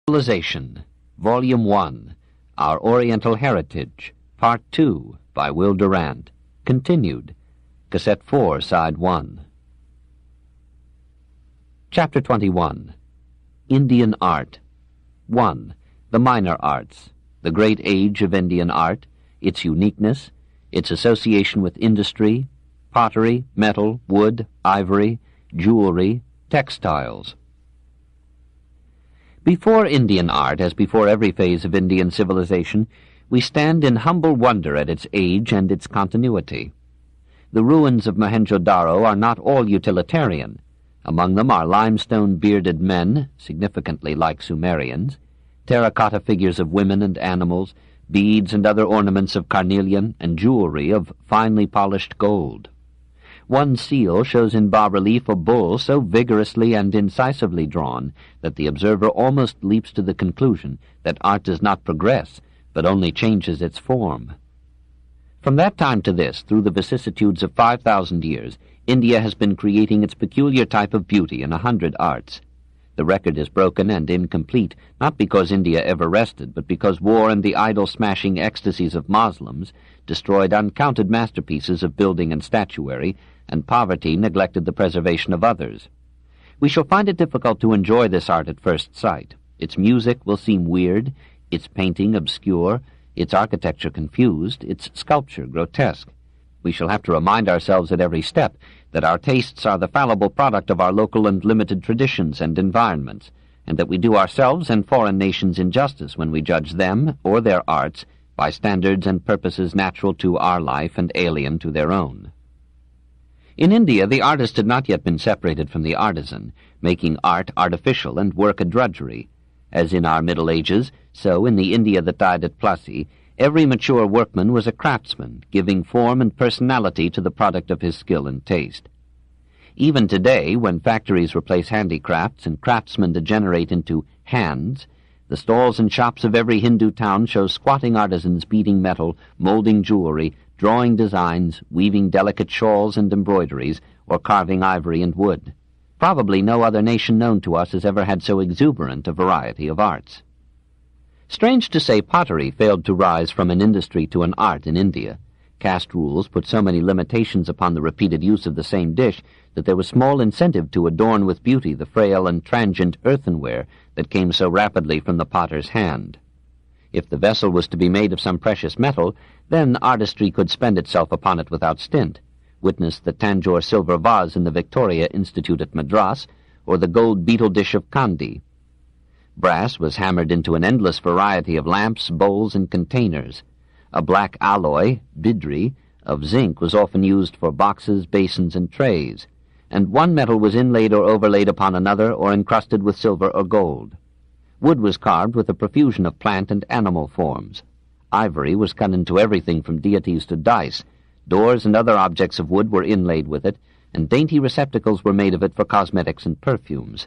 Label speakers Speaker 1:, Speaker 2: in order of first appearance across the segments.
Speaker 1: Civilization, Volume 1, Our Oriental Heritage, Part 2, by Will Durant, continued, Cassette 4, Side 1. Chapter 21, Indian Art. 1. The Minor Arts, the great age of Indian art, its uniqueness, its association with industry, pottery, metal, wood, ivory, jewelry, textiles. Before Indian art, as before every phase of Indian civilization, we stand in humble wonder at its age and its continuity. The ruins of Mohenjo-Daro are not all utilitarian. Among them are limestone bearded men, significantly like Sumerians, terracotta figures of women and animals, beads and other ornaments of carnelian, and jewelry of finely polished gold. One seal shows in bas-relief a bull so vigorously and incisively drawn that the observer almost leaps to the conclusion that art does not progress, but only changes its form. From that time to this, through the vicissitudes of 5,000 years, India has been creating its peculiar type of beauty in 100 arts. The record is broken and incomplete, not because India ever rested, but because war and the idol-smashing ecstasies of Moslems destroyed uncounted masterpieces of building and statuary, and poverty neglected the preservation of others. We shall find it difficult to enjoy this art at first sight. Its music will seem weird, its painting obscure, its architecture confused, its sculpture grotesque. We shall have to remind ourselves at every step that our tastes are the fallible product of our local and limited traditions and environments, and that we do ourselves and foreign nations injustice when we judge them or their arts by standards and purposes natural to our life and alien to their own. In India, the artist had not yet been separated from the artisan, making art artificial and work a drudgery. As in our Middle Ages, so in the India that died at Plassey, every mature workman was a craftsman, giving form and personality to the product of his skill and taste. Even today, when factories replace handicrafts and craftsmen degenerate into hands, the stalls and shops of every Hindu town show squatting artisans beating metal, molding jewelry, drawing designs, weaving delicate shawls and embroideries, or carving ivory and wood. Probably no other nation known to us has ever had so exuberant a variety of arts. Strange to say, pottery failed to rise from an industry to an art in India. Caste rules put so many limitations upon the repeated use of the same dish that there was small incentive to adorn with beauty the frail and transient earthenware that came so rapidly from the potter's hand. If the vessel was to be made of some precious metal, then artistry could spend itself upon it without stint. Witness the Tanjore silver vase in the Victoria Institute at Madras, or the gold beetle dish of Kandy. Brass was hammered into an endless variety of lamps, bowls, and containers. A black alloy, bidri, of zinc was often used for boxes, basins, and trays, and one metal was inlaid or overlaid upon another or encrusted with silver or gold. Wood was carved with a profusion of plant and animal forms. Ivory was cut into everything from deities to dice. Doors and other objects of wood were inlaid with it, and dainty receptacles were made of it for cosmetics and perfumes.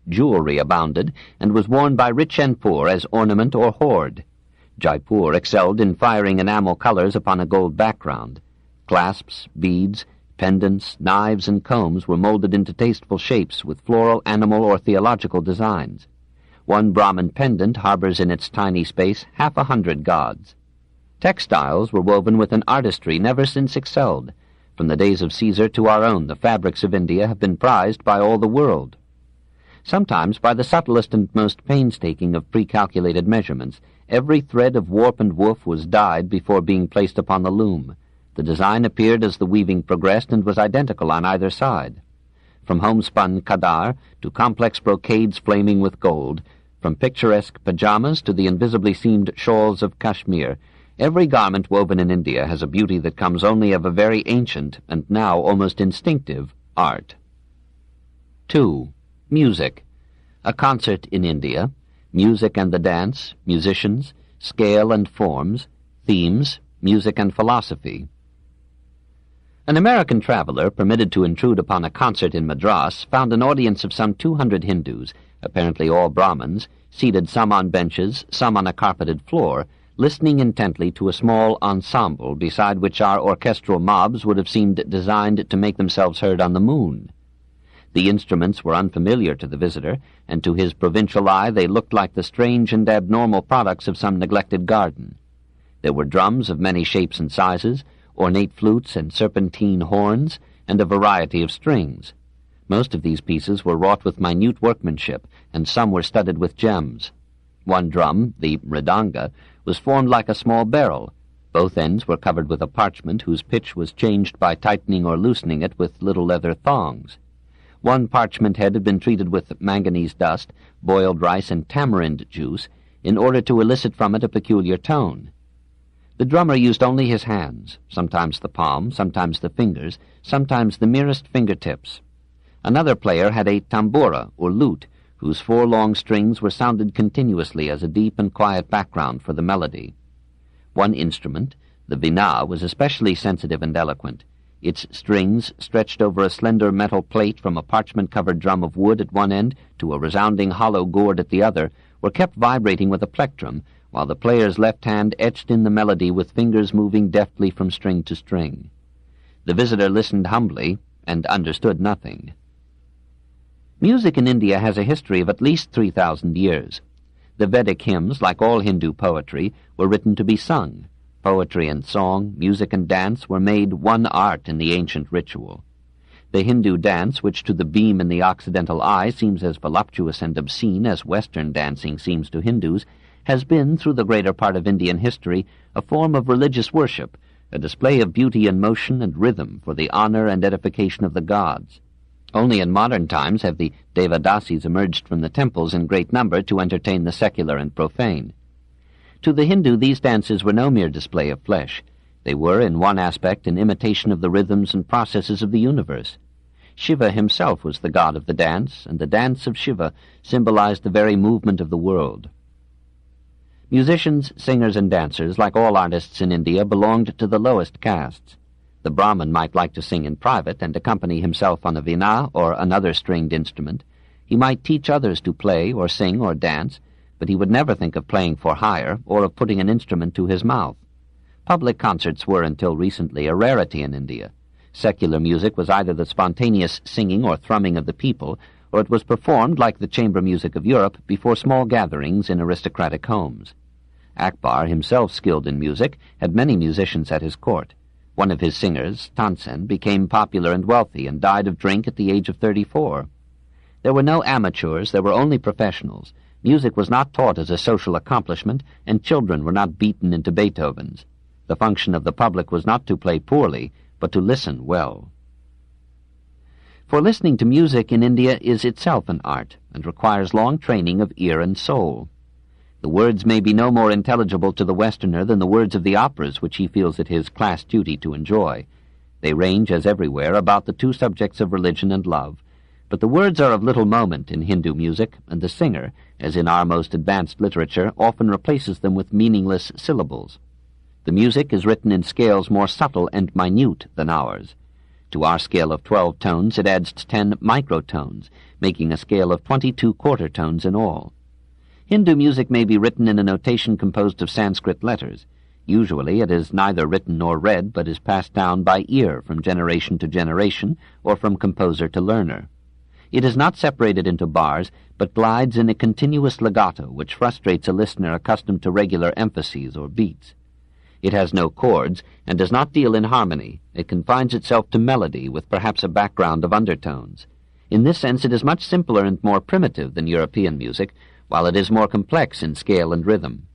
Speaker 1: Jewelry abounded, and was worn by rich and poor as ornament or hoard. Jaipur excelled in firing enamel colors upon a gold background. Clasps, beads, pendants, knives, and combs were molded into tasteful shapes with floral, animal, or theological designs. One Brahmin pendant harbors in its tiny space 100 gods. Textiles were woven with an artistry never since excelled. From the days of Caesar to our own, the fabrics of India have been prized by all the world. Sometimes, by the subtlest and most painstaking of pre-calculated measurements, every thread of warp and woof was dyed before being placed upon the loom. The design appeared as the weaving progressed and was identical on either side. From homespun khadar to complex brocades flaming with gold, from picturesque pajamas to the invisibly seamed shawls of Kashmir, every garment woven in India has a beauty that comes only of a very ancient and now almost instinctive art. 2. Music. A concert in India, music and the dance, musicians, scale and forms, themes, music and philosophy. An American traveler, permitted to intrude upon a concert in Madras, found an audience of some 200 Hindus, apparently all Brahmins, seated some on benches, some on a carpeted floor, listening intently to a small ensemble beside which our orchestral mobs would have seemed designed to make themselves heard on the moon. The instruments were unfamiliar to the visitor, and to his provincial eye they looked like the strange and abnormal products of some neglected garden. There were drums of many shapes and sizes, ornate flutes and serpentine horns, and a variety of strings. Most of these pieces were wrought with minute workmanship, and some were studded with gems. One drum, the mridanga, was formed like a small barrel. Both ends were covered with a parchment whose pitch was changed by tightening or loosening it with little leather thongs. One parchment head had been treated with manganese dust, boiled rice, and tamarind juice in order to elicit from it a peculiar tone. The drummer used only his hands, sometimes the palm, sometimes the fingers, sometimes the merest fingertips. Another player had a tambura, or lute, whose 4 long strings were sounded continuously as a deep and quiet background for the melody. One instrument, the vina, was especially sensitive and eloquent. Its strings, stretched over a slender metal plate from a parchment-covered drum of wood at one end to a resounding hollow gourd at the other, were kept vibrating with a plectrum, while the player's left hand etched in the melody with fingers moving deftly from string to string. The visitor listened humbly and understood nothing. Music in India has a history of at least 3,000 years. The Vedic hymns, like all Hindu poetry, were written to be sung. Poetry and song, music and dance were made one art in the ancient ritual. The Hindu dance, which to the beam in the Occidental eye seems as voluptuous and obscene as Western dancing seems to Hindus, has been, through the greater part of Indian history, a form of religious worship, a display of beauty and motion and rhythm for the honor and edification of the gods. Only in modern times have the Devadasis emerged from the temples in great number to entertain the secular and profane. To the Hindu, these dances were no mere display of flesh. They were, in one aspect, an imitation of the rhythms and processes of the universe. Shiva himself was the god of the dance, and the dance of Shiva symbolized the very movement of the world. Musicians, singers, and dancers, like all artists in India, belonged to the lowest castes. The Brahmin might like to sing in private and accompany himself on a veena or another stringed instrument. He might teach others to play or sing or dance, but he would never think of playing for hire or of putting an instrument to his mouth. Public concerts were, until recently, a rarity in India. Secular music was either the spontaneous singing or thrumming of the people, or it was performed, like the chamber music of Europe, before small gatherings in aristocratic homes. Akbar, himself skilled in music, had many musicians at his court. One of his singers, Tansen, became popular and wealthy and died of drink at the age of 34. There were no amateurs, there were only professionals. Music was not taught as a social accomplishment, and children were not beaten into Beethovens. The function of the public was not to play poorly, but to listen well. For listening to music in India is itself an art, and requires long training of ear and soul. The words may be no more intelligible to the Westerner than the words of the operas which he feels it his class duty to enjoy. They range, as everywhere, about the 2 subjects of religion and love, but the words are of little moment in Hindu music, and the singer, as in our most advanced literature, often replaces them with meaningless syllables. The music is written in scales more subtle and minute than ours. To our scale of 12 tones it adds 10 microtones, making a scale of 22 quarter tones in all. Hindu music may be written in a notation composed of Sanskrit letters. Usually it is neither written nor read, but is passed down by ear from generation to generation, or from composer to learner. It is not separated into bars, but glides in a continuous legato which frustrates a listener accustomed to regular emphases or beats. It has no chords, and does not deal in harmony. It confines itself to melody, with perhaps a background of undertones. In this sense it is much simpler and more primitive than European music, while it is more complex in scale and rhythm.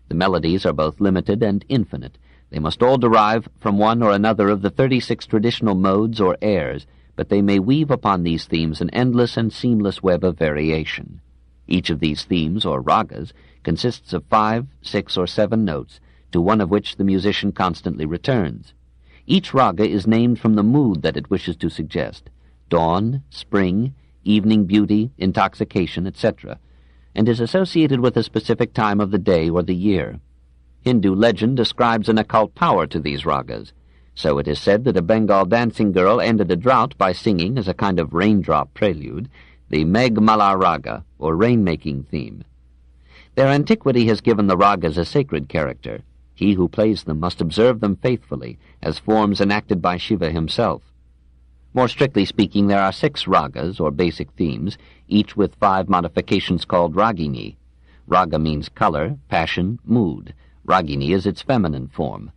Speaker 1: The melodies are both limited and infinite. They must all derive from one or another of the 36 traditional modes or airs, but they may weave upon these themes an endless and seamless web of variation. Each of these themes, or ragas, consists of 5, 6, or 7 notes, to one of which the musician constantly returns. Each raga is named from the mood that it wishes to suggest: dawn, spring, evening beauty, intoxication, etc., and is associated with a specific time of the day or the year. Hindu legend ascribes an occult power to these ragas. So it is said that a Bengal dancing girl ended a drought by singing, as a kind of raindrop prelude, the Meghmala raga, or rain-making theme. Their antiquity has given the ragas a sacred character. He who plays them must observe them faithfully, as forms enacted by Shiva himself. More strictly speaking, there are 6 ragas, or basic themes, each with 5 modifications called ragini. Raga means color, passion, mood. Ragini is its feminine form.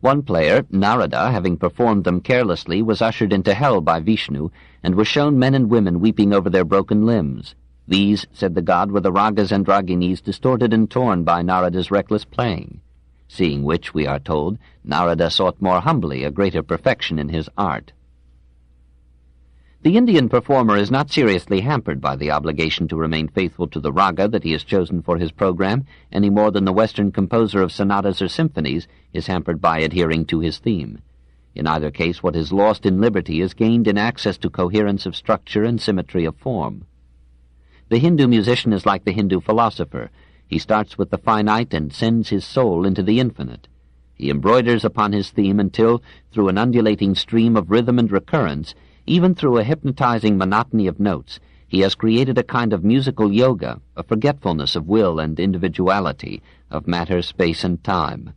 Speaker 1: One player, Narada, having performed them carelessly, was ushered into hell by Vishnu, and was shown men and women weeping over their broken limbs. These, said the god, were the ragas and raginis distorted and torn by Narada's reckless playing. Seeing which, we are told, Narada sought more humbly a greater perfection in his art. The Indian performer is not seriously hampered by the obligation to remain faithful to the raga that he has chosen for his program, any more than the Western composer of sonatas or symphonies is hampered by adhering to his theme. In either case, what is lost in liberty is gained in access to coherence of structure and symmetry of form. The Hindu musician is like the Hindu philosopher. He starts with the finite and sends his soul into the infinite. He embroiders upon his theme until, through an undulating stream of rhythm and recurrence, even through a hypnotizing monotony of notes, he has created a kind of musical yoga, a forgetfulness of will and individuality, of matter, space, and time.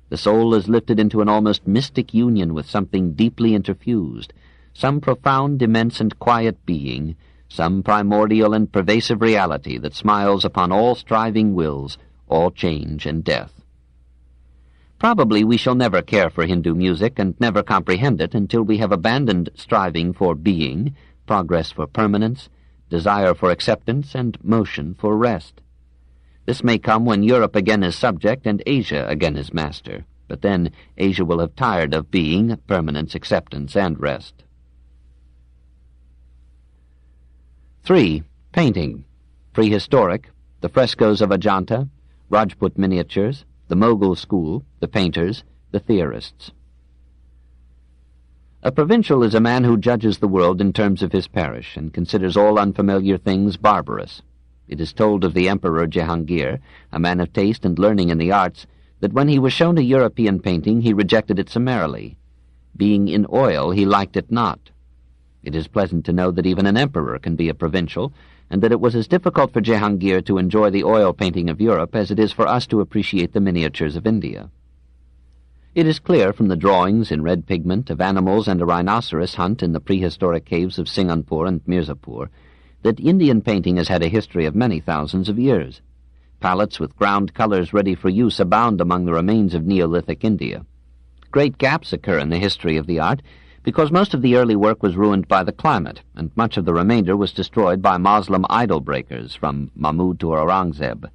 Speaker 1: The soul is lifted into an almost mystic union with something deeply interfused, some profound, immense, and quiet being, some primordial and pervasive reality that smiles upon all striving wills, all change and death. Probably we shall never care for Hindu music and never comprehend it until we have abandoned striving for being, progress for permanence, desire for acceptance, and motion for rest. This may come when Europe again is subject and Asia again is master, but then Asia will have tired of being, permanence, acceptance, and rest. 3. Painting. Prehistoric, the frescoes of Ajanta, Rajput miniatures, the Mughal school, the painters, the theorists. A provincial is a man who judges the world in terms of his parish and considers all unfamiliar things barbarous. It is told of the Emperor Jehangir, a man of taste and learning in the arts, that when he was shown a European painting he rejected it summarily. Being in oil, he liked it not. It is pleasant to know that even an emperor can be a provincial, and that it was as difficult for Jehangir to enjoy the oil painting of Europe as it is for us to appreciate the miniatures of India. It is clear from the drawings in red pigment of animals and a rhinoceros hunt in the prehistoric caves of Singanpur and Mirzapur that Indian painting has had a history of many thousands of years. Palettes with ground colors ready for use abound among the remains of Neolithic India. Great gaps occur in the history of the art, because most of the early work was ruined by the climate, and much of the remainder was destroyed by Moslem idol-breakers from Mahmud to Aurangzeb.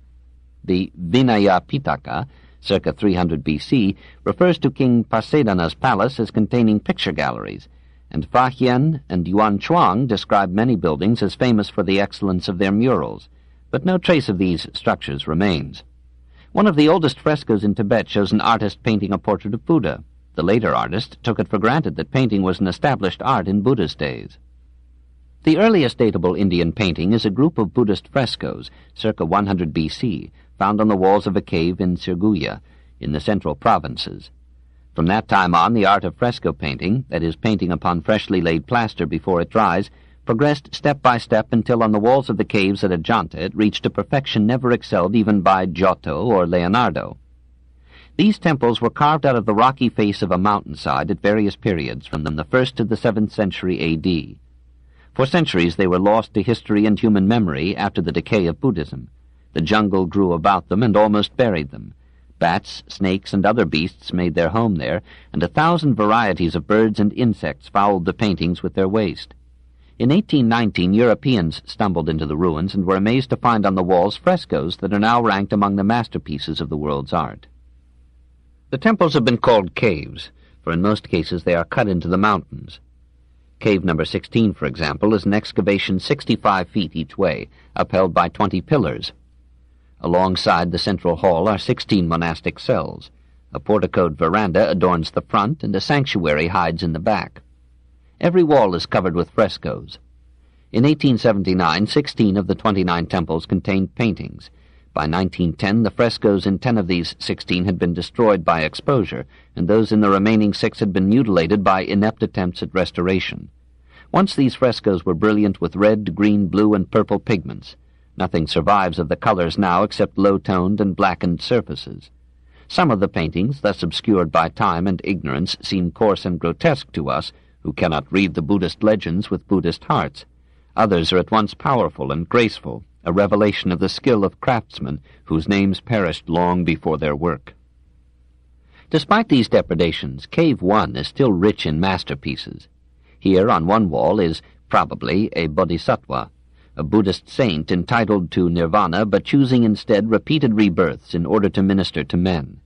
Speaker 1: The Vinaya Pitaka, circa 300 BC, refers to King Pasedana's palace as containing picture galleries, and Fa Hien and Yuan Chuang describe many buildings as famous for the excellence of their murals, but no trace of these structures remains. One of the oldest frescoes in Tibet shows an artist painting a portrait of Buddha. The later artist took it for granted that painting was an established art in Buddha's days. The earliest datable Indian painting is a group of Buddhist frescoes, circa 100 BC, found on the walls of a cave in Sirguya, in the central provinces. From that time on, the art of fresco painting, that is, painting upon freshly laid plaster before it dries, progressed step by step until on the walls of the caves at Ajanta it reached a perfection never excelled even by Giotto or Leonardo. These temples were carved out of the rocky face of a mountainside at various periods, from the 1st to the 7th century A.D. For centuries they were lost to history and human memory after the decay of Buddhism. The jungle grew about them and almost buried them. Bats, snakes, and other beasts made their home there, and 1,000 varieties of birds and insects fouled the paintings with their waste. In 1819, Europeans stumbled into the ruins and were amazed to find on the walls frescoes that are now ranked among the masterpieces of the world's art. The temples have been called caves, for in most cases they are cut into the mountains. Cave number 16, for example, is an excavation 65 feet each way, upheld by 20 pillars. Alongside the central hall are 16 monastic cells. A porticoed veranda adorns the front, and a sanctuary hides in the back. Every wall is covered with frescoes. In 1879, 16 of the 29 temples contained paintings. By 1910, the frescoes in 10 of these 16 had been destroyed by exposure, and those in the remaining 6 had been mutilated by inept attempts at restoration. Once these frescoes were brilliant with red, green, blue, and purple pigments. Nothing survives of the colors now except low-toned and blackened surfaces. Some of the paintings, thus obscured by time and ignorance, seem coarse and grotesque to us, who cannot read the Buddhist legends with Buddhist hearts. Others are at once powerful and graceful, a revelation of the skill of craftsmen whose names perished long before their work. Despite these depredations, Cave 1 is still rich in masterpieces. Here on one wall is, probably, a bodhisattva, a Buddhist saint entitled to nirvana but choosing instead repeated rebirths in order to minister to men.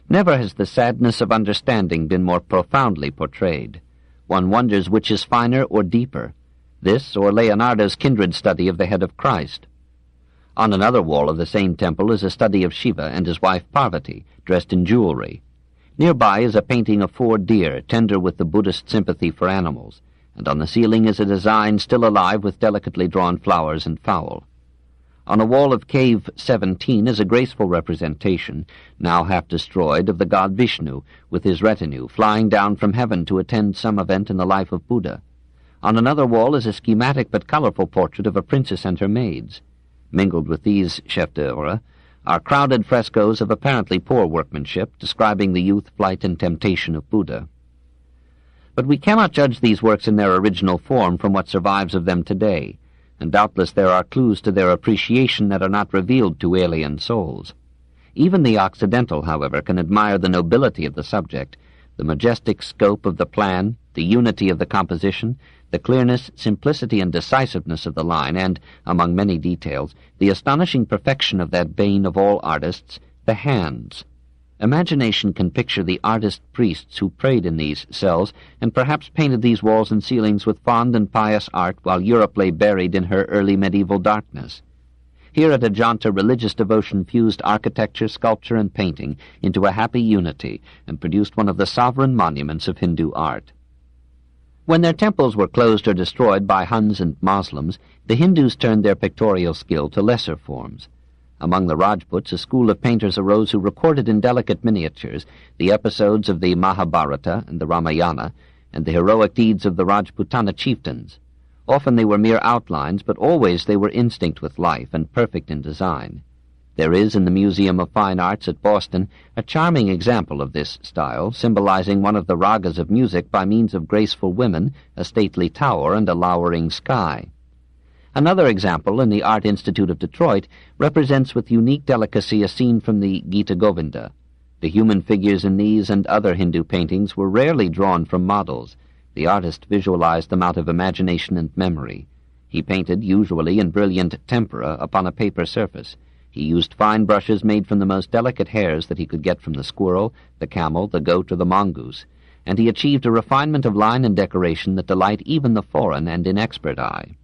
Speaker 1: Never has the sadness of understanding been more profoundly portrayed. One wonders which is finer or deeper, this or Leonardo's kindred study of the head of Christ. On another wall of the same temple is a study of Shiva and his wife Parvati, dressed in jewelry. Nearby is a painting of 4 deer, tender with the Buddhist sympathy for animals, and on the ceiling is a design still alive with delicately drawn flowers and fowl. On a wall of Cave 17 is a graceful representation, now half destroyed, of the god Vishnu, with his retinue, flying down from heaven to attend some event in the life of Buddha. On another wall is a schematic but colorful portrait of a princess and her maids. Mingled with these chefs d'oeuvre are crowded frescoes of apparently poor workmanship, describing the youth, flight, and temptation of Buddha. But we cannot judge these works in their original form from what survives of them today, and doubtless there are clues to their appreciation that are not revealed to alien souls. Even the Occidental, however, can admire the nobility of the subject, the majestic scope of the plan, the unity of the composition, the clearness, simplicity, and decisiveness of the line, and, among many details, the astonishing perfection of that bane of all artists, the hands. Imagination can picture the artist-priests who prayed in these cells and perhaps painted these walls and ceilings with fond and pious art while Europe lay buried in her early medieval darkness. Here at Ajanta, religious devotion fused architecture, sculpture, and painting into a happy unity and produced one of the sovereign monuments of Hindu art. When their temples were closed or destroyed by Huns and Moslems, the Hindus turned their pictorial skill to lesser forms. Among the Rajputs, a school of painters arose who recorded in delicate miniatures the episodes of the Mahabharata and the Ramayana, and the heroic deeds of the Rajputana chieftains. Often they were mere outlines, but always they were instinct with life and perfect in design. There is in the Museum of Fine Arts at Boston a charming example of this style, symbolizing one of the ragas of music by means of graceful women, a stately tower, and a lowering sky. Another example, in the Art Institute of Detroit, represents with unique delicacy a scene from the Gita Govinda. The human figures in these and other Hindu paintings were rarely drawn from models. The artist visualized them out of imagination and memory. He painted, usually in brilliant tempera, upon a paper surface. He used fine brushes made from the most delicate hairs that he could get from the squirrel, the camel, the goat, or the mongoose, and he achieved a refinement of line and decoration that delight even the foreign and inexpert eye.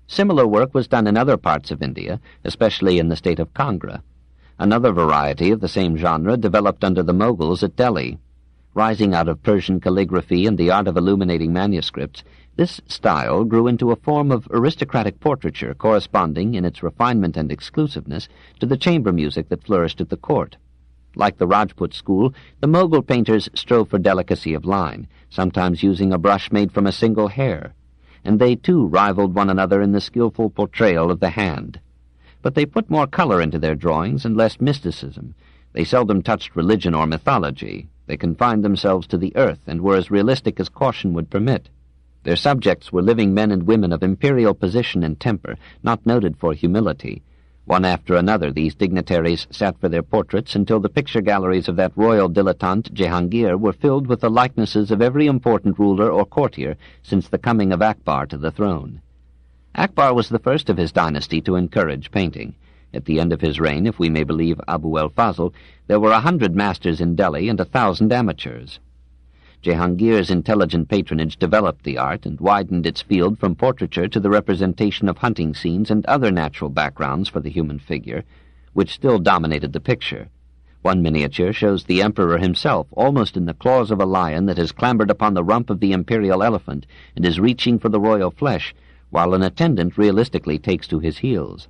Speaker 1: Similar work was done in other parts of India, especially in the state of Kangra. Another variety of the same genre developed under the Mughals at Delhi. Rising out of Persian calligraphy and the art of illuminating manuscripts, this style grew into a form of aristocratic portraiture corresponding, in its refinement and exclusiveness, to the chamber music that flourished at the court. Like the Rajput school, the Mughal painters strove for delicacy of line, sometimes using a brush made from a single hair, and they too rivaled one another in the skillful portrayal of the hand. But they put more color into their drawings and less mysticism. They seldom touched religion or mythology. They confined themselves to the earth and were as realistic as caution would permit. Their subjects were living men and women of imperial position and temper, not noted for humility. One after another these dignitaries sat for their portraits until the picture galleries of that royal dilettante Jehangir were filled with the likenesses of every important ruler or courtier since the coming of Akbar to the throne. Akbar was the first of his dynasty to encourage painting. At the end of his reign, if we may believe Abu el-Fazl, there were 100 masters in Delhi and 1,000 amateurs. Jehangir's intelligent patronage developed the art and widened its field from portraiture to the representation of hunting scenes and other natural backgrounds for the human figure, which still dominated the picture. One miniature shows the emperor himself almost in the claws of a lion that has clambered upon the rump of the imperial elephant and is reaching for the royal flesh, while an attendant realistically takes to his heels.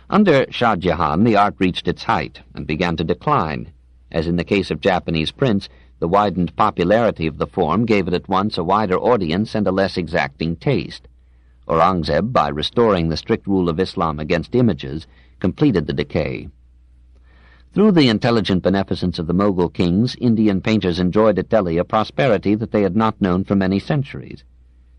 Speaker 1: Under Shah Jahan, the art reached its height and began to decline. As in the case of Japanese prints, the widened popularity of the form gave it at once a wider audience and a less exacting taste. Aurangzeb, by restoring the strict rule of Islam against images, completed the decay. Through the intelligent beneficence of the Mughal kings, Indian painters enjoyed at Delhi a prosperity that they had not known for many centuries.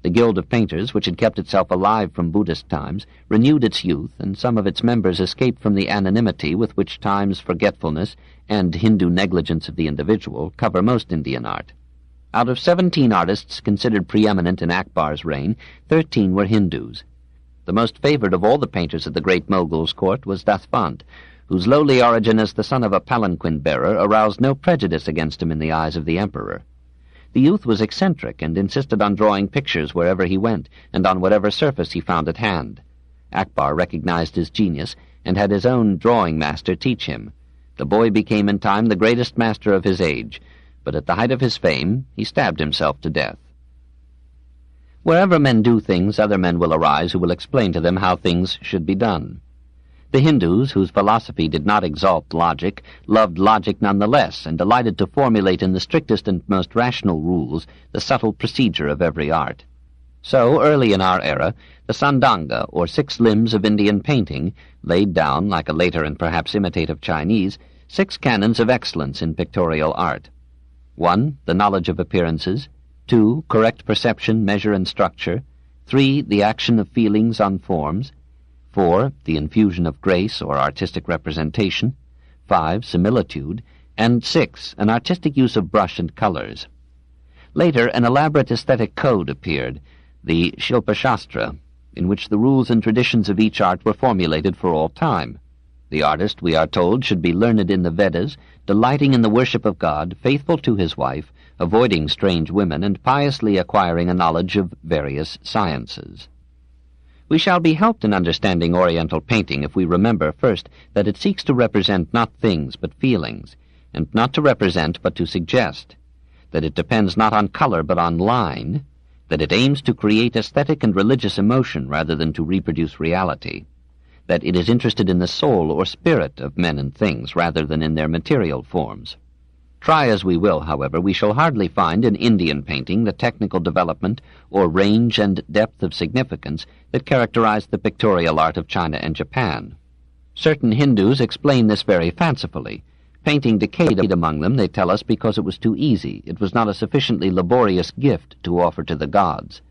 Speaker 1: The Guild of Painters, which had kept itself alive from Buddhist times, renewed its youth, and some of its members escaped from the anonymity with which time's forgetfulness and Hindu negligence of the individual cover most Indian art. Out of 17 artists considered preeminent in Akbar's reign, 13 were Hindus. The most favored of all the painters at the great Mogul's court was Dasvant, whose lowly origin as the son of a palanquin-bearer aroused no prejudice against him in the eyes of the emperor. The youth was eccentric and insisted on drawing pictures wherever he went and on whatever surface he found at hand. Akbar recognized his genius and had his own drawing master teach him. The boy became in time the greatest master of his age, but at the height of his fame he stabbed himself to death. Wherever men do things, other men will arise who will explain to them how things should be done. The Hindus, whose philosophy did not exalt logic, loved logic nonetheless, and delighted to formulate in the strictest and most rational rules the subtle procedure of every art. So, early in our era, the Sandanga, or 6 limbs of Indian painting, laid down, like a later and perhaps imitative Chinese, 6 canons of excellence in pictorial art. 1. The knowledge of appearances. 2. Correct perception, measure, and structure. 3. The action of feelings on forms. 4. The infusion of grace or artistic representation. 5. Similitude. And 6. An artistic use of brush and colors. Later, an elaborate aesthetic code appeared, the Shilpa-shastra, in which the rules and traditions of each art were formulated for all time. The artist, we are told, should be learned in the Vedas, delighting in the worship of God, faithful to his wife, avoiding strange women, and piously acquiring a knowledge of various sciences. We shall be helped in understanding Oriental painting if we remember, first, that it seeks to represent not things but feelings, and not to represent but to suggest, that it depends not on color but on line, that it aims to create aesthetic and religious emotion rather than to reproduce reality, that it is interested in the soul or spirit of men and things rather than in their material forms. Try as we will, however, we shall hardly find in Indian painting the technical development or range and depth of significance that characterized the pictorial art of China and Japan. Certain Hindus explain this very fancifully. Painting decayed among them, they tell us, because it was too easy. It was not a sufficiently laborious gift to offer to the gods.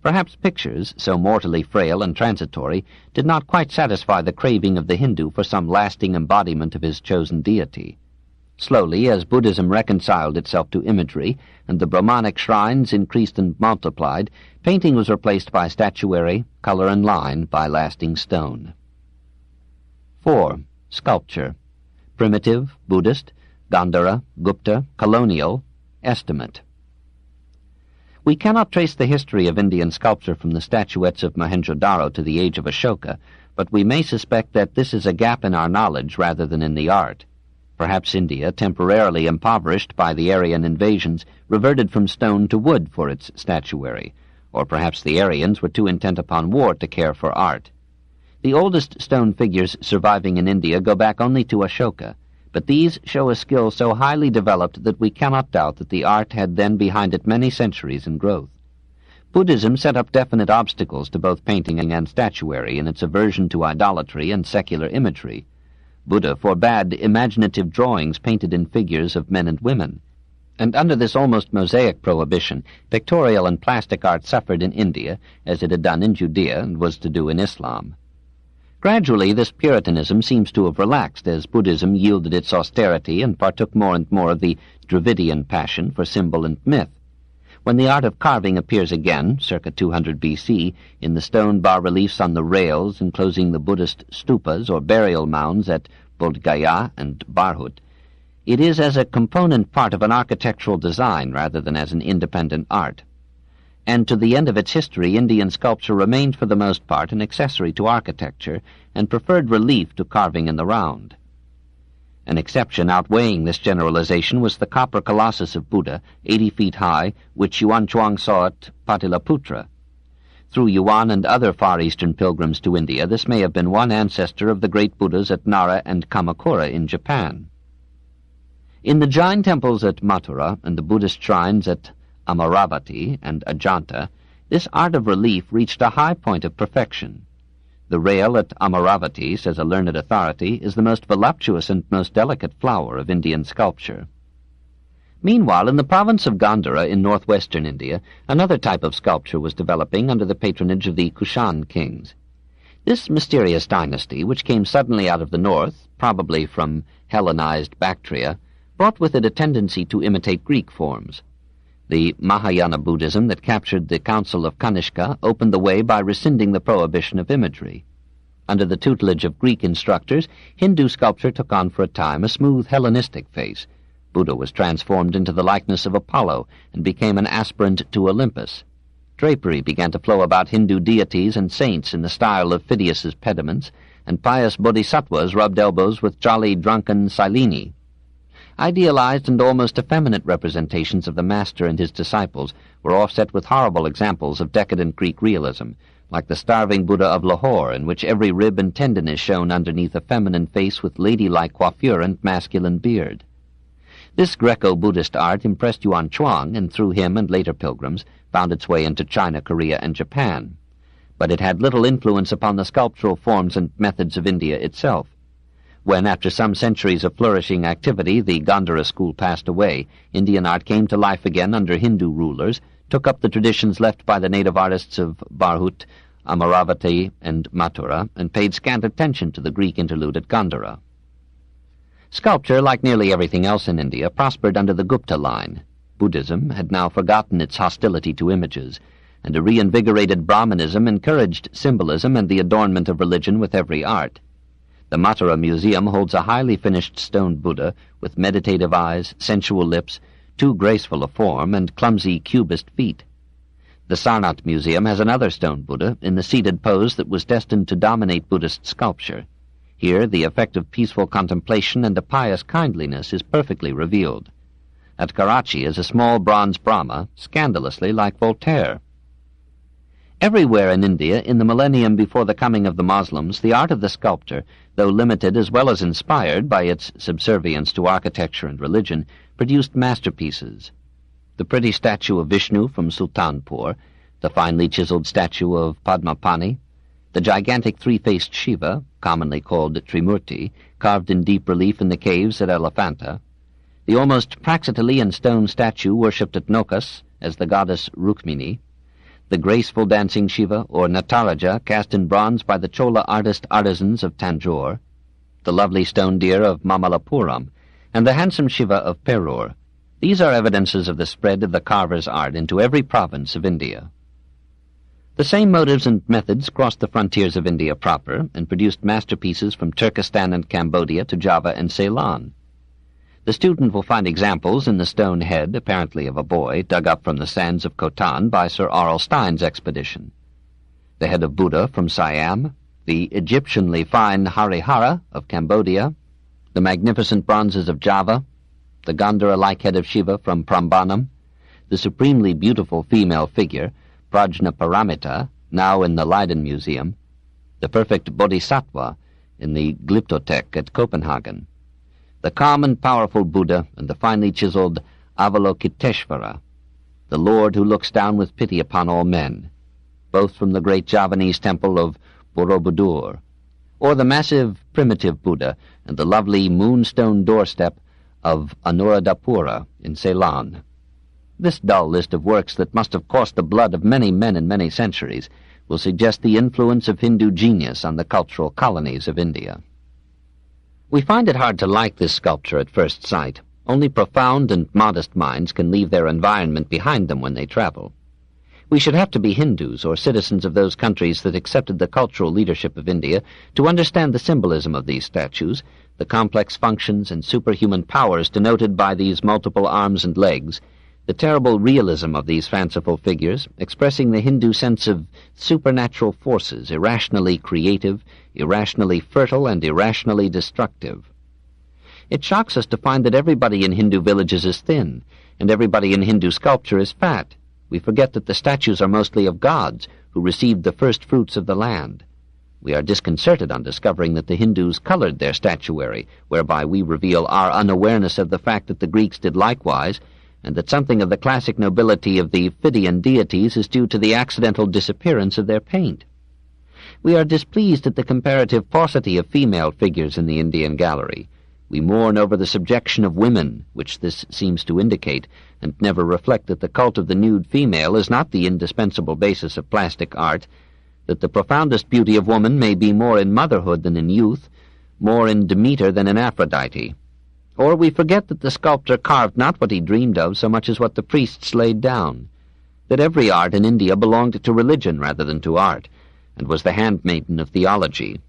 Speaker 1: Perhaps pictures, so mortally frail and transitory, did not quite satisfy the craving of the Hindu for some lasting embodiment of his chosen deity. Slowly, as Buddhism reconciled itself to imagery, and the Brahmanic shrines increased and multiplied, painting was replaced by statuary, color and line by lasting stone. 4. Sculpture. Primitive, Buddhist, Gandhara, Gupta, colonial, estimate. We cannot trace the history of Indian sculpture from the statuettes of Mohenjo-daro to the age of Ashoka, but we may suspect that this is a gap in our knowledge rather than in the art. Perhaps India, temporarily impoverished by the Aryan invasions, reverted from stone to wood for its statuary, or perhaps the Aryans were too intent upon war to care for art. The oldest stone figures surviving in India go back only to Ashoka, but these show a skill so highly developed that we cannot doubt that the art had then behind it many centuries in growth. Buddhism set up definite obstacles to both painting and statuary in its aversion to idolatry and secular imagery. Buddha forbade imaginative drawings painted in figures of men and women, and under this almost mosaic prohibition, pictorial and plastic art suffered in India, as it had done in Judea and was to do in Islam. Gradually, this Puritanism seems to have relaxed as Buddhism yielded its austerity and partook more and more of the Dravidian passion for symbol and myth. When the art of carving appears again, circa 200 B.C., in the stone bas-reliefs on the rails enclosing the Buddhist stupas or burial mounds at Bodh Gaya and Bharhut, it is as a component part of an architectural design rather than as an independent art. And to the end of its history, Indian sculpture remained for the most part an accessory to architecture and preferred relief to carving in the round. An exception outweighing this generalization was the copper colossus of Buddha, 80 feet high, which Yuan Chuang saw at Pataliputra. Through Yuan and other Far Eastern pilgrims to India, this may have been one ancestor of the great Buddhas at Nara and Kamakura in Japan. In the Jain temples at Mathura and the Buddhist shrines at Amaravati and Ajanta, this art of relief reached a high point of perfection. The rail at Amaravati, says a learned authority, is the most voluptuous and most delicate flower of Indian sculpture. Meanwhile, in the province of Gandhara in northwestern India, another type of sculpture was developing under the patronage of the Kushan kings. This mysterious dynasty, which came suddenly out of the north, probably from Hellenized Bactria, brought with it a tendency to imitate Greek forms. The Mahayana Buddhism that captured the Council of Kanishka opened the way by rescinding the prohibition of imagery. Under the tutelage of Greek instructors, Hindu sculpture took on for a time a smooth Hellenistic face. Buddha was transformed into the likeness of Apollo and became an aspirant to Olympus. Drapery began to flow about Hindu deities and saints in the style of Phidias's pediments, and pious bodhisattvas rubbed elbows with jolly drunken Sileni. Idealized and almost effeminate representations of the master and his disciples were offset with horrible examples of decadent Greek realism, like the starving Buddha of Lahore, in which every rib and tendon is shown underneath a feminine face with ladylike coiffure and masculine beard. This Greco-Buddhist art impressed Yuan Chuang, and through him and later pilgrims found its way into China, Korea, and Japan. But it had little influence upon the sculptural forms and methods of India itself. When, after some centuries of flourishing activity, the Gandhara school passed away, Indian art came to life again under Hindu rulers, took up the traditions left by the native artists of Bharhut, Amaravati, and Mathura, and paid scant attention to the Greek interlude at Gandhara. Sculpture, like nearly everything else in India, prospered under the Gupta line. Buddhism had now forgotten its hostility to images, and a reinvigorated Brahmanism encouraged symbolism and the adornment of religion with every art. The Mathura Museum holds a highly finished stone Buddha with meditative eyes, sensual lips, too graceful a form, and clumsy cubist feet. The Sarnath Museum has another stone Buddha in the seated pose that was destined to dominate Buddhist sculpture. Here the effect of peaceful contemplation and a pious kindliness is perfectly revealed. At Karachi is a small bronze Brahma, scandalously like Voltaire. Everywhere in India, in the millennium before the coming of the Moslems, the art of the sculptor, though limited as well as inspired by its subservience to architecture and religion, produced masterpieces. The pretty statue of Vishnu from Sultanpur, the finely chiseled statue of Padmapani, the gigantic three-faced Shiva, commonly called Trimurti, carved in deep relief in the caves at Elephanta, the almost Praxitelean stone statue worshipped at Nokas as the goddess Rukmini, the graceful dancing Shiva, or Nataraja, cast in bronze by the Chola artisans of Tanjore, the lovely stone deer of Mamallapuram, and the handsome Shiva of Perur. These are evidences of the spread of the carver's art into every province of India. The same motives and methods crossed the frontiers of India proper and produced masterpieces from Turkestan and Cambodia to Java and Ceylon. The student will find examples in the stone head, apparently of a boy, dug up from the sands of Khotan by Sir Aurel Stein's expedition, the head of Buddha from Siam, the Egyptianly fine Harihara of Cambodia, the magnificent bronzes of Java, the Gandhara-like head of Shiva from Prambanam, the supremely beautiful female figure, Prajnaparamita, now in the Leiden Museum, the perfect Bodhisattva in the Glyptothek at Copenhagen, the calm and powerful Buddha, and the finely chiseled Avalokiteshvara, the Lord who looks down with pity upon all men, both from the great Javanese temple of Borobudur, or the massive primitive Buddha and the lovely moonstone doorstep of Anuradhapura in Ceylon. This dull list of works that must have cost the blood of many men in many centuries will suggest the influence of Hindu genius on the cultural colonies of India. We find it hard to like this sculpture at first sight. Only profound and modest minds can leave their environment behind them when they travel. We should have to be Hindus or citizens of those countries that accepted the cultural leadership of India to understand the symbolism of these statues, the complex functions and superhuman powers denoted by these multiple arms and legs, the terrible realism of these fanciful figures, expressing the Hindu sense of supernatural forces, irrationally creative, irrationally fertile, and irrationally destructive. It shocks us to find that everybody in Hindu villages is thin, and everybody in Hindu sculpture is fat. We forget that the statues are mostly of gods, who received the first fruits of the land. We are disconcerted on discovering that the Hindus colored their statuary, whereby we reveal our unawareness of the fact that the Greeks did likewise, and that something of the classic nobility of the Phidian deities is due to the accidental disappearance of their paint. We are displeased at the comparative paucity of female figures in the Indian gallery. We mourn over the subjection of women, which this seems to indicate, and never reflect that the cult of the nude female is not the indispensable basis of plastic art, that the profoundest beauty of woman may be more in motherhood than in youth, more in Demeter than in Aphrodite. Or we forget that the sculptor carved not what he dreamed of so much as what the priests laid down, that every art in India belonged to religion rather than to art, and was the handmaiden of theology.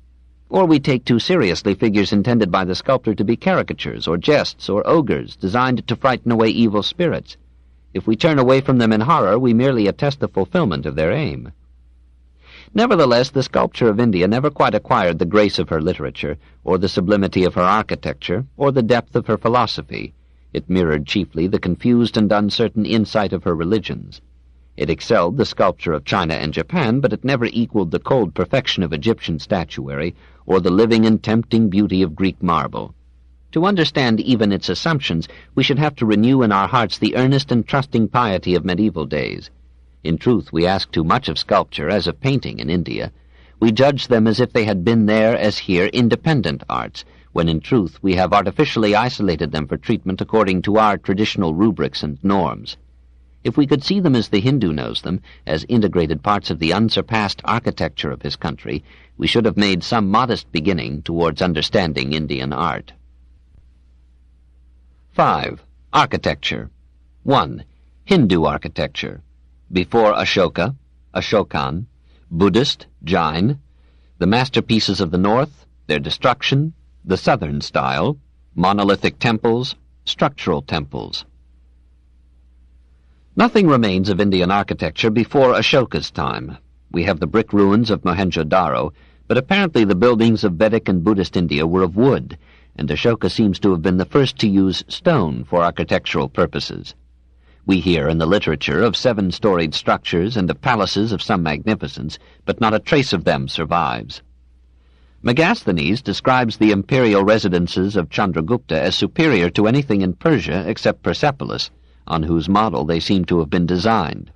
Speaker 1: Or we take too seriously figures intended by the sculptor to be caricatures or jests or ogres designed to frighten away evil spirits. If we turn away from them in horror, we merely attest the fulfillment of their aim. Nevertheless, the sculpture of India never quite acquired the grace of her literature, or the sublimity of her architecture, or the depth of her philosophy. It mirrored chiefly the confused and uncertain insight of her religions. It excelled the sculpture of China and Japan, but it never equaled the cold perfection of Egyptian statuary, or the living and tempting beauty of Greek marble. To understand even its assumptions, we should have to renew in our hearts the earnest and trusting piety of medieval days. In truth, we ask too much of sculpture, as of painting in India. We judge them as if they had been there, as here, independent arts, when in truth we have artificially isolated them for treatment according to our traditional rubrics and norms. If we could see them as the Hindu knows them, as integrated parts of the unsurpassed architecture of his country, we should have made some modest beginning towards understanding Indian art. 5. Architecture. 1. Hindu architecture. Before Ashoka, Ashokan, Buddhist, Jain, the masterpieces of the north, their destruction, the southern style, monolithic temples, structural temples. Nothing remains of Indian architecture before Ashoka's time. We have the brick ruins of Mohenjo-Daro, but apparently the buildings of Vedic and Buddhist India were of wood, and Ashoka seems to have been the first to use stone for architectural purposes. We hear in the literature of 7-storied structures and of palaces of some magnificence, but not a trace of them survives. Megasthenes describes the imperial residences of Chandragupta as superior to anything in Persia except Persepolis, on whose model they seem to have been designed.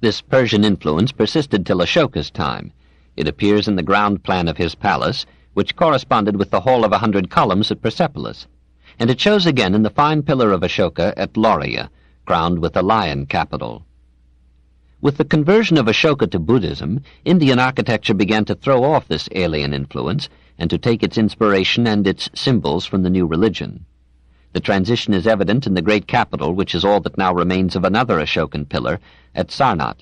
Speaker 1: This Persian influence persisted till Ashoka's time. It appears in the ground plan of his palace, which corresponded with the Hall of 100 Columns at Persepolis, and it shows again in the fine pillar of Ashoka at Lauria, crowned with a lion capital. With the conversion of Ashoka to Buddhism, Indian architecture began to throw off this alien influence and to take its inspiration and its symbols from the new religion. The transition is evident in the great capital, which is all that now remains of another Ashokan pillar, at Sarnath.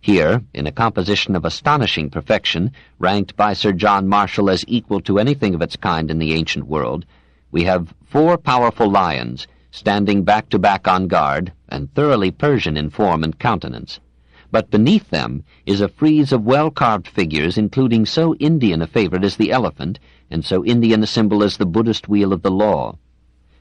Speaker 1: Here, in a composition of astonishing perfection, ranked by Sir John Marshall as equal to anything of its kind in the ancient world, we have 4 powerful lions, standing back-to-back on guard, and thoroughly Persian in form and countenance. But beneath them is a frieze of well-carved figures, including so Indian a favorite as the elephant, and so Indian a symbol as the Buddhist wheel of the law.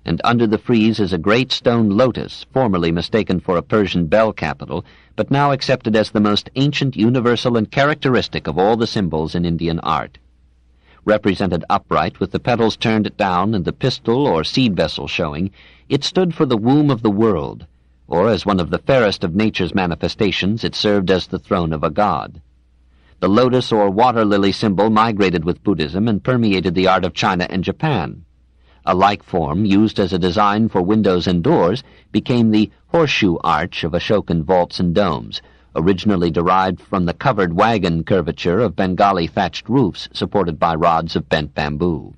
Speaker 1: And under the frieze is a great stone lotus, formerly mistaken for a Persian bell capital, but now accepted as the most ancient, universal, and characteristic of all the symbols in Indian art. Represented upright, with the petals turned down and the pistil or seed vessel showing, it stood for the womb of the world, or as one of the fairest of nature's manifestations, it served as the throne of a god. The lotus or water lily symbol migrated with Buddhism and permeated the art of China and Japan. A like form, used as a design for windows and doors, became the horseshoe arch of Ashokan vaults and domes, originally derived from the covered wagon curvature of Bengali thatched roofs supported by rods of bent bamboo.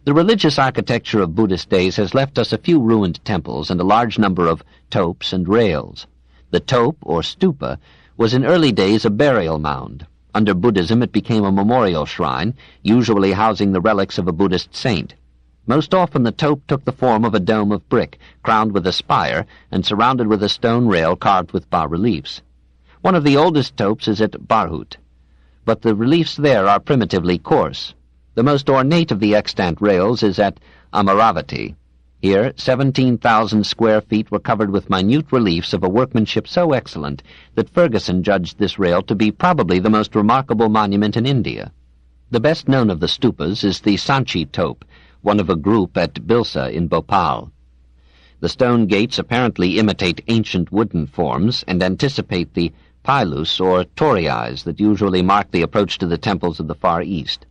Speaker 1: The religious architecture of Buddhist days has left us a few ruined temples and a large number of topes and rails. The tope, or stupa, was in early days a burial mound. Under Buddhism it became a memorial shrine, usually housing the relics of a Buddhist saint. Most often the tope took the form of a dome of brick, crowned with a spire, and surrounded with a stone rail carved with bas-reliefs. One of the oldest topes is at Bharhut, but the reliefs there are primitively coarse. The most ornate of the extant rails is at Amaravati. Here 17,000 square feet were covered with minute reliefs of a workmanship so excellent that Ferguson judged this rail to be probably the most remarkable monument in India. The best known of the stupas is the Sanchi tope, one of a group at Bilsa in Bhopal. The stone gates apparently imitate ancient wooden forms and anticipate the pilus or toriais that usually mark the approach to the temples of the Far East.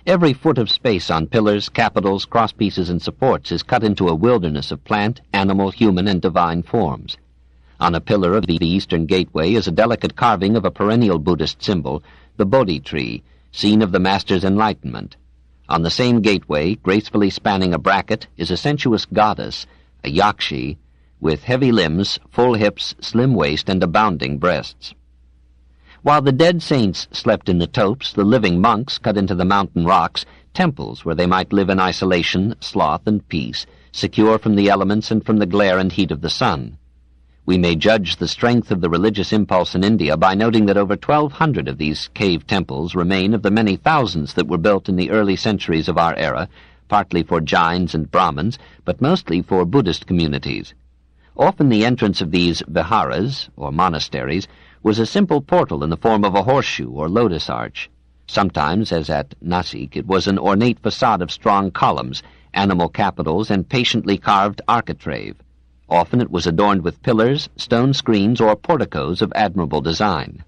Speaker 1: Every foot of space on pillars, capitals, crosspieces, and supports is cut into a wilderness of plant, animal, human, and divine forms. On a pillar of the eastern gateway is a delicate carving of a perennial Buddhist symbol, the Bodhi tree, scene of the Master's enlightenment. On the same gateway, gracefully spanning a bracket, is a sensuous goddess, a yakshi, with heavy limbs, full hips, slim waist, and abounding breasts. While the dead saints slept in the topes, the living monks cut into the mountain rocks temples where they might live in isolation, sloth, and peace, secure from the elements and from the glare and heat of the sun. We may judge the strength of the religious impulse in India by noting that over 1,200 of these cave temples remain of the many thousands that were built in the early centuries of our era, partly for Jains and Brahmins, but mostly for Buddhist communities. Often the entrance of these viharas, or monasteries, was a simple portal in the form of a horseshoe or lotus arch. Sometimes, as at Nasik, it was an ornate facade of strong columns, animal capitals, and patiently carved architrave. Often it was adorned with pillars, stone screens, or porticos of admirable design.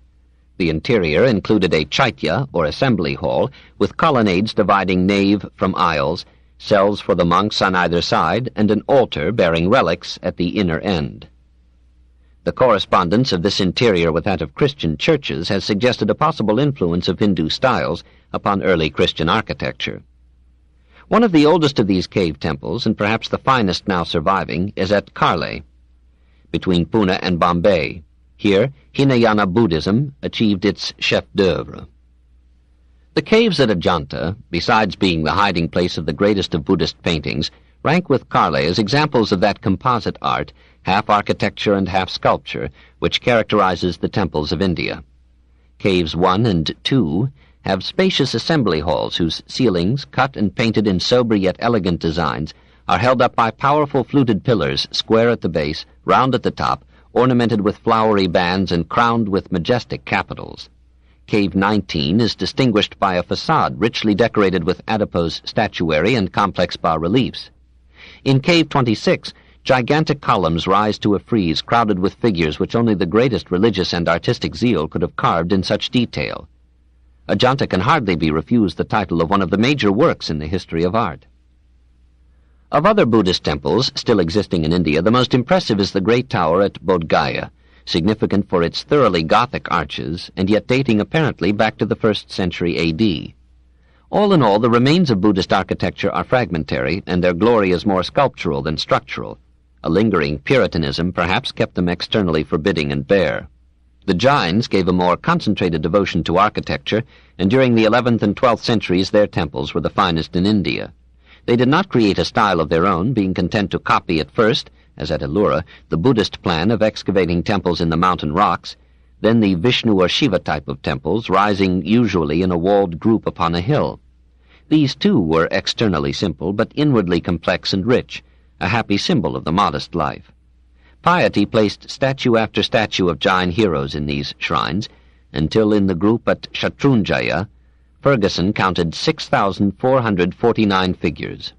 Speaker 1: The interior included a chaitya, or assembly hall, with colonnades dividing nave from aisles, cells for the monks on either side, and an altar bearing relics at the inner end. The correspondence of this interior with that of Christian churches has suggested a possible influence of Hindu styles upon early Christian architecture. One of the oldest of these cave temples, and perhaps the finest now surviving, is at Karle, between Pune and Bombay. Here, Hinayana Buddhism achieved its chef-d'oeuvre. The caves at Ajanta, besides being the hiding place of the greatest of Buddhist paintings, rank with Karle as examples of that composite art, half architecture and half sculpture, which characterizes the temples of India. Caves 1 and 2 have spacious assembly halls whose ceilings, cut and painted in sober yet elegant designs, are held up by powerful fluted pillars, square at the base, round at the top, ornamented with flowery bands and crowned with majestic capitals. Cave 19 is distinguished by a facade richly decorated with adipose statuary and complex bas-reliefs. In Cave 26, gigantic columns rise to a frieze crowded with figures which only the greatest religious and artistic zeal could have carved in such detail. Ajanta can hardly be refused the title of one of the major works in the history of art. Of other Buddhist temples still existing in India, the most impressive is the great tower at Bodh Gaya, significant for its thoroughly Gothic arches, and yet dating apparently back to the 1st century A.D. All in all, the remains of Buddhist architecture are fragmentary, and their glory is more sculptural than structural. A lingering Puritanism perhaps kept them externally forbidding and bare. The Jains gave a more concentrated devotion to architecture, and during the 11th and 12th centuries their temples were the finest in India. They did not create a style of their own, being content to copy at first, as at Ellora, the Buddhist plan of excavating temples in the mountain rocks, then the Vishnu or Shiva type of temples, rising usually in a walled group upon a hill. These, too, were externally simple, but inwardly complex and rich, a happy symbol of the modest life. Piety placed statue after statue of Jain heroes in these shrines, until in the group at Shatrunjaya, Ferguson counted 6,449 figures.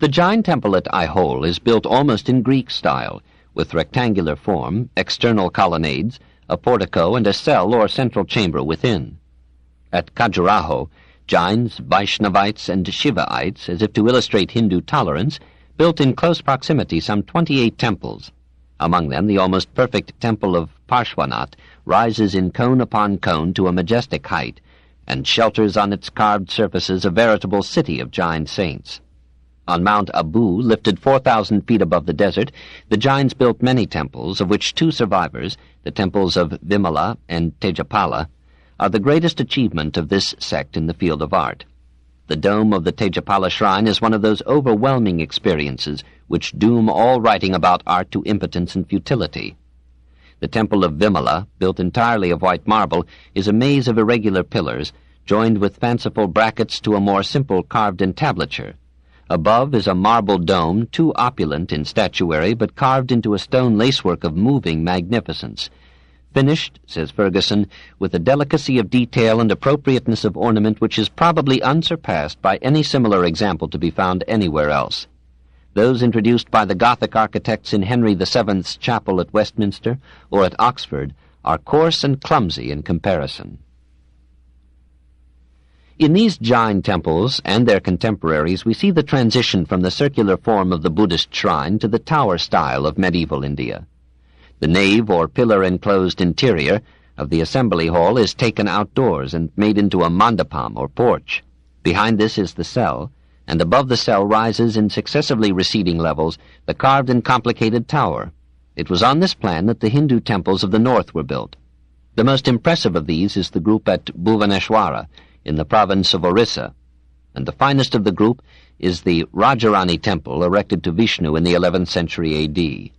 Speaker 1: The Jain temple at Aihole is built almost in Greek style, with rectangular form, external colonnades, a portico, and a cell or central chamber within. At Khajuraho, Jains, Vaishnavites, and Shivaites, as if to illustrate Hindu tolerance, built in close proximity some 28 temples. Among them, the almost perfect temple of Parshvanath rises in cone upon cone to a majestic height, and shelters on its carved surfaces a veritable city of Jain saints. On Mount Abu, lifted 4,000 feet above the desert, the Jains built many temples, of which two survivors, the temples of Vimala and Tejapala, are the greatest achievement of this sect in the field of art. The dome of the Tejapala shrine is one of those overwhelming experiences which doom all writing about art to impotence and futility. The temple of Vimala, built entirely of white marble, is a maze of irregular pillars, joined with fanciful brackets to a more simple carved entablature. Above is a marble dome, too opulent in statuary, but carved into a stone lacework of moving magnificence. Finished, says Ferguson, with a delicacy of detail and appropriateness of ornament which is probably unsurpassed by any similar example to be found anywhere else. Those introduced by the Gothic architects in Henry VII's chapel at Westminster or at Oxford are coarse and clumsy in comparison. In these Jain temples and their contemporaries, we see the transition from the circular form of the Buddhist shrine to the tower style of medieval India. The nave or pillar-enclosed interior of the assembly hall is taken outdoors and made into a mandapam or porch. Behind this is the cell, and above the cell rises in successively receding levels the carved and complicated tower. It was on this plan that the Hindu temples of the north were built. The most impressive of these is the group at Bhuvaneshwara, in the province of Orissa, and the finest of the group is the Rajarani temple erected to Vishnu in the 11th century A.D.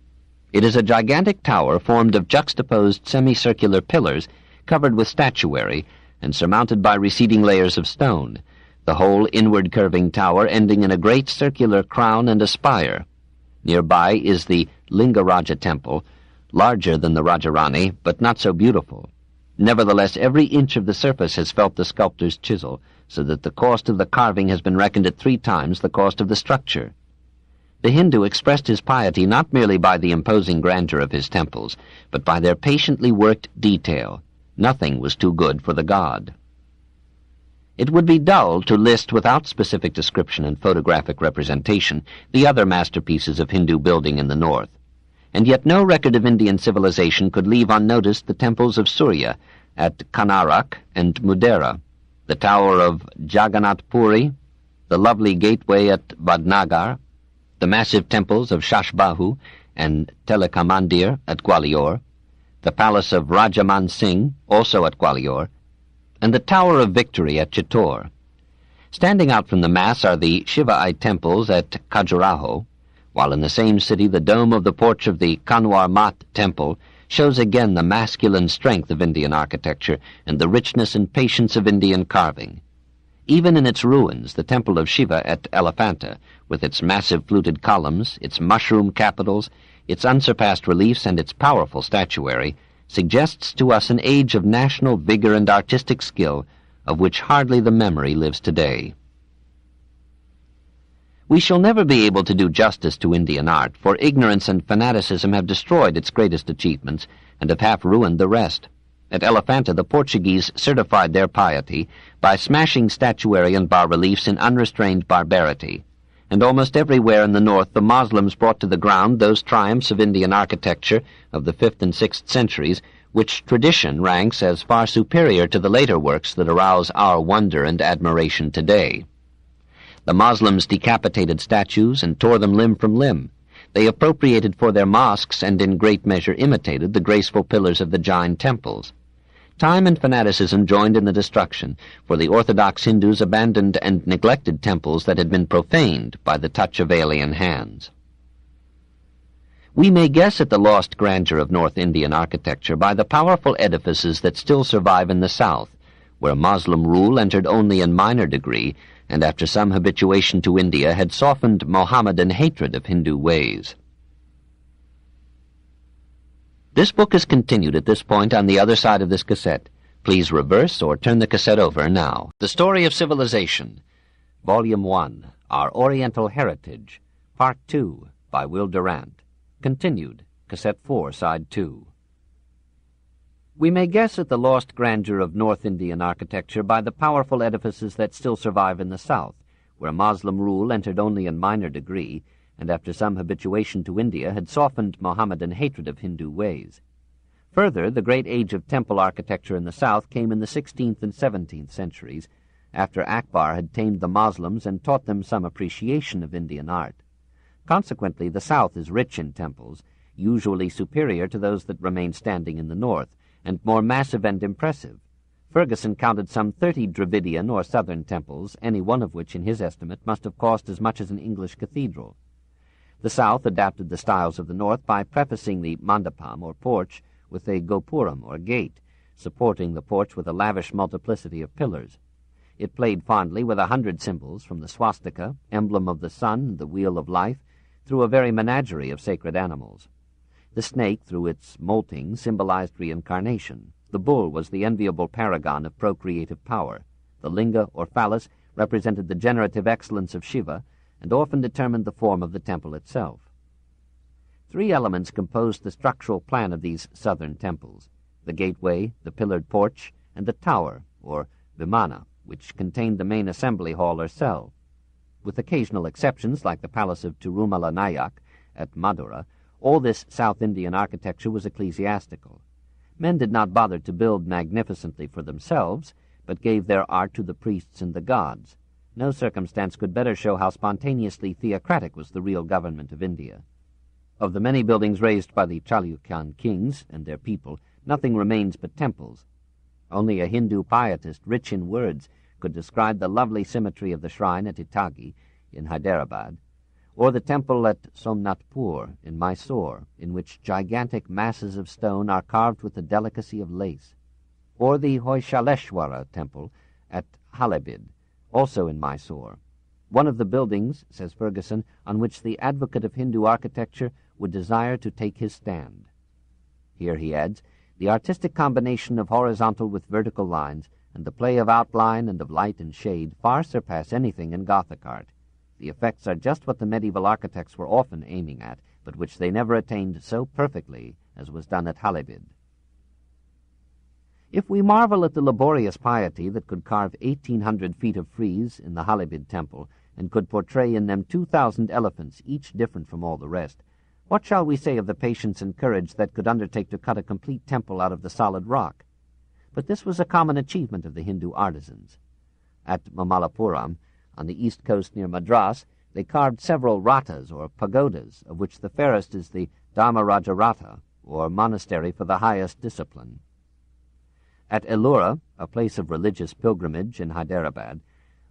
Speaker 1: It is a gigantic tower formed of juxtaposed semicircular pillars covered with statuary and surmounted by receding layers of stone, the whole inward curving tower ending in a great circular crown and a spire. Nearby is the Lingaraja temple, larger than the Rajarani, but not so beautiful. Nevertheless, every inch of the surface has felt the sculptor's chisel, so that the cost of the carving has been reckoned at 3 times the cost of the structure. The Hindu expressed his piety not merely by the imposing grandeur of his temples, but by their patiently worked detail. Nothing was too good for the god. It would be dull to list without specific description and photographic representation the other masterpieces of Hindu building in the north. And yet no record of Indian civilization could leave unnoticed the temples of Surya at Kanarak and Mudera, the tower of Jagannath Puri, the lovely gateway at Vadnagar, the massive temples of Shashbahu and Telekamandir at Gwalior, the palace of Rajaman Singh, also at Gwalior, and the Tower of Victory at Chittor. Standing out from the mass are the Shivaite temples at Khajuraho, while in the same city the dome of the porch of the Kanwar Mat temple shows again the masculine strength of Indian architecture and the richness and patience of Indian carving. Even in its ruins, the temple of Shiva at Elephanta, with its massive fluted columns, its mushroom capitals, its unsurpassed reliefs, and its powerful statuary, suggests to us an age of national vigor and artistic skill of which hardly the memory lives today. We shall never be able to do justice to Indian art, for ignorance and fanaticism have destroyed its greatest achievements and have half ruined the rest. At Elephanta, the Portuguese certified their piety by smashing statuary and bas-reliefs in unrestrained barbarity, and almost everywhere in the north the Moslems brought to the ground those triumphs of Indian architecture of the 5th and 6th centuries which tradition ranks as far superior to the later works that arouse our wonder and admiration today. The Moslems decapitated statues and tore them limb from limb. They appropriated for their mosques and in great measure imitated the graceful pillars of the Jain temples. Time and fanaticism joined in the destruction, for the Orthodox Hindus abandoned and neglected temples that had been profaned by the touch of alien hands. We may guess at the lost grandeur of North Indian architecture by the powerful edifices that still survive in the south, where Moslem rule entered only in minor degree, and after some habituation to India had softened Mohammedan hatred of Hindu ways. This book is continued at this point on the other side of this cassette. Please reverse or turn the cassette over now. The Story of Civilization, Volume 1, Our Oriental Heritage, Part 2, by Will Durant. Continued, Cassette 4, Side 2. We may guess at the lost grandeur of North Indian architecture by the powerful edifices that still survive in the south, where Moslem rule entered only in minor degree, and after some habituation to India had softened Mohammedan hatred of Hindu ways. Further, the great age of temple architecture in the south came in the 16th and 17th centuries, after Akbar had tamed the Moslems and taught them some appreciation of Indian art. Consequently, the south is rich in temples, usually superior to those that remain standing in the north, and more massive and impressive. Ferguson counted some 30 Dravidian or southern temples, any one of which, in his estimate, must have cost as much as an English cathedral. The south adapted the styles of the north by prefacing the mandapam, or porch, with a gopuram, or gate, supporting the porch with a lavish multiplicity of pillars. It played fondly with 100 symbols, from the swastika, emblem of the sun and the wheel of life, through a very menagerie of sacred animals. The snake, through its molting, symbolized reincarnation. The bull was the enviable paragon of procreative power. The linga, or phallus, represented the generative excellence of Shiva, and often determined the form of the temple itself. 3 elements composed the structural plan of these southern temples: the gateway, the pillared porch, and the tower, or vimana, which contained the main assembly hall or cell. With occasional exceptions, like the palace of Tirumala Nayak at Madura, all this South Indian architecture was ecclesiastical. Men did not bother to build magnificently for themselves, but gave their art to the priests and the gods. No circumstance could better show how spontaneously theocratic was the real government of India. Of the many buildings raised by the Chalukyan kings and their people, nothing remains but temples. Only a Hindu pietist, rich in words, could describe the lovely symmetry of the shrine at Itagi in Hyderabad, or the temple at Somnathpur in Mysore, in which gigantic masses of stone are carved with the delicacy of lace, or the Hoyshaleshwara temple at Halabid, also in Mysore, one of the buildings, says Ferguson, on which the advocate of Hindu architecture would desire to take his stand. Here, he adds, the artistic combination of horizontal with vertical lines and the play of outline and of light and shade far surpass anything in Gothic art. The effects are just what the medieval architects were often aiming at, but which they never attained so perfectly as was done at Halabid. If we marvel at the laborious piety that could carve 1,800 feet of frieze in the Halabid temple and could portray in them 2,000 elephants, each different from all the rest, what shall we say of the patience and courage that could undertake to cut a complete temple out of the solid rock? But this was a common achievement of the Hindu artisans. At Mamallapuram, on the east coast near Madras, they carved several ratas, or pagodas, of which the fairest is the Dharmaraja Rata, or monastery for the highest discipline. At Ellora, a place of religious pilgrimage in Hyderabad,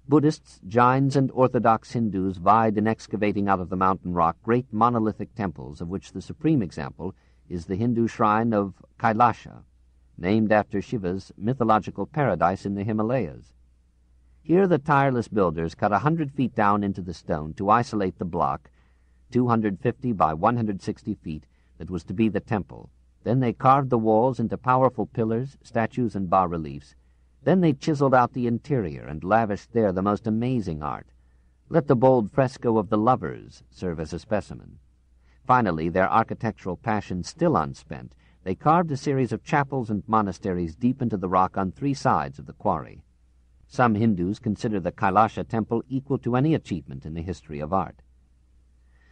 Speaker 1: Buddhists, Jains, and Orthodox Hindus vied in excavating out of the mountain rock great monolithic temples, of which the supreme example is the Hindu shrine of Kailasha, named after Shiva's mythological paradise in the Himalayas. Here the tireless builders cut 100 feet down into the stone to isolate the block, 250 by 160 feet, that was to be the temple. Then they carved the walls into powerful pillars, statues, and bas-reliefs. Then they chiseled out the interior and lavished there the most amazing art. Let the bold fresco of the Lovers serve as a specimen. Finally, their architectural passion still unspent, they carved a series of chapels and monasteries deep into the rock on 3 sides of the quarry. Some Hindus consider the Kailasha temple equal to any achievement in the history of art.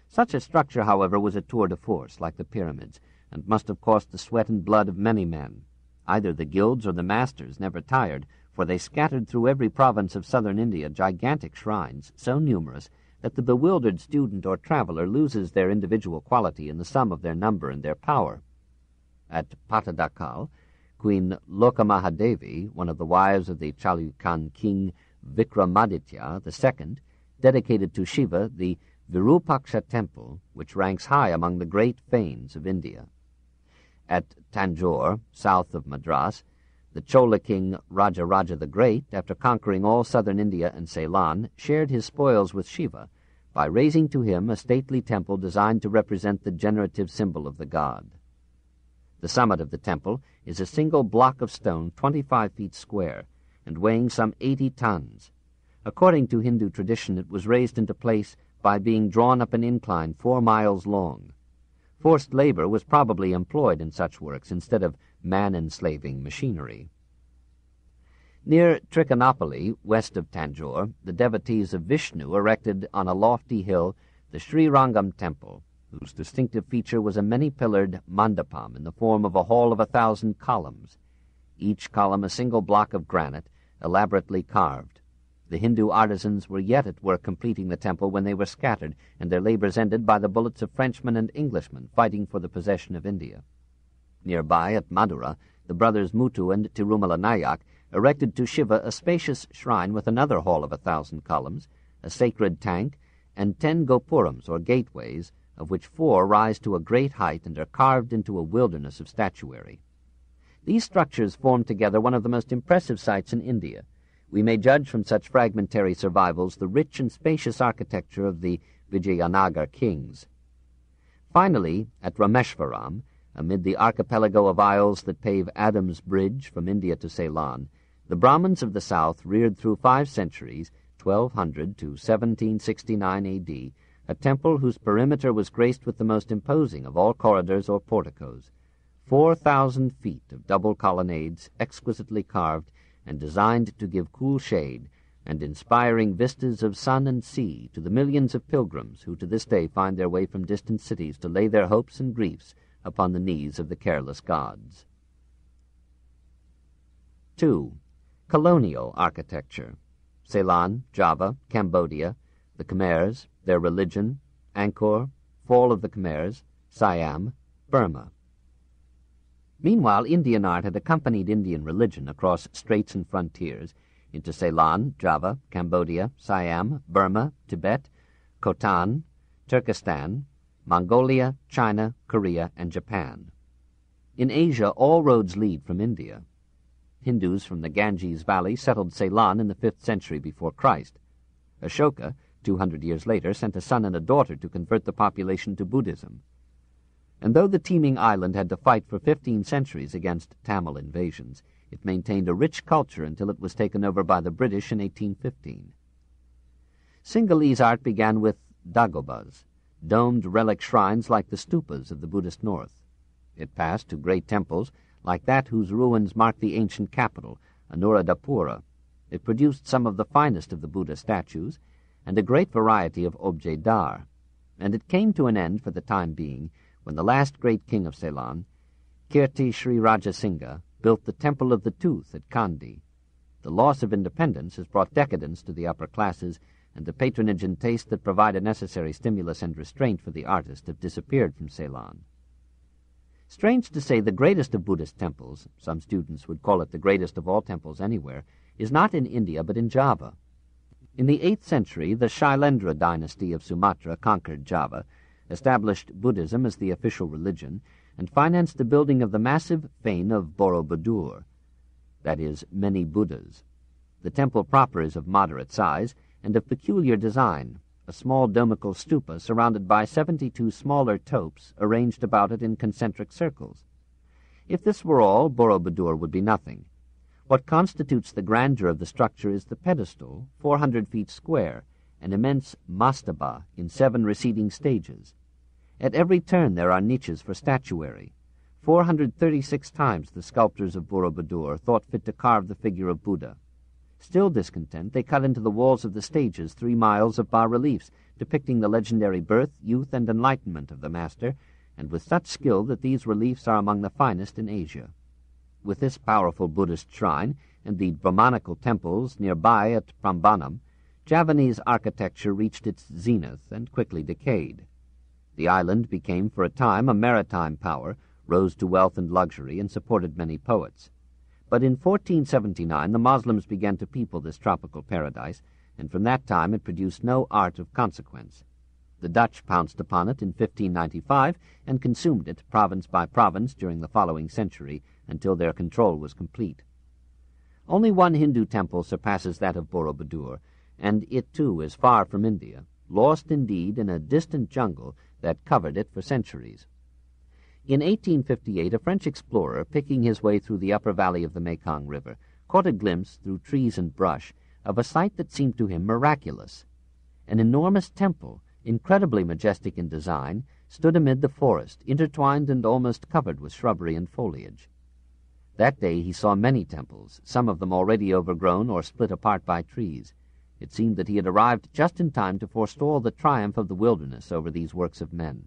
Speaker 1: Such a structure, however, was a tour de force, like the pyramids, and must have cost the sweat and blood of many men. Either the guilds or the masters never tired, for they scattered through every province of southern India gigantic shrines, so numerous that the bewildered student or traveler loses their individual quality in the sum of their number and their power. At Patadakal, Queen Lokamahadevi, one of the wives of the Chalukyan king Vikramaditya II, dedicated to Shiva the Virupaksha temple, which ranks high among the great fanes of India. At Tanjore, south of Madras, the Chola king Rajaraja the Great, after conquering all southern India and Ceylon, shared his spoils with Shiva by raising to him a stately temple designed to represent the generative symbol of the god. The summit of the temple is a single block of stone 25 feet square and weighing some 80 tons. According to Hindu tradition, it was raised into place by being drawn up an incline 4 miles long. Forced labor was probably employed in such works instead of man-enslaving machinery. Near Trichinopoly, west of Tanjore, the devotees of Vishnu erected on a lofty hill the Sri Rangam temple, whose distinctive feature was a many-pillared mandapam in the form of a hall of 1,000 columns, each column a single block of granite, elaborately carved. The Hindu artisans were yet at work completing the temple when they were scattered, and their labors ended by the bullets of Frenchmen and Englishmen fighting for the possession of India. Nearby, at Madura, the brothers Mutu and Tirumala Nayak erected to Shiva a spacious shrine with another hall of 1,000 columns, a sacred tank, and 10 gopurams, or gateways, of which 4 rise to a great height and are carved into a wilderness of statuary. These structures form together one of the most impressive sights in India. We may judge from such fragmentary survivals the rich and spacious architecture of the Vijayanagar kings. Finally, at Rameshwaram, amid the archipelago of isles that pave Adam's Bridge from India to Ceylon, the Brahmins of the south reared through 5 centuries, 1200 to 1769 A.D., a temple whose perimeter was graced with the most imposing of all corridors or porticos. 4,000 feet of double colonnades, exquisitely carved and designed to give cool shade and inspiring vistas of sun and sea to the millions of pilgrims who to this day find their way from distant cities to lay their hopes and griefs upon the knees of the careless gods. 2. Colonial architecture. Ceylon, Java, Cambodia, the Khmers, their religion, Angkor, fall of the Khmers, Siam, Burma. Meanwhile, Indian art had accompanied Indian religion across straits and frontiers into Ceylon, Java, Cambodia, Siam, Burma, Tibet, Khotan, Turkestan, Mongolia, China, Korea, and Japan. In Asia, all roads lead from India. Hindus from the Ganges Valley settled Ceylon in the 5th century before Christ. Ashoka, 200 years later, sent a son and a daughter to convert the population to Buddhism. And though the teeming island had to fight for 15 centuries against Tamil invasions, it maintained a rich culture until it was taken over by the British in 1815. Sinhalese art began with dagobas, domed relic shrines like the stupas of the Buddhist north. It passed to great temples like that whose ruins mark the ancient capital, Anuradhapura. It produced some of the finest of the Buddha statues and a great variety of objets d'art. And it came to an end for the time being when the last great king of Ceylon, Kirti Sri Rajasingha, built the Temple of the Tooth at Kandy. The loss of independence has brought decadence to the upper classes, and the patronage and taste that provide a necessary stimulus and restraint for the artist have disappeared from Ceylon. Strange to say, the greatest of Buddhist temples, some students would call it the greatest of all temples anywhere, is not in India but in Java. In the 8th century, the Shailendra dynasty of Sumatra conquered Java, established Buddhism as the official religion, and financed the building of the massive fane of Borobudur, that is, many Buddhas. The temple proper is of moderate size and of peculiar design, a small domical stupa surrounded by 72 smaller topes arranged about it in concentric circles. If this were all, Borobudur would be nothing. What constitutes the grandeur of the structure is the pedestal, 400 feet square, an immense mastaba in 7 receding stages. At every turn there are niches for statuary. 436 times the sculptors of Borobudur thought fit to carve the figure of Buddha. Still discontent, they cut into the walls of the stages 3 miles of bas-reliefs depicting the legendary birth, youth, and enlightenment of the master, and with such skill that these reliefs are among the finest in Asia. With this powerful Buddhist shrine and the Brahmanical temples nearby at Prambanam, Javanese architecture reached its zenith and quickly decayed. The island became for a time a maritime power, rose to wealth and luxury, and supported many poets. But in 1479 the Moslems began to people this tropical paradise, and from that time it produced no art of consequence. The Dutch pounced upon it in 1595 and consumed it province by province during the following century until their control was complete. Only one Hindu temple surpasses that of Borobudur, and it too is far from India, lost indeed in a distant jungle that covered it for centuries. In 1858, a French explorer, picking his way through the upper valley of the Mekong River, caught a glimpse, through trees and brush, of a sight that seemed to him miraculous. An enormous temple, incredibly majestic in design, stood amid the forest, intertwined and almost covered with shrubbery and foliage. That day he saw many temples, some of them already overgrown or split apart by trees. It seemed that he had arrived just in time to forestall the triumph of the wilderness over these works of men.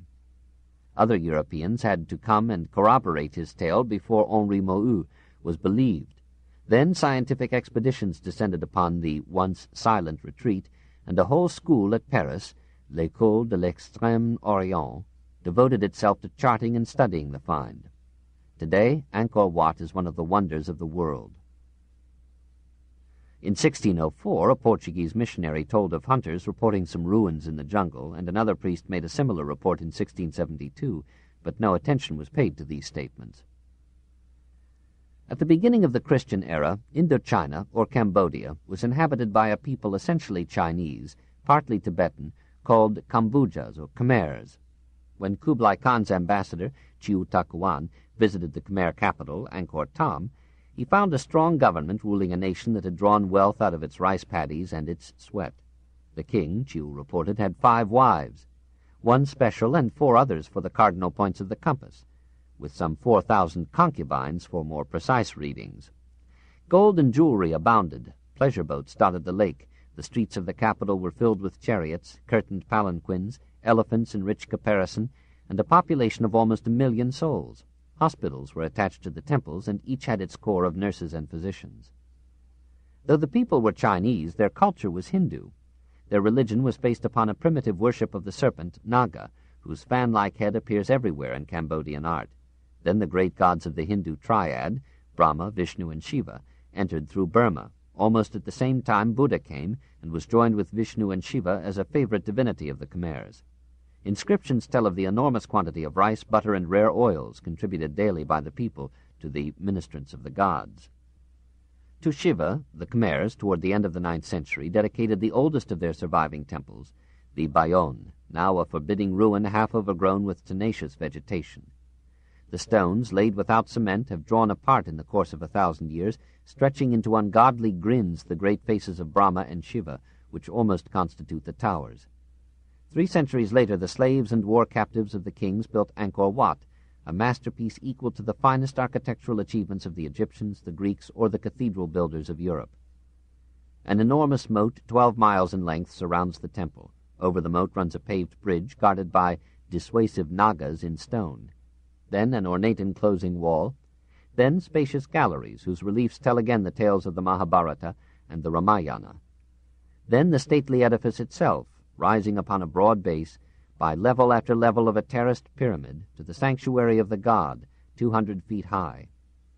Speaker 1: Other Europeans had to come and corroborate his tale before Henri Moeau was believed. Then scientific expeditions descended upon the once silent retreat, and a whole school at Paris, l'École de l'Extrême Orient, devoted itself to charting and studying the find. Today, Angkor Wat is one of the wonders of the world. In 1604, a Portuguese missionary told of hunters reporting some ruins in the jungle, and another priest made a similar report in 1672, but no attention was paid to these statements. At the beginning of the Christian era, Indochina, or Cambodia, was inhabited by a people essentially Chinese, partly Tibetan, called Kambojas or Khmers. When Kublai Khan's ambassador, Chiu Takuan, visited the Khmer capital, Angkor Thom, he found a strong government ruling a nation that had drawn wealth out of its rice paddies and its sweat. The king, Chiu reported, had 5 wives, 1 special and 4 others for the cardinal points of the compass. with some 4,000 concubines for more precise readings. Gold and jewelry abounded. Pleasure boats dotted the lake. The streets of the capital were filled with chariots, curtained palanquins, elephants in rich caparison, and a population of almost 1,000,000 souls. Hospitals were attached to the temples, and each had its corps of nurses and physicians. Though the people were Chinese, their culture was Hindu. Their religion was based upon a primitive worship of the serpent, Naga, whose fan-like head appears everywhere in Cambodian art. Then the great gods of the Hindu triad, Brahma, Vishnu, and Shiva, entered through Burma. Almost at the same time Buddha came and was joined with Vishnu and Shiva as a favorite divinity of the Khmers. Inscriptions tell of the enormous quantity of rice, butter, and rare oils contributed daily by the people to the ministrants of the gods. To Shiva, the Khmers, toward the end of the 9th century, dedicated the oldest of their surviving temples, the Bayon, now a forbidding ruin half overgrown with tenacious vegetation. The stones, laid without cement, have drawn apart in the course of 1,000 years, stretching into ungodly grins the great faces of Brahma and Shiva, which almost constitute the towers. 3 centuries later, the slaves and war captives of the kings built Angkor Wat, a masterpiece equal to the finest architectural achievements of the Egyptians, the Greeks, or the cathedral builders of Europe. An enormous moat, 12 miles in length, surrounds the temple. Over the moat runs a paved bridge guarded by dissuasive nagas in stone. Then an ornate enclosing wall. Then spacious galleries, whose reliefs tell again the tales of the Mahabharata and the Ramayana. Then the stately edifice itself, rising upon a broad base, by level after level of a terraced pyramid, to the sanctuary of the god, 200 feet high.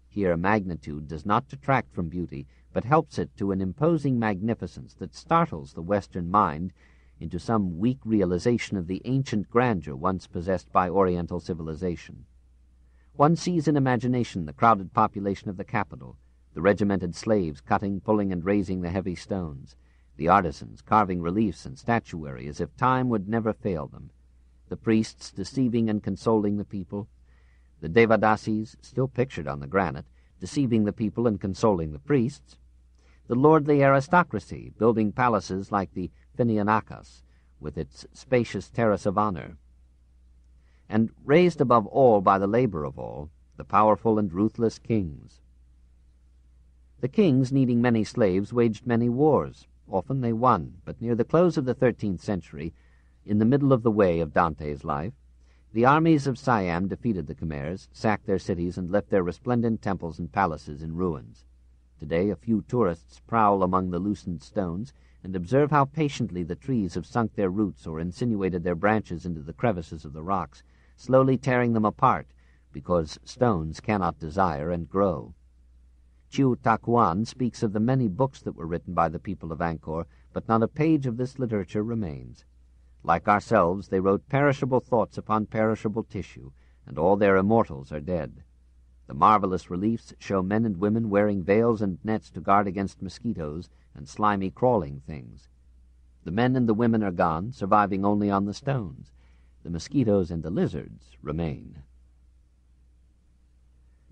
Speaker 1: Here magnitude does not detract from beauty, but helps it to an imposing magnificence that startles the Western mind into some weak realization of the ancient grandeur once possessed by Oriental civilization. One sees in imagination the crowded population of the capital, the regimented slaves cutting, pulling, and raising the heavy stones, the artisans carving reliefs and statuary as if time would never fail them, the priests deceiving and consoling the people, the Devadasis, still pictured on the granite, deceiving the people and consoling the priests, the lordly aristocracy building palaces like the Phenianakas, with its spacious terrace of honor, and raised above all by the labor of all, the powerful and ruthless kings. The kings, needing many slaves, waged many wars. Often they won, but near the close of the 13th century, in the middle of the way of Dante's life, the armies of Siam defeated the Khmers, sacked their cities, and left their resplendent temples and palaces in ruins. Today a few tourists prowl among the loosened stones and observe how patiently the trees have sunk their roots or insinuated their branches into the crevices of the rocks, slowly tearing them apart, because stones cannot desire and grow. Chiu Takuan speaks of the many books that were written by the people of Angkor, but not a page of this literature remains. Like ourselves, they wrote perishable thoughts upon perishable tissue, and all their immortals are dead. The marvelous reliefs show men and women wearing veils and nets to guard against mosquitoes and slimy crawling things. The men and the women are gone, surviving only on the stones. The mosquitoes and the lizards remain.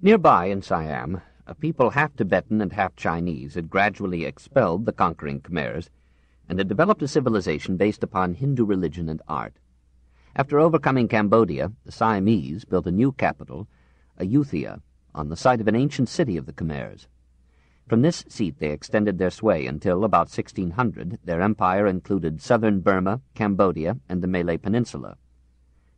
Speaker 1: Nearby in Siam, a people half Tibetan and half Chinese had gradually expelled the conquering Khmers and had developed a civilization based upon Hindu religion and art. After overcoming Cambodia, the Siamese built a new capital, Ayutthaya, on the site of an ancient city of the Khmers. From this seat they extended their sway until, about 1600, their empire included southern Burma, Cambodia, and the Malay Peninsula.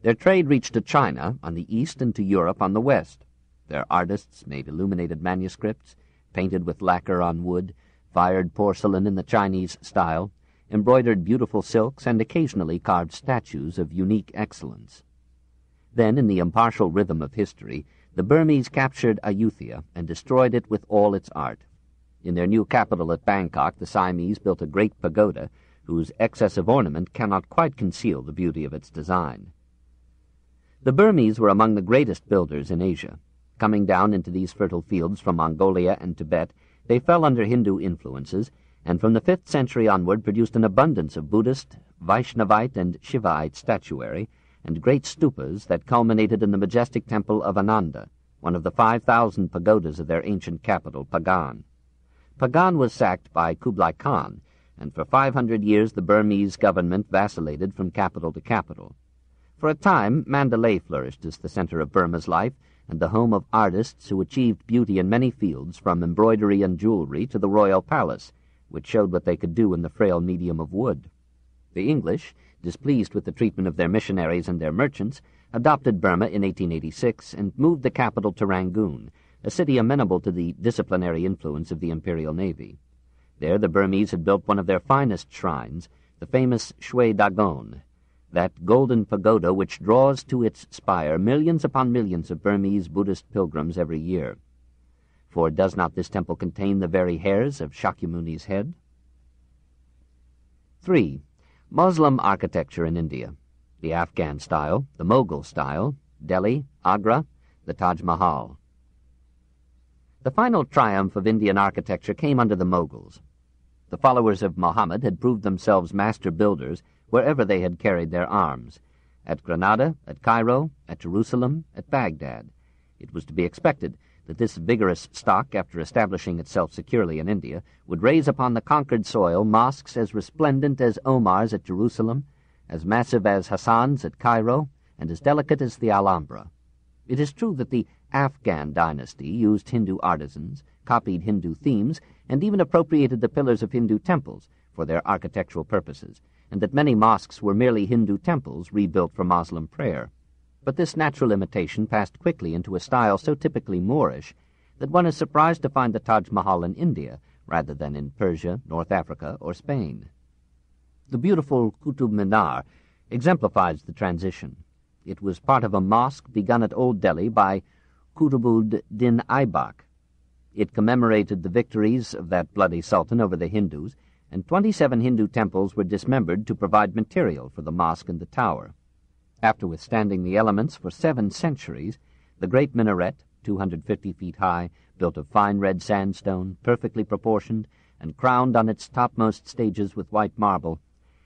Speaker 1: Their trade reached to China on the east and to Europe on the west. Their artists made illuminated manuscripts, painted with lacquer on wood, fired porcelain in the Chinese style, embroidered beautiful silks, and occasionally carved statues of unique excellence. Then, in the impartial rhythm of history, the Burmese captured Ayutthaya and destroyed it with all its art. In their new capital at Bangkok, the Siamese built a great pagoda, whose excess of ornament cannot quite conceal the beauty of its design. The Burmese were among the greatest builders in Asia. Coming down into these fertile fields from Mongolia and Tibet, they fell under Hindu influences, and from the 5th century onward produced an abundance of Buddhist, Vaishnavite, and Shivaite statuary, and great stupas that culminated in the majestic temple of Ananda, one of the 5,000 pagodas of their ancient capital, Pagan. Pagan was sacked by Kublai Khan, and for 500 years the Burmese government vacillated from capital to capital. For a time, Mandalay flourished as the center of Burma's life, and the home of artists who achieved beauty in many fields, from embroidery and jewelry to the royal palace, which showed what they could do in the frail medium of wood. The English, displeased with the treatment of their missionaries and their merchants, adopted Burma in 1886 and moved the capital to Rangoon, a city amenable to the disciplinary influence of the Imperial Navy. There the Burmese had built one of their finest shrines, the famous Shwe Dagon, that golden pagoda which draws to its spire millions upon millions of Burmese Buddhist pilgrims every year. For does not this temple contain the very hairs of Shakyamuni's head? 3. Muslim architecture in India. The Afghan style, the Mughal style, Delhi, Agra, the Taj Mahal. The final triumph of Indian architecture came under the Mughals. The followers of Muhammad had proved themselves master builders wherever they had carried their arms, at Granada, at Cairo, at Jerusalem, at Baghdad. It was to be expected that this vigorous stock, after establishing itself securely in India, would raise upon the conquered soil mosques as resplendent as Omar's at Jerusalem, as massive as Hassan's at Cairo, and as delicate as the Alhambra. It is true that the Afghan dynasty used Hindu artisans, copied Hindu themes, and even appropriated the pillars of Hindu temples for their architectural purposes, and that many mosques were merely Hindu temples rebuilt for Moslem prayer. But this natural imitation passed quickly into a style so typically Moorish that one is surprised to find the Taj Mahal in India rather than in Persia, North Africa, or Spain. The beautiful Qutub Minar exemplifies the transition. It was part of a mosque begun at Old Delhi by Qutb-ud-Din Aibak. It commemorated the victories of that bloody sultan over the Hindus, and 27 Hindu temples were dismembered to provide material for the mosque and the tower. After withstanding the elements for 7 centuries, the great minaret, 250 feet high, built of fine red sandstone, perfectly proportioned, and crowned on its topmost stages with white marble,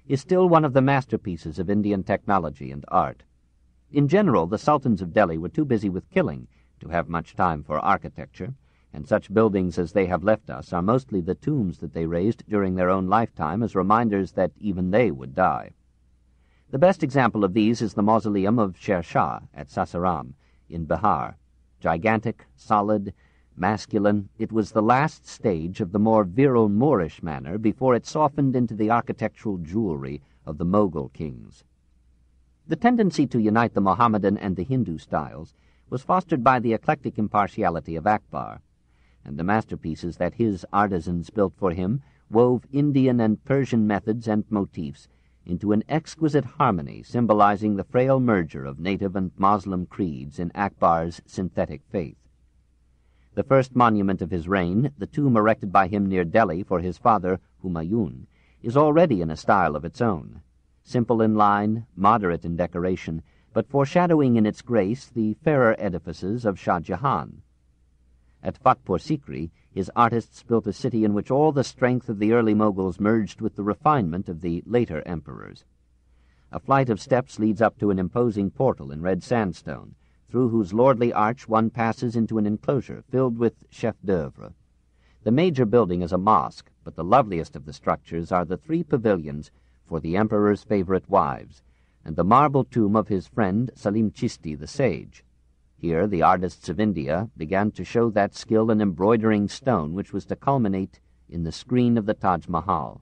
Speaker 1: is still one of the masterpieces of Indian technology and art. In general, the sultans of Delhi were too busy with killing to have much time for architecture, and such buildings as they have left us are mostly the tombs that they raised during their own lifetime as reminders that even they would die. The best example of these is the mausoleum of Sher Shah at Sasaram in Bihar. Gigantic, solid, masculine, it was the last stage of the more virile Moorish manner before it softened into the architectural jewelry of the Mughal kings. The tendency to unite the Mohammedan and the Hindu styles was fostered by the eclectic impartiality of Akbar, and the masterpieces that his artisans built for him wove Indian and Persian methods and motifs into an exquisite harmony symbolizing the frail merger of native and Moslem creeds in Akbar's synthetic faith. The first monument of his reign, the tomb erected by him near Delhi for his father, Humayun, is already in a style of its own, simple in line, moderate in decoration, but foreshadowing in its grace the fairer edifices of Shah Jahan. At Fatpur Sikri, his artists built a city in which all the strength of the early Mughals merged with the refinement of the later emperors. A flight of steps leads up to an imposing portal in red sandstone, through whose lordly arch one passes into an enclosure filled with chefs-d'oeuvre. The major building is a mosque, but the loveliest of the structures are the 3 pavilions for the emperor's favorite wives, and the marble tomb of his friend Salim Chisti the sage. Here the artists of India began to show that skill in embroidering stone which was to culminate in the screen of the Taj Mahal.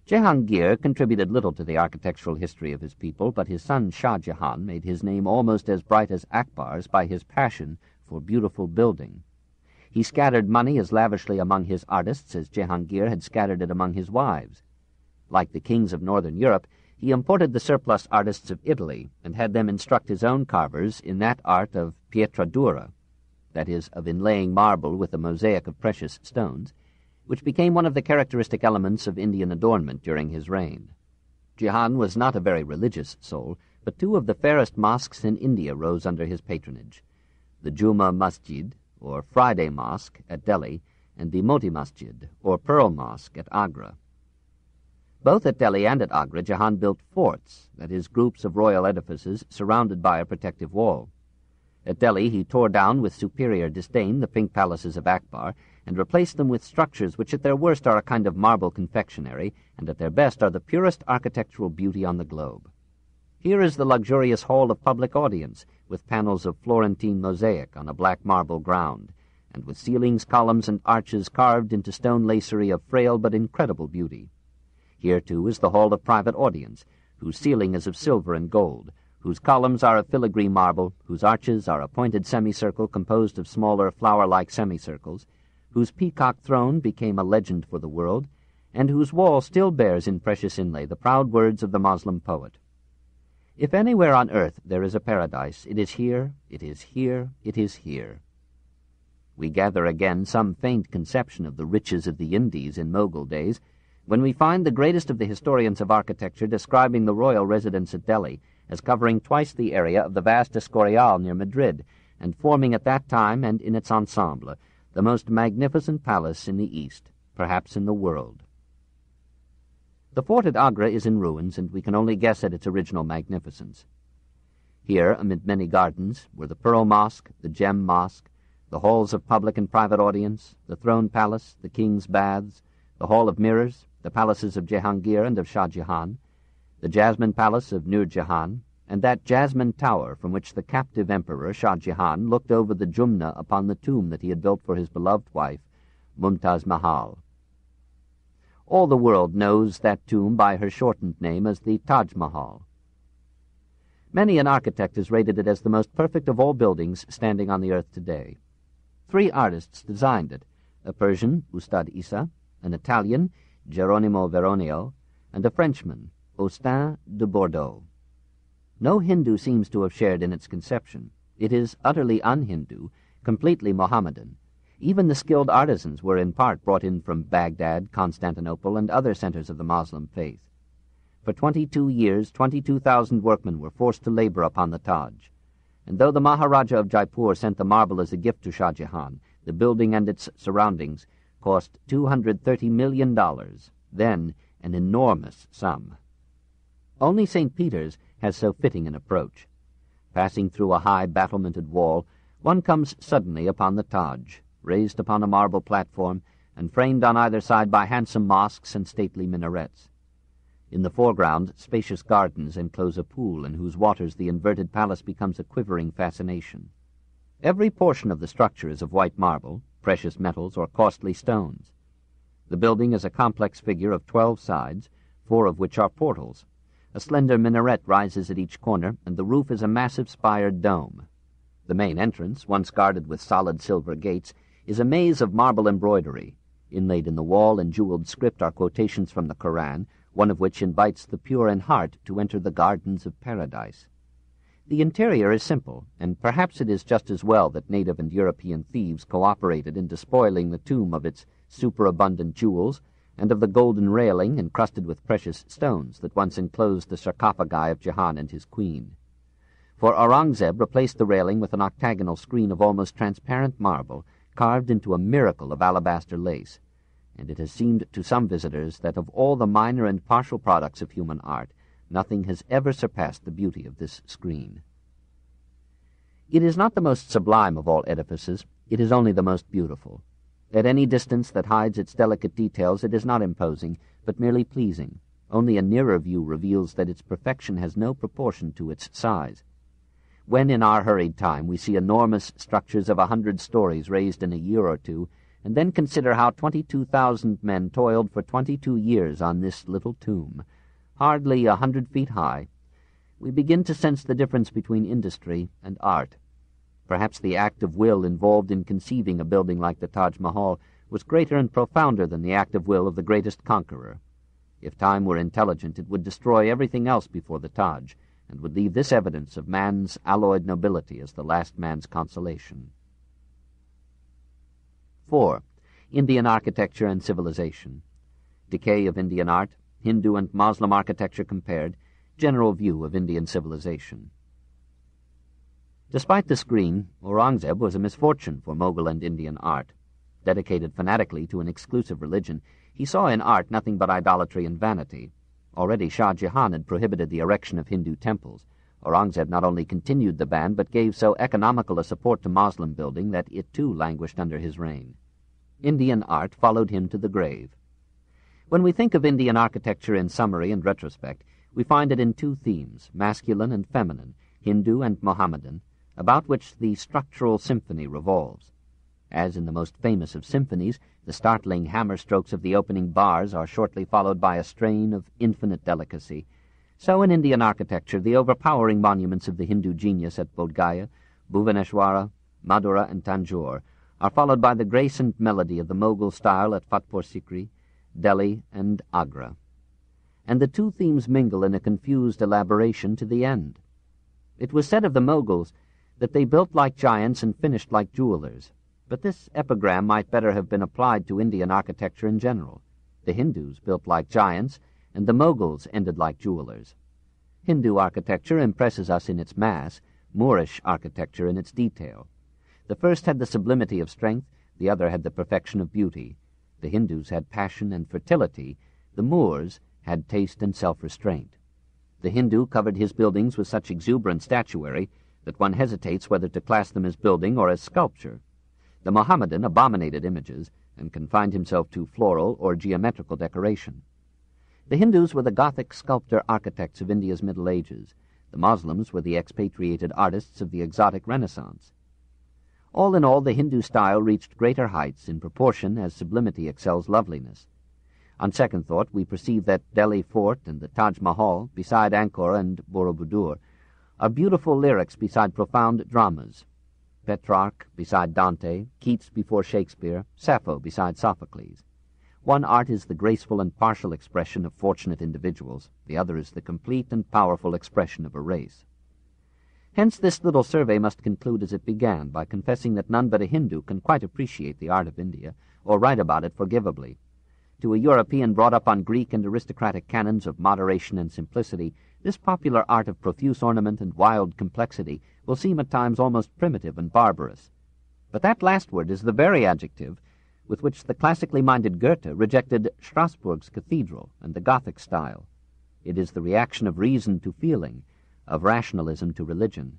Speaker 1: Jehangir contributed little to the architectural history of his people, but his son Shah Jahan made his name almost as bright as Akbar's by his passion for beautiful building. He scattered money as lavishly among his artists as Jehangir had scattered it among his wives. Like the kings of northern Europe, he imported the surplus artists of Italy and had them instruct his own carvers in that art of pietra dura, that is, of inlaying marble with a mosaic of precious stones, which became one of the characteristic elements of Indian adornment during his reign. Jahan was not a very religious soul, but 2 of the fairest mosques in India rose under his patronage, the Juma Masjid, or Friday Mosque, at Delhi, and the Moti Masjid, or Pearl Mosque, at Agra. Both at Delhi and at Agra, Jahan built forts, that is, groups of royal edifices surrounded by a protective wall. At Delhi he tore down with superior disdain the pink palaces of Akbar and replaced them with structures which at their worst are a kind of marble confectionery and at their best are the purest architectural beauty on the globe. Here is the luxurious hall of public audience, with panels of Florentine mosaic on a black marble ground, and with ceilings, columns, and arches carved into stone lacery of frail but incredible beauty. Here, too, is the hall of private audience, whose ceiling is of silver and gold, whose columns are of filigree marble, whose arches are a pointed semicircle composed of smaller flower-like semicircles, whose peacock throne became a legend for the world, and whose wall still bears in precious inlay the proud words of the Moslem poet. If anywhere on earth there is a paradise, it is here, it is here, it is here. We gather again some faint conception of the riches of the Indies in Mughal days, when we find the greatest of the historians of architecture describing the royal residence at Delhi as covering twice the area of the vast Escorial near Madrid, and forming at that time and in its ensemble the most magnificent palace in the East, perhaps in the world. The fort at Agra is in ruins, and we can only guess at its original magnificence. Here, amid many gardens, were the Pearl Mosque, the Gem Mosque, the halls of public and private audience, the Throne Palace, the King's Baths, the Hall of Mirrors, the palaces of Jehangir and of Shah Jahan, the Jasmine Palace of Nur Jahan, and that Jasmine Tower from which the captive emperor Shah Jahan looked over the Jumna upon the tomb that he had built for his beloved wife, Mumtaz Mahal. All the world knows that tomb by her shortened name as the Taj Mahal. Many an architect has rated it as the most perfect of all buildings standing on the earth today. 3 artists designed it, a Persian, Ustad Isa, an Italian, Geronimo Veronio, and a Frenchman, Austin de Bordeaux. No Hindu seems to have shared in its conception. It is utterly un-Hindu, completely Mohammedan. Even the skilled artisans were in part brought in from Baghdad, Constantinople, and other centers of the Moslem faith. For 22 years, 22,000 workmen were forced to labor upon the Taj. And though the Maharaja of Jaipur sent the marble as a gift to Shah Jahan, the building and its surroundings cost $230 million, then an enormous sum. Only St. Peter's has so fitting an approach. Passing through a high battlemented wall, one comes suddenly upon the Taj, raised upon a marble platform and framed on either side by handsome mosques and stately minarets. In the foreground, spacious gardens enclose a pool in whose waters the inverted palace becomes a quivering fascination. Every portion of the structure is of white marble, precious metals, or costly stones. The building is a complex figure of 12 sides, 4 of which are portals. A slender minaret rises at each corner, and the roof is a massive spired dome. The main entrance, once guarded with solid silver gates, is a maze of marble embroidery. Inlaid in the wall in jeweled script are quotations from the Koran, one of which invites the pure in heart to enter the gardens of paradise. The interior is simple, and perhaps it is just as well that native and European thieves cooperated in despoiling the tomb of its superabundant jewels and of the golden railing encrusted with precious stones that once enclosed the sarcophagi of Jahan and his queen. For Aurangzeb replaced the railing with an octagonal screen of almost transparent marble, carved into a miracle of alabaster lace, and it has seemed to some visitors that of all the minor and partial products of human art, nothing has ever surpassed the beauty of this screen. It is not the most sublime of all edifices, it is only the most beautiful. At any distance that hides its delicate details, it is not imposing, but merely pleasing. Only a nearer view reveals that its perfection has no proportion to its size. When in our hurried time we see enormous structures of 100 stories raised in a year or two, and then consider how 22,000 men toiled for 22 years on this little tomb, hardly 100 feet high, we begin to sense the difference between industry and art. Perhaps the act of will involved in conceiving a building like the Taj Mahal was greater and profounder than the act of will of the greatest conqueror. If time were intelligent, it would destroy everything else before the Taj, and would leave this evidence of man's alloyed nobility as the last man's consolation. 4. Indian architecture and civilization. Decay of Indian art, Hindu and Moslem architecture compared, general view of Indian civilization. Despite the screen, Aurangzeb was a misfortune for Mughal and Indian art. Dedicated fanatically to an exclusive religion, he saw in art nothing but idolatry and vanity. Already Shah Jahan had prohibited the erection of Hindu temples. Aurangzeb not only continued the ban, but gave so economical a support to Moslem building that it too languished under his reign. Indian art followed him to the grave. When we think of Indian architecture in summary and retrospect, We find it in two themes, masculine and feminine, Hindu and Mohammedan, about which the structural symphony revolves. As in the most famous of symphonies, the startling hammer strokes of the opening bars are shortly followed by a strain of infinite delicacy. So in Indian architecture, the overpowering monuments of the Hindu genius at Bodh Gaya, Bhuvaneshwara, Madura, and Tanjore are followed by the grace and melody of the Mughal style at Fatpur Sikri, Delhi, and Agra. And the two themes mingle in a confused elaboration to the end. It was said of the Mughals that they built like giants and finished like jewelers, but this epigram might better have been applied to Indian architecture in general. The Hindus built like giants, and the Mughals ended like jewelers. Hindu architecture impresses us in its mass, Moorish architecture in its detail. The first had the sublimity of strength, the other had the perfection of beauty. The Hindus had passion and fertility, the Moors had taste and self-restraint. The Hindu covered his buildings with such exuberant statuary that one hesitates whether to class them as building or as sculpture. The Mohammedan abominated images and confined himself to floral or geometrical decoration. The Hindus were the Gothic sculptor architects of India's Middle Ages. The Moslems were the expatriated artists of the exotic Renaissance. All in all, the Hindu style reached greater heights in proportion as sublimity excels loveliness. On second thought, we perceive that Delhi Fort and the Taj Mahal, beside Angkor and Borobudur, are beautiful lyrics beside profound dramas. Petrarch beside Dante, Keats before Shakespeare, Sappho beside Sophocles. One art is the graceful and partial expression of fortunate individuals, the other is the complete and powerful expression of a race. Hence this little survey must conclude as it began, by confessing that none but a Hindu can quite appreciate the art of India, or write about it forgivably. To a European brought up on Greek and aristocratic canons of moderation and simplicity, this popular art of profuse ornament and wild complexity will seem at times almost primitive and barbarous. But that last word is the very adjective with which the classically minded Goethe rejected Strasbourg's cathedral and the Gothic style. It is the reaction of reason to feeling, of rationalism to religion.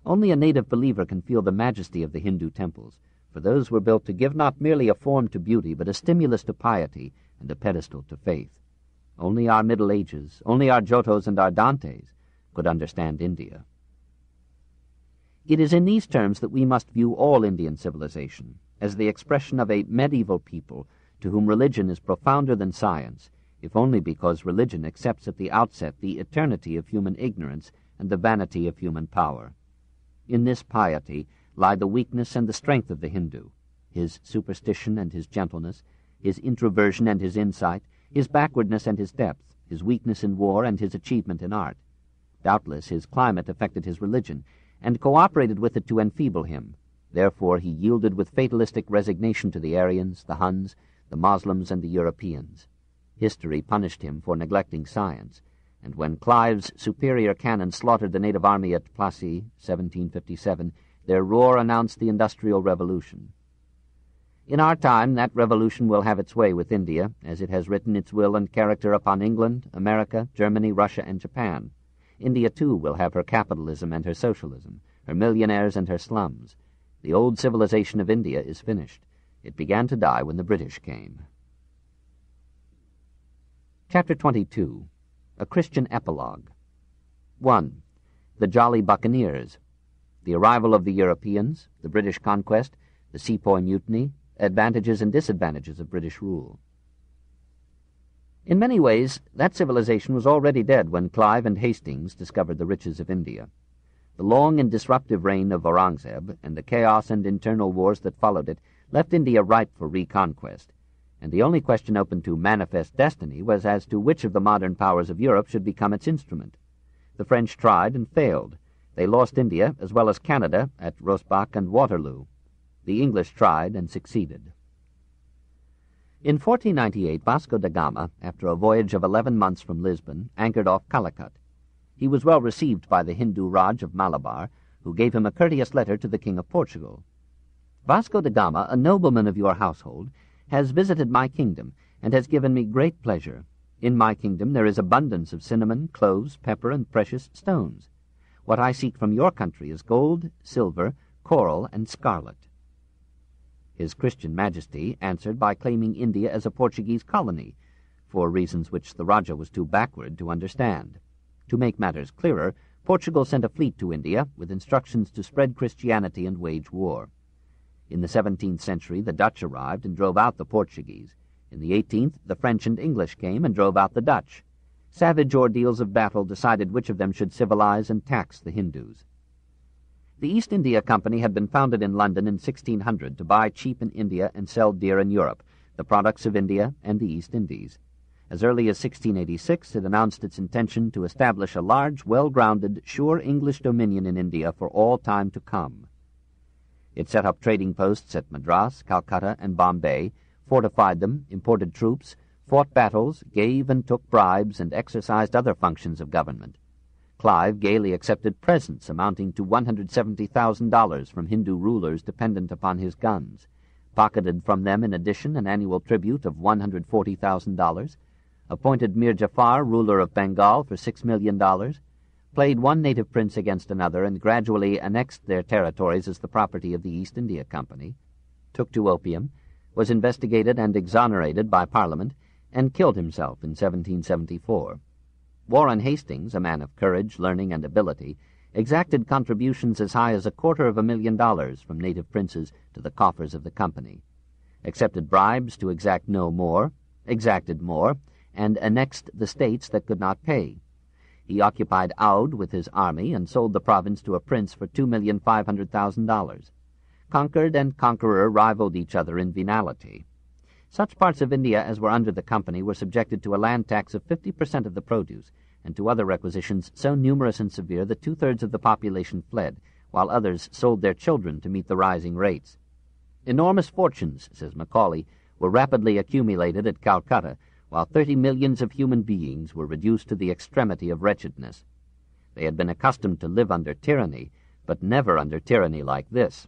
Speaker 1: Only a native believer can feel the majesty of the Hindu temples, for those were built to give not merely a form to beauty, but a stimulus to piety and a pedestal to faith. Only our Middle Ages, only our Giottos and our Dantes could understand India. It is in these terms that we must view all Indian civilization, as the expression of a medieval people to whom religion is profounder than science, if only because religion accepts at the outset the eternity of human ignorance and the vanity of human power. In this piety lie the weakness and the strength of the Hindu, his superstition and his gentleness, his introversion and his insight, his backwardness and his depth, his weakness in war and his achievement in art. Doubtless his climate affected his religion, and cooperated with it to enfeeble him. Therefore he yielded with fatalistic resignation to the Aryans, the Huns, the Moslems, and the Europeans. History punished him for neglecting science, and when Clive's superior cannon slaughtered the native army at Plassey, 1757, their roar announced the Industrial Revolution. In our time, that revolution will have its way with India, as it has written its will and character upon England, America, Germany, Russia, and Japan. India, too, will have her capitalism and her socialism, her millionaires and her slums. The old civilization of India is finished. It began to die when the British came. Chapter 22. A Christian Epilogue. 1. The Jolly Buccaneers. The arrival of the Europeans, the British conquest, the Sepoy Mutiny, advantages and disadvantages of British rule. In many ways, that civilization was already dead when Clive and Hastings discovered the riches of India. The long and disruptive reign of Aurangzeb and the chaos and internal wars that followed it left India ripe for reconquest, and the only question open to manifest destiny was as to which of the modern powers of Europe should become its instrument. The French tried and failed. They lost India as well as Canada at Rosbach and Waterloo. The English tried and succeeded. In 1498, Vasco da Gama, after a voyage of 11 months from Lisbon, anchored off Calicut. He was well received by the Hindu Raj of Malabar, who gave him a courteous letter to the King of Portugal. Vasco da Gama, a nobleman of your household, has visited my kingdom, and has given me great pleasure. In my kingdom there is abundance of cinnamon, cloves, pepper, and precious stones. What I seek from your country is gold, silver, coral, and scarlet. His Christian Majesty answered by claiming India as a Portuguese colony, for reasons which the Raja was too backward to understand. To make matters clearer, Portugal sent a fleet to India with instructions to spread Christianity and wage war. In the 17th century, the Dutch arrived and drove out the Portuguese. In the 18th, the French and English came and drove out the Dutch. Savage ordeals of battle decided which of them should civilize and tax the Hindus. The East India Company had been founded in London in 1600 to buy cheap in India and sell dear in Europe, the products of India and the East Indies. As early as 1686, it announced its intention to establish a large, well-grounded, sure English dominion in India for all time to come. It set up trading posts at Madras, Calcutta, and Bombay, fortified them, imported troops, fought battles, gave and took bribes, and exercised other functions of government. Clive gaily accepted presents amounting to $170,000 from Hindu rulers dependent upon his guns, pocketed from them in addition an annual tribute of $140,000, appointed Mir Jafar ruler of Bengal for $6 million, played one native prince against another, and gradually annexed their territories as the property of the East India Company, took to opium, was investigated and exonerated by Parliament, and killed himself in 1774. Warren Hastings, a man of courage, learning, and ability, exacted contributions as high as $250,000 from native princes to the coffers of the company, accepted bribes to exact no more, exacted more, and annexed the states that could not pay. He occupied Oudh with his army and sold the province to a prince for $2,500,000. Conquered and conqueror rivaled each other in venality. Such parts of India as were under the company were subjected to a land tax of 50% of the produce, and to other requisitions so numerous and severe that 2/3 of the population fled, while others sold their children to meet the rising rates. Enormous fortunes, says Macaulay, were rapidly accumulated at Calcutta, while 30 millions of human beings were reduced to the extremity of wretchedness. They had been accustomed to live under tyranny, but never under tyranny like this.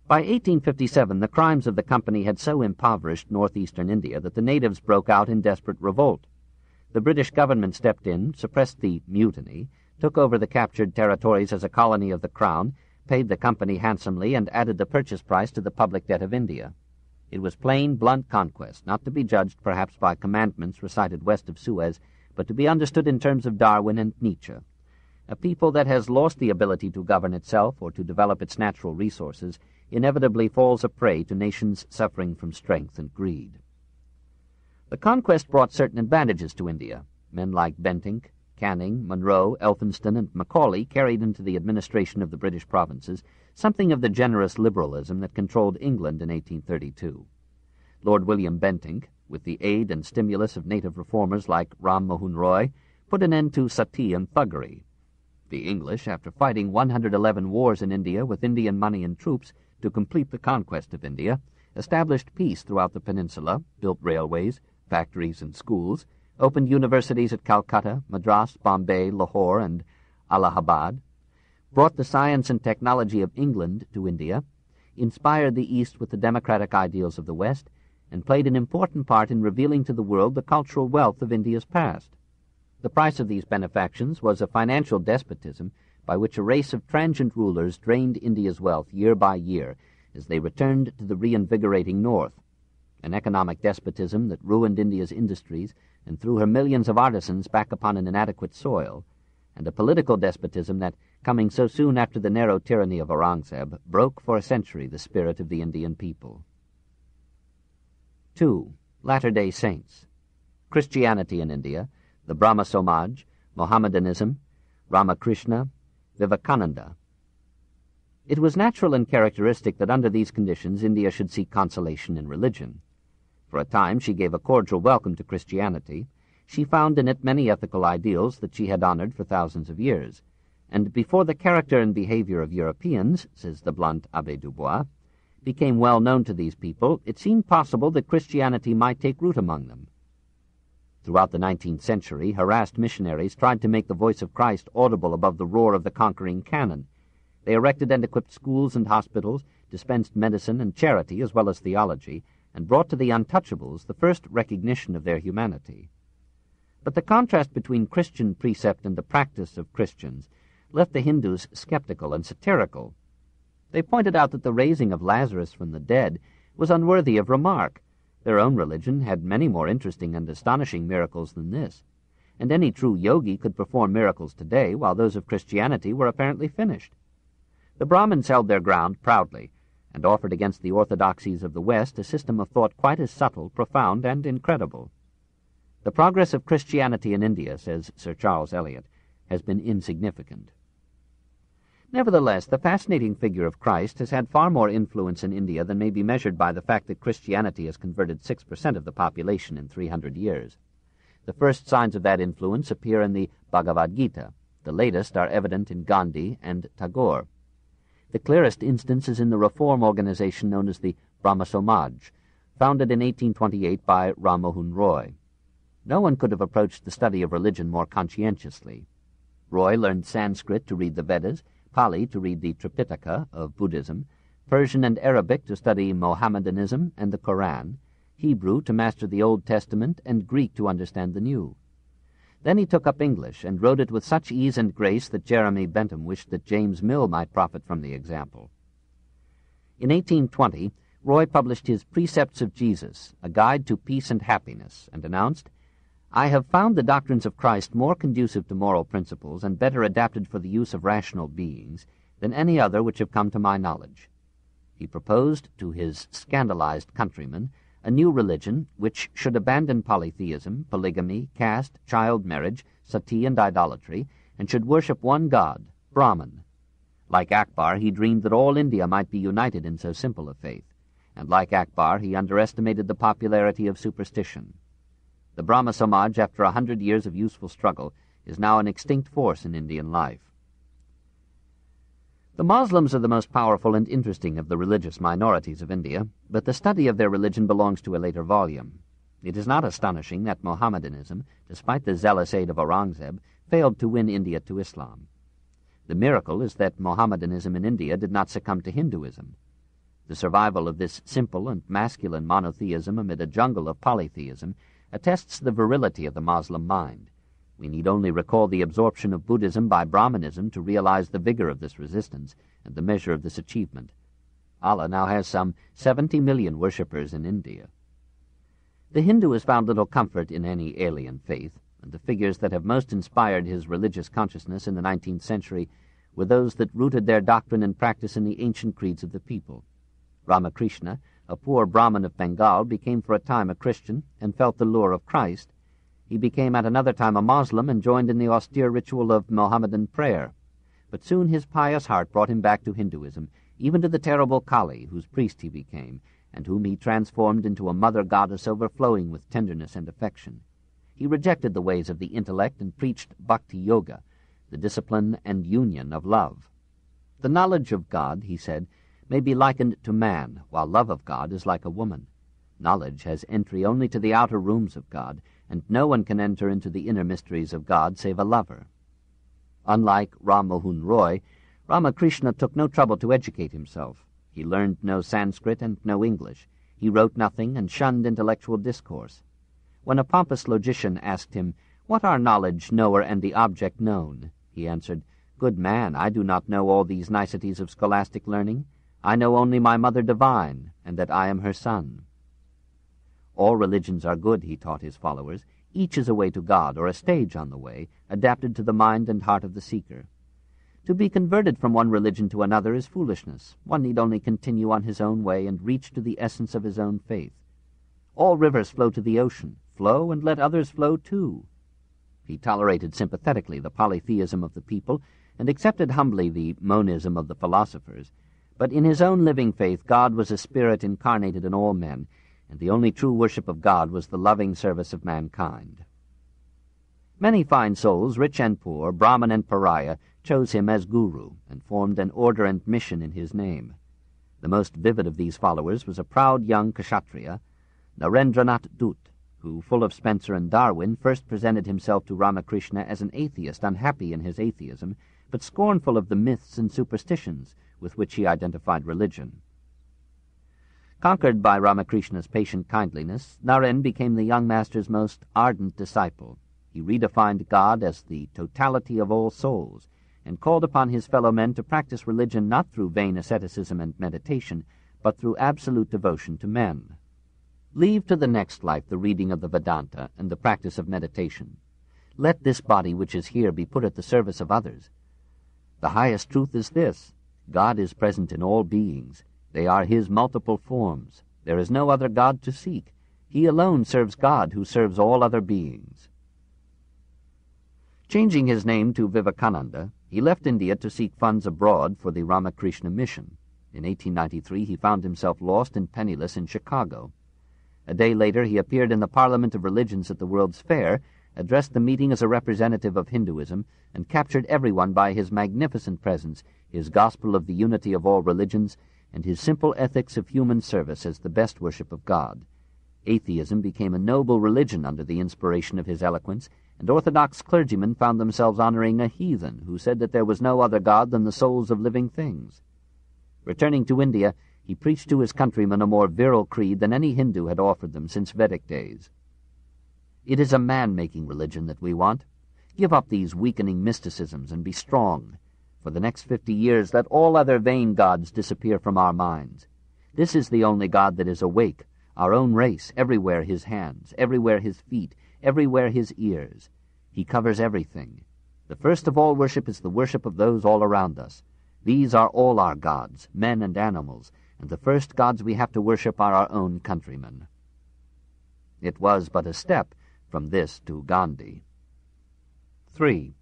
Speaker 1: By 1857, the crimes of the company had so impoverished northeastern India that the natives broke out in desperate revolt. The British government stepped in, suppressed the mutiny, took over the captured territories as a colony of the Crown, paid the company handsomely, and added the purchase price to the public debt of India. It was plain, blunt conquest, not to be judged perhaps by commandments recited west of Suez, but to be understood in terms of Darwin and Nietzsche. A people that has lost the ability to govern itself or to develop its natural resources inevitably falls a prey to nations suffering from strength and greed. The conquest brought certain advantages to India. Men like Bentinck, Canning, Monroe, Elphinstone, and Macaulay carried into the administration of the British provinces something of the generous liberalism that controlled England in 1832. Lord William Bentinck, with the aid and stimulus of native reformers like Ram Mohun Roy, put an end to sati and thuggery. The English, after fighting 111 wars in India with Indian money and troops to complete the conquest of India, established peace throughout the peninsula, built railways, factories, and schools, opened universities at Calcutta, Madras, Bombay, Lahore, and Allahabad, brought the science and technology of England to India, inspired the East with the democratic ideals of the West, and played an important part in revealing to the world the cultural wealth of India's past. The price of these benefactions was a financial despotism by which a race of transient rulers drained India's wealth year by year as they returned to the reinvigorating North, an economic despotism that ruined India's industries and threw her millions of artisans back upon an inadequate soil, and a political despotism that, coming so soon after the narrow tyranny of Aurangzeb, broke for a century the spirit of the Indian people. 2. Latter-day Saints. Christianity in India, the Brahma Samaj, Mohammedanism, Ramakrishna, Vivekananda. It was natural and characteristic that under these conditions India should seek consolation in religion. For a time she gave a cordial welcome to Christianity. She found in it many ethical ideals that she had honored for thousands of years, and before the character and behavior of Europeans, says the blunt Abbé Dubois, became well known to these people, it seemed possible that Christianity might take root among them. Throughout the 19th century, harassed missionaries tried to make the voice of Christ audible above the roar of the conquering cannon. They erected and equipped schools and hospitals, dispensed medicine and charity as well as theology, and brought to the untouchables the first recognition of their humanity. But the contrast between Christian precept and the practice of Christians left the Hindus skeptical and satirical. They pointed out that the raising of Lazarus from the dead was unworthy of remark, Their own religion had many more interesting and astonishing miracles than this, and any true yogi could perform miracles today, while those of Christianity were apparently finished. The Brahmins held their ground proudly, and offered against the orthodoxies of the West a system of thought quite as subtle, profound, and incredible. The progress of Christianity in India, says Sir Charles Eliot, has been insignificant. Nevertheless, the fascinating figure of Christ has had far more influence in India than may be measured by the fact that Christianity has converted 6% of the population in 300 years. The first signs of that influence appear in the Bhagavad Gita. The latest are evident in Gandhi and Tagore. The clearest instance is in the reform organization known as the Brahma Samaj, founded in 1828 by Ram Mohan Roy. No one could have approached the study of religion more conscientiously. Roy learned Sanskrit to read the Vedas, Pali to read the Tripitaka of Buddhism, Persian and Arabic to study Mohammedanism and the Koran, Hebrew to master the Old Testament, and Greek to understand the New. Then he took up English and wrote it with such ease and grace that Jeremy Bentham wished that James Mill might profit from the example. In 1820, Roy published his Precepts of Jesus, a guide to peace and happiness, and announced, "I have found the doctrines of Christ more conducive to moral principles and better adapted for the use of rational beings than any other which have come to my knowledge." He proposed to his scandalized countrymen a new religion which should abandon polytheism, polygamy, caste, child marriage, sati, and idolatry, and should worship one God, Brahman. Like Akbar, he dreamed that all India might be united in so simple a faith, and like Akbar, he underestimated the popularity of superstition. The Brahma Samaj, after 100 years of useful struggle, is now an extinct force in Indian life. The Moslems are the most powerful and interesting of the religious minorities of India, but the study of their religion belongs to a later volume. It is not astonishing that Mohammedanism, despite the zealous aid of Aurangzeb, failed to win India to Islam. The miracle is that Mohammedanism in India did not succumb to Hinduism. The survival of this simple and masculine monotheism amid a jungle of polytheism attests the virility of the Moslem mind. We need only recall the absorption of Buddhism by Brahmanism to realize the vigor of this resistance and the measure of this achievement. Allah now has some 70 million worshippers in India. The Hindu has found little comfort in any alien faith, and the figures that have most inspired his religious consciousness in the 19th century were those that rooted their doctrine and practice in the ancient creeds of the people. Ramakrishna, a poor Brahmin of Bengal, became for a time a Christian and felt the lure of Christ. He became at another time a Moslem and joined in the austere ritual of Mohammedan prayer. But soon his pious heart brought him back to Hinduism, even to the terrible Kali, whose priest he became, and whom he transformed into a mother goddess overflowing with tenderness and affection. He rejected the ways of the intellect and preached bhakti yoga, the discipline and union of love. The knowledge of God, he said, may be likened to man, while love of God is like a woman. Knowledge has entry only to the outer rooms of God, and no one can enter into the inner mysteries of God save a lover. Unlike Ram Mohan Roy, Ramakrishna took no trouble to educate himself. He learned no Sanskrit and no English. He wrote nothing and shunned intellectual discourse. When a pompous logician asked him, "What are knowledge, knower, and the object known?" he answered, "Good man, I do not know all these niceties of scholastic learning. I know only my mother divine, and that I am her son." All religions are good, he taught his followers. Each is a way to God, or a stage on the way, adapted to the mind and heart of the seeker. To be converted from one religion to another is foolishness. One need only continue on his own way and reach to the essence of his own faith. All rivers flow to the ocean. Flow, and let others flow too. He tolerated sympathetically the polytheism of the people and accepted humbly the monism of the philosophers. But in his own living faith, God was a spirit incarnated in all men, and the only true worship of God was the loving service of mankind. Many fine souls, rich and poor, Brahmin and pariah, chose him as guru and formed an order and mission in his name. The most vivid of these followers was a proud young Kshatriya, Narendranath Dut, who, full of Spencer and Darwin, first presented himself to Ramakrishna as an atheist, unhappy in his atheism, but scornful of the myths and superstitions with which he identified religion. Conquered by Ramakrishna's patient kindliness, Naren became the young master's most ardent disciple. He redefined God as the totality of all souls, and called upon his fellow men to practice religion not through vain asceticism and meditation, but through absolute devotion to men. Leave to the next life the reading of the Vedanta and the practice of meditation. Let this body which is here be put at the service of others. The highest truth is this: God is present in all beings. They are his multiple forms. There is no other God to seek. He alone serves God, who serves all other beings. Changing his name to Vivekananda, he left India to seek funds abroad for the Ramakrishna mission. In 1893 he found himself lost and penniless in Chicago. A day later he appeared in the Parliament of Religions at the World's Fair, addressed the meeting as a representative of Hinduism, and captured everyone by his magnificent presence, his gospel of the unity of all religions, and his simple ethics of human service as the best worship of God. Atheism became a noble religion under the inspiration of his eloquence, and Orthodox clergymen found themselves honoring a heathen who said that there was no other God than the souls of living things. Returning to India, he preached to his countrymen a more virile creed than any Hindu had offered them since Vedic days. It is a man-making religion that we want. Give up these weakening mysticisms and be strong. For the next 50 years, let all other vain gods disappear from our minds. This is the only God that is awake, our own race, everywhere his hands, everywhere his feet, everywhere his ears. He covers everything. The first of all worship is the worship of those all around us. These are all our gods, men and animals, and the first gods we have to worship are our own countrymen. It was but a step from this to Gandhi. 3.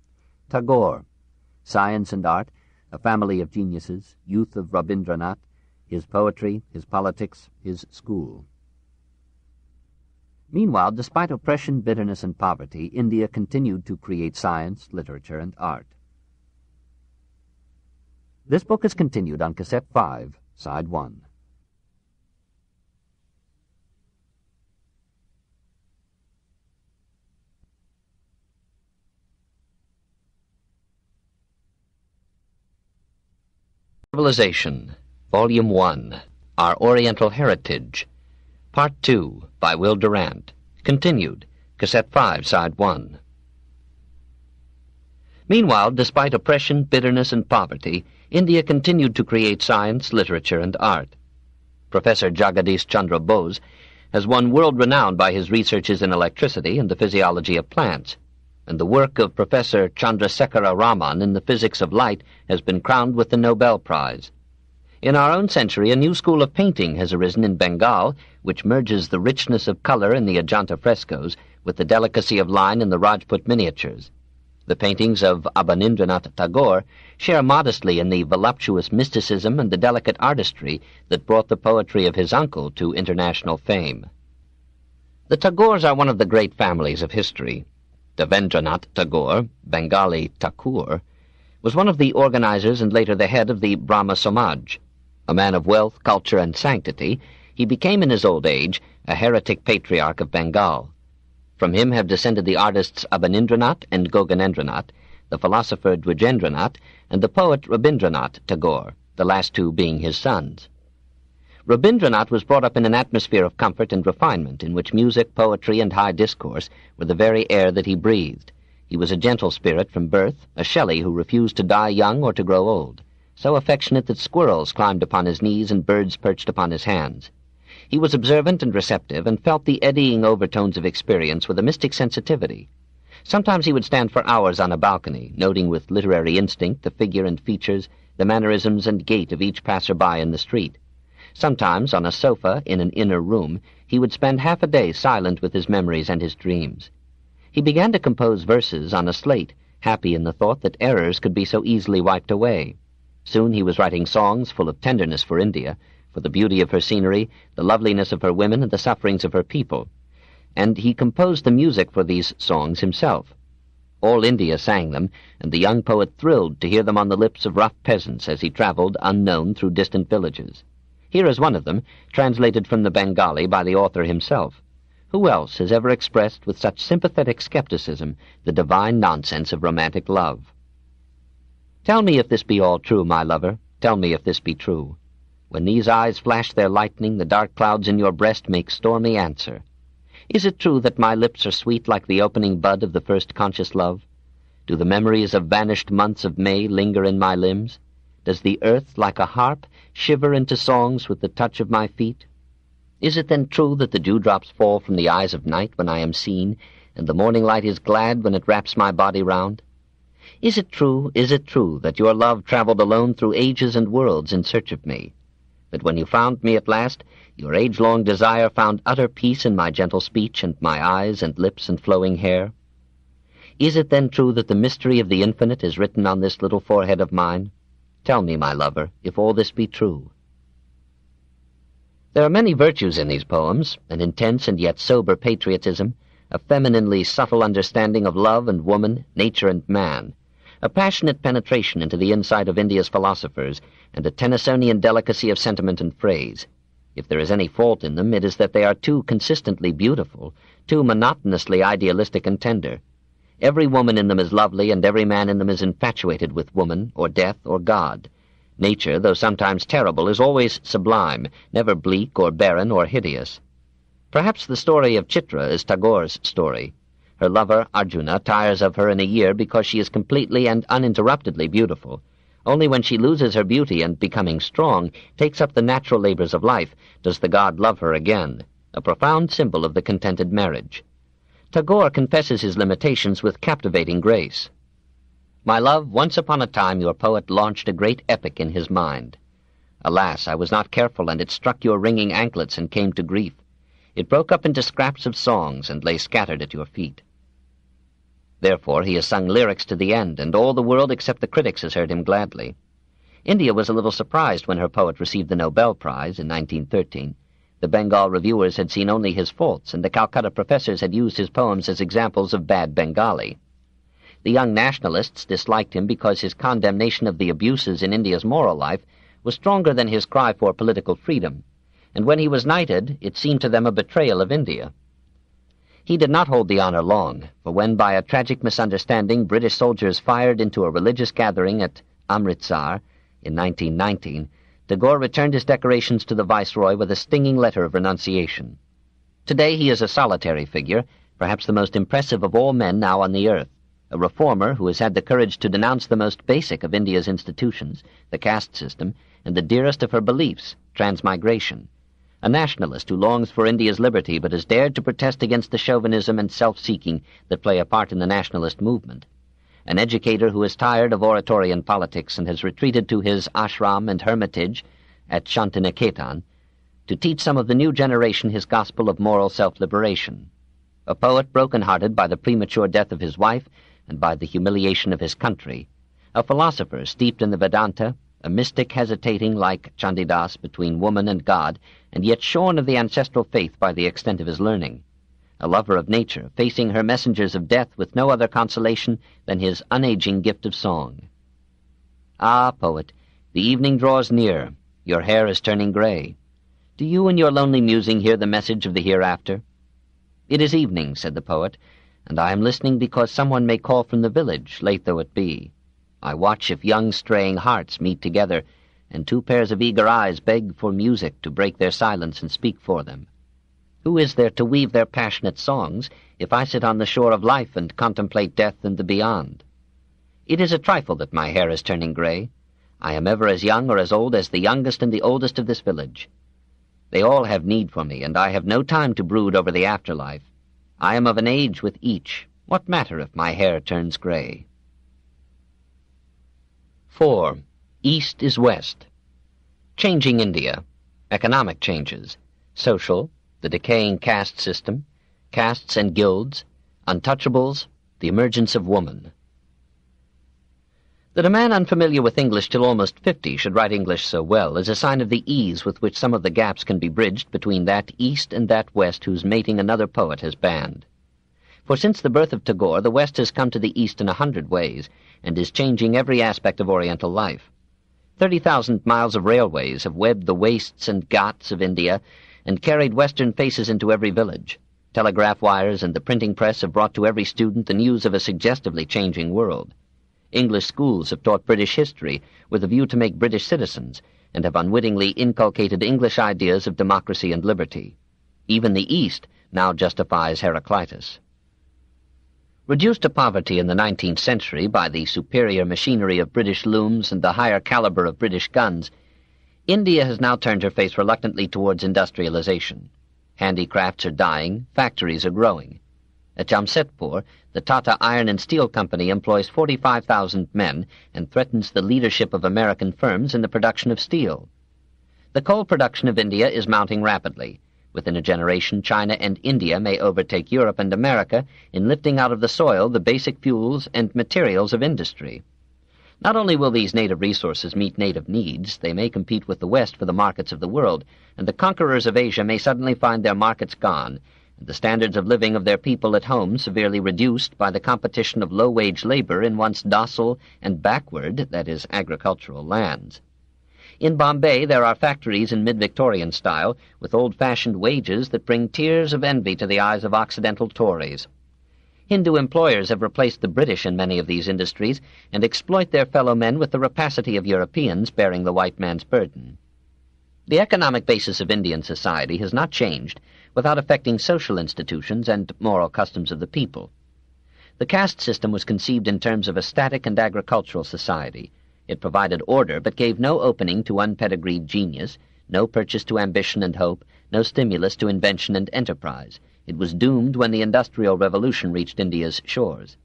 Speaker 1: Tagore. Science and art, a family of geniuses, youth of Rabindranath, his poetry, his politics, his school. Meanwhile, despite oppression, bitterness, and poverty, India continued to create science, literature, and art. This book is continued on Cassette 5, Side 1. Civilization, Volume 1, Our Oriental Heritage, Part 2, by Will Durant, continued, Cassette 5, Side 1. Meanwhile, despite oppression, bitterness, and poverty, India continued to create science, literature, and art. Professor Jagadish Chandra Bose has won world renown by his researches in electricity and the physiology of plants, and the work of Professor Chandrasekhara Raman in the physics of light has been crowned with the Nobel Prize. In our own century, a new school of painting has arisen in Bengal, which merges the richness of color in the Ajanta frescoes with the delicacy of line in the Rajput miniatures. The paintings of Abanindranath Tagore share modestly in the voluptuous mysticism and the delicate artistry that brought the poetry of his uncle to international fame. The Tagores are one of the great families of history. Devendranath Tagore, Bengali Thakur, was one of the organizers and later the head of the Brahma Samaj. A man of wealth, culture, and sanctity, he became in his old age a heretic patriarch of Bengal. From him have descended the artists Abanindranath and Goganendranath, the philosopher Dwijendranath, and the poet Rabindranath Tagore, the last two being his sons. Rabindranath was brought up in an atmosphere of comfort and refinement in which music, poetry, and high discourse were the very air that he breathed. He was a gentle spirit from birth, a Shelley who refused to die young or to grow old, so affectionate that squirrels climbed upon his knees and birds perched upon his hands. He was observant and receptive, and felt the eddying overtones of experience with a mystic sensitivity. Sometimes he would stand for hours on a balcony, noting with literary instinct the figure and features, the mannerisms and gait of each passer-by in the street. Sometimes, on a sofa in an inner room, he would spend half a day silent with his memories and his dreams. He began to compose verses on a slate, happy in the thought that errors could be so easily wiped away. Soon he was writing songs full of tenderness for India, for the beauty of her scenery, the loveliness of her women, and the sufferings of her people. And he composed the music for these songs himself. All India sang them, and the young poet thrilled to hear them on the lips of rough peasants as he traveled unknown through distant villages. Here is one of them, translated from the Bengali by the author himself. Who else has ever expressed with such sympathetic skepticism the divine nonsense of romantic love? Tell me if this be all true, my lover, tell me if this be true. When these eyes flash their lightning, the dark clouds in your breast make stormy answer. Is it true that my lips are sweet like the opening bud of the first conscious love? Do the memories of vanished months of May linger in my limbs? Does the earth, like a harp, shiver into songs with the touch of my feet? Is it then true that the dewdrops fall from the eyes of night when I am seen, and the morning light is glad when it wraps my body round? Is it true that your love traveled alone through ages and worlds in search of me? That when you found me at last, your age-long desire found utter peace in my gentle speech and my eyes and lips and flowing hair? Is it then true that the mystery of the infinite is written on this little forehead of mine? Tell me, my lover, if all this be true. There are many virtues in these poems, an intense and yet sober patriotism, a femininely subtle understanding of love and woman, nature and man, a passionate penetration into the insight of India's philosophers, and a Tennysonian delicacy of sentiment and phrase. If there is any fault in them, it is that they are too consistently beautiful, too monotonously idealistic and tender. Every woman in them is lovely, and every man in them is infatuated with woman, or death, or God. Nature, though sometimes terrible, is always sublime, never bleak or barren or hideous. Perhaps the story of Chitra is Tagore's story. Her lover, Arjuna, tires of her in a year because she is completely and uninterruptedly beautiful. Only when she loses her beauty and, becoming strong, takes up the natural labors of life, does the god love her again, a profound symbol of the contented marriage. Tagore confesses his limitations with captivating grace. My love, once upon a time your poet launched a great epic in his mind. Alas, I was not careful, and it struck your ringing anklets and came to grief. It broke up into scraps of songs and lay scattered at your feet. Therefore he has sung lyrics to the end, and all the world except the critics has heard him gladly. India was a little surprised when her poet received the Nobel Prize in 1913. The Bengal reviewers had seen only his faults, and the Calcutta professors had used his poems as examples of bad Bengali. The young nationalists disliked him because his condemnation of the abuses in India's moral life was stronger than his cry for political freedom, and when he was knighted, it seemed to them a betrayal of India. He did not hold the honor long, for when by a tragic misunderstanding British soldiers fired into a religious gathering at Amritsar in 1919, Tagore returned his decorations to the Viceroy with a stinging letter of renunciation. Today he is a solitary figure, perhaps the most impressive of all men now on the earth, a reformer who has had the courage to denounce the most basic of India's institutions, the caste system, and the dearest of her beliefs, transmigration, a nationalist who longs for India's liberty but has dared to protest against the chauvinism and self-seeking that play a part in the nationalist movement, an educator who is tired of oratory and politics and has retreated to his ashram and hermitage at Shantiniketan to teach some of the new generation his gospel of moral self-liberation, a poet broken-hearted by the premature death of his wife and by the humiliation of his country, a philosopher steeped in the Vedanta, a mystic hesitating like Chandidas between woman and God, and yet shorn of the ancestral faith by the extent of his learning, a lover of nature, facing her messengers of death with no other consolation than his unaging gift of song. Ah, poet, the evening draws near, your hair is turning gray. Do you in your lonely musing hear the message of the hereafter? It is evening, said the poet, and I am listening because someone may call from the village, late though it be. I watch if young straying hearts meet together, and two pairs of eager eyes beg for music to break their silence and speak for them. Who is there to weave their passionate songs if I sit on the shore of life and contemplate death and the beyond? It is a trifle that my hair is turning gray. I am ever as young or as old as the youngest and the oldest of this village. They all have need for me, and I have no time to brood over the afterlife. I am of an age with each. What matter if my hair turns gray? 4. East is West. Changing India. Economic changes. Social. The decaying caste system, castes and guilds, untouchables, the emergence of woman. That a man unfamiliar with English till almost 50 should write English so well is a sign of the ease with which some of the gaps can be bridged between that East and that West whose mating another poet has banned. For since the birth of Tagore, the West has come to the East in 100 ways, and is changing every aspect of Oriental life. 30,000 miles of railways have webbed the wastes and ghats of India, and carried Western faces into every village. Telegraph wires and the printing press have brought to every student the news of a suggestively changing world. English schools have taught British history with a view to make British citizens, and have unwittingly inculcated English ideas of democracy and liberty. Even the East now justifies Heraclitus. Reduced to poverty in the 19th century by the superior machinery of British looms and the higher caliber of British guns, India has now turned her face reluctantly towards industrialization. Handicrafts are dying, factories are growing. At Jamshedpur, the Tata Iron and Steel Company employs 45,000 men and threatens the leadership of American firms in the production of steel. The coal production of India is mounting rapidly. Within a generation, China and India may overtake Europe and America in lifting out of the soil the basic fuels and materials of industry. Not only will these native resources meet native needs, they may compete with the West for the markets of the world, and the conquerors of Asia may suddenly find their markets gone, and the standards of living of their people at home severely reduced by the competition of low-wage labor in once docile and backward, that is, agricultural lands. In Bombay there are factories in mid-Victorian style, with old-fashioned wages that bring tears of envy to the eyes of Occidental Tories. Hindu employers have replaced the British in many of these industries and exploit their fellow men with the rapacity of Europeans bearing the white man's burden. The economic basis of Indian society has not changed without affecting social institutions and moral customs of the people. The caste system was conceived in terms of a static and agricultural society. It provided order but gave no opening to unpedigreed genius, no purchase to ambition and hope, no stimulus to invention and enterprise. It was doomed when the Industrial Revolution reached India's shores.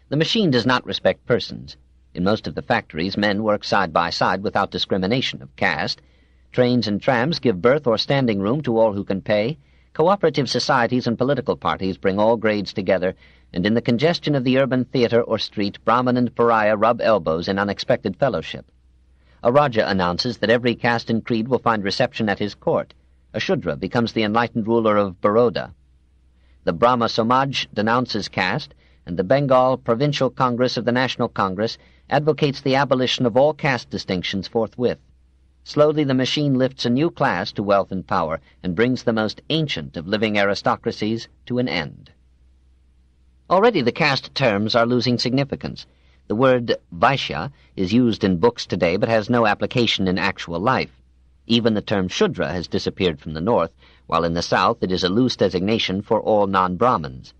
Speaker 1: The machine does not respect persons. In most of the factories, men work side by side without discrimination of caste. Trains and trams give berth or standing room to all who can pay. Cooperative societies and political parties bring all grades together, and in the congestion of the urban theater or street, Brahmin and pariah rub elbows in unexpected fellowship. A Raja announces that every caste and creed will find reception at his court. A Shudra becomes the enlightened ruler of Baroda. The Brahma Samaj denounces caste, and the Bengal Provincial Congress of the National Congress advocates the abolition of all caste distinctions forthwith. Slowly the machine lifts a new class to wealth and power and brings the most ancient of living aristocracies to an end. Already the caste terms are losing significance. The word Vaishya is used in books today but has no application in actual life. Even the term Shudra has disappeared from the north, while in the south it is a loose designation for all non-Brahmins.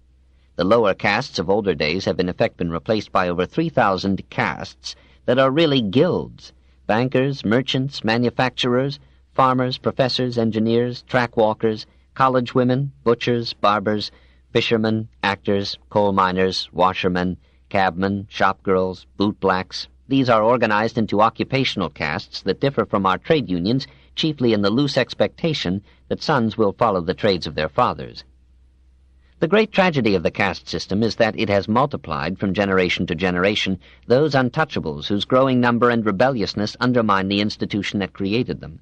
Speaker 1: The lower castes of older days have in effect been replaced by over 3,000 castes that are really guilds. Bankers, merchants, manufacturers, farmers, professors, engineers, track walkers, college women, butchers, barbers, fishermen, actors, coal miners, washermen, cabmen, shopgirls, bootblacks. These are organized into occupational castes that differ from our trade unions chiefly in the loose expectation that sons will follow the trades of their fathers. The great tragedy of the caste system is that it has multiplied from generation to generation those untouchables whose growing number and rebelliousness undermine the institution that created them.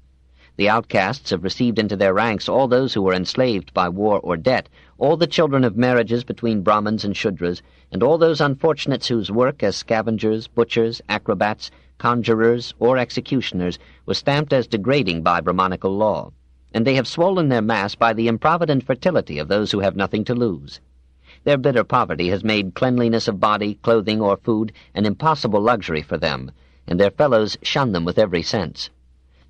Speaker 1: The outcasts have received into their ranks all those who were enslaved by war or debt, all the children of marriages between Brahmins and Shudras, and all those unfortunates whose work as scavengers, butchers, acrobats, conjurers, or executioners was stamped as degrading by Brahmanical law, and they have swollen their mass by the improvident fertility of those who have nothing to lose. Their bitter poverty has made cleanliness of body, clothing, or food an impossible luxury for them, and their fellows shun them with every sense.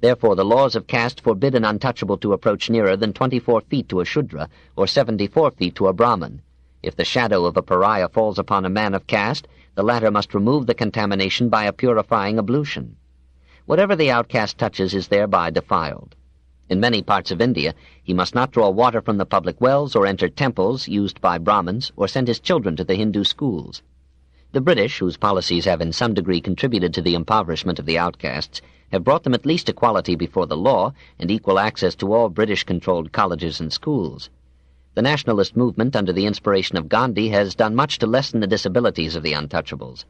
Speaker 1: Therefore the laws of caste forbid an untouchable to approach nearer than 24 feet to a Shudra, or 74 feet to a Brahmin. If the shadow of a pariah falls upon a man of caste, the latter must remove the contamination by a purifying ablution. Whatever the outcast touches is thereby defiled. In many parts of India, he must not draw water from the public wells or enter temples used by Brahmins or send his children to the Hindu schools. The British, whose policies have in some degree contributed to the impoverishment of the outcasts, have brought them at least equality before the law and equal access to all British-controlled colleges and schools. The nationalist movement, under the inspiration of Gandhi, has done much to lessen the disabilities of the untouchables.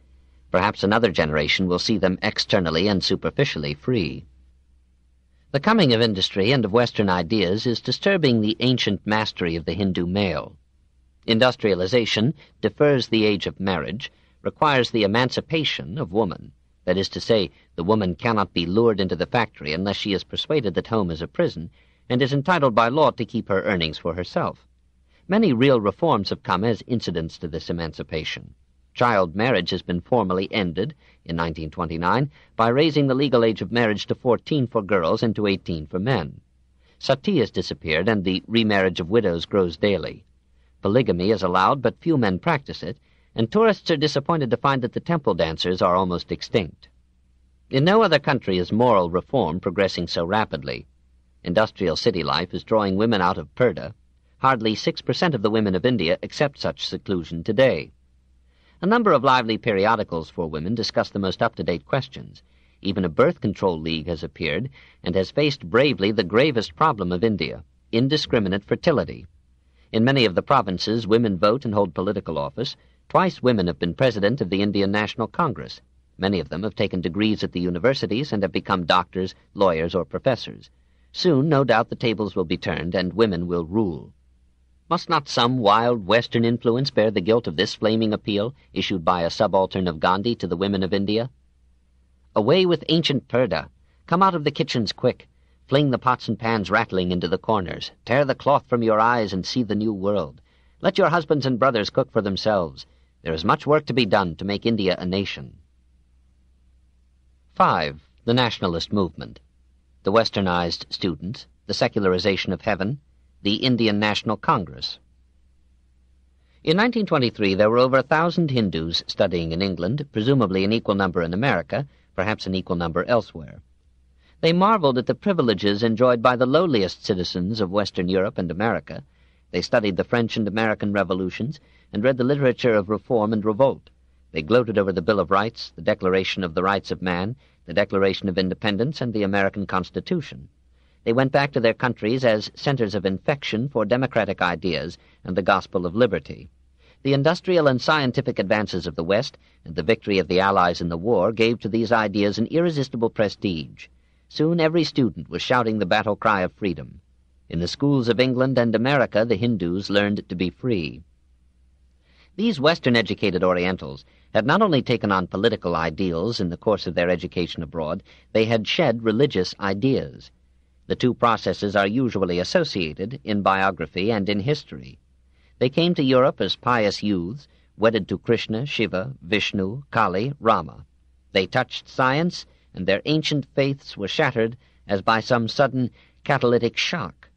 Speaker 1: Perhaps another generation will see them externally and superficially free. The coming of industry and of Western ideas is disturbing the ancient mastery of the Hindu male. Industrialization defers the age of marriage, requires the emancipation of woman. That is to say, the woman cannot be lured into the factory unless she is persuaded that home is a prison, and is entitled by law to keep her earnings for herself. Many real reforms have come as incidents to this emancipation. Child marriage has been formally ended, in 1929, by raising the legal age of marriage to 14 for girls and to 18 for men. Sati has disappeared, and the remarriage of widows grows daily. Polygamy is allowed, but few men practice it, and tourists are disappointed to find that the temple dancers are almost extinct. In no other country is moral reform progressing so rapidly. Industrial city life is drawing women out of purdah. Hardly 6% of the women of India accept such seclusion today. A number of lively periodicals for women discuss the most up-to-date questions. Even a birth control league has appeared and has faced bravely the gravest problem of India, indiscriminate fertility. In many of the provinces, women vote and hold political office. Twice women have been president of the Indian National Congress. Many of them have taken degrees at the universities and have become doctors, lawyers, or professors. Soon, no doubt, the tables will be turned and women will rule. Must not some wild Western influence bear the guilt of this flaming appeal issued by a subaltern of Gandhi to the women of India? Away with ancient purdah. Come out of the kitchens quick. Fling the pots and pans rattling into the corners. Tear the cloth from your eyes and see the new world. Let your husbands and brothers cook for themselves. There is much work to be done to make India a nation. 5. The Nationalist Movement. The Westernized Students, the Secularization of Heaven, the Indian National Congress. In 1923, there were over 1,000 Hindus studying in England, presumably an equal number in America, perhaps an equal number elsewhere. They marveled at the privileges enjoyed by the lowliest citizens of Western Europe and America. They studied the French and American revolutions and read the literature of reform and revolt. They gloated over the Bill of Rights, the Declaration of the Rights of Man, the Declaration of Independence, and the American Constitution. They went back to their countries as centers of infection for democratic ideas and the gospel of liberty. The industrial and scientific advances of the West and the victory of the Allies in the war gave to these ideas an irresistible prestige. Soon every student was shouting the battle cry of freedom. In the schools of England and America, the Hindus learned to be free. These Western-educated Orientals had not only taken on political ideals in the course of their education abroad, they had shed religious ideas. The two processes are usually associated in biography and in history. They came to Europe as pious youths, wedded to Krishna, Shiva, Vishnu, Kali, Rama. They touched science, and their ancient faiths were shattered as by some sudden catalytic shock.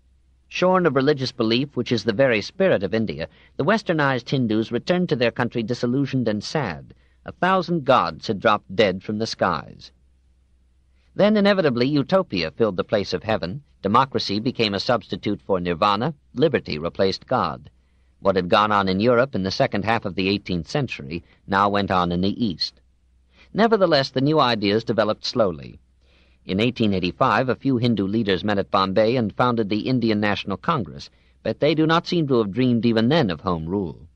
Speaker 1: Shorn of religious belief, which is the very spirit of India, the westernized Hindus returned to their country disillusioned and sad. 1,000 gods had dropped dead from the skies. Then, inevitably, utopia filled the place of heaven. Democracy became a substitute for nirvana. Liberty replaced God. What had gone on in Europe in the second half of the 18th century now went on in the East. Nevertheless, the new ideas developed slowly. In 1885, a few Hindu leaders met at Bombay and founded the Indian National Congress, but they do not seem to have dreamed even then of home rule.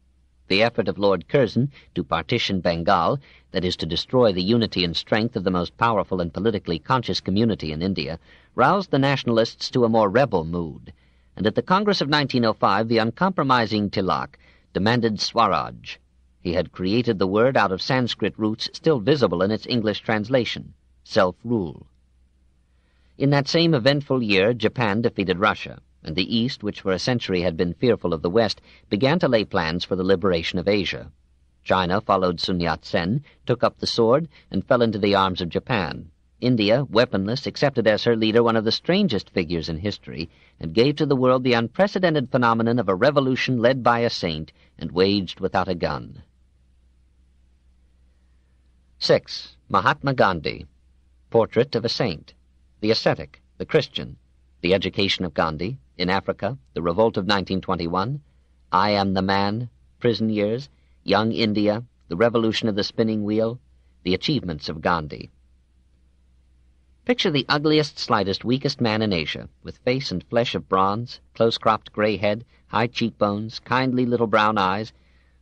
Speaker 1: The effort of Lord Curzon to partition Bengal, that is, to destroy the unity and strength of the most powerful and politically conscious community in India, roused the nationalists to a more rebel mood, and at the Congress of 1905 the uncompromising Tilak demanded Swaraj. He had created the word out of Sanskrit roots still visible in its English translation, self-rule. In that same eventful year, Japan defeated Russia, and the East, which for a century had been fearful of the West, began to lay plans for the liberation of Asia. China followed Sun Yat-sen, took up the sword, and fell into the arms of Japan. India, weaponless, accepted as her leader one of the strangest figures in history, and gave to the world the unprecedented phenomenon of a revolution led by a saint and waged without a gun. 6. Mahatma Gandhi. Portrait of a Saint. The Ascetic, the Christian, the Education of Gandhi, in Africa, the Revolt of 1921, I Am the Man, Prison Years, Young India, the Revolution of the Spinning Wheel, the Achievements of Gandhi. Picture the ugliest, slightest, weakest man in Asia, with face and flesh of bronze, close-cropped gray head, high cheekbones, kindly little brown eyes,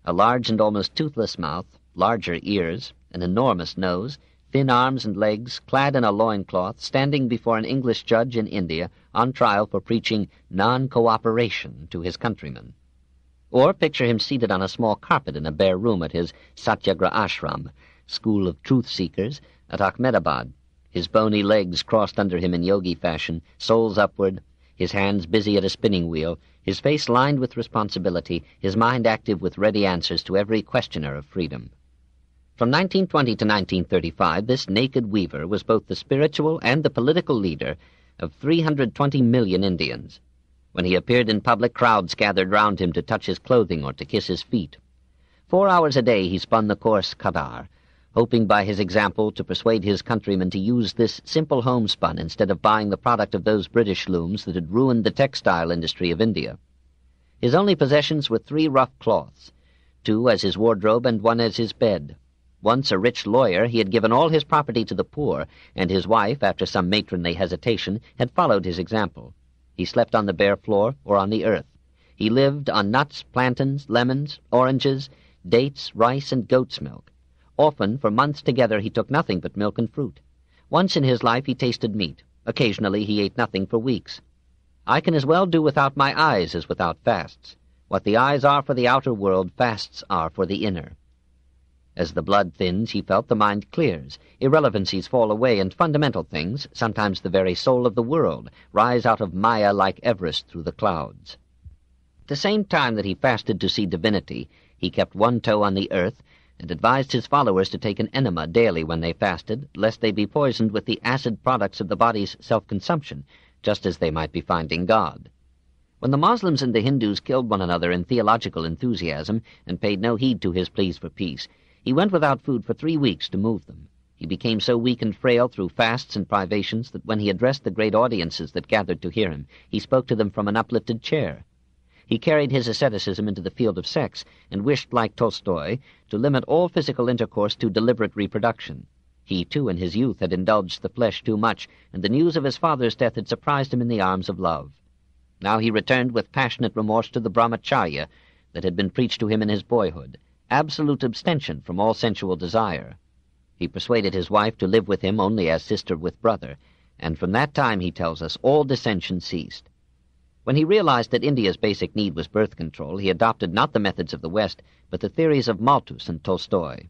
Speaker 1: a large and almost toothless mouth, larger ears, an enormous nose, thin arms and legs, clad in a loincloth, standing before an English judge in India on trial for preaching non-cooperation to his countrymen. Or picture him seated on a small carpet in a bare room at his Satyagraha Ashram, school of truth-seekers, at Ahmedabad, his bony legs crossed under him in yogi fashion, soles upward, his hands busy at a spinning wheel, his face lined with responsibility, his mind active with ready answers to every questioner of freedom. From 1920 to 1935, this naked weaver was both the spiritual and the political leader of 320 million Indians. When he appeared in public, crowds gathered round him to touch his clothing or to kiss his feet. 4 hours a day he spun the coarse kadar. hoping by his example to persuade his countrymen to use this simple homespun instead of buying the product of those British looms that had ruined the textile industry of India. His only possessions were 3 rough cloths, 2 as his wardrobe and 1 as his bed. Once a rich lawyer, he had given all his property to the poor, and his wife, after some matronly hesitation, had followed his example. He slept on the bare floor or on the earth. He lived on nuts, plantains, lemons, oranges, dates, rice, and goat's milk. Often, for months together, he took nothing but milk and fruit. Once in his life he tasted meat. Occasionally he ate nothing for weeks. I can as well do without my eyes as without fasts. What the eyes are for the outer world, fasts are for the inner. As the blood thins, he felt the mind clears. Irrelevancies fall away, and fundamental things, sometimes the very soul of the world, rise out of Maya like Everest through the clouds. At the same time that he fasted to see divinity, he kept one toe on the earth, and advised his followers to take an enema daily when they fasted, lest they be poisoned with the acid products of the body's self-consumption, just as they might be finding God. When the Moslems and the Hindus killed one another in theological enthusiasm and paid no heed to his pleas for peace, he went without food for 3 weeks to move them. He became so weak and frail through fasts and privations that when he addressed the great audiences that gathered to hear him, he spoke to them from an uplifted chair. He carried his asceticism into the field of sex and wished, like Tolstoy, to limit all physical intercourse to deliberate reproduction. He, too, in his youth had indulged the flesh too much, and the news of his father's death had surprised him in the arms of love. Now he returned with passionate remorse to the brahmacharya that had been preached to him in his boyhood, absolute abstention from all sensual desire. He persuaded his wife to live with him only as sister with brother, and from that time, he tells us, all dissension ceased. When he realized that India's basic need was birth control, he adopted not the methods of the West, but the theories of Malthus and Tolstoy.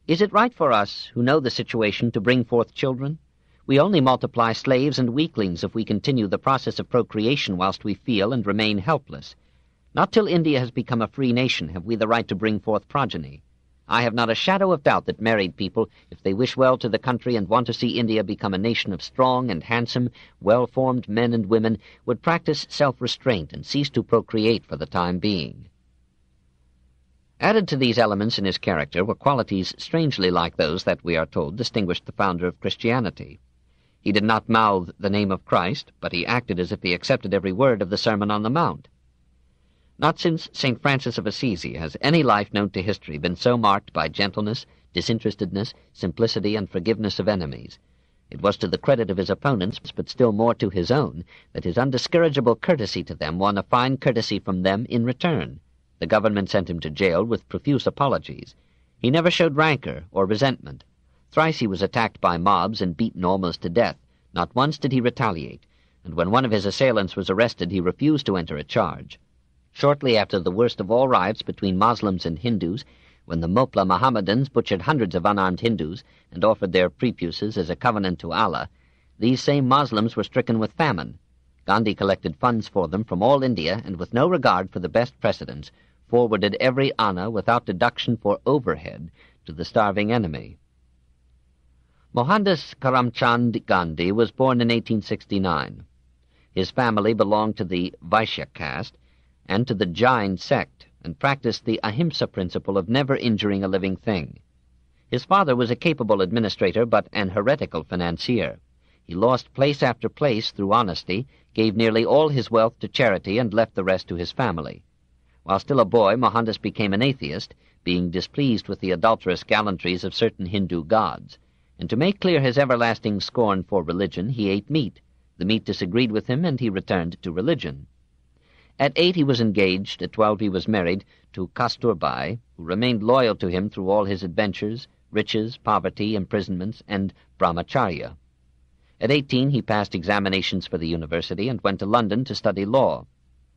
Speaker 1: Is it right for us, who know the situation, to bring forth children? We only multiply slaves and weaklings if we continue the process of procreation whilst we feel and remain helpless. Not till India has become a free nation have we the right to bring forth progeny. I have not a shadow of doubt that married people, if they wish well to the country and want to see India become a nation of strong and handsome, well-formed men and women, would practice self-restraint and cease to procreate for the time being. Added to these elements in his character were qualities strangely like those that, we are told, distinguished the founder of Christianity. He did not mouth the name of Christ, but he acted as if he accepted every word of the Sermon on the Mount. Not since St. Francis of Assisi has any life known to history been so marked by gentleness, disinterestedness, simplicity, and forgiveness of enemies. It was to the credit of his opponents, but still more to his own, that his undiscourageable courtesy to them won a fine courtesy from them in return. The government sent him to jail with profuse apologies. He never showed rancor or resentment. Thrice he was attacked by mobs and beaten almost to death. Not once did he retaliate, and when one of his assailants was arrested, he refused to enter a charge. Shortly after the worst of all riots between Moslems and Hindus, when the Mopla Mohammedans butchered hundreds of unarmed Hindus and offered their prepuces as a covenant to Allah, these same Moslems were stricken with famine. Gandhi collected funds for them from all India and, with no regard for the best precedents, forwarded every anna without deduction for overhead to the starving enemy. Mohandas Karamchand Gandhi was born in 1869. His family belonged to the Vaishya caste and to the Jain sect, and practiced the ahimsa principle of never injuring a living thing. His father was a capable administrator, but an heretical financier. He lost place after place through honesty, gave nearly all his wealth to charity, and left the rest to his family. While still a boy, Mohandas became an atheist, being displeased with the adulterous gallantries of certain Hindu gods, and to make clear his everlasting scorn for religion, he ate meat. The meat disagreed with him, and he returned to religion. At 8 he was engaged, at 12 he was married to Kasturbai, who remained loyal to him through all his adventures, riches, poverty, imprisonments, and brahmacharya. At 18 he passed examinations for the university and went to London to study law.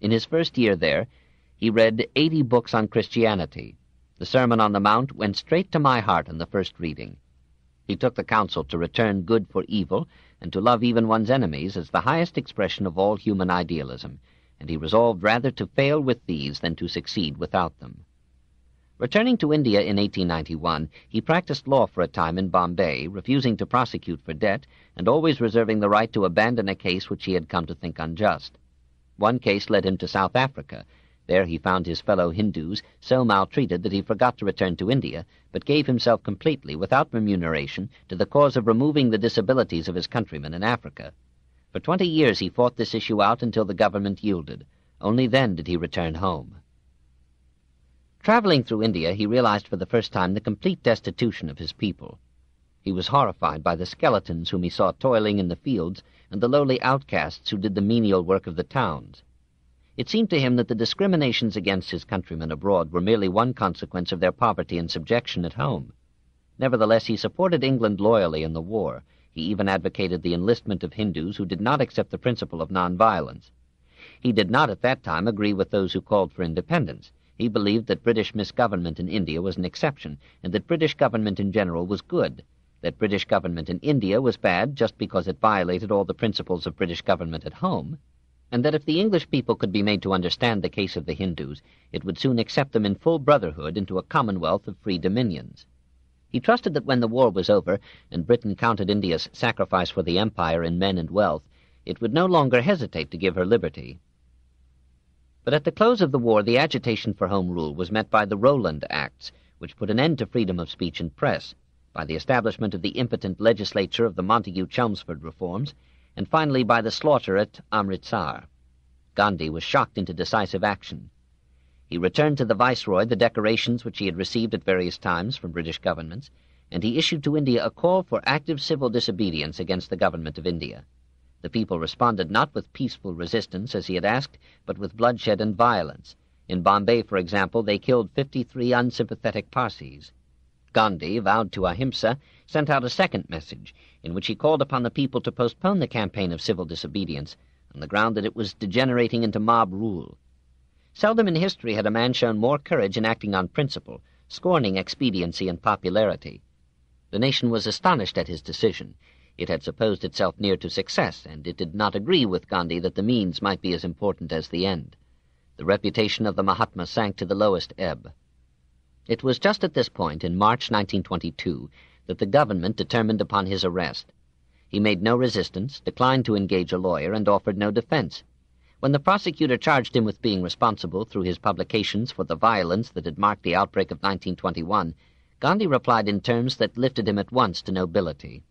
Speaker 1: In his first year there, he read 80 books on Christianity. The Sermon on the Mount went straight to my heart in the first reading. He took the counsel to return good for evil and to love even one's enemies as the highest expression of all human idealism, and he resolved rather to fail with these than to succeed without them. Returning to India in 1891, he practiced law for a time in Bombay, refusing to prosecute for debt, and always reserving the right to abandon a case which he had come to think unjust. One case led him to South Africa, There he found his fellow Hindus so maltreated that he forgot to return to India, but gave himself completely, without remuneration, to the cause of removing the disabilities of his countrymen in Africa. For 20 years he fought this issue out until the government yielded. Only then did he return home. Traveling through India, he realized for the first time the complete destitution of his people. He was horrified by the skeletons whom he saw toiling in the fields and the lowly outcasts who did the menial work of the towns. It seemed to him that the discriminations against his countrymen abroad were merely one consequence of their poverty and subjection at home. Nevertheless, he supported England loyally in the war. He even advocated the enlistment of Hindus who did not accept the principle of nonviolence. He did not at that time agree with those who called for independence. He believed that British misgovernment in India was an exception, and that British government in general was good, that British government in India was bad just because it violated all the principles of British government at home, and that if the English people could be made to understand the case of the Hindus, it would soon accept them in full brotherhood into a commonwealth of free dominions. He trusted that when the war was over, and Britain counted India's sacrifice for the empire in men and wealth, it would no longer hesitate to give her liberty. But at the close of the war, the agitation for Home Rule was met by the Rowland Acts, which put an end to freedom of speech and press, by the establishment of the impotent legislature of the Montagu-Chelmsford reforms, and finally by the slaughter at Amritsar. Gandhi was shocked into decisive action. He returned to the Viceroy the decorations which he had received at various times from British governments, and he issued to India a call for active civil disobedience against the government of India. The people responded not with peaceful resistance, as he had asked, but with bloodshed and violence. In Bombay, for example, they killed 53 unsympathetic Parsis. Gandhi, vowed to ahimsa, sent out a second message, in which he called upon the people to postpone the campaign of civil disobedience, on the ground that it was degenerating into mob rule. Seldom in history had a man shown more courage in acting on principle, scorning expediency and popularity. The nation was astonished at his decision. It had supposed itself near to success, and it did not agree with Gandhi that the means might be as important as the end. The reputation of the Mahatma sank to the lowest ebb. It was just at this point, in March 1922, that the government determined upon his arrest. He made no resistance, declined to engage a lawyer, and offered no defense. When the prosecutor charged him with being responsible through his publications for the violence that had marked the outbreak of 1921, Gandhi replied in terms that lifted him at once to nobility.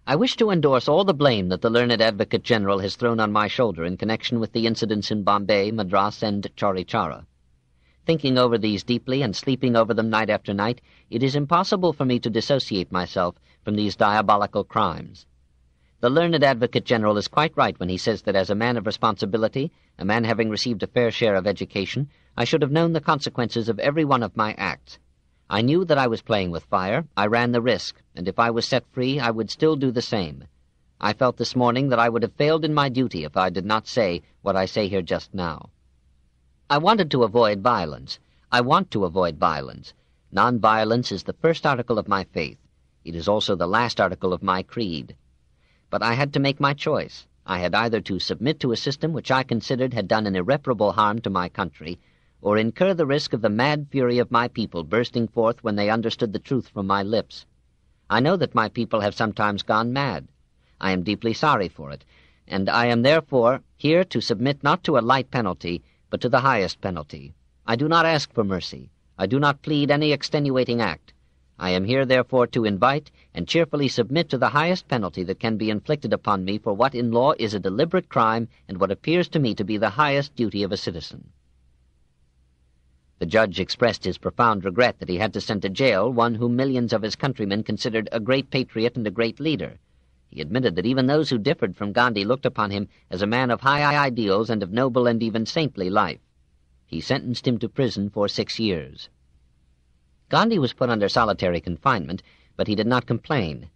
Speaker 1: I wish to endorse all the blame that the learned Advocate General has thrown on my shoulder in connection with the incidents in Bombay, Madras, and Chauri-Chara. Thinking over these deeply and sleeping over them night after night, it is impossible for me to dissociate myself from these diabolical crimes. The learned Advocate General is quite right when he says that as a man of responsibility, a man having received a fair share of education, I should have known the consequences of every one of my acts. I knew that I was playing with fire, I ran the risk, and if I was set free, I would still do the same. I felt this morning that I would have failed in my duty if I did not say what I say here just now. I wanted to avoid violence. I want to avoid violence. Nonviolence is the first article of my faith. It is also the last article of my creed. But I had to make my choice. I had either to submit to a system which I considered had done an irreparable harm to my country, or incur the risk of the mad fury of my people bursting forth when they understood the truth from my lips. I know that my people have sometimes gone mad. I am deeply sorry for it, and I am therefore here to submit not to a light penalty, but to the highest penalty. I do not ask for mercy. I do not plead any extenuating act. I am here, therefore, to invite and cheerfully submit to the highest penalty that can be inflicted upon me for what in law is a deliberate crime and what appears to me to be the highest duty of a citizen. The judge expressed his profound regret that he had to send to jail one whom millions of his countrymen considered a great patriot and a great leader. He admitted that even those who differed from Gandhi looked upon him as a man of high ideals and of noble and even saintly life. He sentenced him to prison for 6 years. Gandhi was put under solitary confinement, but he did not complain.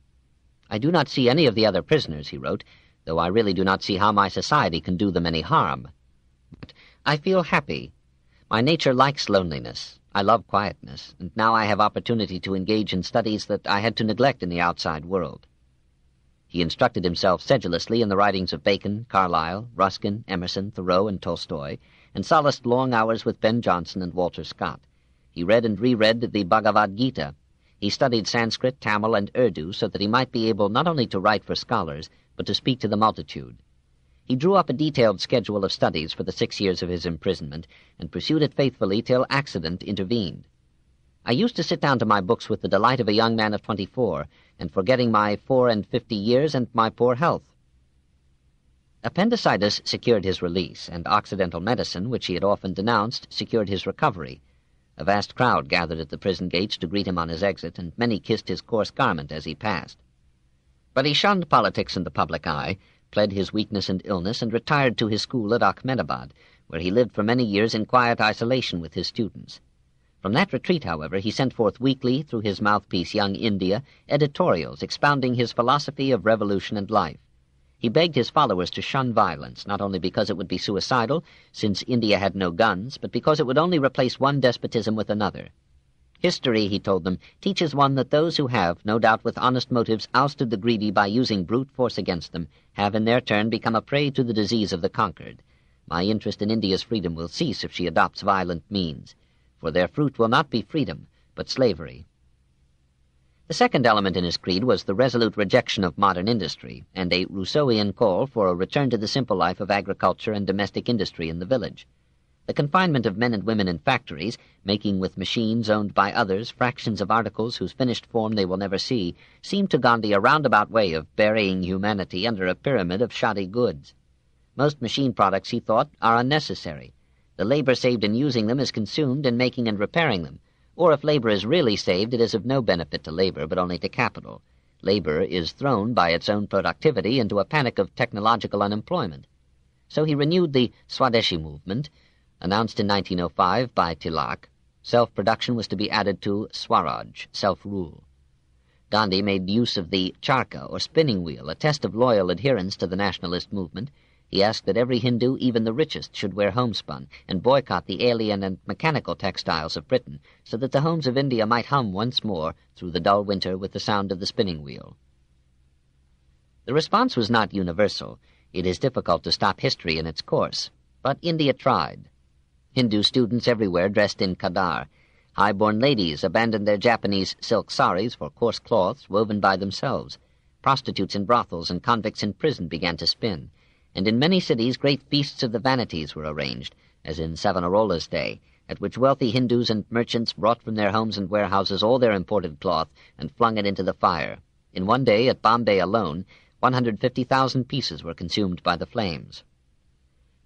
Speaker 1: I do not see any of the other prisoners, he wrote, though I really do not see how my society can do them any harm. But I feel happy. My nature likes loneliness. I love quietness, and now I have opportunity to engage in studies that I had to neglect in the outside world. He instructed himself sedulously in the writings of Bacon, Carlyle, Ruskin, Emerson, Thoreau, and Tolstoy, and solaced long hours with Ben Jonson and Walter Scott. He read and reread the Bhagavad Gita. He studied Sanskrit, Tamil, and Urdu so that he might be able not only to write for scholars, but to speak to the multitude. He drew up a detailed schedule of studies for the 6 years of his imprisonment and pursued it faithfully till accident intervened. I used to sit down to my books with the delight of a young man of 24, and forgetting my 54 years and my poor health. Appendicitis secured his release, and Occidental medicine, which he had often denounced, secured his recovery. A vast crowd gathered at the prison gates to greet him on his exit, and many kissed his coarse garment as he passed. But he shunned politics and the public eye, pled his weakness and illness, and retired to his school at Ahmedabad, where he lived for many years in quiet isolation with his students. From that retreat, however, he sent forth weekly, through his mouthpiece Young India, editorials expounding his philosophy of revolution and life. He begged his followers to shun violence, not only because it would be suicidal, since India had no guns, but because it would only replace one despotism with another. History, he told them, teaches one that those who have, no doubt with honest motives, ousted the greedy by using brute force against them, have in their turn become a prey to the disease of the conquered. My interest in India's freedom will cease if she adopts violent means, for their fruit will not be freedom, but slavery. The second element in his creed was the resolute rejection of modern industry, and a Rousseauian call for a return to the simple life of agriculture and domestic industry in the village. The confinement of men and women in factories, making with machines owned by others fractions of articles whose finished form they will never see, seemed to Gandhi a roundabout way of burying humanity under a pyramid of shoddy goods. Most machine products, he thought, are unnecessary. The labor saved in using them is consumed in making and repairing them, or if labor is really saved, it is of no benefit to labor, but only to capital. Labor is thrown by its own productivity into a panic of technological unemployment. So he renewed the Swadeshi movement, announced in 1905 by Tilak. Self-production was to be added to Swaraj, self-rule. Gandhi made use of the charka, or spinning wheel, a test of loyal adherence to the nationalist movement. He asked that every Hindu, even the richest, should wear homespun, and boycott the alien and mechanical textiles of Britain, so that the homes of India might hum once more through the dull winter with the sound of the spinning wheel. The response was not universal. It is difficult to stop history in its course, but India tried. Hindu students everywhere dressed in khadar. High-born ladies abandoned their Japanese silk saris for coarse cloths woven by themselves. Prostitutes in brothels and convicts in prison began to spin, and in many cities great feasts of the vanities were arranged, as in Savonarola's day, at which wealthy Hindus and merchants brought from their homes and warehouses all their imported cloth and flung it into the fire. In one day, at Bombay alone, 150,000 pieces were consumed by the flames.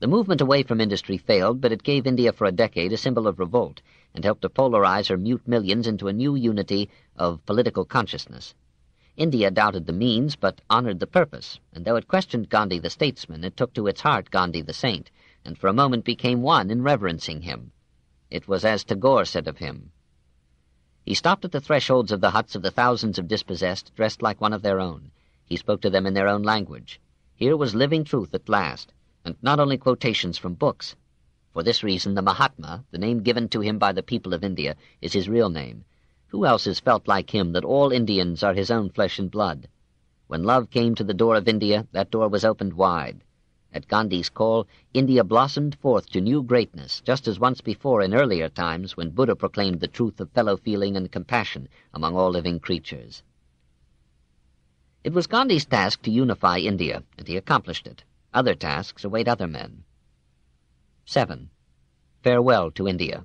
Speaker 1: The movement away from industry failed, but it gave India for a decade a symbol of revolt and helped to polarize her mute millions into a new unity of political consciousness. India doubted the means, but honored the purpose, and though it questioned Gandhi the statesman, it took to its heart Gandhi the saint, and for a moment became one in reverencing him. It was as Tagore said of him. He stopped at the thresholds of the huts of the thousands of dispossessed, dressed like one of their own. He spoke to them in their own language. Here was living truth at last, and not only quotations from books. For this reason, the Mahatma, the name given to him by the people of India, is his real name. Who else has felt like him that all Indians are his own flesh and blood? When love came to the door of India, that door was opened wide. At Gandhi's call, India blossomed forth to new greatness, just as once before in earlier times when Buddha proclaimed the truth of fellow-feeling and compassion among all living creatures. It was Gandhi's task to unify India, and he accomplished it. Other tasks await other men. 7. Farewell to India.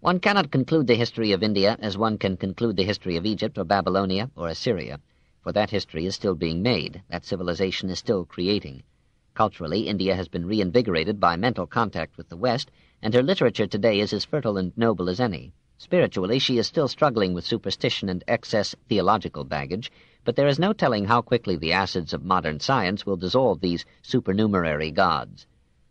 Speaker 1: One cannot conclude the history of India as one can conclude the history of Egypt or Babylonia or Assyria, for that history is still being made, that civilization is still creating. Culturally, India has been reinvigorated by mental contact with the West, and her literature today is as fertile and noble as any. Spiritually, she is still struggling with superstition and excess theological baggage, but there is no telling how quickly the acids of modern science will dissolve these supernumerary gods.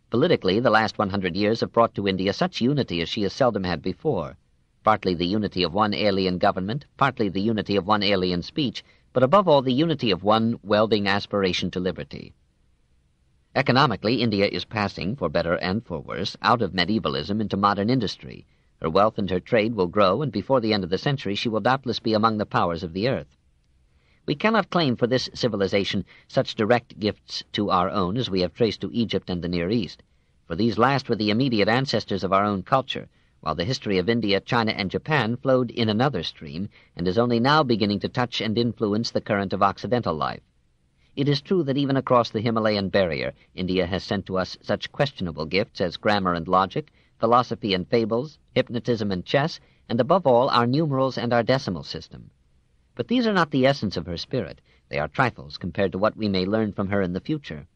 Speaker 1: Politically, the last 100 years have brought to India such unity as she has seldom had before, partly the unity of one alien government, partly the unity of one alien speech, but above all the unity of one welding aspiration to liberty. Economically, India is passing, for better and for worse, out of medievalism into modern industry. Her wealth and her trade will grow, and before the end of the century she will doubtless be among the powers of the earth. We cannot claim for this civilization such direct gifts to our own as we have traced to Egypt and the Near East, for these last were the immediate ancestors of our own culture, while the history of India, China, and Japan flowed in another stream and is only now beginning to touch and influence the current of Occidental life. It is true that even across the Himalayan barrier, India has sent to us such questionable gifts as grammar and logic, philosophy and fables, hypnotism and chess, and above all our numerals and our decimal system. But these are not the essence of her spirit. They are trifles compared to what we may learn from her in the future.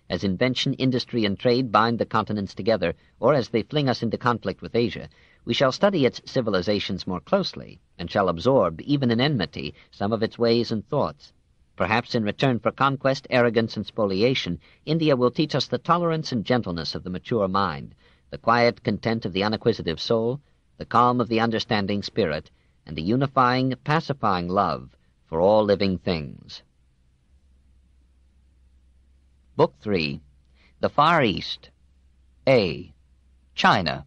Speaker 1: As invention, industry, and trade bind the continents together, or as they fling us into conflict with Asia, we shall study its civilizations more closely, and shall absorb, even in enmity, some of its ways and thoughts. Perhaps in return for conquest, arrogance, and spoliation, India will teach us the tolerance and gentleness of the mature mind, the quiet content of the unacquisitive soul, the calm of the understanding spirit, and the unifying, pacifying love for all living things. Book 3. The Far East. A. China.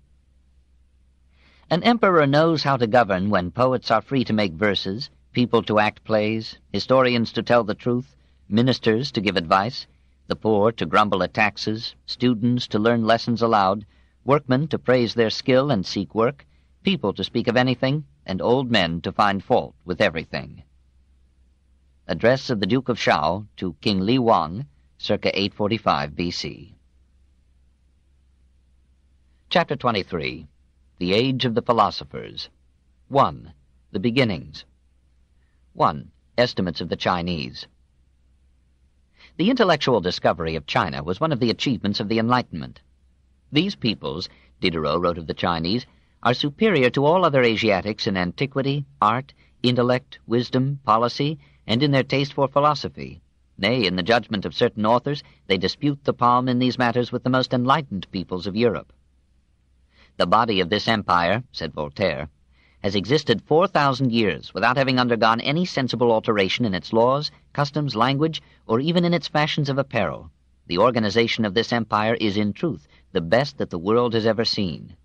Speaker 1: An emperor knows how to govern when poets are free to make verses, people to act plays, historians to tell the truth, ministers to give advice, the poor to grumble at taxes, students to learn lessons aloud, workmen to praise their skill and seek work, people to speak of anything, and old men to find fault with everything. Address of the Duke of Shao to King Li Wang, circa 845 B.C. Chapter 23. The Age of the Philosophers. 1. The Beginnings. 1. Estimates of the Chinese. The intellectual discovery of China was one of the achievements of the Enlightenment. These peoples, Diderot wrote of the Chinese, are superior to all other Asiatics in antiquity, art, intellect, wisdom, policy, and in their taste for philosophy. Nay, in the judgment of certain authors, they dispute the palm in these matters with the most enlightened peoples of Europe. The body of this empire, said Voltaire, has existed 4,000 years without having undergone any sensible alteration in its laws, customs, language, or even in its fashions of apparel. The organization of this empire is, in truth, the best that the world has ever seen.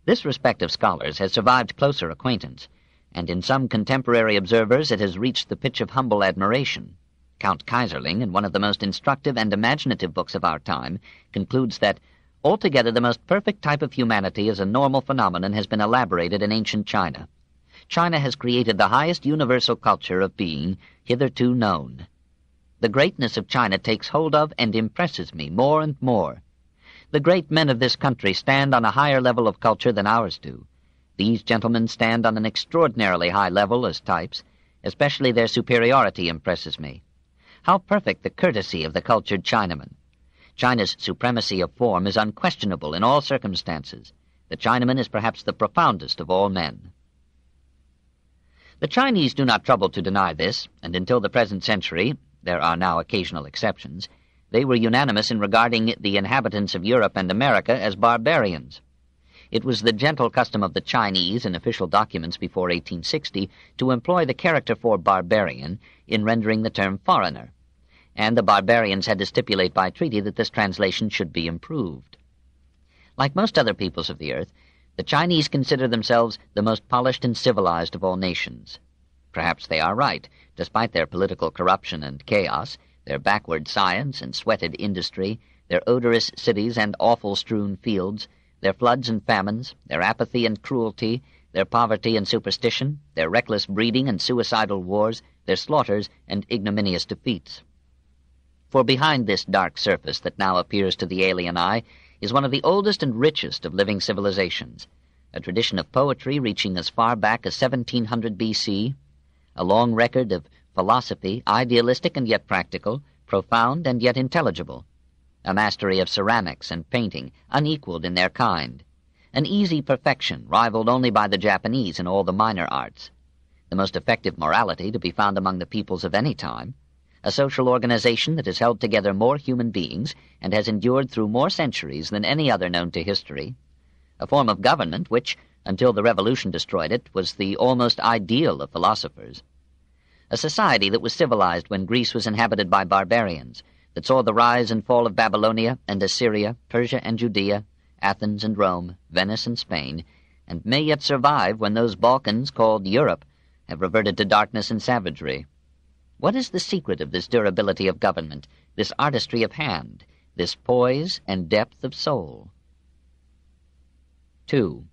Speaker 1: This respect of scholars has survived closer acquaintance, and in some contemporary observers it has reached the pitch of humble admiration. Count Kaiserling, in one of the most instructive and imaginative books of our time, concludes that altogether the most perfect type of humanity as a normal phenomenon has been elaborated in ancient China. China has created the highest universal culture of being hitherto known. The greatness of China takes hold of and impresses me more and more. The great men of this country stand on a higher level of culture than ours do. These gentlemen stand on an extraordinarily high level as types. Especially their superiority impresses me. How perfect the courtesy of the cultured Chinaman. China's supremacy of form is unquestionable in all circumstances. The Chinaman is perhaps the profoundest of all men. The Chinese do not trouble to deny this, and until the present century, there are now occasional exceptions, they were unanimous in regarding the inhabitants of Europe and America as barbarians. It was the gentle custom of the Chinese in official documents before 1860 to employ the character for barbarian in rendering the term foreigner, and the barbarians had to stipulate by treaty that this translation should be improved. Like most other peoples of the earth, the Chinese consider themselves the most polished and civilized of all nations. Perhaps they are right, despite their political corruption and chaos, their backward science and sweated industry, their odorous cities and awful-strewn fields, their floods and famines, their apathy and cruelty, their poverty and superstition, their reckless breeding and suicidal wars, their slaughters and ignominious defeats. For behind this dark surface that now appears to the alien eye is one of the oldest and richest of living civilizations, a tradition of poetry reaching as far back as 1700 B.C., a long record of philosophy, idealistic and yet practical, profound and yet intelligible, a mastery of ceramics and painting, unequaled in their kind, an easy perfection rivaled only by the Japanese in all the minor arts, the most effective morality to be found among the peoples of any time, a social organization that has held together more human beings and has endured through more centuries than any other known to history, a form of government which, until the Revolution destroyed it, was the almost ideal of philosophers, a society that was civilized when Greece was inhabited by barbarians, that saw the rise and fall of Babylonia and Assyria, Persia and Judea, Athens and Rome, Venice and Spain, and may yet survive when those Balkans called Europe have reverted to darkness and savagery. What is the secret of this durability of government, this artistry of hand, this poise and depth of soul? 2.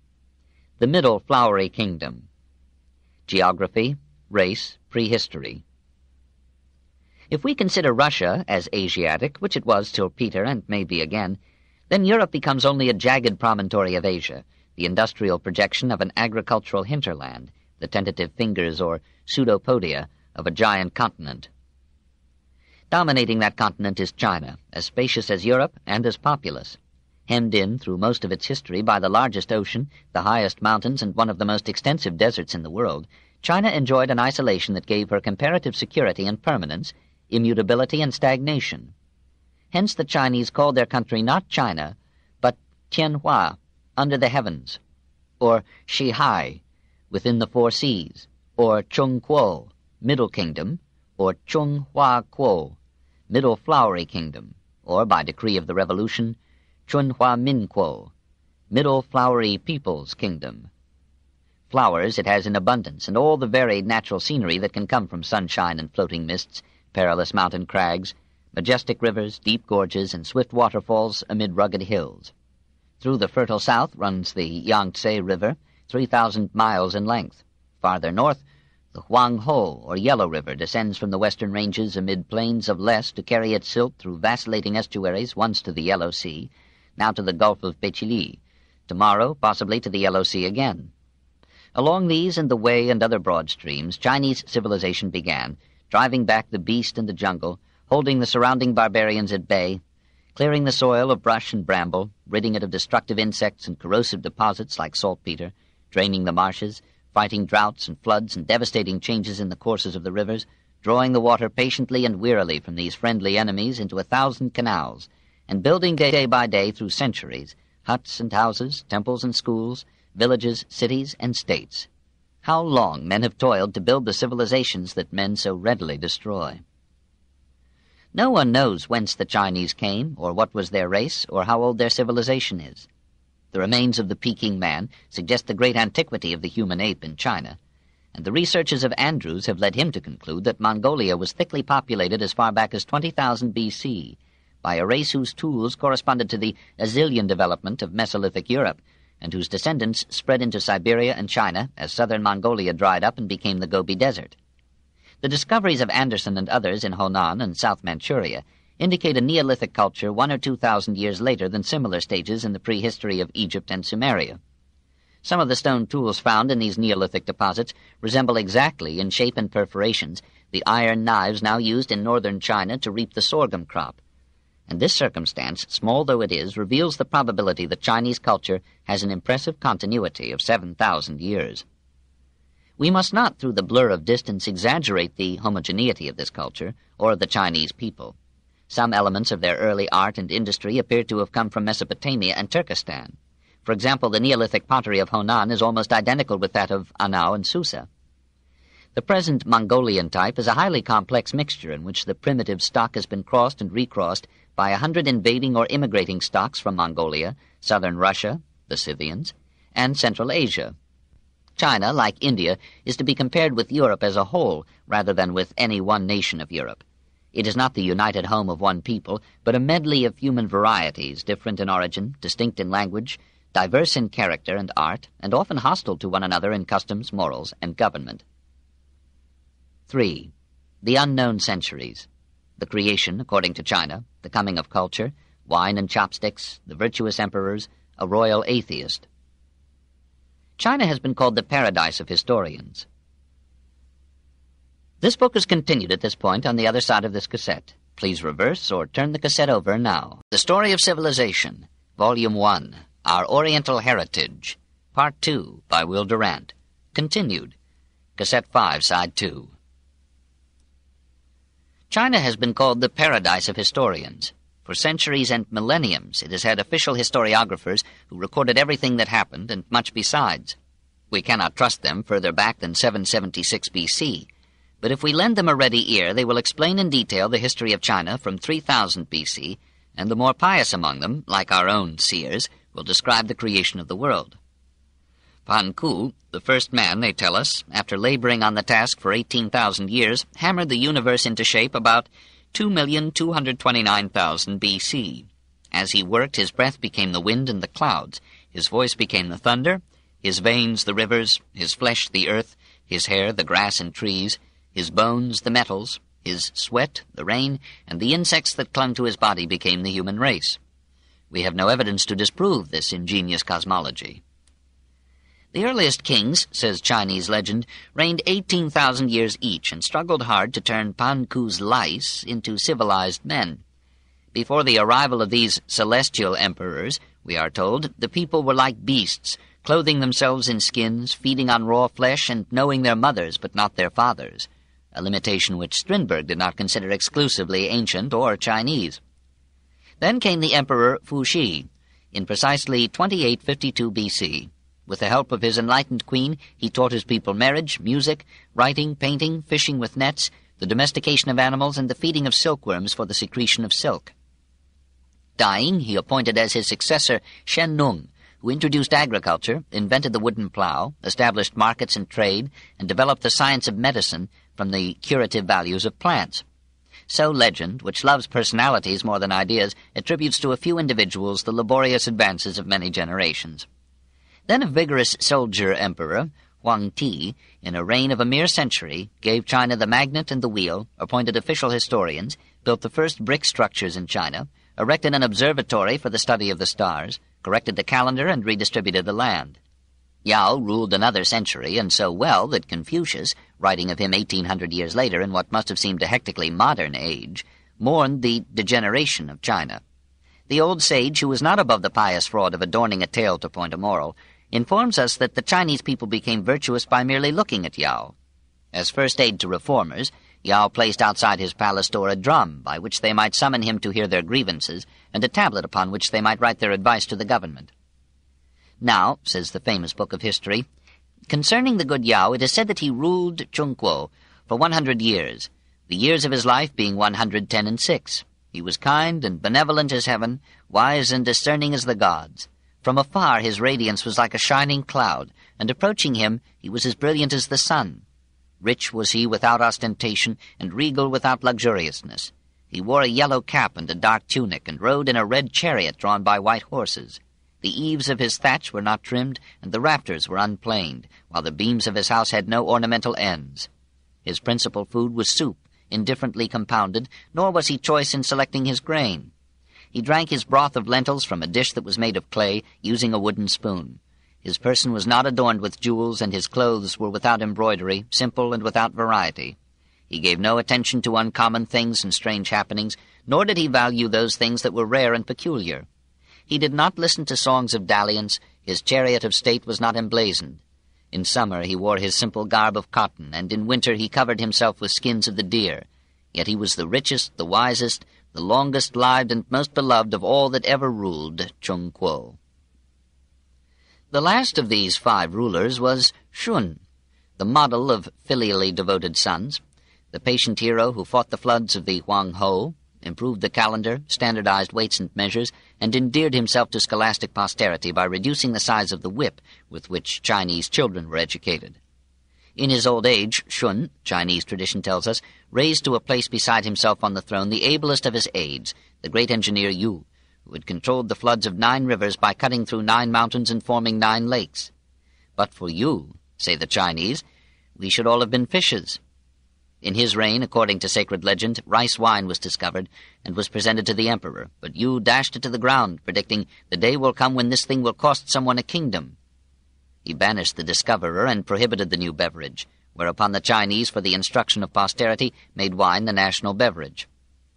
Speaker 1: The Middle Flowery Kingdom. Geography, Race, Prehistory.
Speaker 2: If we consider Russia as Asiatic, which it was till Peter and may be again, then Europe becomes only a jagged promontory of Asia, the industrial projection of an agricultural hinterland, the tentative fingers or pseudopodia of a giant continent. Dominating that continent is China, as spacious as Europe and as populous. Hemmed in through most of its history by the largest ocean, the highest mountains, and one of the most extensive deserts in the world, China enjoyed an isolation that gave her comparative security and permanence, immutability and stagnation. Hence the Chinese called their country not China, but Tianhua, under the heavens, or Shihai, within the four seas, or Chongguo, middle kingdom, or Chonghua Kuo, middle flowery kingdom, or, by decree of the revolution, Chunhua Minkuo, middle flowery people's kingdom. Flowers it has in abundance, and all the varied natural scenery that can come from sunshine and floating mists, perilous mountain crags, majestic rivers, deep gorges, and swift waterfalls amid rugged hills. Through the fertile south runs the Yangtze River, 3,000 miles in length. Farther north, the Huangho, or Yellow River, descends from the western ranges amid plains of less to carry its silt through vacillating estuaries, once to the Yellow Sea, now to the Gulf of Pechili, tomorrow possibly to the Yellow Sea again. Along these and the Wei and other broad streams, Chinese civilization began, driving back the beast and the jungle, holding the surrounding barbarians at bay, clearing the soil of brush and bramble, ridding it of destructive insects and corrosive deposits like saltpeter, draining the marshes, fighting droughts and floods and devastating changes in the courses of the rivers, drawing the water patiently and wearily from these friendly enemies into 1,000 canals, and building day by day through centuries, huts and houses, temples and schools, villages, cities, and states. How long men have toiled to build the civilizations that men so readily destroy. No one knows whence the Chinese came, or what was their race, or how old their civilization is. The remains of the Peking man suggest the great antiquity of the human ape in China, and the researches of Andrews have led him to conclude that Mongolia was thickly populated as far back as 20,000 B.C., by a race whose tools corresponded to the Azilian development of Mesolithic Europe, and whose descendants spread into Siberia and China as southern Mongolia dried up and became the Gobi Desert. The discoveries of Anderson and others in Honan and South Manchuria indicate a Neolithic culture 1,000 or 2,000 years later than similar stages in the prehistory of Egypt and Sumeria. Some of the stone tools found in these Neolithic deposits resemble exactly in shape and perforations the iron knives now used in northern China to reap the sorghum crop. And this circumstance, small though it is, reveals the probability that Chinese culture has an impressive continuity of 7,000 years. We must not, through the blur of distance, exaggerate the homogeneity of this culture or of the Chinese people. Some elements of their early art and industry appear to have come from Mesopotamia and Turkestan. For example, the Neolithic pottery of Honan is almost identical with that of Anau and Susa. The present Mongolian type is a highly complex mixture in which the primitive stock has been crossed and recrossed by 100 invading or immigrating stocks from Mongolia, southern Russia, the Scythians, and Central Asia. China, like India, is to be compared with Europe as a whole rather than with any one nation of Europe. It is not the united home of one people, but a medley of human varieties, different in origin, distinct in language, diverse in character and art, and often hostile to one another in customs, morals, and government. 3. The unknown centuries. The creation, according to China, the coming of culture, wine and chopsticks, the virtuous emperors, a royal atheist. China has been called the paradise of historians. This book is continued at this point on the other side of this cassette. Please reverse or turn the cassette over now. The Story of Civilization, Volume 1, Our Oriental Heritage, Part 2, by Will Durant. Continued. Cassette 5, Side 2. China has been called the paradise of historians. For centuries and millenniums, it has had official historiographers who recorded everything that happened and much besides. We cannot trust them further back than 776 B.C., but if we lend them a ready ear, they will explain in detail the history of China from 3000 B.C., and the more pious among them, like our own seers, will describe the creation of the world. Pan Ku, the first man, they tell us, after laboring on the task for 18,000 years, hammered the universe into shape about 2,229,000 B.C. As he worked, his breath became the wind and the clouds, his voice became the thunder, his veins the rivers, his flesh the earth, his hair the grass and trees, his bones the metals, His sweat, the rain, and the insects that clung to his body became the human race. We have no evidence to disprove this ingenious cosmology. The earliest kings, says Chinese legend, reigned 18,000 years each and struggled hard to turn Pan Ku's lice into civilized men. Before the arrival of these celestial emperors, we are told, the people were like beasts, clothing themselves in skins, feeding on raw flesh, and knowing their mothers but not their fathers, a limitation which Strindberg did not consider exclusively ancient or Chinese. Then came the Emperor Fuxi, in precisely 2852 B.C., With the help of his enlightened queen, he taught his people marriage, music, writing, painting, fishing with nets, the domestication of animals, and the feeding of silkworms for the secretion of silk. Dying, he appointed as his successor Shen Nung, who introduced agriculture, invented the wooden plow, established markets and trade, and developed the science of medicine from the curative values of plants. So legend, which loves personalities more than ideas, attributes to a few individuals the laborious advances of many generations. Then a vigorous soldier emperor, Huang Ti, in a reign of a mere century, gave China the magnet and the wheel, appointed official historians, built the first brick structures in China, erected an observatory for the study of the stars, corrected the calendar, and redistributed the land. Yao ruled another century, and so well that Confucius, writing of him 1,800 years later in what must have seemed a hectically modern age, mourned the degeneration of China. The old sage, who was not above the pious fraud of adorning a tale to point a moral, informs us that the Chinese people became virtuous by merely looking at Yao. As first aid to reformers, Yao placed outside his palace door a drum by which they might summon him to hear their grievances, and a tablet upon which they might write their advice to the government. Now, says the famous book of history, concerning the good Yao, it is said that he ruled Chungguo for 100 years, the years of his life being 110 and 6. He was kind and benevolent as heaven, wise and discerning as the gods. From afar his radiance was like a shining cloud, and approaching him he was as brilliant as the sun. Rich was he without ostentation, and regal without luxuriousness. He wore a yellow cap and a dark tunic, and rode in a red chariot drawn by white horses. The eaves of his thatch were not trimmed, and the rafters were unplaned, while the beams of his house had no ornamental ends. His principal food was soup, indifferently compounded, nor was he choice in selecting his grain. He drank his broth of lentils from a dish that was made of clay, using a wooden spoon. His person was not adorned with jewels, and his clothes were without embroidery, simple and without variety. He gave no attention to uncommon things and strange happenings, nor did he value those things that were rare and peculiar. He did not listen to songs of dalliance, his chariot of state was not emblazoned. In summer he wore his simple garb of cotton, and in winter he covered himself with skins of the deer. Yet he was the richest, the wisest, the longest-lived and most beloved of all that ever ruled Chungguo. The last of these 5 rulers was Shun, the model of filially devoted sons, the patient hero who fought the floods of the Huangho, improved the calendar, standardized weights and measures, and endeared himself to scholastic posterity by reducing the size of the whip with which Chinese children were educated. In his old age, Shun, Chinese tradition tells us, raised to a place beside himself on the throne the ablest of his aides, the great engineer Yu, who had controlled the floods of 9 rivers by cutting through 9 mountains and forming 9 lakes. But for Yu, say the Chinese, we should all have been fishes. In his reign, according to sacred legend, rice wine was discovered and was presented to the emperor, but Yu dashed it to the ground, predicting, "The day will come when this thing will cost someone a kingdom." He banished the discoverer and prohibited the new beverage, whereupon the Chinese, for the instruction of posterity, made wine the national beverage.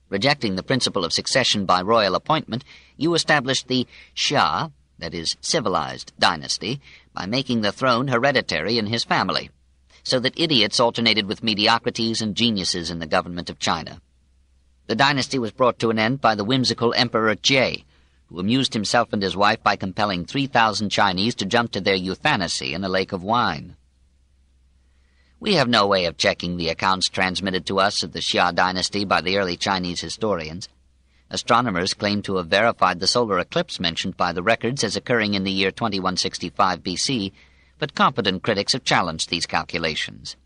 Speaker 2: Rejecting the principle of succession by royal appointment, Yu established the Xia, that is, civilized, dynasty, by making the throne hereditary in his family, so that idiots alternated with mediocrities and geniuses in the government of China. The dynasty was brought to an end by the whimsical Emperor Jie, who amused himself and his wife by compelling 3,000 Chinese to jump to their euthanacy in a lake of wine. We have no way of checking the accounts transmitted to us of the Xia dynasty by the early Chinese historians. Astronomers claim to have verified the solar eclipse mentioned by the records as occurring in the year 2165 B.C., but competent critics have challenged these calculations.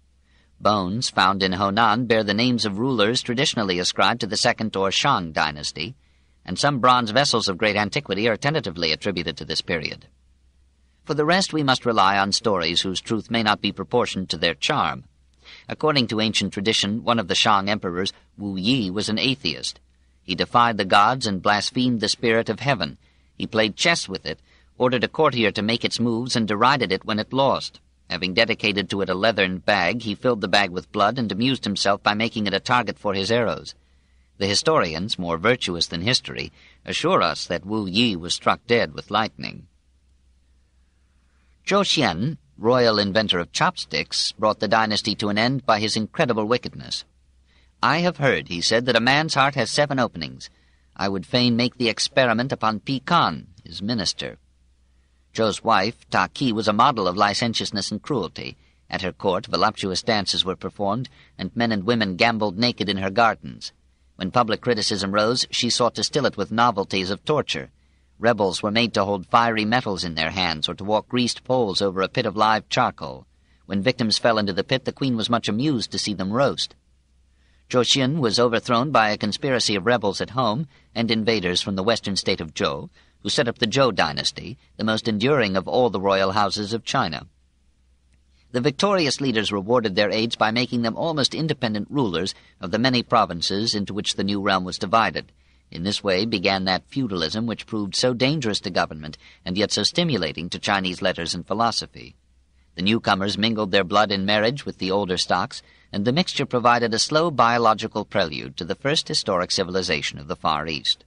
Speaker 2: Bones found in Honan bear the names of rulers traditionally ascribed to the Second or Shang dynasty, and some bronze vessels of great antiquity are tentatively attributed to this period. For the rest, we must rely on stories whose truth may not be proportioned to their charm. According to ancient tradition, one of the Shang emperors, Wu Yi, was an atheist. He defied the gods and blasphemed the spirit of heaven. He played chess with it, ordered a courtier to make its moves, and derided it when it lost. Having dedicated to it a leathern bag, he filled the bag with blood and amused himself by making it a target for his arrows. The historians, more virtuous than history, assure us that Wu Yi was struck dead with lightning. Zhou Xian, royal inventor of chopsticks, brought the dynasty to an end by his incredible wickedness. "I have heard," he said, "that a man's heart has 7 openings. I would fain make the experiment upon Pi Kan, his minister." Zhou's wife, Ta Ki, was a model of licentiousness and cruelty. At her court, voluptuous dances were performed, and men and women gambled naked in her gardens. When public criticism rose, she sought to still it with novelties of torture. Rebels were made to hold fiery metals in their hands or to walk greased poles over a pit of live charcoal. When victims fell into the pit, the queen was much amused to see them roast. Zhou Xian was overthrown by a conspiracy of rebels at home and invaders from the western state of Zhou, who set up the Zhou dynasty, the most enduring of all the royal houses of China. The victorious leaders rewarded their aides by making them almost independent rulers of the many provinces into which the new realm was divided. In this way began that feudalism which proved so dangerous to government and yet so stimulating to Chinese letters and philosophy. The newcomers mingled their blood in marriage with the older stocks, and the mixture provided a slow biological prelude to the first historic civilization of the Far East.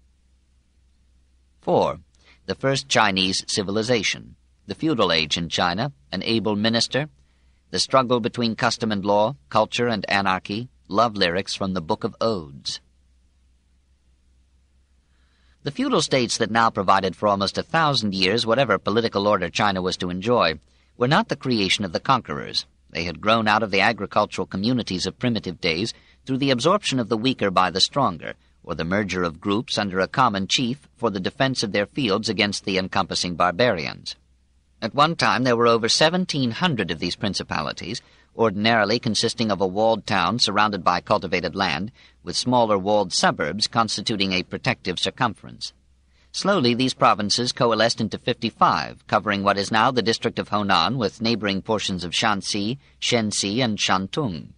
Speaker 2: 4. The first Chinese civilization, the feudal age in China, an able minister, the struggle between custom and law, culture and anarchy, love lyrics from the Book of Odes. The feudal states that now provided for almost 1,000 years whatever political order China was to enjoy were not the creation of the conquerors. They had grown out of the agricultural communities of primitive days through the absorption of the weaker by the stronger, or the merger of groups under a common chief for the defense of their fields against the encompassing barbarians. At one time there were over 1,700 of these principalities, ordinarily consisting of a walled town surrounded by cultivated land, with smaller walled suburbs constituting a protective circumference. Slowly these provinces coalesced into 55, covering what is now the district of Honan with neighboring portions of Shanxi, Shenxi, and Shantung.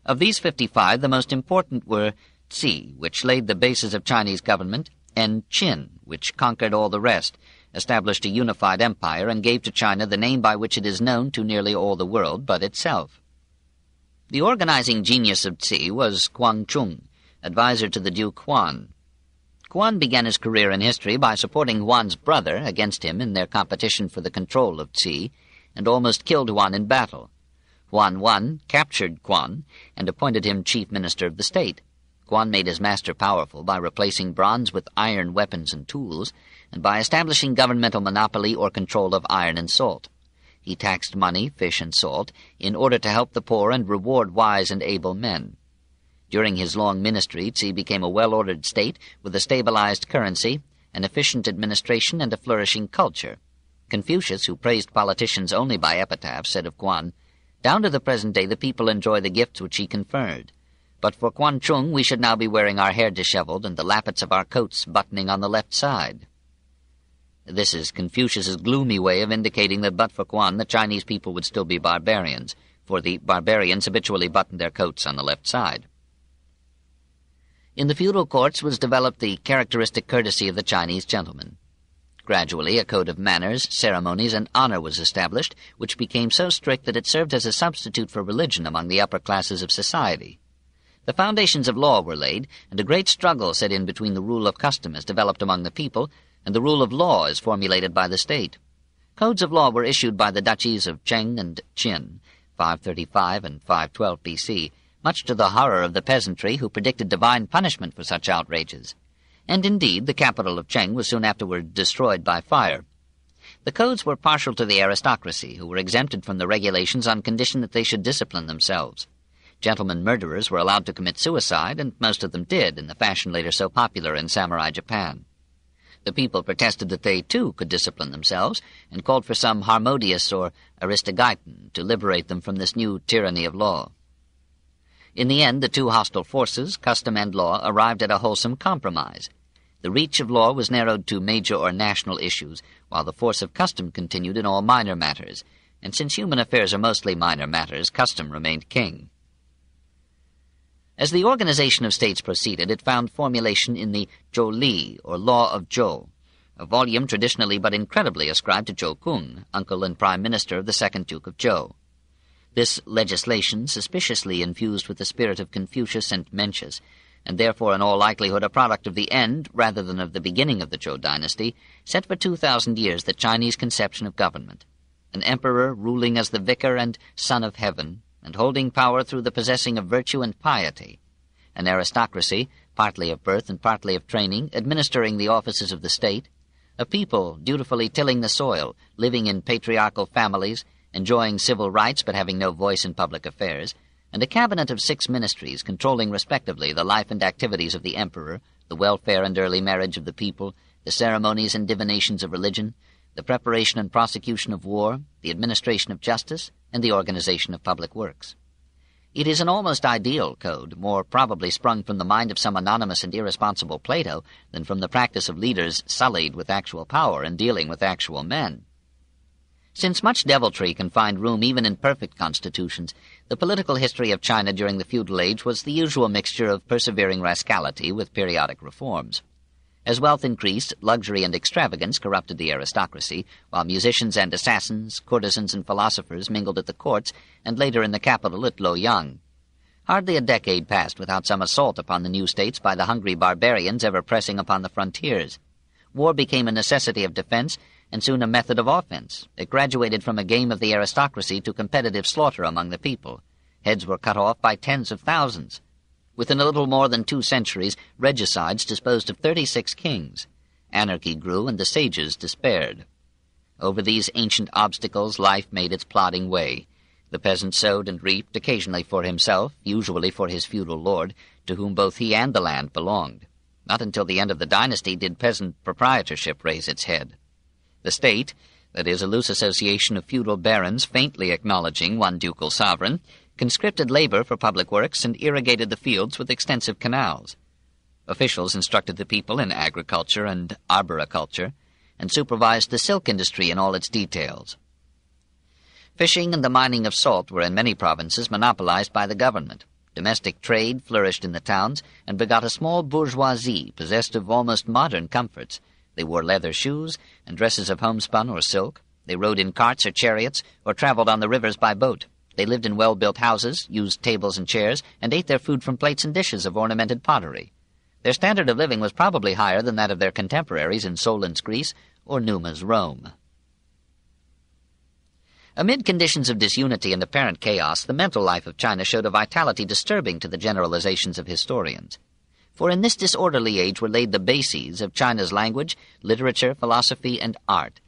Speaker 2: Of these 55, the most important were Qi, which laid the basis of Chinese government, and Qin, which conquered all the rest, established a unified empire, and gave to China the name by which it is known to nearly all the world but itself. The organizing genius of Qi was Guangchung, advisor to the Duke Huan. Huan began his career in history by supporting Huan's brother against him in their competition for the control of Qi, and almost killed Huan in battle. Huan won, captured Huan, and appointed him chief minister of the state. Huan made his master powerful by replacing bronze with iron weapons and tools, and by establishing governmental monopoly or control of iron and salt. He taxed money, fish, and salt in order to help the poor and reward wise and able men. During his long ministry, Qi became a well-ordered state with a stabilized currency, an efficient administration, and a flourishing culture. Confucius, who praised politicians only by epitaphs, said of Huan, "Down to the present day the people enjoy the gifts which he conferred. But for Guangchung we should now be wearing our hair disheveled and the lappets of our coats buttoning on the left side." This is Confucius's gloomy way of indicating that but for Huan the Chinese people would still be barbarians, for the barbarians habitually buttoned their coats on the left side. In the feudal courts was developed the characteristic courtesy of the Chinese gentleman. Gradually a code of manners, ceremonies, and honor was established, which became so strict that it served as a substitute for religion among the upper classes of society. The foundations of law were laid, and a great struggle set in between the rule of custom as developed among the people and the rule of law as formulated by the state. Codes of law were issued by the duchies of Cheng and Qin, 535 and 512 B.C., much to the horror of the peasantry who predicted divine punishment for such outrages. And indeed, the capital of Cheng was soon afterward destroyed by fire. The codes were partial to the aristocracy, who were exempted from the regulations on condition that they should discipline themselves. Gentlemen murderers were allowed to commit suicide, and most of them did, in the fashion later so popular in samurai Japan. The people protested that they, too, could discipline themselves, and called for some Harmodius or Aristogeiton to liberate them from this new tyranny of law. In the end, the two hostile forces, custom and law, arrived at a wholesome compromise. The reach of law was narrowed to major or national issues, while the force of custom continued in all minor matters, and since human affairs are mostly minor matters, custom remained king. As the organization of states proceeded, it found formulation in the Zhou Li, or Law of Zhou, a volume traditionally but incredibly ascribed to Zhou Kun, uncle and prime minister of the second Duke of Zhou. This legislation, suspiciously infused with the spirit of Confucius and Mencius, and therefore in all likelihood a product of the end rather than of the beginning of the Zhou dynasty, set for 2,000 years the Chinese conception of government, an emperor ruling as the vicar and son of heaven, and holding power through the possessing of virtue and piety, an aristocracy, partly of birth and partly of training, administering the offices of the state, a people dutifully tilling the soil, living in patriarchal families, enjoying civil rights but having no voice in public affairs, and a cabinet of 6 ministries controlling respectively the life and activities of the emperor, the welfare and early marriage of the people, the ceremonies and divinations of religion, the preparation and prosecution of war, the administration of justice, and the organization of public works. It is an almost ideal code, more probably sprung from the mind of some anonymous and irresponsible Plato than from the practice of leaders sullied with actual power and dealing with actual men. Since much deviltry can find room even in perfect constitutions, the political history of China during the feudal age was the usual mixture of persevering rascality with periodic reforms. As wealth increased, luxury and extravagance corrupted the aristocracy, while musicians and assassins, courtesans and philosophers mingled at the courts, and later in the capital at Luoyang. Hardly a decade passed without some assault upon the new states by the hungry barbarians ever pressing upon the frontiers. War became a necessity of defense, and soon a method of offense. It graduated from a game of the aristocracy to competitive slaughter among the people. Heads were cut off by tens of thousands. Within a little more than 2 centuries, regicides disposed of 36 kings. Anarchy grew, and the sages despaired. Over these ancient obstacles life made its plodding way. The peasant sowed and reaped, occasionally for himself, usually for his feudal lord, to whom both he and the land belonged. Not until the end of the dynasty did peasant proprietorship raise its head. The state, that is, a loose association of feudal barons faintly acknowledging one ducal sovereign, conscripted labor for public works and irrigated the fields with extensive canals. Officials instructed the people in agriculture and arboriculture, and supervised the silk industry in all its details. Fishing and the mining of salt were in many provinces monopolized by the government. Domestic trade flourished in the towns and begot a small bourgeoisie possessed of almost modern comforts. They wore leather shoes and dresses of homespun or silk. They rode in carts or chariots, or traveled on the rivers by boat. They lived in well-built houses, used tables and chairs, and ate their food from plates and dishes of ornamented pottery. Their standard of living was probably higher than that of their contemporaries in Solon's Greece or Numa's Rome. Amid conditions of disunity and apparent chaos, the mental life of China showed a vitality disturbing to the generalizations of historians. For in this disorderly age were laid the bases of China's language, literature, philosophy, and art,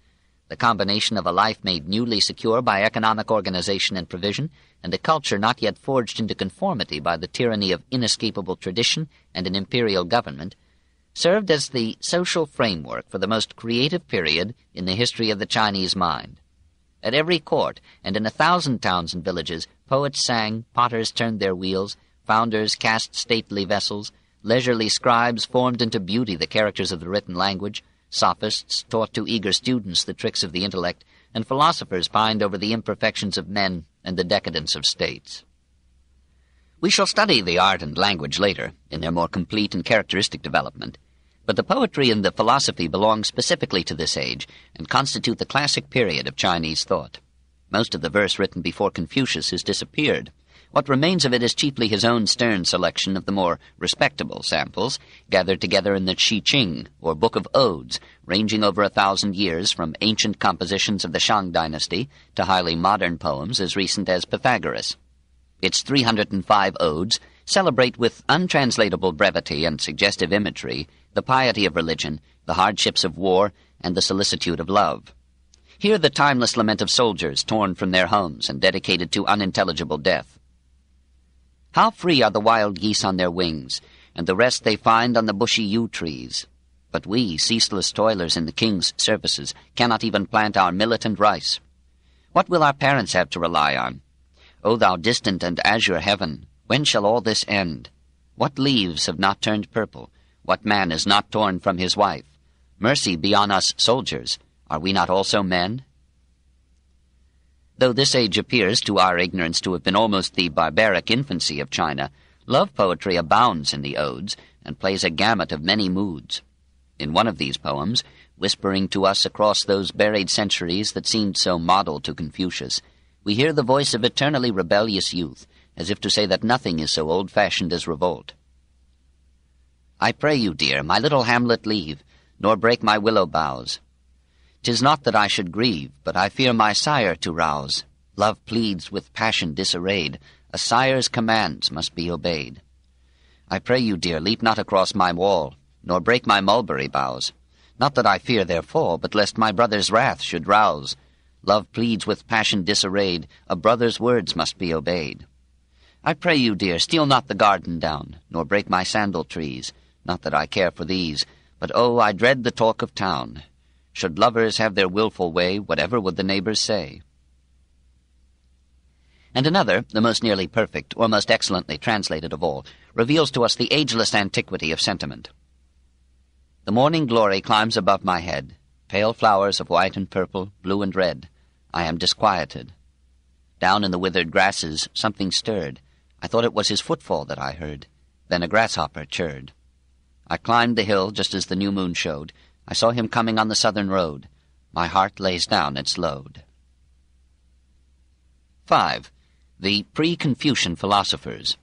Speaker 2: the combination of a life made newly secure by economic organization and provision, and a culture not yet forged into conformity by the tyranny of inescapable tradition and an imperial government, served as the social framework for the most creative period in the history of the Chinese mind. At every court, and in 1,000 towns and villages, poets sang, potters turned their wheels, founders cast stately vessels, leisurely scribes formed into beauty the characters of the written language, sophists taught to eager students the tricks of the intellect, and philosophers pined over the imperfections of men and the decadence of states. We shall study the art and language later, in their more complete and characteristic development, but the poetry and the philosophy belong specifically to this age and constitute the classic period of Chinese thought. Most of the verse written before Confucius has disappeared. What remains of it is chiefly his own stern selection of the more respectable samples, gathered together in the Qi Ching, or Book of Odes, ranging over 1,000 years from ancient compositions of the Shang dynasty to highly modern poems as recent as Pythagoras. Its 305 odes celebrate with untranslatable brevity and suggestive imagery the piety of religion, the hardships of war, and the solicitude of love. Hear the timeless lament of soldiers torn from their homes and dedicated to unintelligible death. How free are the wild geese on their wings, and the rest they find on the bushy yew trees. But we, ceaseless toilers in the king's services, cannot even plant our millet and rice. What will our parents have to rely on? O thou distant and azure heaven, when shall all this end? What leaves have not turned purple? What man is not torn from his wife? Mercy be on us soldiers. Are we not also men? Though this age appears to our ignorance to have been almost the barbaric infancy of China, love poetry abounds in the odes and plays a gamut of many moods. In one of these poems, whispering to us across those buried centuries that seemed so model to Confucius, we hear the voice of eternally rebellious youth, as if to say that nothing is so old-fashioned as revolt. I pray you, dear, my little hamlet leave, nor break my willow boughs. 'Tis not that I should grieve, but I fear my sire to rouse. Love pleads with passion disarrayed, a sire's commands must be obeyed. I pray you, dear, leap not across my wall, nor break my mulberry boughs. Not that I fear their fall, but lest my brother's wrath should rouse. Love pleads with passion disarrayed, a brother's words must be obeyed. I pray you, dear, steal not the garden down, nor break my sandal trees. Not that I care for these, but oh, I dread the talk of town. Should lovers have their wilful way, whatever would the neighbors say? And another, the most nearly perfect, or most excellently translated of all, reveals to us the ageless antiquity of sentiment. The morning glory climbs above my head, pale flowers of white and purple, blue and red. I am disquieted. Down in the withered grasses something stirred. I thought it was his footfall that I heard. Then a grasshopper chirred. I climbed the hill just as the new moon showed. I saw him coming on the southern road. My heart lays down its load. 5. The pre-Confucian philosophers.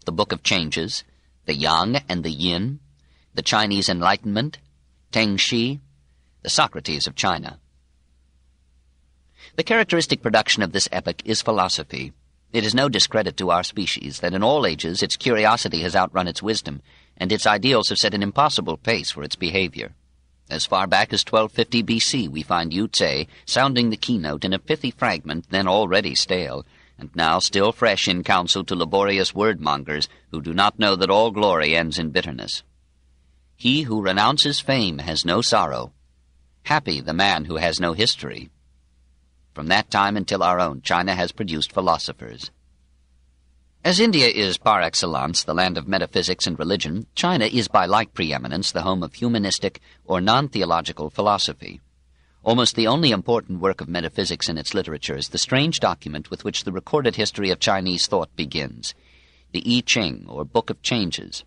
Speaker 2: The Book of Changes, the Yang and the Yin, the Chinese Enlightenment, Teng Shi, the Socrates of China. The characteristic production of this epoch is philosophy. It is no discredit to our species that in all ages its curiosity has outrun its wisdom, and its ideals have set an impossible pace for its behavior. As far back as 1250 B.C. we find Yu Tse sounding the keynote in a pithy fragment then already stale, and now still fresh in counsel to laborious word-mongers who do not know that all glory ends in bitterness. He who renounces fame has no sorrow. Happy the man who has no history. From that time until our own, China has produced philosophers. As India is par excellence the land of metaphysics and religion, China is by like preeminence the home of humanistic or non-theological philosophy. Almost the only important work of metaphysics in its literature is the strange document with which the recorded history of Chinese thought begins, the I Ching, or Book of Changes.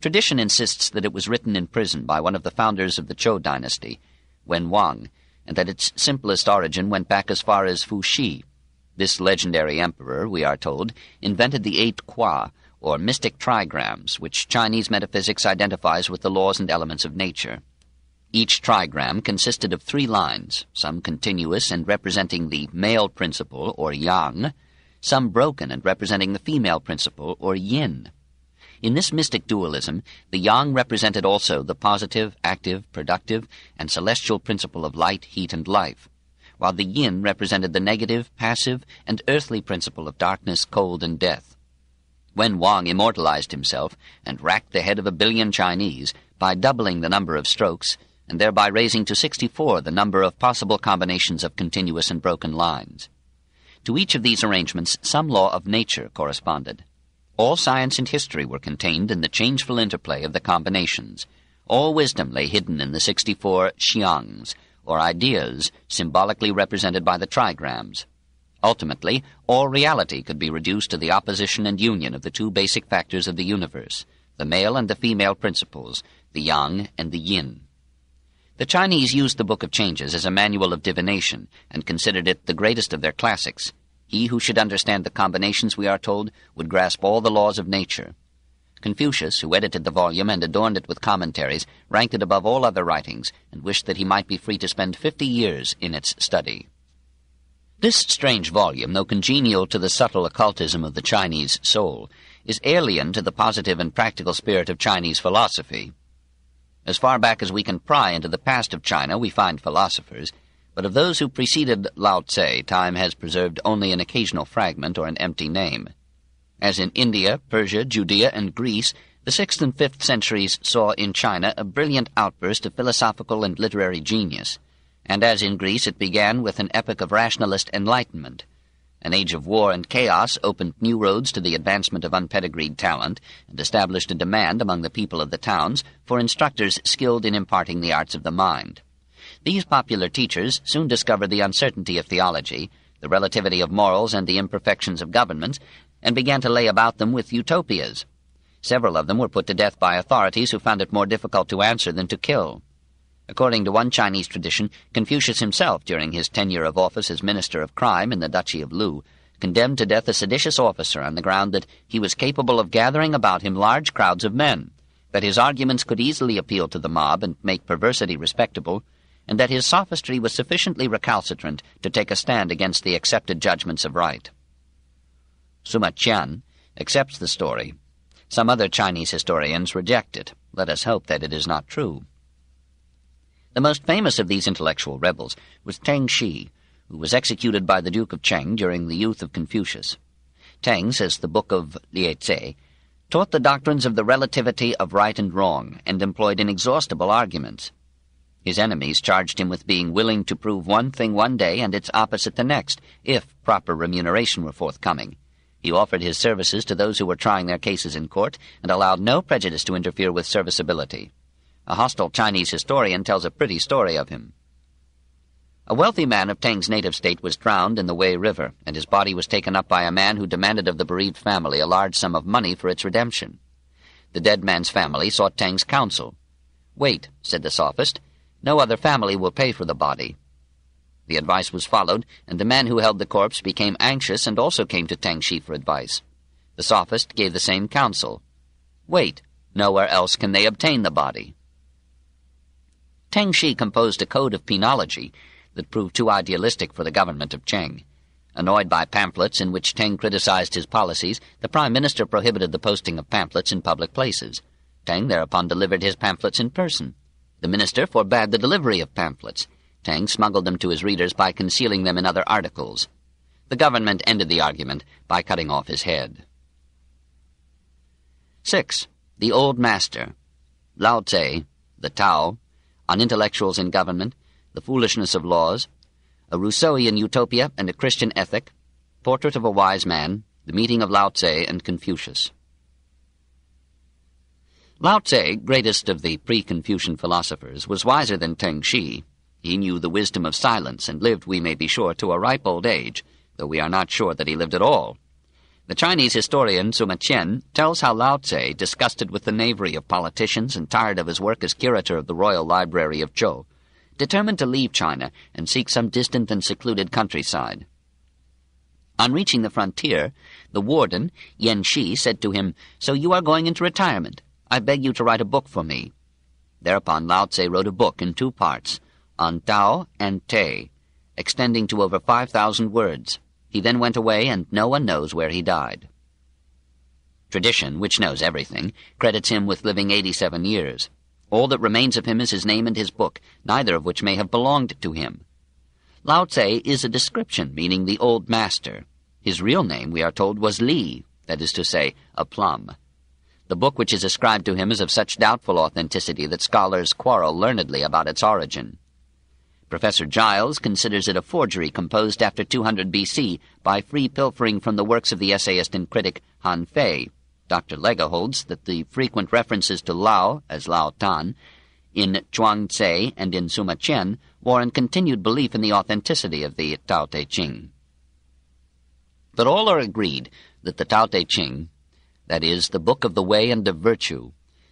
Speaker 2: Tradition insists that it was written in prison by one of the founders of the Zhou dynasty, Wen Wang, and that its simplest origin went back as far as Fuxi. This legendary emperor, we are told, invented the 8 Qua, or mystic trigrams, which Chinese metaphysics identifies with the laws and elements of nature. Each trigram consisted of 3 lines, some continuous and representing the male principle, or yang, some broken and representing the female principle, or yin. In this mystic dualism, the yang represented also the positive, active, productive, and celestial principle of light, heat, and life, while the yin represented the negative, passive, and earthly principle of darkness, cold, and death. Wen Wang immortalized himself and racked the head of 1 billion Chinese by doubling the number of strokes and thereby raising to 64 the number of possible combinations of continuous and broken lines. To each of these arrangements some law of nature corresponded. All science and history were contained in the changeful interplay of the combinations. All wisdom lay hidden in the 64 xiangs, or ideas, symbolically represented by the trigrams. Ultimately, all reality could be reduced to the opposition and union of the 2 basic factors of the universe, the male and the female principles, the yang and the yin. The Chinese used the Book of Changes as a manual of divination and considered it the greatest of their classics. He who should understand the combinations, we are told, would grasp all the laws of nature. Confucius, who edited the volume and adorned it with commentaries, ranked it above all other writings, and wished that he might be free to spend 50 years in its study. This strange volume, though congenial to the subtle occultism of the Chinese soul, is alien to the positive and practical spirit of Chinese philosophy. As far back as we can pry into the past of China, we find philosophers, but of those who preceded Lao Tse, time has preserved only an occasional fragment or an empty name. As in India, Persia, Judea, and Greece, the 6th and 5th centuries saw in China a brilliant outburst of philosophical and literary genius, and as in Greece it began with an epoch of rationalist enlightenment. An age of war and chaos opened new roads to the advancement of unpedigreed talent and established a demand among the people of the towns for instructors skilled in imparting the arts of the mind. These popular teachers soon discovered the uncertainty of theology, the relativity of morals and the imperfections of governments, and began to lay about them with utopias. Several of them were put to death by authorities who found it more difficult to answer than to kill. According to one Chinese tradition, Confucius himself, during his tenure of office as Minister of Crime in the Duchy of Lu, condemned to death a seditious officer on the ground that he was capable of gathering about him large crowds of men, that his arguments could easily appeal to the mob and make perversity respectable, and that his sophistry was sufficiently recalcitrant to take a stand against the accepted judgments of right. Sima Qian accepts the story. Some other Chinese historians reject it. Let us hope that it is not true. The most famous of these intellectual rebels was Teng Shi, who was executed by the Duke of Cheng during the youth of Confucius. Teng, says the Book of Lietze, taught the doctrines of the relativity of right and wrong, and employed inexhaustible arguments. His enemies charged him with being willing to prove one thing one day and its opposite the next, if proper remuneration were forthcoming. He offered his services to those who were trying their cases in court, and allowed no prejudice to interfere with serviceability. A hostile Chinese historian tells a pretty story of him. A wealthy man of Teng's native state was drowned in the Wei River, and his body was taken up by a man who demanded of the bereaved family a large sum of money for its redemption. The dead man's family sought Teng's counsel. "Wait," said the sophist. "No other family will pay for the body." The advice was followed, and the man who held the corpse became anxious and also came to Teng Shi for advice. The sophist gave the same counsel. "Wait. Nowhere else can they obtain the body." Teng Shi composed a code of penology that proved too idealistic for the government of Cheng. Annoyed by pamphlets in which Teng criticized his policies, the prime minister prohibited the posting of pamphlets in public places. Teng thereupon delivered his pamphlets in person. The minister forbade the delivery of pamphlets. Teng smuggled them to his readers by concealing them in other articles. The government ended the argument by cutting off his head. 6. The Old Master. Lao Tse, the Tao, on intellectuals in government, the foolishness of laws, a Rousseauian utopia and a Christian ethic, portrait of a wise man, the meeting of Lao Tse and Confucius. Lao Tse, greatest of the pre-Confucian philosophers, was wiser than Teng Shi. He knew the wisdom of silence and lived, we may be sure, to a ripe old age, though we are not sure that he lived at all. The Chinese historian Sima Qian tells how Lao Tse, disgusted with the knavery of politicians and tired of his work as curator of the Royal Library of Zhou, determined to leave China and seek some distant and secluded countryside. On reaching the frontier, the warden, Yan Shi, said to him, "So you are going into retirement. I beg you to write a book for me." Thereupon Lao Tse wrote a book in 2 parts, on Tao and Te, extending to over 5,000 words. He then went away, and no one knows where he died. Tradition, which knows everything, credits him with living 87 years. All that remains of him is his name and his book, neither of which may have belonged to him. Lao Tse is a description, meaning the old master. His real name, we are told, was Li, that is to say, a plum. The book which is ascribed to him is of such doubtful authenticity that scholars quarrel learnedly about its origin. Professor Giles considers it a forgery composed after 200 B.C. by free pilfering from the works of the essayist and critic Han Fei. Dr. Lega holds that the frequent references to Lao, as Lao Tan, in Zhuang Tse and in Sima Qian warrant continued belief in the authenticity of the Tao Te Ching. But all are agreed that the Tao Te Ching, that is, the Book of the Way and of Virtue,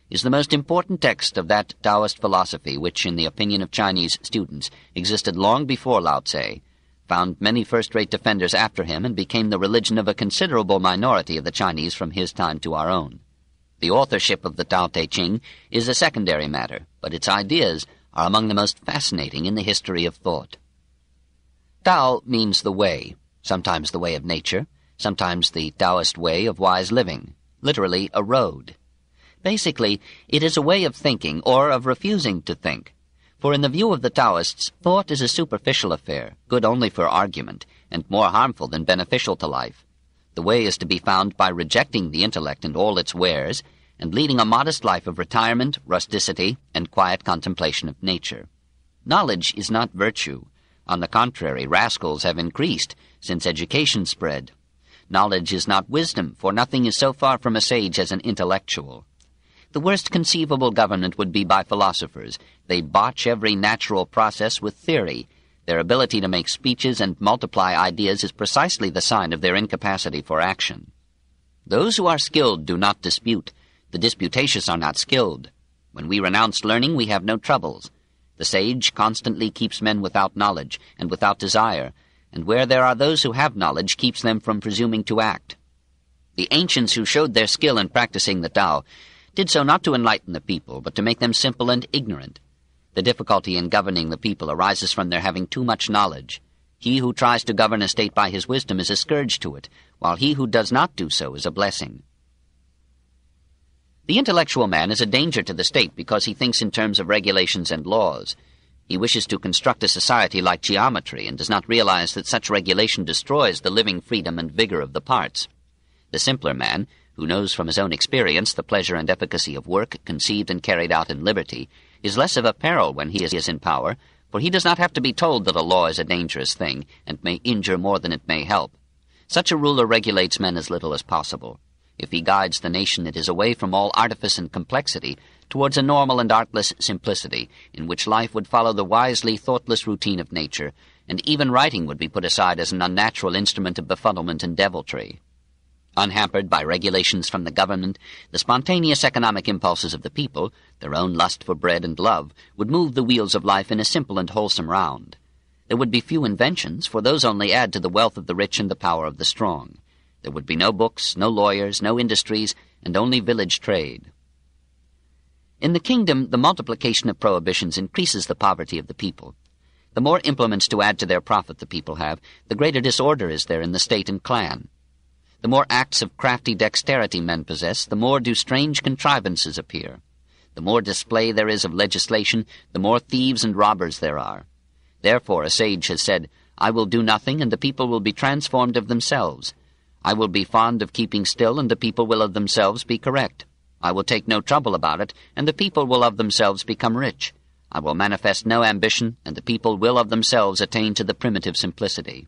Speaker 2: is the most important text of that Taoist philosophy which, in the opinion of Chinese students, existed long before Lao Tse, found many first-rate defenders after him, and became the religion of a considerable minority of the Chinese from his time to our own. The authorship of the Tao Te Ching is a secondary matter, but its ideas are among the most fascinating in the history of thought. Tao means the way, sometimes the way of nature, sometimes the Taoist way of wise living, literally a road. Basically, it is a way of thinking or of refusing to think. For in the view of the Taoists, thought is a superficial affair, good only for argument, and more harmful than beneficial to life. The way is to be found by rejecting the intellect and all its wares, and leading a modest life of retirement, rusticity, and quiet contemplation of nature. Knowledge is not virtue. On the contrary, rascals have increased since education spread. Knowledge is not wisdom, for nothing is so far from a sage as an intellectual. The worst conceivable government would be by philosophers. They botch every natural process with theory. Their ability to make speeches and multiply ideas is precisely the sign of their incapacity for action. Those who are skilled do not dispute. The disputatious are not skilled. When we renounce learning, we have no troubles. The sage constantly keeps men without knowledge and without desire, and where there are those who have knowledge keeps them from presuming to act. The ancients who showed their skill in practicing the Tao did so not to enlighten the people, but to make them simple and ignorant. The difficulty in governing the people arises from their having too much knowledge. He who tries to govern a state by his wisdom is a scourge to it, while he who does not do so is a blessing. The intellectual man is a danger to the state because he thinks in terms of regulations and laws. He wishes to construct a society like geometry and does not realize that such regulation destroys the living freedom and vigor of the parts. The simpler man, who knows from his own experience the pleasure and efficacy of work conceived and carried out in liberty, is less of a peril when he is in power, for he does not have to be told that a law is a dangerous thing and may injure more than it may help. Such a ruler regulates men as little as possible. If he guides the nation, it is away from all artifice and complexity towards a normal and artless simplicity, in which life would follow the wisely thoughtless routine of nature, and even writing would be put aside as an unnatural instrument of befuddlement and deviltry. Unhampered by regulations from the government, the spontaneous economic impulses of the people, their own lust for bread and love, would move the wheels of life in a simple and wholesome round. There would be few inventions, for those only add to the wealth of the rich and the power of the strong. There would be no books, no lawyers, no industries, and only village trade. In the kingdom, the multiplication of prohibitions increases the poverty of the people. The more implements to add to their profit the people have, the greater disorder is there in the state and clan. The more acts of crafty dexterity men possess, the more do strange contrivances appear. The more display there is of legislation, the more thieves and robbers there are. Therefore a sage has said, "I will do nothing, and the people will be transformed of themselves. I will be fond of keeping still, and the people will of themselves be correct. I will take no trouble about it, and the people will of themselves become rich. I will manifest no ambition, and the people will of themselves attain to the primitive simplicity."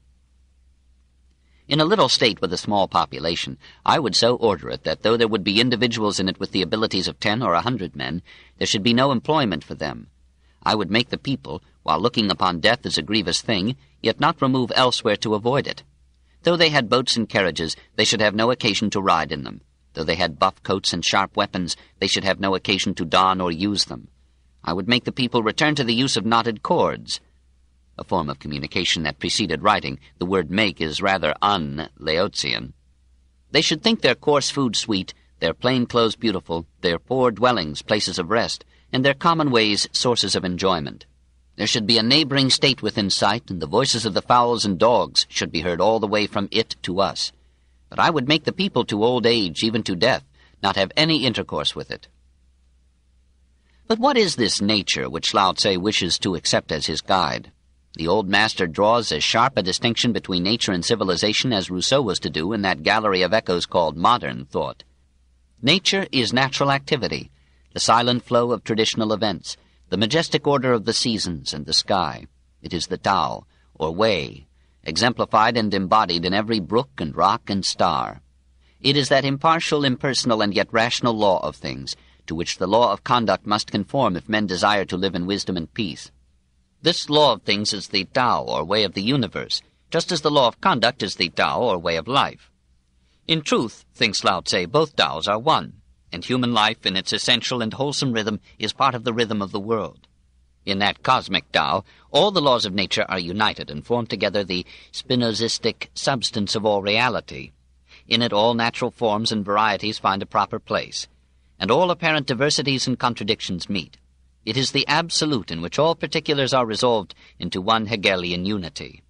Speaker 2: In a little state with a small population, I would so order it that though there would be individuals in it with the abilities of 10 or 100 men, there should be no employment for them. I would make the people, while looking upon death as a grievous thing, yet not remove elsewhere to avoid it. Though they had boats and carriages, they should have no occasion to ride in them. Though they had buff coats and sharp weapons, they should have no occasion to don or use them. I would make the people return to the use of knotted cords. A form of communication that preceded writing, the word make is rather un-Laotian. They should think their coarse food sweet, their plain clothes beautiful, their poor dwellings places of rest, and their common ways sources of enjoyment. There should be a neighboring state within sight, and the voices of the fowls and dogs should be heard all the way from it to us. But I would make the people to old age, even to death, not have any intercourse with it. But what is this nature which Lao Tse wishes to accept as his guide? The old master draws as sharp a distinction between nature and civilization as Rousseau was to do in that gallery of echoes called modern thought. Nature is natural activity, the silent flow of traditional events, the majestic order of the seasons and the sky. It is the Tao, or way, exemplified and embodied in every brook and rock and star. It is that impartial, impersonal, and yet rational law of things, to which the law of conduct must conform if men desire to live in wisdom and peace. This law of things is the Tao, or way of the universe, just as the law of conduct is the Tao, or way of life. In truth, thinks Lao Tse, both Taos are one, and human life in its essential and wholesome rhythm is part of the rhythm of the world. In that cosmic Tao, all the laws of nature are united and form together the Spinozistic substance of all reality. In it all natural forms and varieties find a proper place, and all apparent diversities and contradictions meet. It is the absolute in which all particulars are resolved into one Hegelian unity.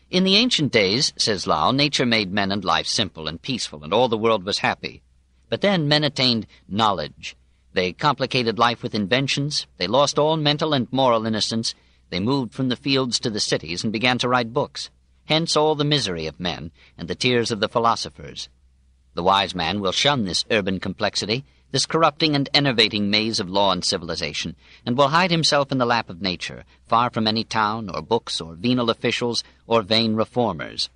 Speaker 2: In the ancient days, says Lao, nature made men and life simple and peaceful, and all the world was happy. But then men attained knowledge. They complicated life with inventions, they lost all mental and moral innocence, they moved from the fields to the cities and began to write books. Hence all the misery of men, and the tears of the philosophers. The wise man will shun this urban complexity, this corrupting and enervating maze of law and civilization, and will hide himself in the lap of nature, far from any town or books or venal officials or vain reformers.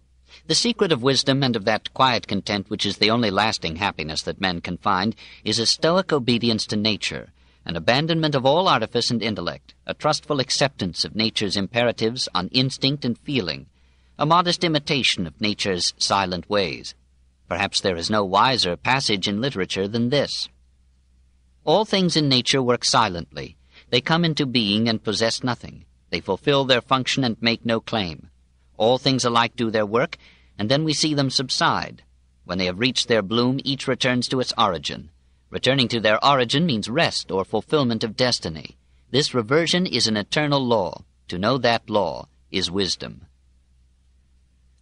Speaker 2: The secret of wisdom and of that quiet content which is the only lasting happiness that men can find is a stoic obedience to nature, an abandonment of all artifice and intellect, a trustful acceptance of nature's imperatives on instinct and feeling, a modest imitation of nature's silent ways. Perhaps there is no wiser passage in literature than this. All things in nature work silently. They come into being and possess nothing. They fulfill their function and make no claim. All things alike do their work, and then we see them subside. When they have reached their bloom, each returns to its origin. Returning to their origin means rest or fulfillment of destiny. This reversion is an eternal law. To know that law is wisdom.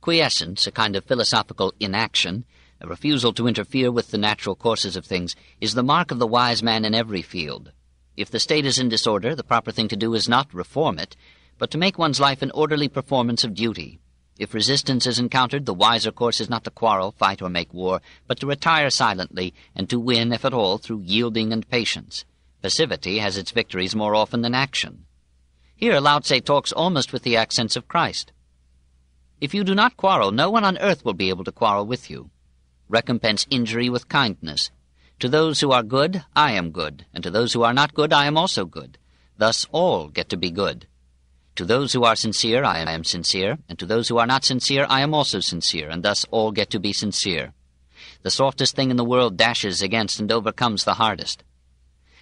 Speaker 2: Quiescence, a kind of philosophical inaction, a refusal to interfere with the natural courses of things, is the mark of the wise man in every field. If the state is in disorder, the proper thing to do is not reform it, but to make one's life an orderly performance of duty. If resistance is encountered, the wiser course is not to quarrel, fight, or make war, but to retire silently, and to win, if at all, through yielding and patience. Passivity has its victories more often than action. Here Lao Tse talks almost with the accents of Christ. If you do not quarrel, no one on earth will be able to quarrel with you. Recompense injury with kindness. To those who are good, I am good, and to those who are not good, I am also good. Thus all get to be good. To those who are sincere, I am sincere, and to those who are not sincere, I am also sincere, and thus all get to be sincere. The softest thing in the world dashes against and overcomes the hardest.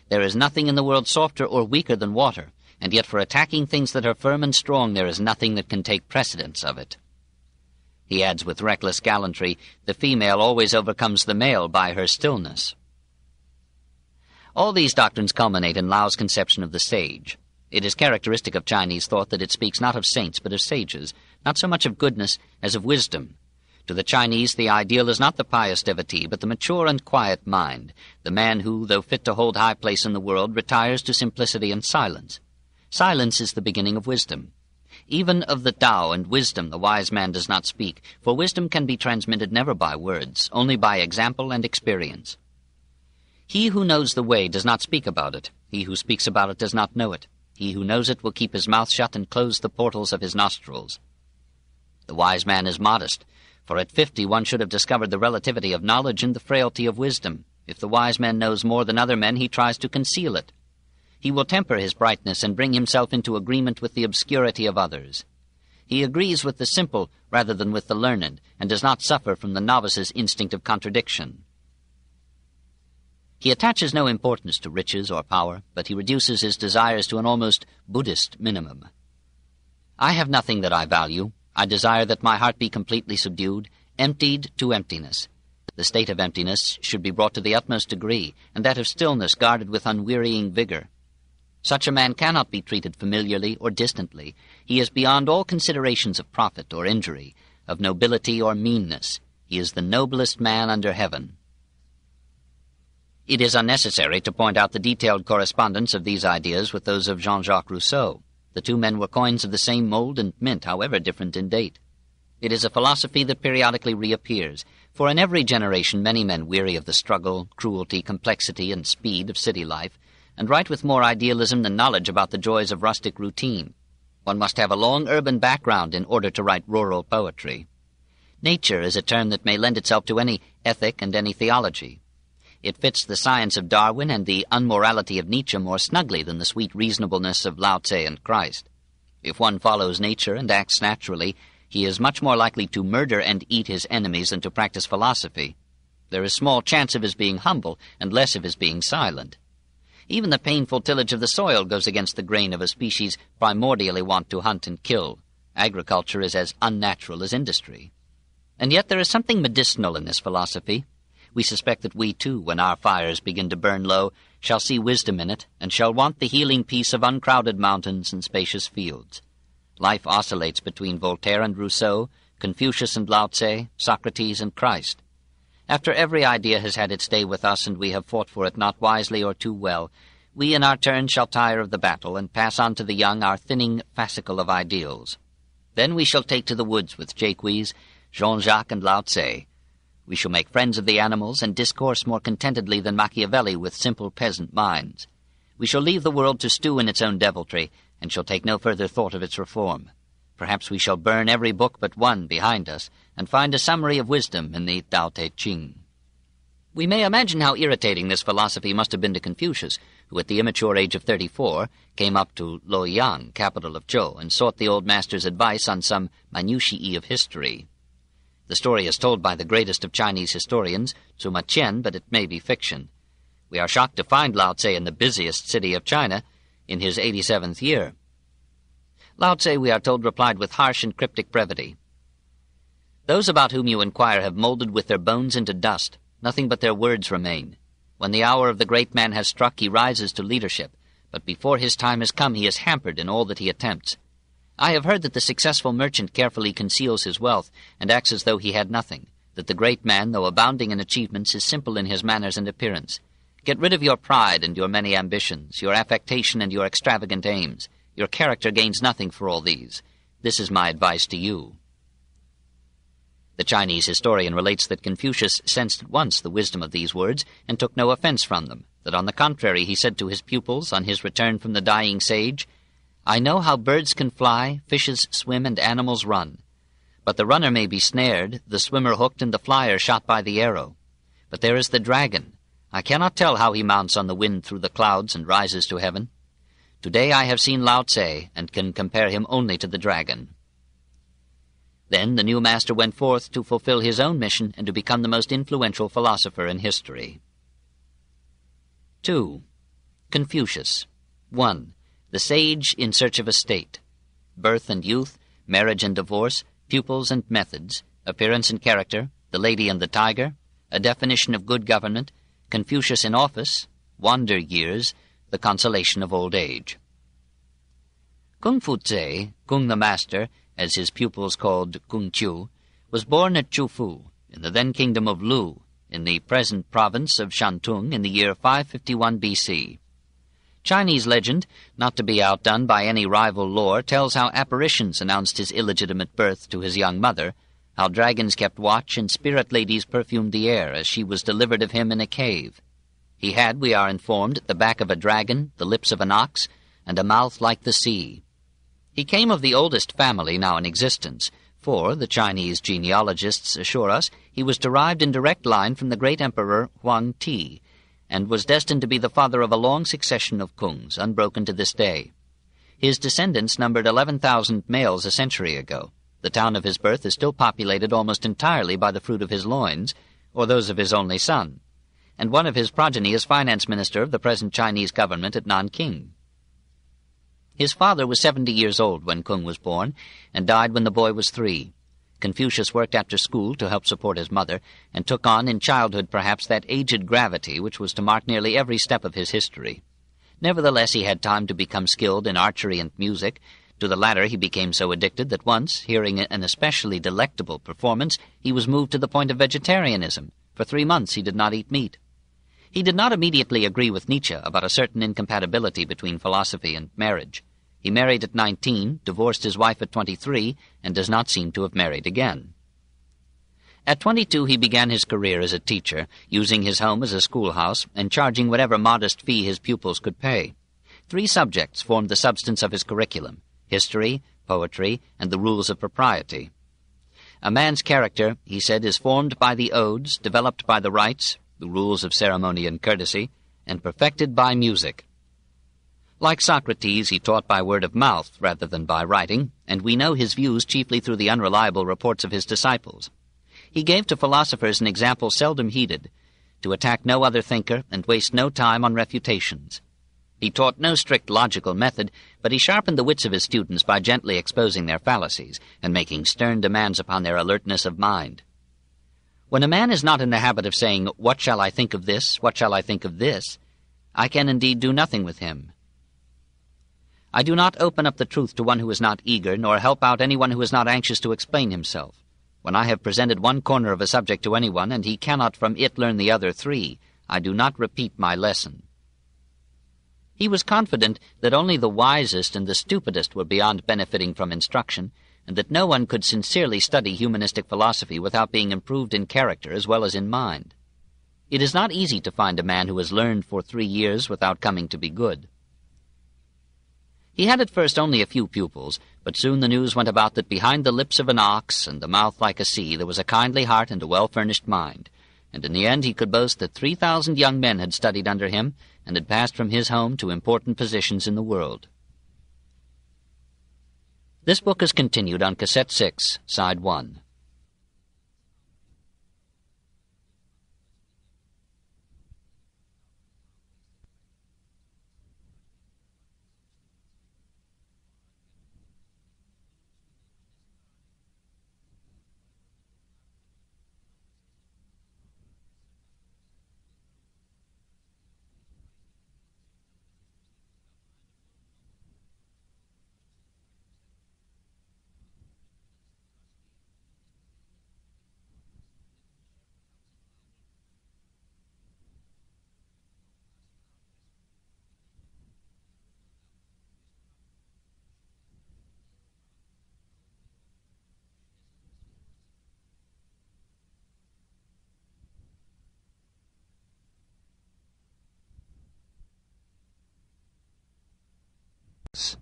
Speaker 2: There is nothing in the world softer or weaker than water, and yet for attacking things that are firm and strong there is nothing that can take precedence of it. He adds with reckless gallantry, the female always overcomes the male by her stillness. All these doctrines culminate in Lao's conception of the sage. It is characteristic of Chinese thought that it speaks not of saints but of sages, not so much of goodness as of wisdom. To the Chinese, the ideal is not the pious devotee, but the mature and quiet mind, the man who, though fit to hold high place in the world, retires to simplicity and silence. Silence is the beginning of wisdom. Even of the Tao and wisdom the wise man does not speak, for wisdom can be transmitted never by words, only by example and experience. He who knows the way does not speak about it. He who speaks about it does not know it. He who knows it will keep his mouth shut and close the portals of his nostrils. The wise man is modest, for at 50 one should have discovered the relativity of knowledge and the frailty of wisdom. If the wise man knows more than other men, he tries to conceal it. He will temper his brightness and bring himself into agreement with the obscurity of others. He agrees with the simple rather than with the learned, and does not suffer from the novice's instinct of contradiction. He attaches no importance to riches or power, but he reduces his desires to an almost Buddhist minimum. I have nothing that I value. I desire that my heart be completely subdued, emptied to emptiness. The state of emptiness should be brought to the utmost degree, and that of stillness guarded with unwearying vigor. Such a man cannot be treated familiarly or distantly. He is beyond all considerations of profit or injury, of nobility or meanness. He is the noblest man under heaven. It is unnecessary to point out the detailed correspondence of these ideas with those of Jean-Jacques Rousseau. The two men were coins of the same mold and mint, however different in date. It is a philosophy that periodically reappears, for in every generation many men weary of the struggle, cruelty, complexity, and speed of city life, and write with more idealism than knowledge about the joys of rustic routine. One must have a long urban background in order to write rural poetry. Nature is a term that may lend itself to any ethic and any theology. It fits the science of Darwin and the unmorality of Nietzsche more snugly than the sweet reasonableness of Lao Tse and Christ. If one follows nature and acts naturally, he is much more likely to murder and eat his enemies than to practice philosophy. There is small chance of his being humble and less of his being silent. Even the painful tillage of the soil goes against the grain of a species primordially wont to hunt and kill. Agriculture is as unnatural as industry. And yet there is something medicinal in this philosophy. We suspect that we, too, when our fires begin to burn low, shall see wisdom in it, and shall want the healing peace of uncrowded mountains and spacious fields. Life oscillates between Voltaire and Rousseau, Confucius and Lao Tse, Socrates and Christ. After every idea has had its day with us, and we have fought for it not wisely or too well, we in our turn shall tire of the battle, and pass on to the young our thinning fascicle of ideals. Then we shall take to the woods with Jacques, Jean-Jacques, and Lao Tse. We shall make friends of the animals and discourse more contentedly than Machiavelli with simple peasant minds. We shall leave the world to stew in its own deviltry, and shall take no further thought of its reform. Perhaps we shall burn every book but one behind us, and find a summary of wisdom in the Tao Te Ching. We may imagine how irritating this philosophy must have been to Confucius, who at the immature age of 34 came up to Luoyang, capital of Zhou, and sought the old master's advice on some minutiae of history. The story is told by the greatest of Chinese historians, Sima Qian, but it may be fiction. We are shocked to find Lao Tse in the busiest city of China in his 87th year. Lao Tse, we are told, replied with harsh and cryptic brevity, "Those about whom you inquire have molded with their bones into dust. Nothing but their words remain. When the hour of the great man has struck, he rises to leadership, but before his time has come, he is hampered in all that he attempts. I have heard that the successful merchant carefully conceals his wealth and acts as though he had nothing, that the great man, though abounding in achievements, is simple in his manners and appearance. Get rid of your pride and your many ambitions, your affectation and your extravagant aims. Your character gains nothing for all these. This is my advice to you." The Chinese historian relates that Confucius sensed at once the wisdom of these words and took no offense from them, that on the contrary he said to his pupils on his return from the dying sage, "I know how birds can fly, fishes swim, and animals run. But the runner may be snared, the swimmer hooked, and the flyer shot by the arrow. But there is the dragon. I cannot tell how he mounts on the wind through the clouds and rises to heaven. Today I have seen Lao Tse, and can compare him only to the dragon." Then the new master went forth to fulfill his own mission and to become the most influential philosopher in history. 2. Confucius. 1. The sage in search of a state. Birth and youth, marriage and divorce, pupils and methods, appearance and character, the lady and the tiger, a definition of good government, Confucius in office, wander years, the consolation of old age. Kung Fu Tse, Kung the Master, as his pupils called Kung Chiu, was born at Chufu, in the then kingdom of Lu, in the present province of Shantung, in the year 551 B.C. Chinese legend, not to be outdone by any rival lore, tells how apparitions announced his illegitimate birth to his young mother, how dragons kept watch and spirit ladies perfumed the air as she was delivered of him in a cave. He had, we are informed, the back of a dragon, the lips of an ox, and a mouth like the sea. He came of the oldest family now in existence, for, the Chinese genealogists assure us, he was derived in direct line from the great emperor Huang Ti, and was destined to be the father of a long succession of Kungs, unbroken to this day. His descendants numbered 11,000 males a century ago. The town of his birth is still populated almost entirely by the fruit of his loins, or those of his only son, and one of his progeny is finance minister of the present Chinese government at Nanking. His father was 70 years old when Kung was born, and died when the boy was 3. Confucius worked after school to help support his mother, and took on in childhood perhaps that aged gravity which was to mark nearly every step of his history. Nevertheless, he had time to become skilled in archery and music. To the latter he became so addicted that once, hearing an especially delectable performance, he was moved to the point of vegetarianism. For 3 months he did not eat meat. He did not immediately agree with Nietzsche about a certain incompatibility between philosophy and marriage. He married at 19, divorced his wife at 23, and does not seem to have married again. At 22 he began his career as a teacher, using his home as a schoolhouse and charging whatever modest fee his pupils could pay. 3 subjects formed the substance of his curriculum: history, poetry, and the rules of propriety. A man's character, he said, is formed by the odes, developed by the rites, the rules of ceremony and courtesy, and perfected by music. Like Socrates, he taught by word of mouth rather than by writing, and we know his views chiefly through the unreliable reports of his disciples. He gave to philosophers an example seldom heeded, to attack no other thinker and waste no time on refutations. He taught no strict logical method, but he sharpened the wits of his students by gently exposing their fallacies and making stern demands upon their alertness of mind. When a man is not in the habit of saying, "What shall I think of this? What shall I think of this?" I can indeed do nothing with him. I do not open up the truth to one who is not eager, nor help out anyone who is not anxious to explain himself. When I have presented one corner of a subject to anyone, and he cannot from it learn the other 3, I do not repeat my lesson. He was confident that only the wisest and the stupidest were beyond benefiting from instruction, and that no one could sincerely study humanistic philosophy without being improved in character as well as in mind. It is not easy to find a man who has learned for 3 years without coming to be good. He had at first only a few pupils, but soon the news went about that behind the lips of an ox and the mouth like a sea there was a kindly heart and a well-furnished mind. and in the end he could boast that 3,000 young men had studied under him and had passed from his home to important positions in the world. This book is continued on Cassette 6, Side 1.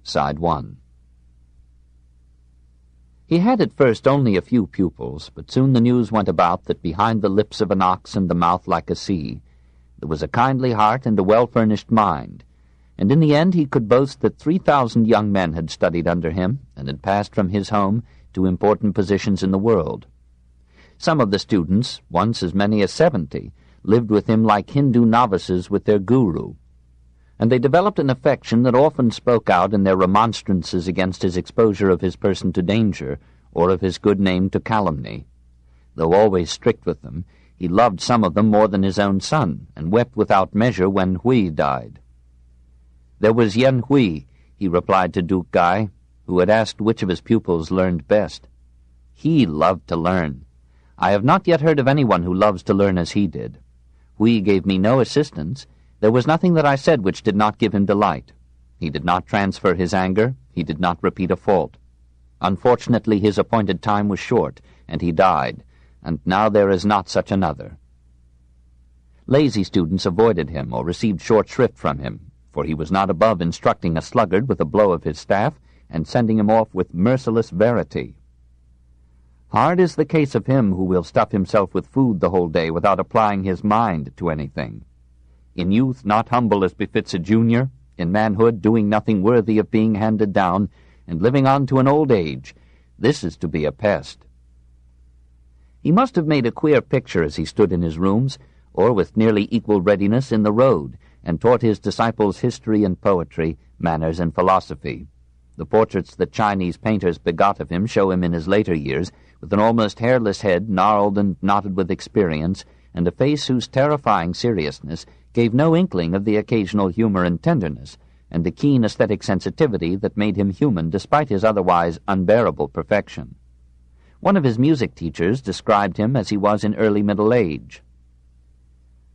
Speaker 1: Side 1. He had at first only a few pupils, but soon the news went about that behind the lips of an ox and the mouth like a sea, there was a kindly heart and a well-furnished mind, and in the end he could boast that 3,000 young men had studied under him and had passed from his home to important positions in the world. Some of the students, once as many as 70, lived with him like Hindu novices with their guru, and they developed an affection that often spoke out in their remonstrances against his exposure of his person to danger, or of his good name to calumny. Though always strict with them, he loved some of them more than his own son, and wept without measure when Hui died. There was Yen Hui, he replied to Duke Gai, who had asked which of his pupils learned best. He loved to learn. I have not yet heard of anyone who loves to learn as he did. Hui gave me no assistance. There was nothing that I said which did not give him delight. He did not transfer his anger. He did not repeat a fault. Unfortunately, his appointed time was short, and he died, and now there is not such another. Lazy students avoided him or received short shrift from him, for he was not above instructing a sluggard with a blow of his staff and sending him off with merciless verity. Hard is the case of him who will stuff himself with food the whole day without applying his mind to anything. In youth not humble as befits a junior, in manhood doing nothing worthy of being handed down, and living on to an old age, this is to be a pest. He must have made a queer picture as he stood in his rooms, or with nearly equal readiness in the road, and taught his disciples history and poetry, manners and philosophy. The portraits that Chinese painters begot of him show him in his later years, with an almost hairless head gnarled and knotted with experience, and a face whose terrifying seriousness gave no inkling of the occasional humor and tenderness, and the keen aesthetic sensitivity that made him human despite his otherwise unbearable perfection. One of his music teachers described him as he was in early middle age.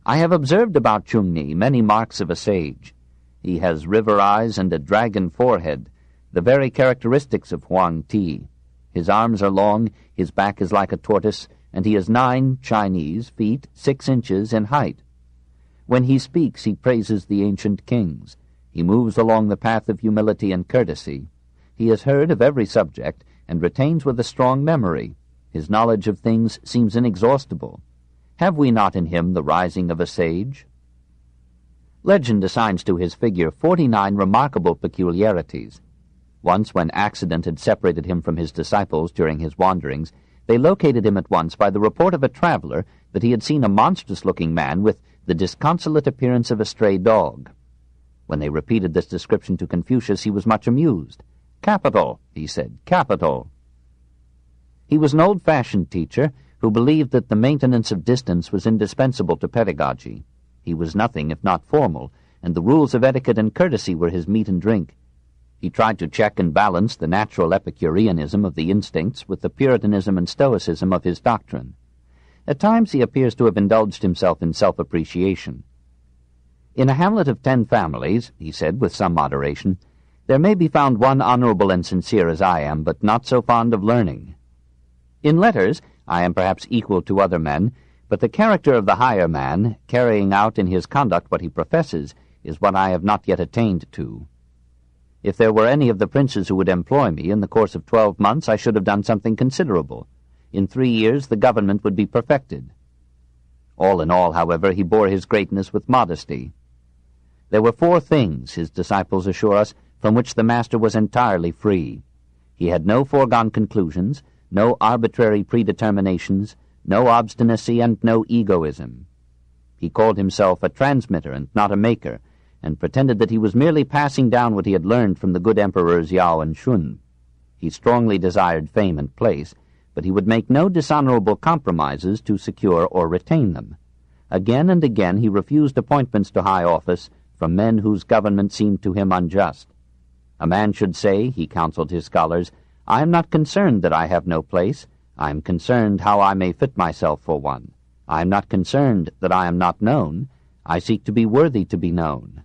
Speaker 1: I have observed about Chung-Ni many marks of a sage. He has river eyes and a dragon forehead, the very characteristics of Huang Ti. His arms are long, his back is like a tortoise, and he is 9 Chinese feet 6 inches in height. When he speaks, he praises the ancient kings. He moves along the path of humility and courtesy. He has heard of every subject, and retains with a strong memory. His knowledge of things seems inexhaustible. Have we not in him the rising of a sage? Legend assigns to his figure 49 remarkable peculiarities. Once, when accident had separated him from his disciples during his wanderings, they located him at once by the report of a traveler that he had seen a monstrous-looking man with the disconsolate appearance of a stray dog. When they repeated this description to Confucius, he was much amused. "Capital," he said, "capital." He was an old-fashioned teacher who believed that the maintenance of distance was indispensable to pedagogy. He was nothing if not formal, and the rules of etiquette and courtesy were his meat and drink. He tried to check and balance the natural Epicureanism of the instincts with the Puritanism and Stoicism of his doctrine. At times he appears to have indulged himself in self-appreciation. "In a hamlet of 10 families," he said with some moderation, "there may be found one honorable and sincere as I am, but not so fond of learning. In letters I am perhaps equal to other men, but the character of the higher man, carrying out in his conduct what he professes, is what I have not yet attained to. If there were any of the princes who would employ me in the course of 12 months, I should have done something considerable. In 3 years the government would be perfected. All in all, however, he bore his greatness with modesty. There were 4 things, his disciples assure us, from which the master was entirely free. He had no foregone conclusions, no arbitrary predeterminations, no obstinacy, and no egoism. He called himself a transmitter and not a maker, and pretended that he was merely passing down what he had learned from the good emperors Yao and Shun. He strongly desired fame and place, but he would make no dishonorable compromises to secure or retain them. Again and again he refused appointments to high office from men whose government seemed to him unjust. A man should say, he counseled his scholars, "I am not concerned that I have no place. I am concerned how I may fit myself for one. I am not concerned that I am not known. I seek to be worthy to be known."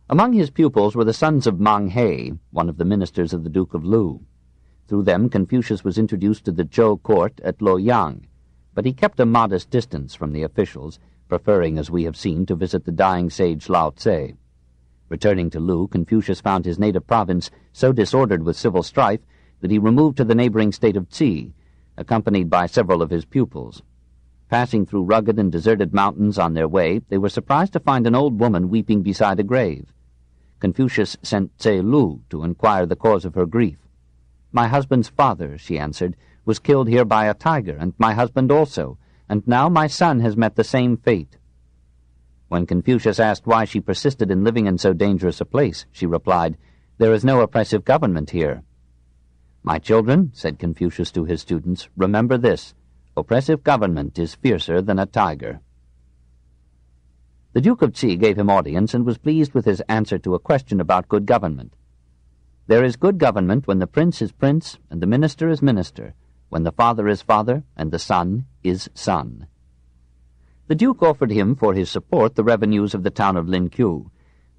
Speaker 1: Among his pupils were the sons of Mang He, one of the ministers of the Duke of Lu. Through them Confucius was introduced to the Zhou court at Luoyang, but he kept a modest distance from the officials, preferring, as we have seen, to visit the dying sage Lao Tse. Returning to Lu, Confucius found his native province so disordered with civil strife that he removed to the neighboring state of Tsi, accompanied by several of his pupils. Passing through rugged and deserted mountains on their way, they were surprised to find an old woman weeping beside a grave. Confucius sent Tse Lu to inquire the cause of her grief. "My husband's father," she answered, "was killed here by a tiger, and my husband also, and now my son has met the same fate." When Confucius asked why she persisted in living in so dangerous a place, she replied, "There is no oppressive government here." "My children," said Confucius to his students, "remember this: oppressive government is fiercer than a tiger." The Duke of Tsi gave him audience and was pleased with his answer to a question about good government. "There is good government when the prince is prince and the minister is minister, when the father is father and the son is son." The Duke offered him for his support the revenues of the town of Linqiu,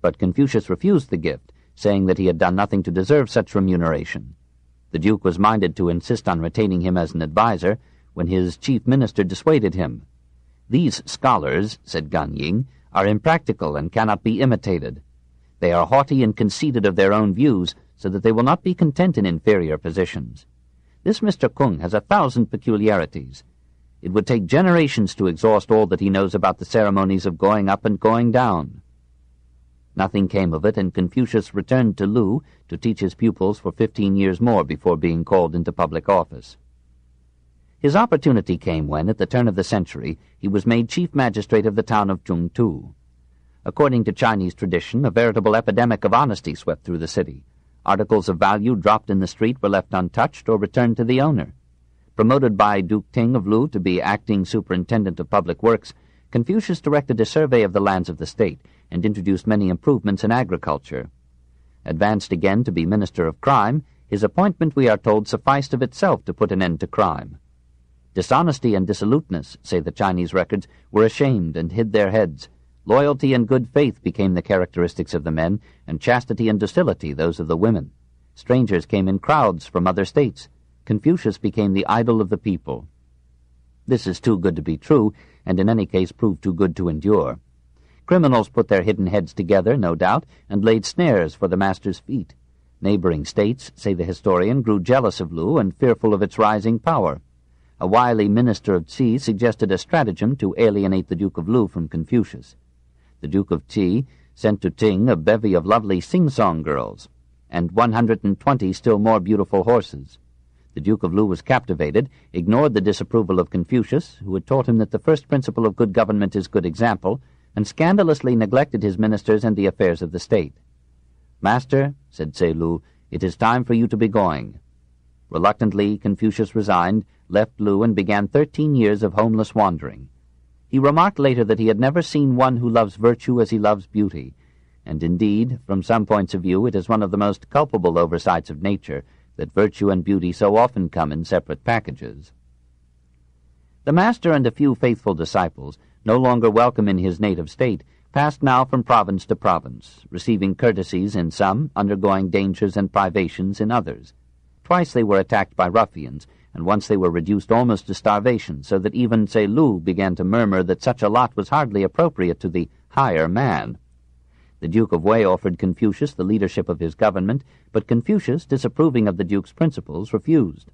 Speaker 1: but Confucius refused the gift, saying that he had done nothing to deserve such remuneration. The Duke was minded to insist on retaining him as an adviser, when his chief minister dissuaded him. "These scholars," said Gan Ying, "are impractical and cannot be imitated. They are haughty and conceited of their own views, so that they will not be content in inferior positions. This Mr. Kung has 1,000 peculiarities. It would take generations to exhaust all that he knows about the ceremonies of going up and going down." Nothing came of it, and Confucius returned to Lu to teach his pupils for 15 years more before being called into public office. His opportunity came when, at the turn of the century, he was made chief magistrate of the town of Chungtu. According to Chinese tradition, a veritable epidemic of honesty swept through the city. Articles of value dropped in the street were left untouched or returned to the owner. Promoted by Duke Ting of Lu to be acting superintendent of public works, Confucius directed a survey of the lands of the state and introduced many improvements in agriculture. Advanced again to be minister of crime, his appointment, we are told, sufficed of itself to put an end to crime. Dishonesty and dissoluteness, say the Chinese records, were ashamed and hid their heads. Loyalty and good faith became the characteristics of the men, and chastity and docility those of the women. Strangers came in crowds from other states. Confucius became the idol of the people. This is too good to be true, and in any case proved too good to endure. Criminals put their hidden heads together, no doubt, and laid snares for the master's feet. Neighboring states, say the historian, grew jealous of Lu and fearful of its rising power. A wily minister of Tsi suggested a stratagem to alienate the Duke of Lu from Confucius. The Duke of Tsi sent to Ting a bevy of lovely sing-song girls, and 120 still more beautiful horses. The Duke of Lu was captivated, ignored the disapproval of Confucius, who had taught him that the first principle of good government is good example, and scandalously neglected his ministers and the affairs of the state. "Master," said Tse Lu, "it is time for you to be going." Reluctantly, Confucius resigned, left Lu, and began 13 years of homeless wandering. He remarked later that he had never seen one who loves virtue as he loves beauty, and indeed, from some points of view, it is one of the most culpable oversights of nature that virtue and beauty so often come in separate packages. The master and a few faithful disciples, no longer welcome in his native state, passed now from province to province, receiving courtesies in some, undergoing dangers and privations in others. Twice they were attacked by ruffians, and once they were reduced almost to starvation, so that even Tse Lu began to murmur that such a lot was hardly appropriate to the higher man. The Duke of Wei offered Confucius the leadership of his government, but Confucius, disapproving of the Duke's principles, refused.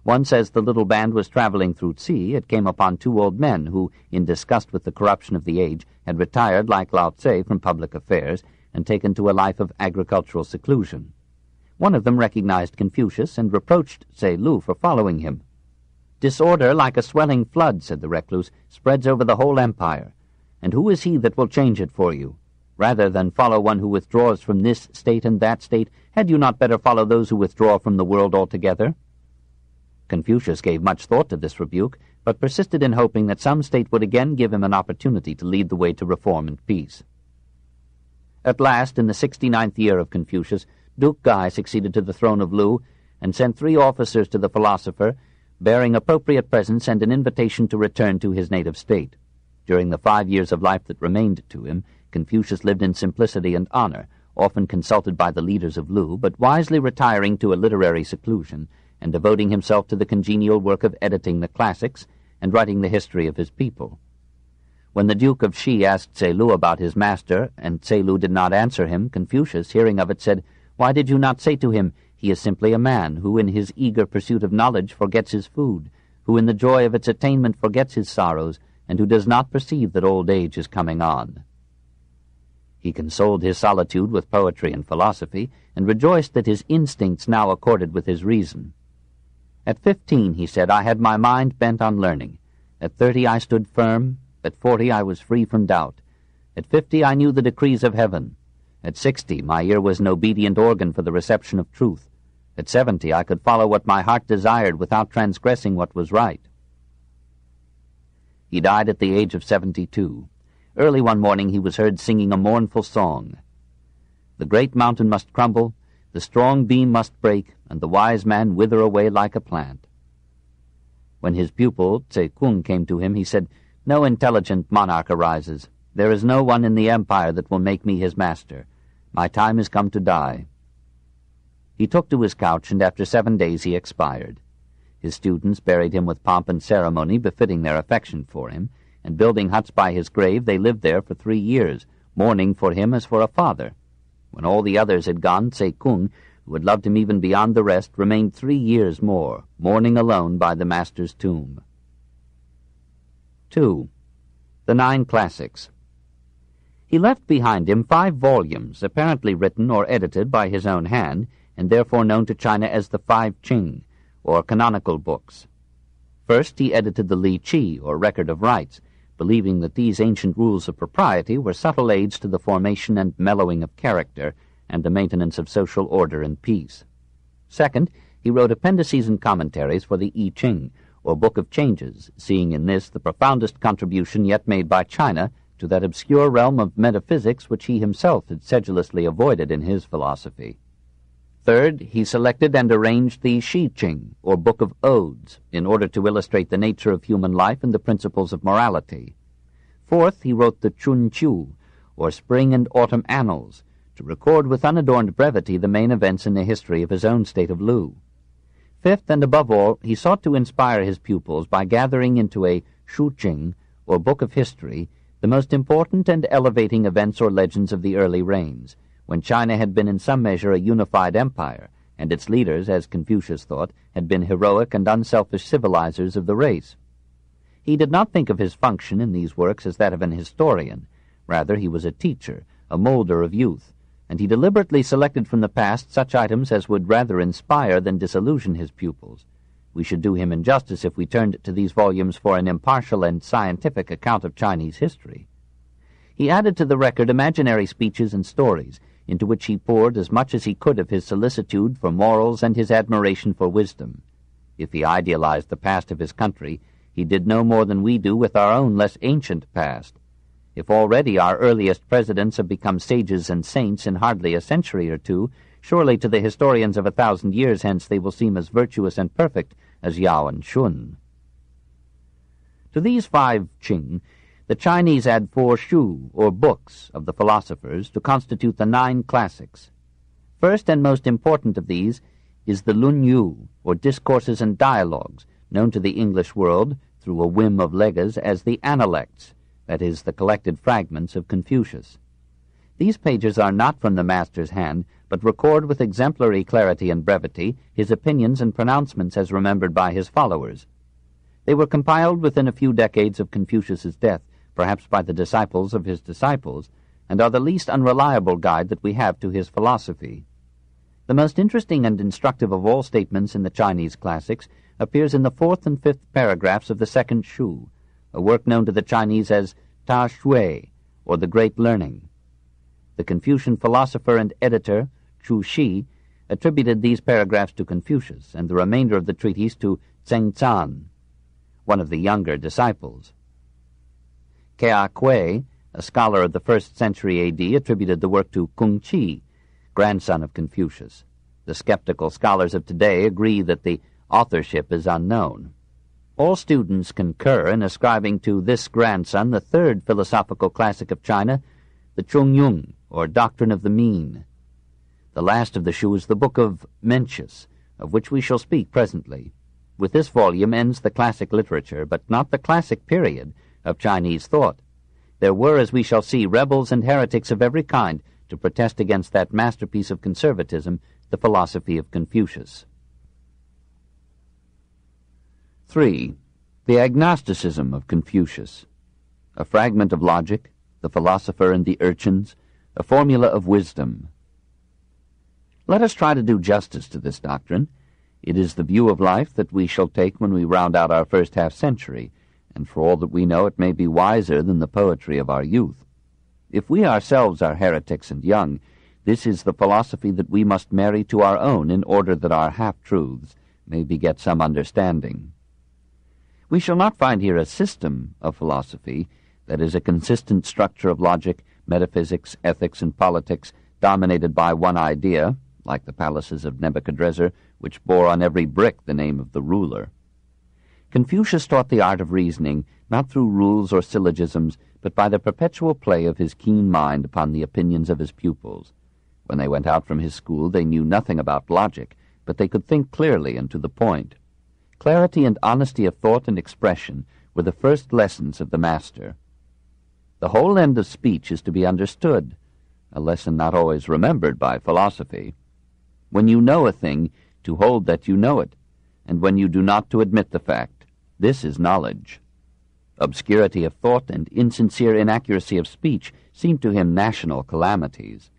Speaker 1: Once, as the little band was traveling through Tsi, it came upon two old men who, in disgust with the corruption of the age, had retired, like Lao Tse, from public affairs and taken to a life of agricultural seclusion. One of them recognized Confucius and reproached Tse Lu for following him. "Disorder, like a swelling flood," said the recluse, "spreads over the whole empire. And who is he that will change it for you? Rather than follow one who withdraws from this state and that state, had you not better follow those who withdraw from the world altogether?" Confucius gave much thought to this rebuke, but persisted in hoping that some state would again give him an opportunity to lead the way to reform and peace. At last, in the 69th year of Confucius, Duke Gai succeeded to the throne of Lu, and sent 3 officers to the philosopher, bearing appropriate presents and an invitation to return to his native state. During the 5 years of life that remained to him, Confucius lived in simplicity and honor, often consulted by the leaders of Lu, but wisely retiring to a literary seclusion, and devoting himself to the congenial work of editing the classics and writing the history of his people. When the Duke of Shi asked Tse Lu about his master, and Tse Lu did not answer him, Confucius, hearing of it, said, "Why did you not say to him, 'He is simply a man who in his eager pursuit of knowledge forgets his food, who in the joy of its attainment forgets his sorrows, and who does not perceive that old age is coming on?'" He consoled his solitude with poetry and philosophy, and rejoiced that his instincts now accorded with his reason. "At 15, he said, I had my mind bent on learning. At 30 I stood firm. At 40 I was free from doubt. At 50 I knew the decrees of heaven. At 60 my ear was an obedient organ for the reception of truth. At 70 I could follow what my heart desired without transgressing what was right." He died at the age of 72. Early one morning he was heard singing a mournful song. "The great mountain must crumble, the strong beam must break, and the wise man wither away like a plant." When his pupil, Tse Kung, came to him, he said, "No intelligent monarch arises. There is no one in the empire that will make me his master. My time is come to die." He took to his couch, and after 7 days he expired. His students buried him with pomp and ceremony befitting their affection for him, and building huts by his grave, they lived there for 3 years, mourning for him as for a father. When all the others had gone, Tse Kung, who had loved him even beyond the rest, remained 3 years more, mourning alone by the master's tomb. 2. The 9 Classics. He left behind him 5 volumes, apparently written or edited by his own hand, and therefore known to China as the 5 Qing, or canonical books. First, he edited the Li Qi, or Record of Rites, believing that these ancient rules of propriety were subtle aids to the formation and mellowing of character and the maintenance of social order and peace. Second, he wrote appendices and commentaries for the I Ching, or Book of Changes, seeing in this the profoundest contribution yet made by China to that obscure realm of metaphysics which he himself had sedulously avoided in his philosophy. Third, he selected and arranged the Shi Ching, or Book of Odes, in order to illustrate the nature of human life and the principles of morality. Fourth, he wrote the Chun Chu, or Spring and Autumn Annals, to record with unadorned brevity the main events in the history of his own state of Lu. Fifth, and above all, he sought to inspire his pupils by gathering into a Shu Ching, or Book of History, the most important and elevating events or legends of the early reigns, when China had been in some measure a unified empire, and its leaders, as Confucius thought, had been heroic and unselfish civilizers of the race. He did not think of his function in these works as that of an historian. Rather, he was a teacher, a moulder of youth, and he deliberately selected from the past such items as would rather inspire than disillusion his pupils. We should do him injustice if we turned to these volumes for an impartial and scientific account of Chinese history. He added to the record imaginary speeches and stories, into which he poured as much as he could of his solicitude for morals and his admiration for wisdom. If he idealized the past of his country, he did no more than we do with our own less ancient past. If already our earliest presidents have become sages and saints in hardly a century or two, surely to the historians of 1,000 years hence they will seem as virtuous and perfect as Yao and Shun. To these 5 Qing, the Chinese add 4 Shu, or books, of the philosophers to constitute the 9 Classics. First and most important of these is the Lun Yu, or Discourses and Dialogues, known to the English world, through a whim of Legas, as the Analects, that is, the collected fragments of Confucius. These pages are not from the master's hand, but record with exemplary clarity and brevity his opinions and pronouncements as remembered by his followers. They were compiled within a few decades of Confucius's death, perhaps by the disciples of his disciples, and are the least unreliable guide that we have to his philosophy. The most interesting and instructive of all statements in the Chinese classics appears in the 4th and 5th paragraphs of the second Shu, a work known to the Chinese as Ta Shui, or the Great Learning. The Confucian philosopher and editor, Chu Shi, attributed these paragraphs to Confucius and the remainder of the treatise to Zheng Zan, one of the younger disciples. Kea Kui, a scholar of the 1st century A.D., attributed the work to Kung Chi, grandson of Confucius. The skeptical scholars of today agree that the authorship is unknown. All students concur in ascribing to this grandson the 3rd philosophical classic of China, the Chung Yung, or Doctrine of the Mean. The last of the Shu is the Book of Mencius, of which we shall speak presently. With this volume ends the classic literature, but not the classic period, of Chinese thought. There were, as we shall see, rebels and heretics of every kind to protest against that masterpiece of conservatism, the philosophy of Confucius. 3. The agnosticism of Confucius. A fragment of logic, the philosopher and the urchins, a formula of wisdom. Let us try to do justice to this doctrine. It is the view of life that we shall take when we round out our first half-century, and for all that we know it may be wiser than the poetry of our youth. If we ourselves are heretics and young, this is the philosophy that we must marry to our own in order that our half-truths may beget some understanding. We shall not find here a system of philosophy, that is, a consistent structure of logic, metaphysics, ethics, and politics, dominated by one idea, like the palaces of Nebuchadrezzar, which bore on every brick the name of the ruler. Confucius taught the art of reasoning, not through rules or syllogisms, but by the perpetual play of his keen mind upon the opinions of his pupils. When they went out from his school, they knew nothing about logic, but they could think clearly and to the point. Clarity and honesty of thought and expression were the first lessons of the master. The whole end of speech is to be understood, a lesson not always remembered by philosophy. When you know a thing, to hold that you know it, and when you do not, to admit the fact. This is knowledge. Obscurity of thought and insincere inaccuracy of speech seemed to him national calamities.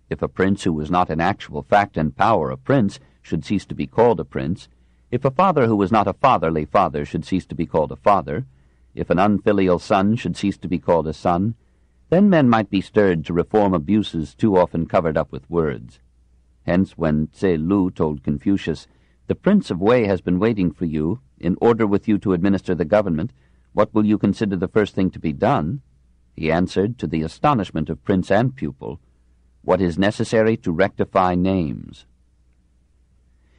Speaker 1: If a prince who was not in actual fact and power a prince should cease to be called a prince, if a father who was not a fatherly father should cease to be called a father, if an unfilial son should cease to be called a son, then men might be stirred to reform abuses too often covered up with words. Hence, when Tse Lu told Confucius, "The Prince of Wei has been waiting for you, in order with you to administer the government, what will you consider the first thing to be done?" he answered, to the astonishment of prince and pupil, "What is necessary to rectify names."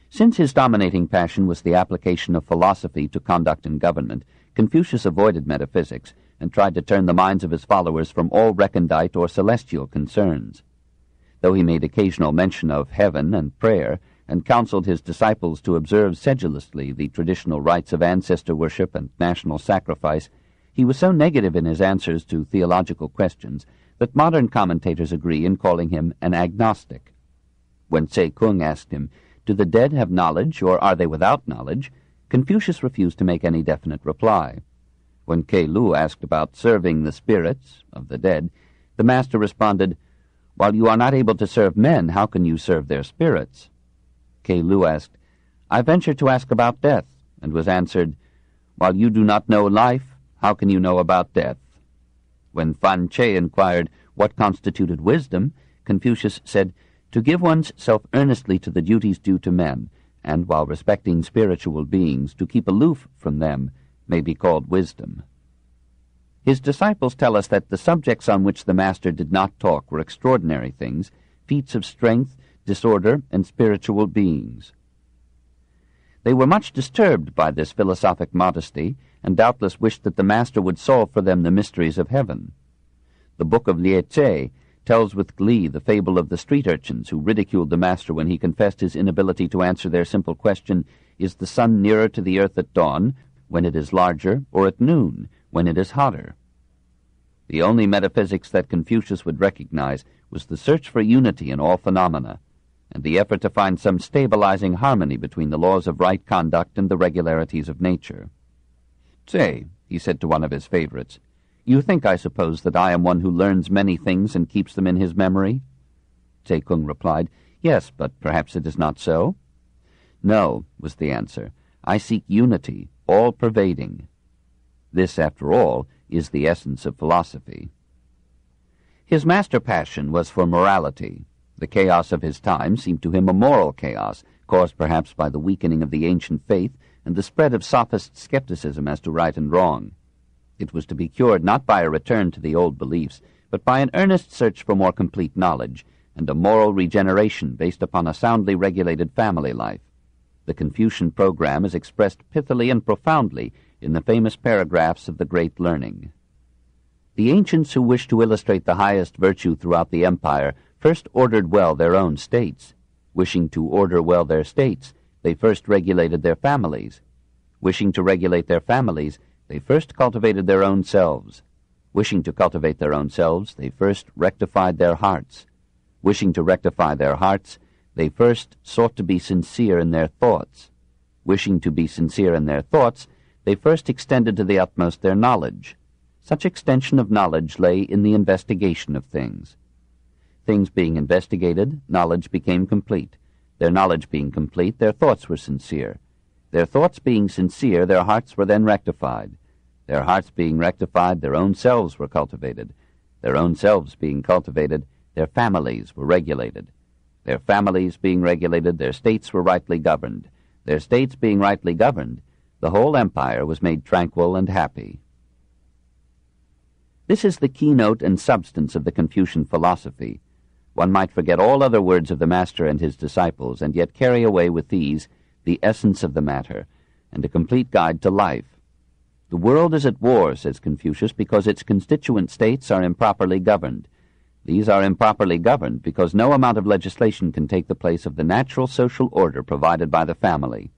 Speaker 1: Since his dominating passion was the application of philosophy to conduct and government, Confucius avoided metaphysics and tried to turn the minds of his followers from all recondite or celestial concerns. Though he made occasional mention of heaven and prayer, and counseled his disciples to observe sedulously the traditional rites of ancestor worship and national sacrifice, he was so negative in his answers to theological questions that modern commentators agree in calling him an agnostic. When Tse Kung asked him, "Do the dead have knowledge, or are they without knowledge?" Confucius refused to make any definite reply. When Kei Lu asked about serving the spirits of the dead, the master responded, "While you are not able to serve men, how can you serve their spirits?" Kei Lu asked, "I venture to ask about death," and was answered, "While you do not know life, how can you know about death?" When Fan Che inquired what constituted wisdom, Confucius said, "To give one's self earnestly to the duties due to men, and while respecting spiritual beings, to keep aloof from them, may be called wisdom." His disciples tell us that the subjects on which the master did not talk were extraordinary things, feats of strength, disorder, and spiritual beings. They were much disturbed by this philosophic modesty, and doubtless wished that the master would solve for them the mysteries of heaven. The book of Lie Tse tells with glee the fable of the street urchins who ridiculed the master when he confessed his inability to answer their simple question, "Is the sun nearer to the earth at dawn, when it is larger, or at noon, when it is hotter?"
Speaker 3: The only metaphysics that Confucius would recognize was the search for unity in all phenomena, and the effort to find some stabilizing harmony between the laws of right conduct and the regularities of nature. "Say," he said to one of his favorites, "you think, I suppose, that I am one who learns many things and keeps them in his memory?" Tse Kung replied, "Yes, but perhaps it is not so?" "No," was the answer. "I seek unity, all-pervading." This, after all, is the essence of philosophy. His master passion was for morality. The chaos of his time seemed to him a moral chaos, caused perhaps by the weakening of the ancient faith and the spread of sophist skepticism as to right and wrong. It was to be cured not by a return to the old beliefs, but by an earnest search for more complete knowledge and a moral regeneration based upon a soundly regulated family life. The Confucian program is expressed pithily and profoundly in the famous paragraphs of the Great Learning. The ancients who wished to illustrate the highest virtue throughout the empire first ordered well their own states. Wishing to order well their states, they first regulated their families. Wishing to regulate their families, they first cultivated their own selves. Wishing to cultivate their own selves, they first rectified their hearts. Wishing to rectify their hearts, they first sought to be sincere in their thoughts. Wishing to be sincere in their thoughts, they first extended to the utmost their knowledge. Such extension of knowledge lay in the investigation of things. Things being investigated, knowledge became complete. Their knowledge being complete, their thoughts were sincere. Their thoughts being sincere, their hearts were then rectified. Their hearts being rectified, their own selves were cultivated. Their own selves being cultivated, their families were regulated. Their families being regulated, their states were rightly governed. Their states being rightly governed, the whole empire was made tranquil and happy. This is the keynote and substance of the Confucian philosophy. One might forget all other words of the master and his disciples, and yet carry away with these the essence of the matter, and a complete guide to life. The world is at war, says Confucius, because its constituent states are improperly governed. These are improperly governed because no amount of legislation can take the place of the natural social order provided by the family.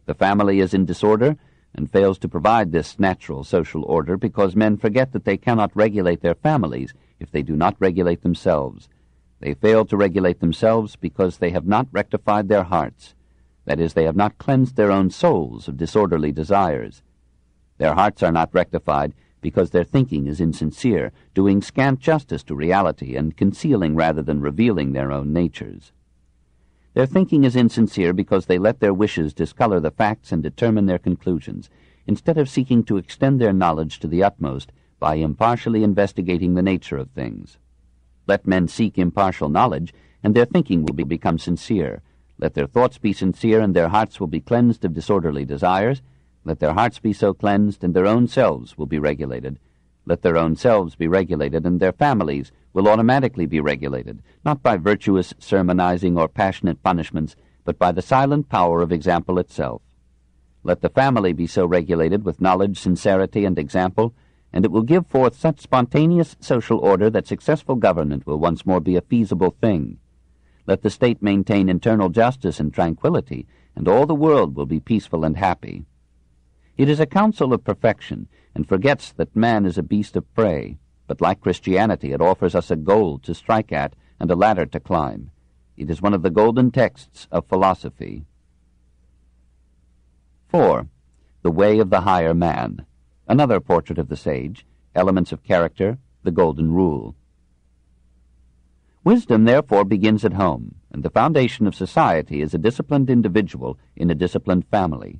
Speaker 3: The family is in disorder and fails to provide this natural social order because men forget that they cannot regulate their families if they do not regulate themselves. They fail to regulate themselves because they have not rectified their hearts. That is, they have not cleansed their own souls of disorderly desires. Their hearts are not rectified because their thinking is insincere, doing scant justice to reality and concealing rather than revealing their own natures. Their thinking is insincere because they let their wishes discolor the facts and determine their conclusions, instead of seeking to extend their knowledge to the utmost by impartially investigating the nature of things. Let men seek impartial knowledge, and their thinking will become sincere. Let their thoughts be sincere, and their hearts will be cleansed of disorderly desires. Let their hearts be so cleansed, and their own selves will be regulated. Let their own selves be regulated, and their families will automatically be regulated, not by virtuous sermonizing or passionate punishments, but by the silent power of example itself. Let the family be so regulated with knowledge, sincerity, and example, and it will give forth such spontaneous social order that successful government will once more be a feasible thing. Let the state maintain internal justice and tranquility, and all the world will be peaceful and happy. It is a counsel of perfection, and forgets that man is a beast of prey, but like Christianity it offers us a goal to strike at and a ladder to climb. It is one of the golden texts of philosophy. 4. The Way of the Higher Man. Another portrait of the sage, elements of character, the golden rule. Wisdom, therefore, begins at home, and the foundation of society is a disciplined individual in a disciplined family.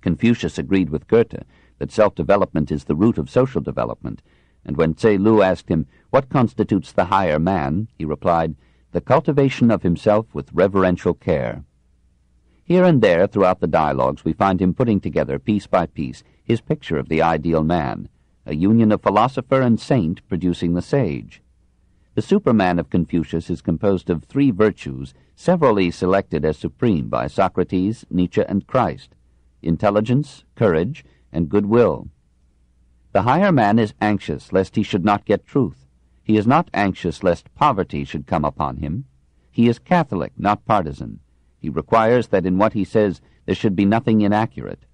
Speaker 3: Confucius agreed with Goethe that self-development is the root of social development, and when Tse Lu asked him, "What constitutes the higher man?" he replied, "The cultivation of himself with reverential care." Here and there throughout the dialogues we find him putting together, piece by piece, his picture of the ideal man, a union of philosopher and saint producing the sage. The Superman of Confucius is composed of 3 virtues, severally selected as supreme by Socrates, Nietzsche, and Christ: intelligence, courage, and goodwill. The higher man is anxious lest he should not get truth. He is not anxious lest poverty should come upon him. He is Catholic, not partisan. He requires that in what he says there should be nothing inaccurate.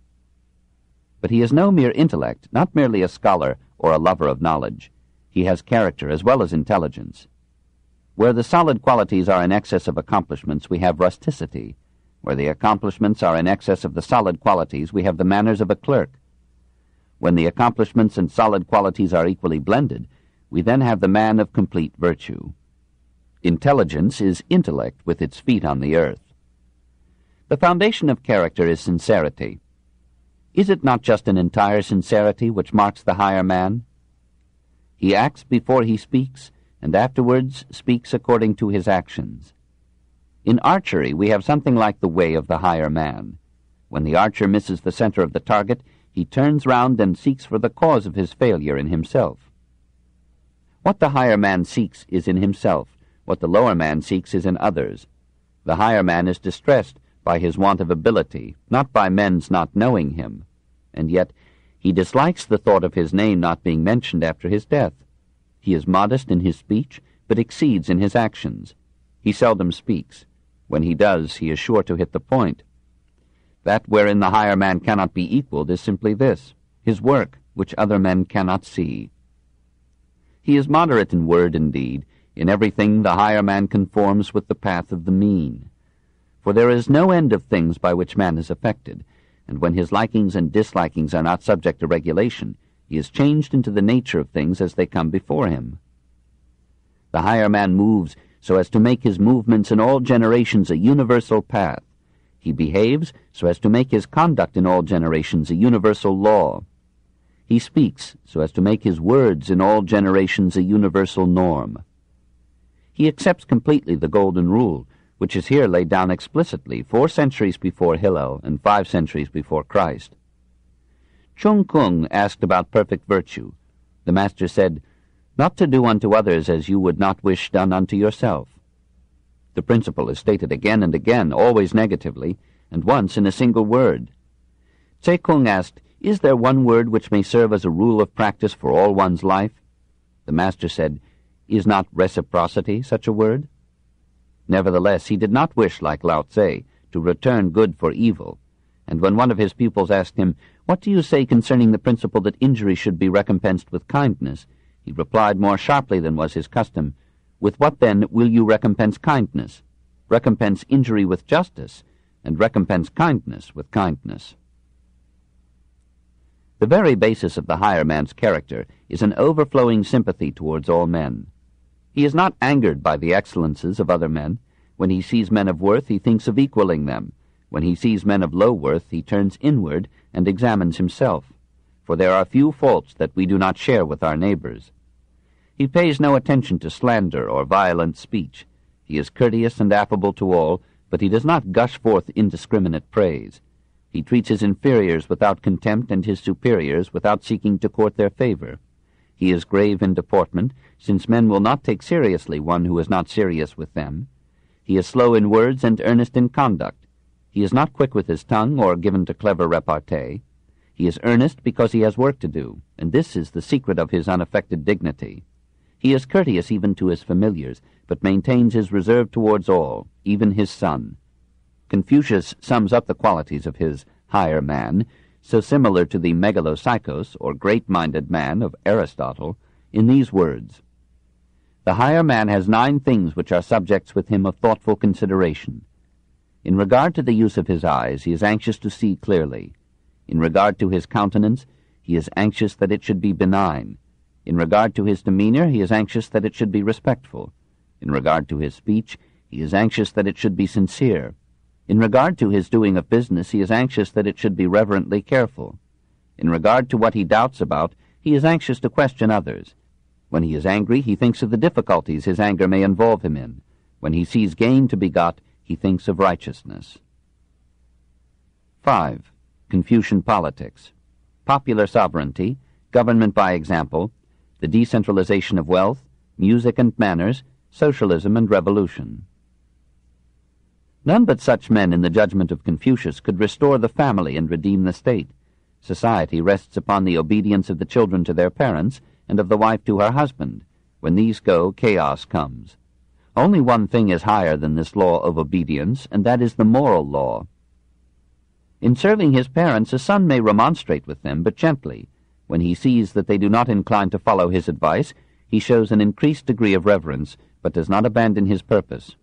Speaker 3: But he is no mere intellect, not merely a scholar or a lover of knowledge. He has character as well as intelligence. Where the solid qualities are in excess of accomplishments, we have rusticity. Where the accomplishments are in excess of the solid qualities, we have the manners of a clerk. When the accomplishments and solid qualities are equally blended, we then have the man of complete virtue. Intelligence is intellect with its feet on the earth. The foundation of character is sincerity. Is it not just an entire sincerity which marks the higher man? He acts before he speaks, and afterwards speaks according to his actions. In archery, we have something like the way of the higher man. When the archer misses the center of the target, he turns round and seeks for the cause of his failure in himself. What the higher man seeks is in himself. What the lower man seeks is in others. The higher man is distressed by his want of ability, not by men's not knowing him, and yet he dislikes the thought of his name not being mentioned after his death. He is modest in his speech, but exceeds in his actions. He seldom speaks. When he does, he is sure to hit the point. That wherein the higher man cannot be equaled is simply this, his work, which other men cannot see. He is moderate in word and deed. In everything the higher man conforms with the path of the mean. For there is no end of things by which man is affected, and when his likings and dislikings are not subject to regulation, he is changed into the nature of things as they come before him. The higher man moves so as to make his movements in all generations a universal path. He behaves so as to make his conduct in all generations a universal law. He speaks so as to make his words in all generations a universal norm. He accepts completely the golden rule, which is here laid down explicitly 4 centuries before Hillel and 5 centuries before Christ. Chung Kung asked about perfect virtue. The master said, "Not to do unto others as you would not wish done unto yourself." The principle is stated again and again, always negatively, and once in a single word. Tse Kung asked, "Is there one word which may serve as a rule of practice for all one's life?" The master said, "Is not reciprocity such a word?" Nevertheless, he did not wish, like Lao Tse, to return good for evil, and when one of his pupils asked him, "What do you say concerning the principle that injury should be recompensed with kindness?" he replied more sharply than was his custom, "With what, then, will you recompense kindness? Recompense injury with justice, and recompense kindness with kindness." The very basis of the higher man's character is an overflowing sympathy towards all men. He is not angered by the excellences of other men. When he sees men of worth, he thinks of equaling them. When he sees men of low worth, he turns inward and examines himself, for there are few faults that we do not share with our neighbors. He pays no attention to slander or violent speech. He is courteous and affable to all, but he does not gush forth indiscriminate praise. He treats his inferiors without contempt and his superiors without seeking to court their favor. He is grave in deportment, since men will not take seriously one who is not serious with them. He is slow in words and earnest in conduct. He is not quick with his tongue or given to clever repartee. He is earnest because he has work to do, and this is the secret of his unaffected dignity. He is courteous even to his familiars, but maintains his reserve towards all, even his son. Confucius sums up the qualities of his higher man, so similar to the megalopsychos, or great-minded man, of Aristotle, in these words: "The higher man has 9 things which are subjects with him of thoughtful consideration. In regard to the use of his eyes, he is anxious to see clearly. In regard to his countenance, he is anxious that it should be benign. In regard to his demeanor, he is anxious that it should be respectful. In regard to his speech, he is anxious that it should be sincere. In regard to his doing of business, he is anxious that it should be reverently careful. In regard to what he doubts about, he is anxious to question others. When he is angry, he thinks of the difficulties his anger may involve him in. When he sees gain to be got, he thinks of righteousness." 5. Confucian politics. Popular sovereignty, government by example, the decentralization of wealth, music and manners, socialism and revolution. None but such men, in the judgment of Confucius, could restore the family and redeem the state. Society rests upon the obedience of the children to their parents and of the wife to her husband. When these go, chaos comes. Only one thing is higher than this law of obedience, and that is the moral law. In serving his parents, a son may remonstrate with them, but gently. When he sees that they do not incline to follow his advice, he shows an increased degree of reverence, but does not abandon his purpose.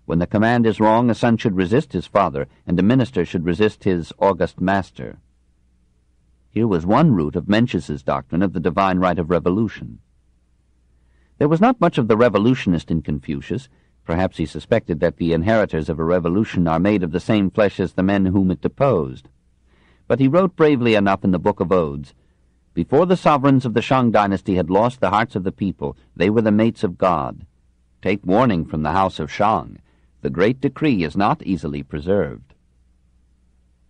Speaker 3: When the command is wrong, a son should resist his father, and a minister should resist his august master. Here was one root of Mencius's doctrine of the divine right of revolution. There was not much of the revolutionist in Confucius. Perhaps he suspected that the inheritors of a revolution are made of the same flesh as the men whom it deposed. But he wrote bravely enough in the Book of Odes, "Before the sovereigns of the Shang dynasty had lost the hearts of the people, they were the mates of God. Take warning from the house of Shang. The great decree is not easily preserved."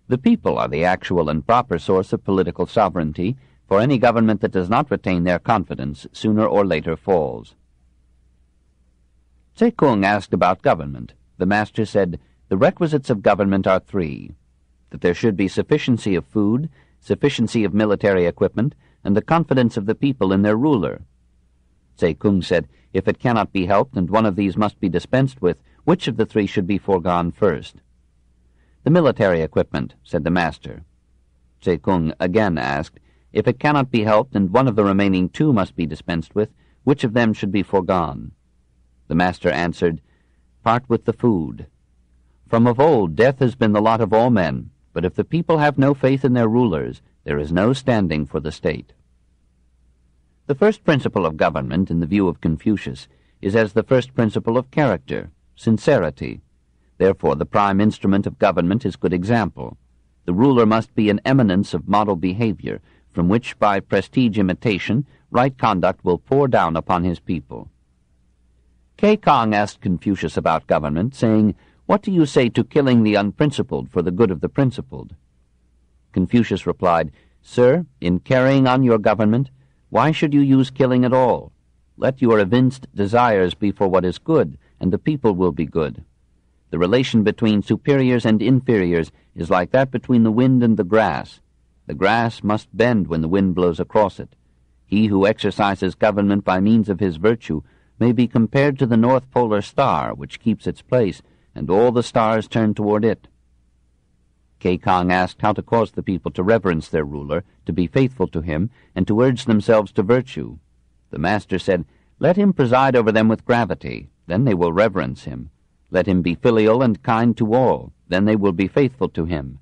Speaker 3: The people are the actual and proper source of political sovereignty, for any government that does not retain their confidence sooner or later falls. Tse Kung asked about government. The master said, "The requisites of government are three: that there should be sufficiency of food, sufficiency of military equipment, and the confidence of the people in their ruler." Tse Kung said, "If it cannot be helped and one of these must be dispensed with, which of the three should be foregone first?" "The military equipment," said the master. Tse Kung again asked, "If it cannot be helped and one of the remaining two must be dispensed with, which of them should be foregone?" The master answered, "Part with the food. From of old death has been the lot of all men, but if the people have no faith in their rulers, there is no standing for the state." The first principle of government, in the view of Confucius, is as the first principle of character, sincerity. Therefore the prime instrument of government is good example. The ruler must be an eminence of model behavior, from which, by prestige imitation, right conduct will pour down upon his people. Kei Kong asked Confucius about government, saying, "What do you say to killing the unprincipled for the good of the principled?" Confucius replied, "Sir, in carrying on your government, why should you use killing at all? Let your evinced desires be for what is good, and the people will be good. The relation between superiors and inferiors is like that between the wind and the grass. The grass must bend when the wind blows across it. He who exercises government by means of his virtue may be compared to the North Polar Star, which keeps its place, and all the stars turn toward it." Kei Kong asked how to cause the people to reverence their ruler, to be faithful to him, and to urge themselves to virtue. The master said, "Let him preside over them with gravity, then they will reverence him. Let him be filial and kind to all, then they will be faithful to him.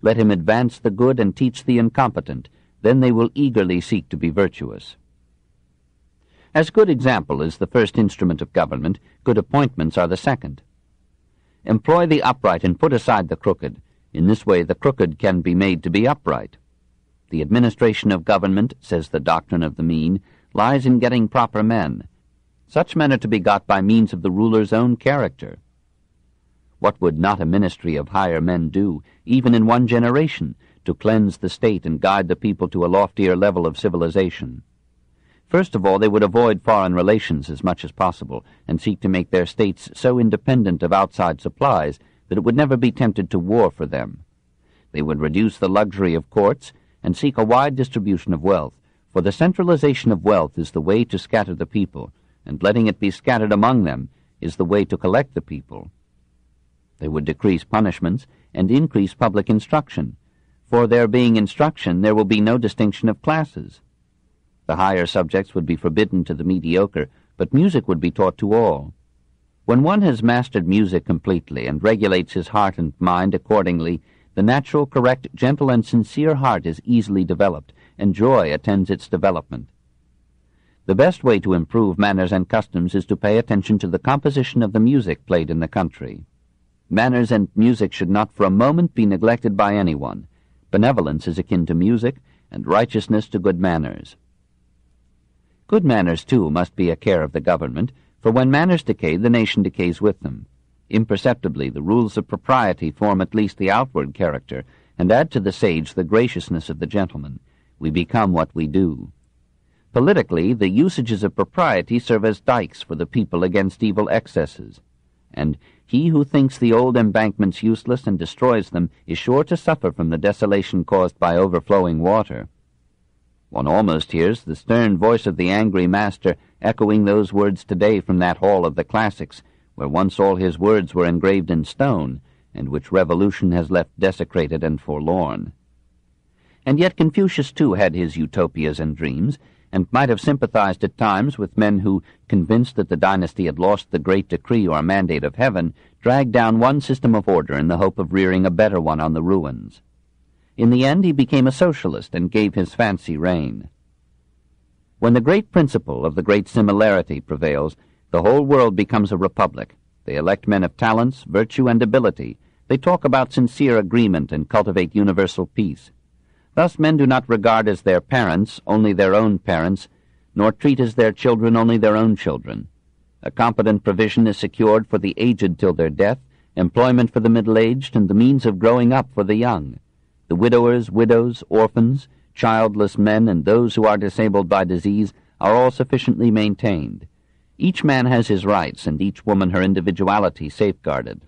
Speaker 3: Let him advance the good and teach the incompetent, then they will eagerly seek to be virtuous." As good example is the first instrument of government, good appointments are the second. Employ the upright and put aside the crooked. In this way the crooked can be made to be upright. The administration of government, says the doctrine of the mean, lies in getting proper men. Such men are to be got by means of the ruler's own character. What would not a ministry of higher men do, even in one generation, to cleanse the state and guide the people to a loftier level of civilization? First of all, they would avoid foreign relations as much as possible, and seek to make their states so independent of outside supplies that it would never be tempted to war for them. They would reduce the luxury of courts, and seek a wide distribution of wealth, for the centralization of wealth is the way to scatter the people, and letting it be scattered among them is the way to collect the people. They would decrease punishments, and increase public instruction. For there being instruction, there will be no distinction of classes. The higher subjects would be forbidden to the mediocre, but music would be taught to all. When one has mastered music completely and regulates his heart and mind accordingly, the natural, correct, gentle, and sincere heart is easily developed, and joy attends its development. The best way to improve manners and customs is to pay attention to the composition of the music played in the country. Manners and music should not for a moment be neglected by anyone. Benevolence is akin to music, and righteousness to good manners. Good manners, too, must be a care of the government, for when manners decay, the nation decays with them. Imperceptibly, the rules of propriety form at least the outward character, and add to the sage the graciousness of the gentleman. We become what we do. Politically, the usages of propriety serve as dikes for the people against evil excesses, and he who thinks the old embankments useless and destroys them is sure to suffer from the desolation caused by overflowing water. One almost hears the stern voice of the angry master echoing those words today from that hall of the classics, where once all his words were engraved in stone, and which revolution has left desecrated and forlorn. And yet Confucius too had his utopias and dreams, and might have sympathized at times with men who, convinced that the dynasty had lost the great decree or mandate of heaven, dragged down one system of order in the hope of rearing a better one on the ruins. In the end, he became a socialist and gave his fancy rein. When the great principle of the great similarity prevails, the whole world becomes a republic. They elect men of talents, virtue, and ability. They talk about sincere agreement and cultivate universal peace. Thus men do not regard as their parents only their own parents, nor treat as their children only their own children. A competent provision is secured for the aged till their death, employment for the middle-aged, and the means of growing up for the young. The widowers, widows, orphans, childless men, and those who are disabled by disease are all sufficiently maintained. Each man has his rights, and each woman her individuality safeguarded.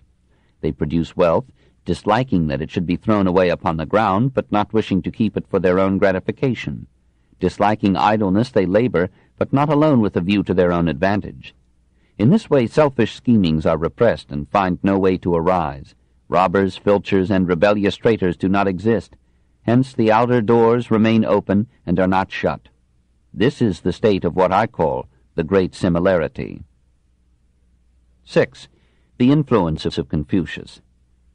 Speaker 3: They produce wealth, disliking that it should be thrown away upon the ground, but not wishing to keep it for their own gratification. Disliking idleness, they labor, but not alone with a view to their own advantage. In this way selfish schemings are repressed and find no way to arise. Robbers, filchers, and rebellious traitors do not exist. Hence the outer doors remain open and are not shut. This is the state of what I call the great similarity. 6. The influence of Confucius.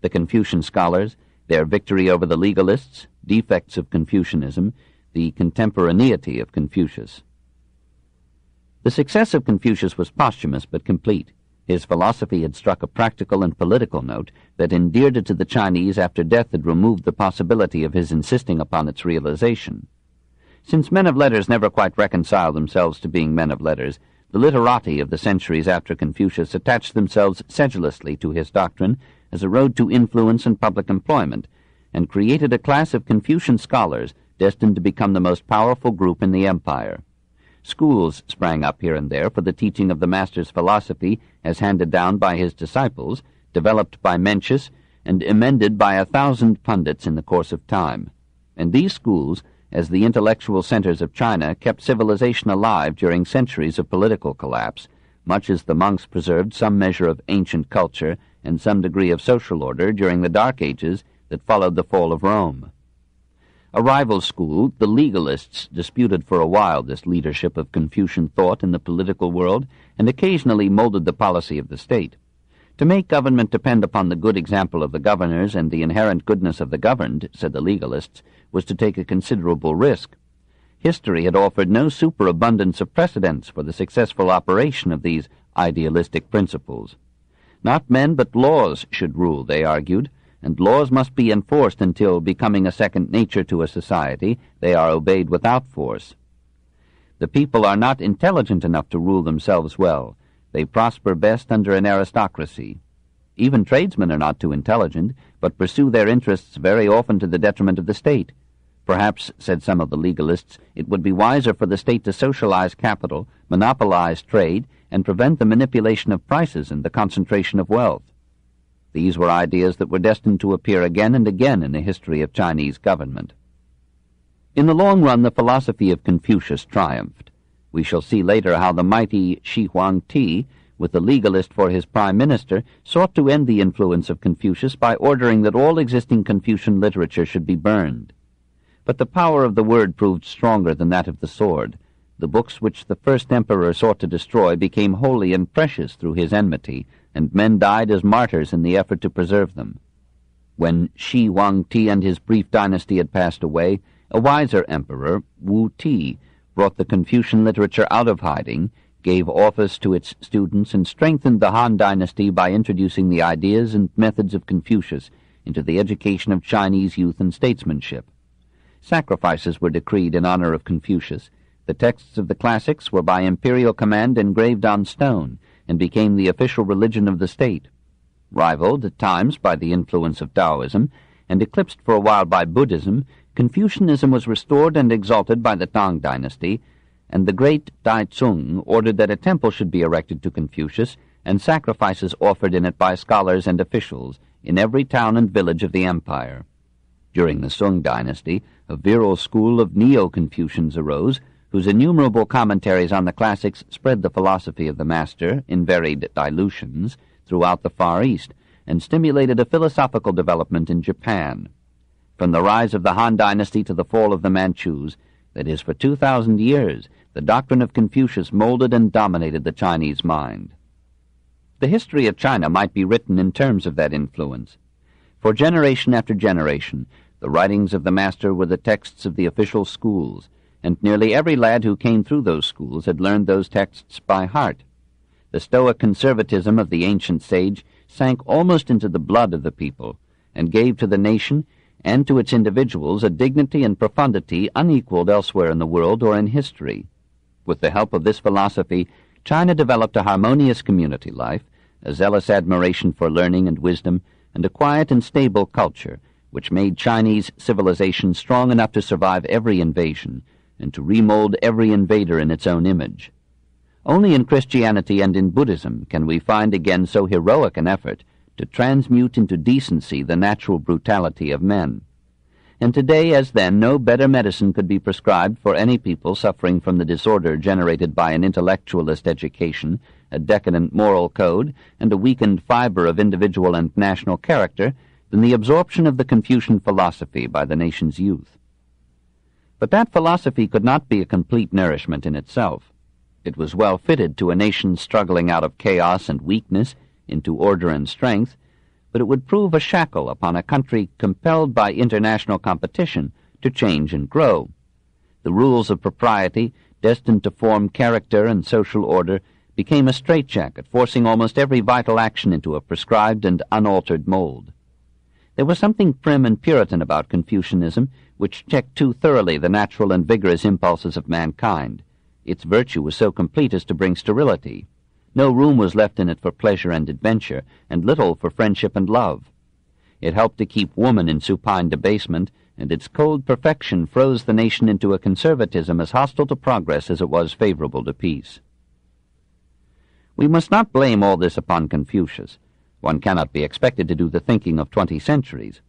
Speaker 3: The Confucian scholars, their victory over the legalists, defects of Confucianism, the contemporaneity of Confucius. The success of Confucius was posthumous but complete. His philosophy had struck a practical and political note that endeared it to the Chinese after death had removed the possibility of his insisting upon its realization. Since men of letters never quite reconciled themselves to being men of letters, the literati of the centuries after Confucius attached themselves sedulously to his doctrine as a road to influence and public employment, and created a class of Confucian scholars destined to become the most powerful group in the empire. Schools sprang up here and there for the teaching of the master's philosophy as handed down by his disciples, developed by Mencius, and amended by 1,000 pundits in the course of time. And these schools, as the intellectual centers of China, kept civilization alive during centuries of political collapse, much as the monks preserved some measure of ancient culture and some degree of social order during the Dark Ages that followed the fall of Rome. A rival school, the legalists, disputed for a while this leadership of Confucian thought in the political world and occasionally molded the policy of the state. To make government depend upon the good example of the governors and the inherent goodness of the governed, said the legalists, was to take a considerable risk. History had offered no superabundance of precedents for the successful operation of these idealistic principles. Not men but laws should rule, they argued, and laws must be enforced until, becoming a second nature to a society, they are obeyed without force. The people are not intelligent enough to rule themselves well. They prosper best under an aristocracy. Even tradesmen are not too intelligent, but pursue their interests very often to the detriment of the state. Perhaps, said some of the legalists, it would be wiser for the state to socialize capital, monopolize trade, and prevent the manipulation of prices and the concentration of wealth. These were ideas that were destined to appear again and again in the history of Chinese government. In the long run, the philosophy of Confucius triumphed. We shall see later how the mighty Shi Huangti, with the legalist for his prime minister, sought to end the influence of Confucius by ordering that all existing Confucian literature should be burned. But the power of the word proved stronger than that of the sword. The books which the first emperor sought to destroy became holy and precious through his enmity, and men died as martyrs in the effort to preserve them. When Shi Huangti and his brief dynasty had passed away, a wiser emperor, Wu Ti, brought the Confucian literature out of hiding, gave office to its students, and strengthened the Han dynasty by introducing the ideas and methods of Confucius into the education of Chinese youth and statesmanship. Sacrifices were decreed in honor of Confucius. The texts of the classics were by imperial command engraved on stone, and became the official religion of the state. Rivaled at times by the influence of Taoism, and eclipsed for a while by Buddhism, Confucianism was restored and exalted by the Tang dynasty, and the great Dai Tsung ordered that a temple should be erected to Confucius, and sacrifices offered in it by scholars and officials in every town and village of the empire. During the Sung dynasty, a virile school of Neo-Confucians arose, whose innumerable commentaries on the classics spread the philosophy of the master, in varied dilutions, throughout the Far East, and stimulated a philosophical development in Japan. From the rise of the Han dynasty to the fall of the Manchus, that is, for 2,000 years, the doctrine of Confucius molded and dominated the Chinese mind. The history of China might be written in terms of that influence. For generation after generation, the writings of the master were the texts of the official schools, and nearly every lad who came through those schools had learned those texts by heart. The stoic conservatism of the ancient sage sank almost into the blood of the people, and gave to the nation and to its individuals a dignity and profundity unequaled elsewhere in the world or in history. With the help of this philosophy, China developed a harmonious community life, a zealous admiration for learning and wisdom, and a quiet and stable culture, which made Chinese civilization strong enough to survive every invasion, and to remold every invader in its own image. Only in Christianity and in Buddhism can we find again so heroic an effort to transmute into decency the natural brutality of men. And today, as then, no better medicine could be prescribed for any people suffering from the disorder generated by an intellectualist education, a decadent moral code, and a weakened fiber of individual and national character than the absorption of the Confucian philosophy by the nation's youth. But that philosophy could not be a complete nourishment in itself. It was well fitted to a nation struggling out of chaos and weakness into order and strength, but it would prove a shackle upon a country compelled by international competition to change and grow. The rules of propriety, destined to form character and social order, became a straitjacket, forcing almost every vital action into a prescribed and unaltered mold. There was something prim and Puritan about Confucianism, which checked too thoroughly the natural and vigorous impulses of mankind. Its virtue was so complete as to bring sterility. No room was left in it for pleasure and adventure, and little for friendship and love. It helped to keep woman in supine debasement, and its cold perfection froze the nation into a conservatism as hostile to progress as it was favorable to peace. We must not blame all this upon Confucius. One cannot be expected to do the thinking of 20 centuries.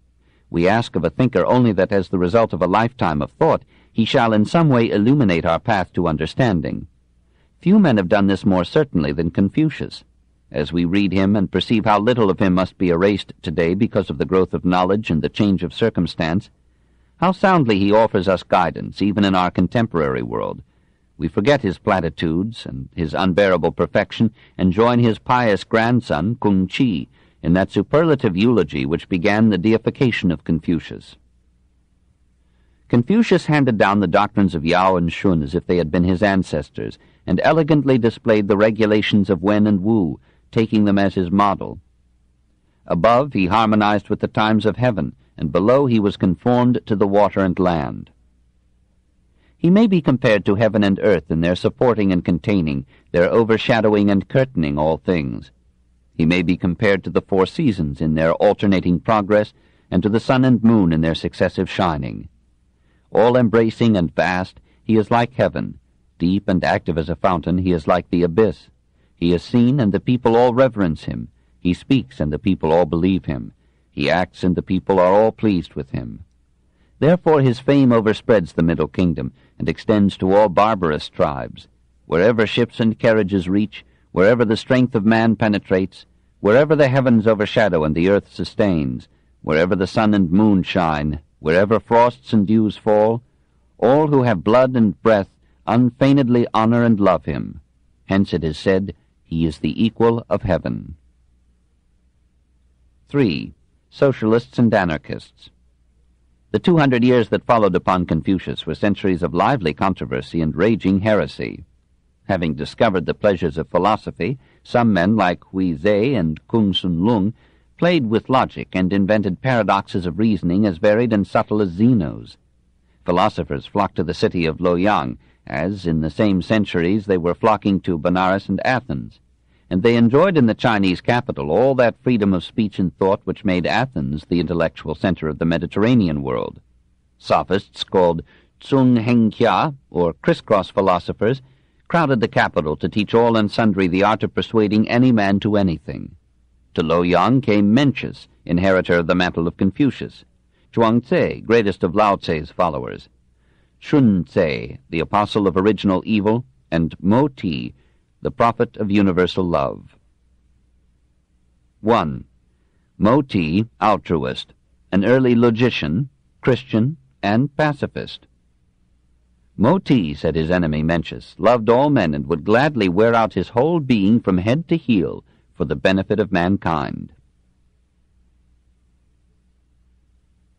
Speaker 3: We ask of a thinker only that as the result of a lifetime of thought, he shall in some way illuminate our path to understanding. Few men have done this more certainly than Confucius. As we read him and perceive how little of him must be erased today because of the growth of knowledge and the change of circumstance, how soundly he offers us guidance even in our contemporary world, we forget his platitudes and his unbearable perfection and join his pious grandson, Kung Chi, in that superlative eulogy which began the deification of Confucius. Confucius handed down the doctrines of Yao and Shun as if they had been his ancestors, and elegantly displayed the regulations of Wen and Wu, taking them as his model. Above, he harmonized with the times of heaven, and below he was conformed to the water and land. He may be compared to heaven and earth in their supporting and containing, their overshadowing and curtaining all things. He may be compared to the 4 seasons in their alternating progress, and to the sun and moon in their successive shining. All-embracing and vast, he is like heaven. Deep and active as a fountain, he is like the abyss. He is seen, and the people all reverence him. He speaks, and the people all believe him. He acts, and the people are all pleased with him. Therefore his fame overspreads the Middle Kingdom, and extends to all barbarous tribes. Wherever ships and carriages reach, wherever the strength of man penetrates, wherever the heavens overshadow and the earth sustains, wherever the sun and moon shine, wherever frosts and dews fall, all who have blood and breath unfeignedly honor and love him. Hence it is said, he is the equal of heaven. 3. Socialists and Anarchists. The 200 years that followed upon Confucius were centuries of lively controversy and raging heresy. Having discovered the pleasures of philosophy, some men like Hui Zhe and Kung Sun Lung played with logic and invented paradoxes of reasoning as varied and subtle as Zeno's. Philosophers flocked to the city of Luoyang, as in the same centuries they were flocking to Benares and Athens, and they enjoyed in the Chinese capital all that freedom of speech and thought which made Athens the intellectual center of the Mediterranean world. Sophists called Tsung Heng Kia, or crisscross philosophers, crowded the capital to teach all and sundry the art of persuading any man to anything. To Luoyang came Mencius, inheritor of the mantle of Confucius, Zhuangzi, greatest of Lao Tse's followers, Shunzi, the apostle of original evil, and Mo Ti, the prophet of universal love. 1. Mo Ti, altruist, an early logician, Christian, and pacifist. Moti, said his enemy Mencius, loved all men and would gladly wear out his whole being from head to heel for the benefit of mankind.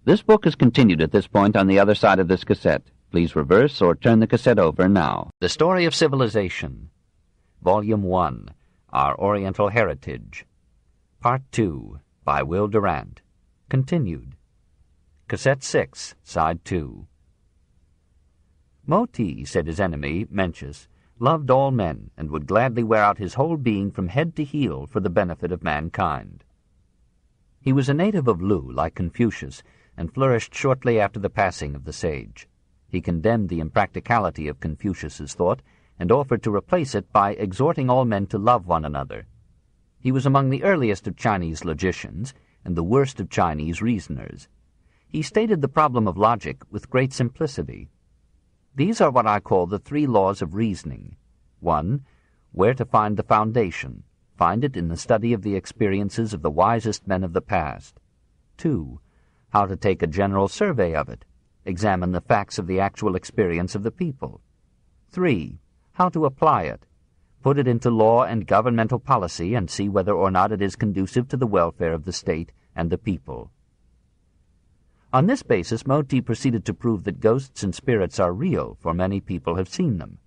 Speaker 3: This book is continued at this point on the other side of this cassette. Please reverse or turn the cassette over now.
Speaker 1: The Story of Civilization, Volume 1, Our Oriental Heritage, Part 2, by Will Durant, continued. Cassette 6, Side 2. Moti, said his enemy, Mencius, loved all men and would gladly wear out his whole being from head to heel for the benefit of mankind. He was a native of Lu, like Confucius, and flourished shortly after the passing of the sage. He condemned the impracticality of Confucius's thought and offered to replace it by exhorting all men to love one another. He was among the earliest of Chinese logicians and the worst of Chinese reasoners. He stated the problem of logic with great simplicity. These are what I call the 3 laws of reasoning. 1. Where to find the foundation. Find it in the study of the experiences of the wisest men of the past. 2. How to take a general survey of it. Examine the facts of the actual experience of the people. 3. How to apply it. Put it into law and governmental policy and see whether or not it is conducive to the welfare of the state and the people. On this basis, Moti proceeded to prove that ghosts and spirits are real, for many people have seen them.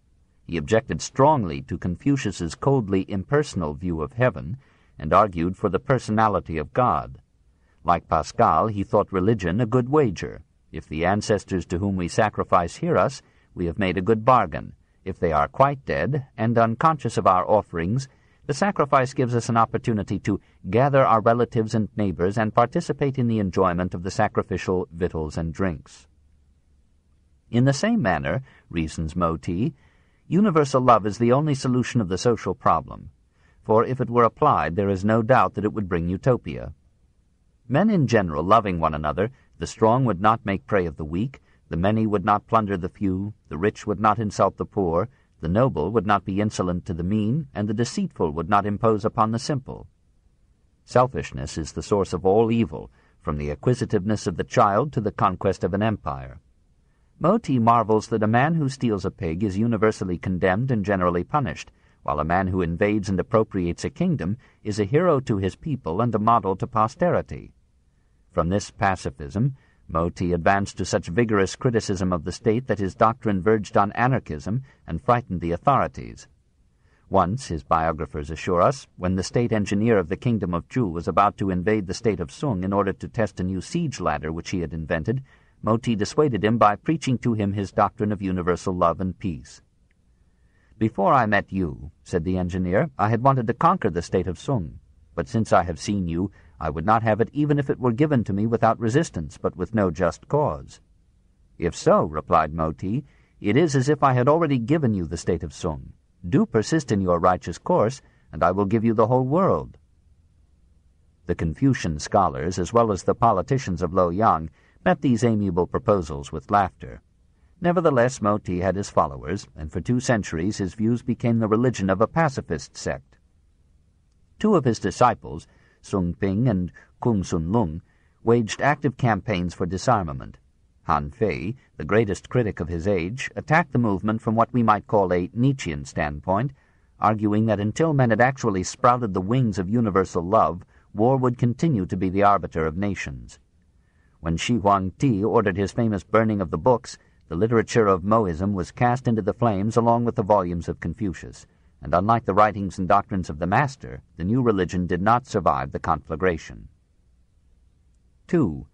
Speaker 1: He objected strongly to Confucius's coldly impersonal view of heaven, and argued for the personality of God. Like Pascal, he thought religion a good wager. If the ancestors to whom we sacrifice hear us, we have made a good bargain. If they are quite dead, and unconscious of our offerings, the sacrifice gives us an opportunity to gather our relatives and neighbors and participate in the enjoyment of the sacrificial victuals and drinks. In the same manner, reasons Moti, universal love is the only solution of the social problem, for if it were applied, there is no doubt that it would bring utopia. Men in general loving one another, the strong would not make prey of the weak, the many would not plunder the few, the rich would not insult the poor, the noble would not be insolent to the mean, and the deceitful would not impose upon the simple. Selfishness is the source of all evil, from the acquisitiveness of the child to the conquest of an empire. Moti marvels that a man who steals a pig is universally condemned and generally punished, while a man who invades and appropriates a kingdom is a hero to his people and a model to posterity. From this pacifism, Moti advanced to such vigorous criticism of the state that his doctrine verged on anarchism and frightened the authorities. Once, his biographers assure us, when the state engineer of the kingdom of Chu was about to invade the state of Sung in order to test a new siege ladder which he had invented, Moti dissuaded him by preaching to him his doctrine of universal love and peace. "Before I met you," said the engineer, "I had wanted to conquer the state of Sung. But since I have seen you, I would not have it even if it were given to me without resistance, but with no just cause." "If so," replied Moti, "it is as if I had already given you the state of Sung. Do persist in your righteous course, and I will give you the whole world." The Confucian scholars, as well as the politicians of Luoyang, met these amiable proposals with laughter. Nevertheless, Moti had his followers, and for 2 centuries his views became the religion of a pacifist sect. 2 of his disciples, Sung Ping and Kung Sun Lung, waged active campaigns for disarmament. Han Fei, the greatest critic of his age, attacked the movement from what we might call a Nietzschean standpoint, arguing that until men had actually sprouted the wings of universal love, war would continue to be the arbiter of nations. When Shi Huangti ordered his famous burning of the books, the literature of Moism was cast into the flames along with the volumes of Confucius, and unlike the writings and doctrines of the master, the new religion did not survive the conflagration. 2.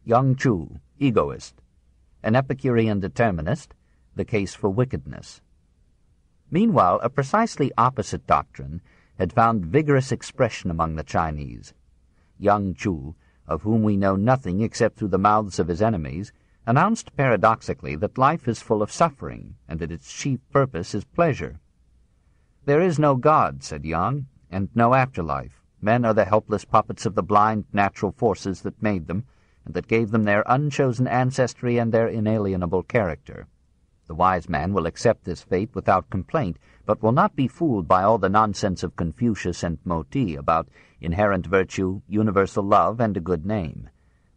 Speaker 1: Yang Chu, egoist. An Epicurean determinist, the case for wickedness. Meanwhile, a precisely opposite doctrine had found vigorous expression among the Chinese. Yang Chu, of whom we know nothing except through the mouths of his enemies, announced paradoxically that life is full of suffering, and that its chief purpose is pleasure. "There is no God," said Yang, "and no afterlife. Men are the helpless puppets of the blind natural forces that made them, and that gave them their unchosen ancestry and their inalienable character. The wise man will accept this fate without complaint, but will not be fooled by all the nonsense of Confucius and Moti about inherent virtue, universal love, and a good name.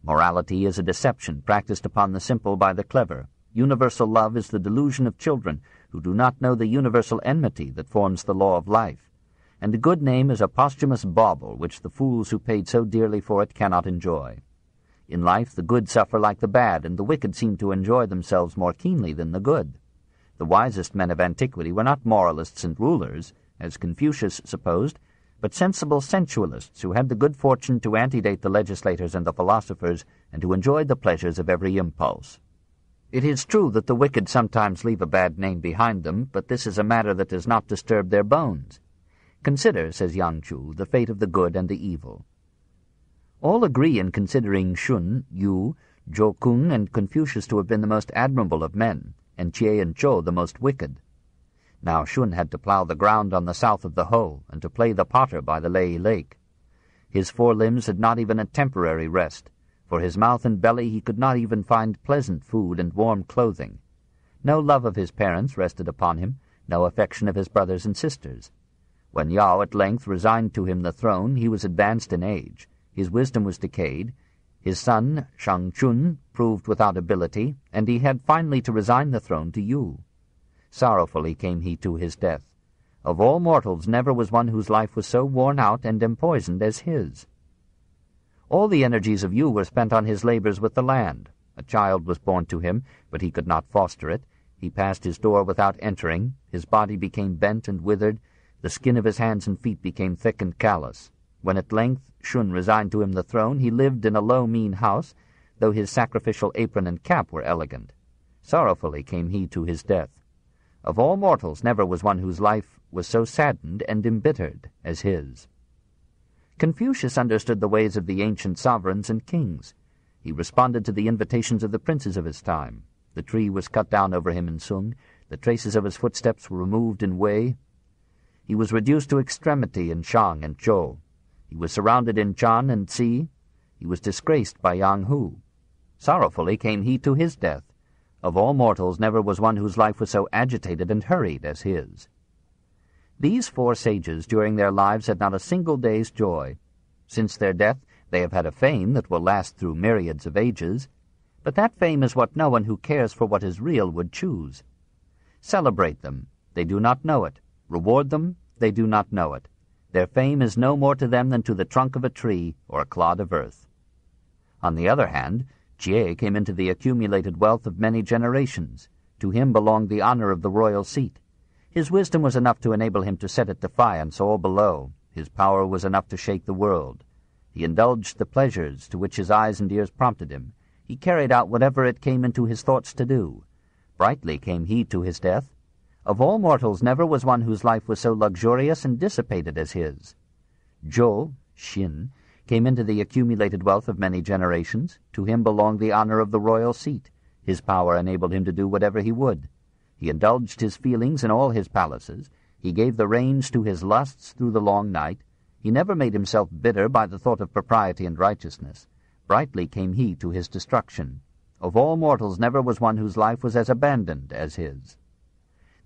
Speaker 1: Morality is a deception practiced upon the simple by the clever,
Speaker 3: Universal love is the delusion of children who do not know the universal enmity that forms the law of life, and a good name is a posthumous bauble which the fools who paid so dearly for it cannot enjoy. In life the good suffer like the bad, and the wicked seem to enjoy themselves more keenly than the good. The wisest men of antiquity were not moralists and rulers, as Confucius supposed, but sensible sensualists who had the good fortune to antedate the legislators and the philosophers, and who enjoyed the pleasures of every impulse. It is true that the wicked sometimes leave a bad name behind them, but this is a matter that does not disturb their bones. Consider, says Yang Chu, the fate of the good and the evil. All agree in considering Shun, Yu, Zhou Kung, and Confucius to have been the most admirable of men, and Jie and Zhou the most wicked. Now Shun had to plough the ground on the south of the Ho, and to play the potter by the Lei Lake. His forelimbs had not even a temporary rest. For his mouth and belly he could not even find pleasant food and warm clothing. No love of his parents rested upon him, no affection of his brothers and sisters. When Yao at length resigned to him the throne, he was advanced in age, his wisdom was decayed, his son, Shang Chun, proved without ability, and he had finally to resign the throne to Yu. Sorrowfully came he to his death. Of all mortals never was one whose life was so worn out and empoisoned as his. All the energies of Yu were spent on his labors with the land. A child was born to him, but he could not foster it. He passed his door without entering. His body became bent and withered. The skin of his hands and feet became thick and callous. When at length Shun resigned to him the throne, he lived in a low, mean house, though his sacrificial apron and cap were elegant. Sorrowfully came he to his death. Of all mortals never was one whose life was so saddened and embittered as his. Confucius understood the ways of the ancient sovereigns and kings. He responded to the invitations of the princes of his time. The tree was cut down over him in Sung. The traces of his footsteps were removed in Wei. He was reduced to extremity in Shang and Zhou. He was surrounded in Chan and Ci. He was disgraced by Yang Hu. Sorrowfully came he to his death. Of all mortals never was one whose life was so agitated and hurried as his. These four sages during their lives had not a single day's joy. Since their death they have had a fame that will last through myriads of ages, but that fame is what no one who cares for what is real would choose. Celebrate them, they do not know it. Reward them, they do not know it. Their fame is no more to them than to the trunk of a tree or a clod of earth. On the other hand, Jie came into the accumulated wealth of many generations. To him belonged the honor of the royal seat. His wisdom was enough to enable him to set at defiance all below. His power was enough to shake the world. He indulged the pleasures to which his eyes and ears prompted him. He carried out whatever it came into his thoughts to do. Brightly came he to his death. Of all mortals never was one whose life was so luxurious and dissipated as his. Zhou, Xin, came into the accumulated wealth of many generations. To him belonged the honor of the royal seat. His power enabled him to do whatever he would. He indulged his feelings in all his palaces. He gave the reins to his lusts through the long night. He never made himself bitter by the thought of propriety and righteousness. Brightly came he to his destruction. Of all mortals never was one whose life was as abandoned as his.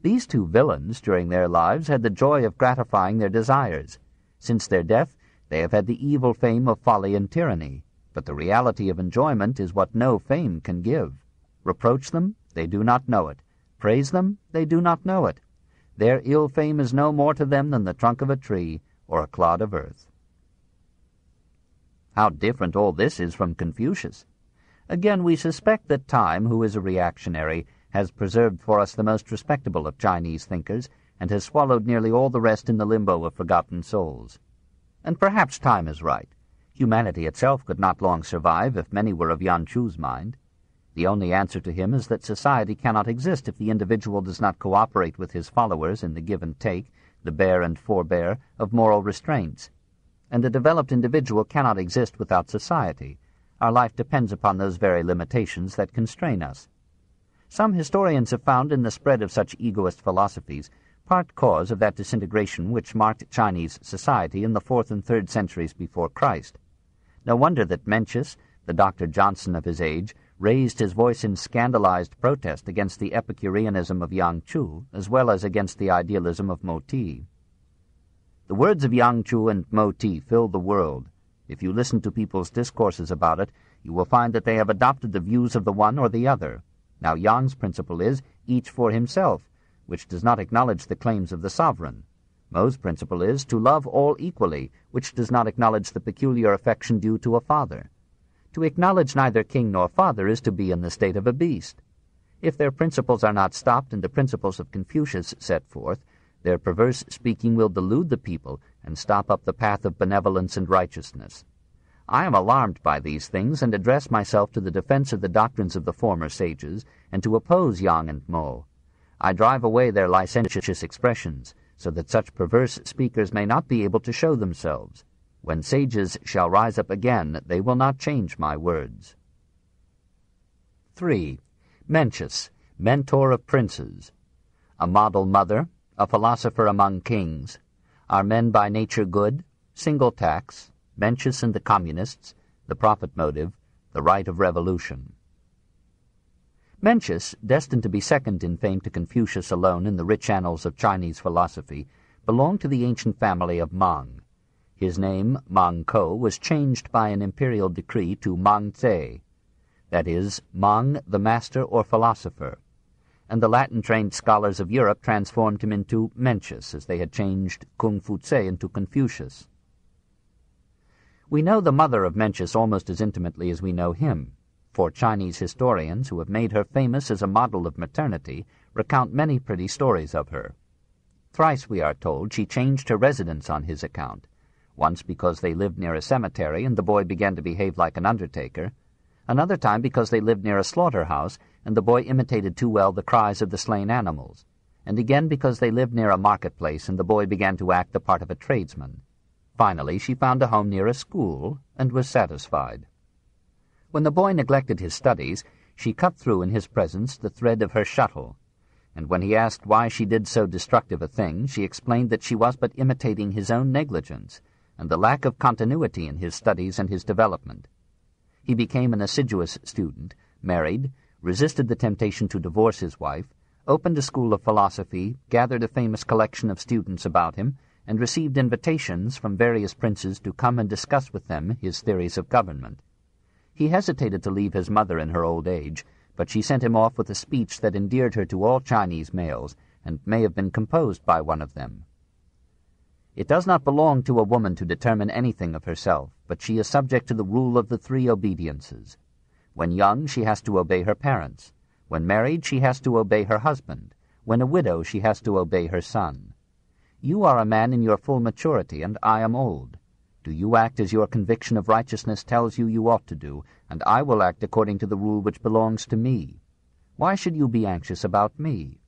Speaker 3: These two villains, during their lives, had the joy of gratifying their desires. Since their death, they have had the evil fame of folly and tyranny. But the reality of enjoyment is what no fame can give. Reproach them, they do not know it. Praise them, they do not know it. Their ill fame is no more to them than the trunk of a tree or a clod of earth. How different all this is from Confucius. Again, we suspect that Time, who is a reactionary, has preserved for us the most respectable of Chinese thinkers, and has swallowed nearly all the rest in the limbo of forgotten souls. And perhaps Time is right. Humanity itself could not long survive if many were of Yan Chu's mind. The only answer to him is that society cannot exist if the individual does not cooperate with his followers in the give and take, the bear and forbear, of moral restraints. And a developed individual cannot exist without society. Our life depends upon those very limitations that constrain us. Some historians have found in the spread of such egoist philosophies part cause of that disintegration which marked Chinese society in the 4th and 3rd centuries before Christ. No wonder that Mencius, the Dr. Johnson of his age, raised his voice in scandalized protest against the Epicureanism of Yang Chu, as well as against the idealism of Moti. The words of Yang Chu and Moti fill the world. If you listen to people's discourses about it, you will find that they have adopted the views of the one or the other.
Speaker 1: Now Yang's principle is each for himself, which does not acknowledge the claims of the sovereign. Mo's principle is to love all equally, which does not acknowledge the peculiar affection due to a father. To acknowledge neither king nor father is to be in the state of a beast. If their principles are not stopped and the principles of Confucius set forth, their perverse speaking will delude the people and stop up the path of benevolence and righteousness. I am alarmed by these things and address myself to the defense of the doctrines of the former sages and to oppose Yang and Mo. I drive away their licentious expressions, so that such perverse speakers may not be able to show themselves. When sages shall rise up again, they will not change my words. 3. Mencius, mentor of princes. A model mother, a philosopher among kings. Are men by nature good? Single tax, Mencius and the communists, the profit motive, the right of revolution. Mencius, destined to be second in fame to Confucius alone in the rich annals of Chinese philosophy, belonged to the ancient family of Mang. His name, Mang Ko, was changed by an imperial decree to Mang Tse, that is, Mang the master or philosopher, and the Latin-trained scholars of Europe transformed him into Mencius, as they had changed Kung Fu Tse into Confucius. We know the mother of Mencius almost as intimately as we know him, for Chinese historians, who have made her famous as a model of maternity, recount many pretty stories of her. Thrice, we are told, she changed her residence on his account, once because they lived near a cemetery and the boy began to behave like an undertaker, another time because they lived near a slaughterhouse and the boy imitated too well the cries of the slain animals, and again because they lived near a marketplace and the boy began to act the part of a tradesman. Finally, she found a home near a school and was satisfied. When the boy neglected his studies, she cut through in his presence the thread of her shuttle, and when he asked why she did so destructive a thing, she explained that she was but imitating his own negligence and the lack of continuity in his studies and his development. He became an assiduous student, married, resisted the temptation to divorce his wife, opened a school of philosophy, gathered a famous collection of students about him, and received invitations from various princes to come and discuss with them his theories of government. He hesitated to leave his mother in her old age, but she sent him off with a speech that endeared her to all Chinese males, and may have been composed by one of them. It does not belong to a woman to determine anything of herself, but she is subject to the rule of the 3 obediences. When young, she has to obey her parents. When married, she has to obey her husband. When a widow, she has to obey her son. You are a man in your full maturity, and I am old. Do you act as your conviction of righteousness tells you ought to do, and I will act according to the rule which belongs to me. Why should you be anxious about me?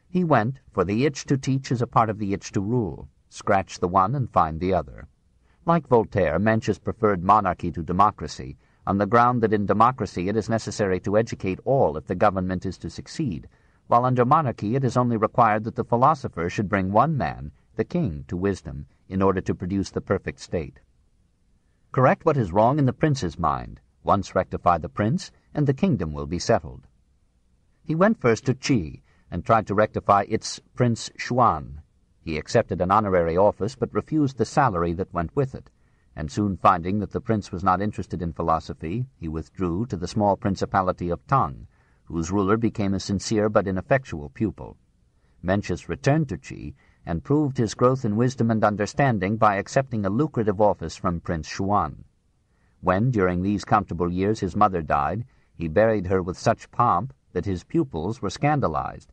Speaker 1: He went, for the itch to teach is a part of the itch to rule. Scratch the one and find the other. Like Voltaire, Mencius preferred monarchy to democracy, on the ground that in democracy it is necessary to educate all if the government is to succeed, while under monarchy it is only required that the philosopher should bring one man, the king, to wisdom, in order to produce the perfect state. Correct what is wrong in the prince's mind. Once rectify the prince, and the kingdom will be settled. He went first to Qi, and tried to rectify its Prince Xuan. He accepted an honorary office, but refused the salary that went with it, and soon finding that the prince was not interested in philosophy, he withdrew to the small principality of Tang, whose ruler became a sincere but ineffectual pupil. Mencius returned to Qi, and proved his growth in wisdom and understanding by accepting a lucrative office from Prince Xuan. When, during these comfortable years, his mother died, he buried her with such pomp that his pupils were scandalized.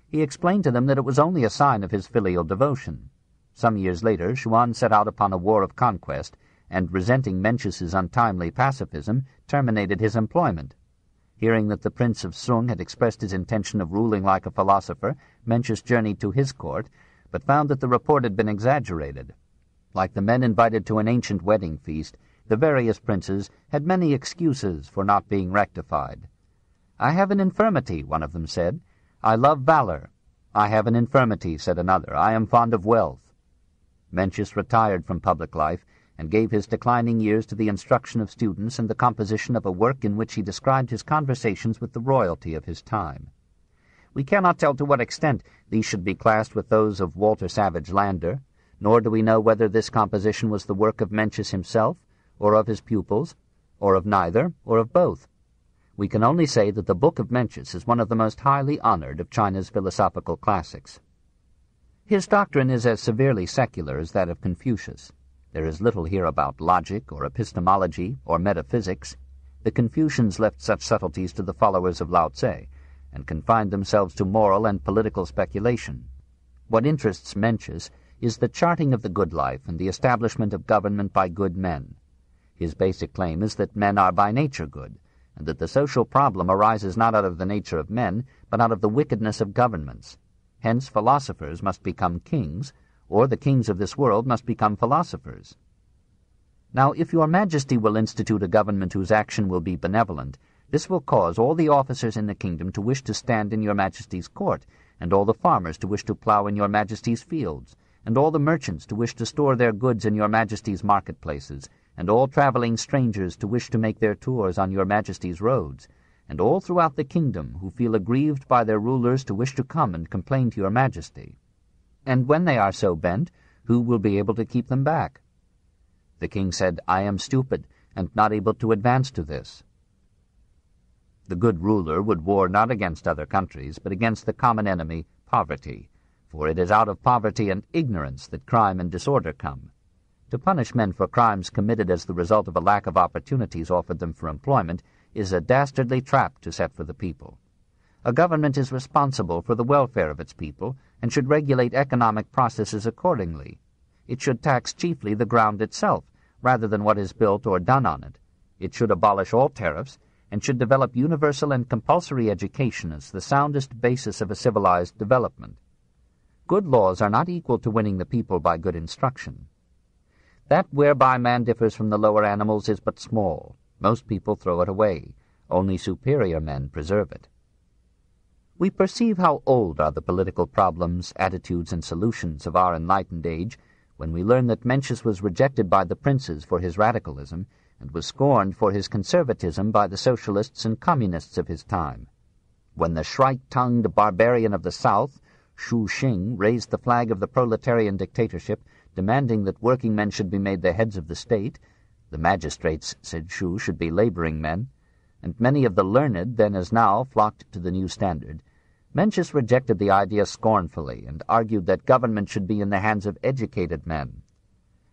Speaker 1: He explained to them that it was only a sign of his filial devotion. Some years later, Xuan set out upon a war of conquest, and, resenting Mencius's untimely pacifism, terminated his employment. Hearing that the Prince of Sung had expressed his intention of ruling like a philosopher, Mencius journeyed to his court, but found that the report had been exaggerated. Like the men invited to an ancient wedding feast, the various princes had many excuses for not being rectified. "I have an infirmity," one of them said. "I love valor." "I have an infirmity," said another. "I am fond of wealth." Mencius retired from public life, and gave his declining years to the instruction of students and the composition of a work in which he described his conversations with the royalty of his time. We cannot tell to what extent these should be classed with those of Walter Savage Landor, nor do we know whether this composition was the work of Mencius himself, or of his pupils, or of neither, or of both. We can only say that the Book of Mencius is one of the most highly honored of China's philosophical classics. His doctrine is as severely secular as that of Confucius. There is little here about logic or epistemology or metaphysics. The Confucians left such subtleties to the followers of Lao Tse, and confined themselves to moral and political speculation. What interests Mencius is the charting of the good life and the establishment of government by good men. His basic claim is that men are by nature good, and that the social problem arises not out of the nature of men, but out of the wickedness of governments. Hence philosophers must become kings, or the kings of this world must become philosophers. Now, if your majesty will institute a government whose action will be benevolent, this will cause all the officers in the kingdom to wish to stand in your majesty's court, and all the farmers to wish to plough in your majesty's fields, and all the merchants to wish to store their goods in your majesty's marketplaces, and all traveling strangers to wish to make their tours on your majesty's roads, and all throughout the kingdom who feel aggrieved by their rulers to wish to come and complain to your majesty. And when they are so bent, who will be able to keep them back? The king said, I am stupid, and not able to advance to this. The good ruler would war not against other countries, but against the common enemy, poverty, for it is out of poverty and ignorance that crime and disorder come. To punish men for crimes committed as the result of a lack of opportunities offered them for employment is a dastardly trap to set for the people. A government is responsible for the welfare of its people and should regulate economic processes accordingly. It should tax chiefly the ground itself, rather than what is built or done on it. It should abolish all tariffs, and should develop universal and compulsory education as the soundest basis of a civilized development. Good laws are not equal to winning the people by good instruction. That whereby man differs from the lower animals is but small. Most people throw it away. Only superior men preserve it. We perceive how old are the political problems, attitudes, and solutions of our enlightened age when we learn that Mencius was rejected by the princes for his radicalism and was scorned for his conservatism by the socialists and communists of his time. When the shrike-tongued barbarian of the South, Shu Xing, raised the flag of the proletarian dictatorship, demanding that working men should be made the heads of the state, the magistrates, said Shu, should be laboring men, and many of the learned, then as now, flocked to the new standard, Mencius rejected the idea scornfully and argued that government should be in the hands of educated men.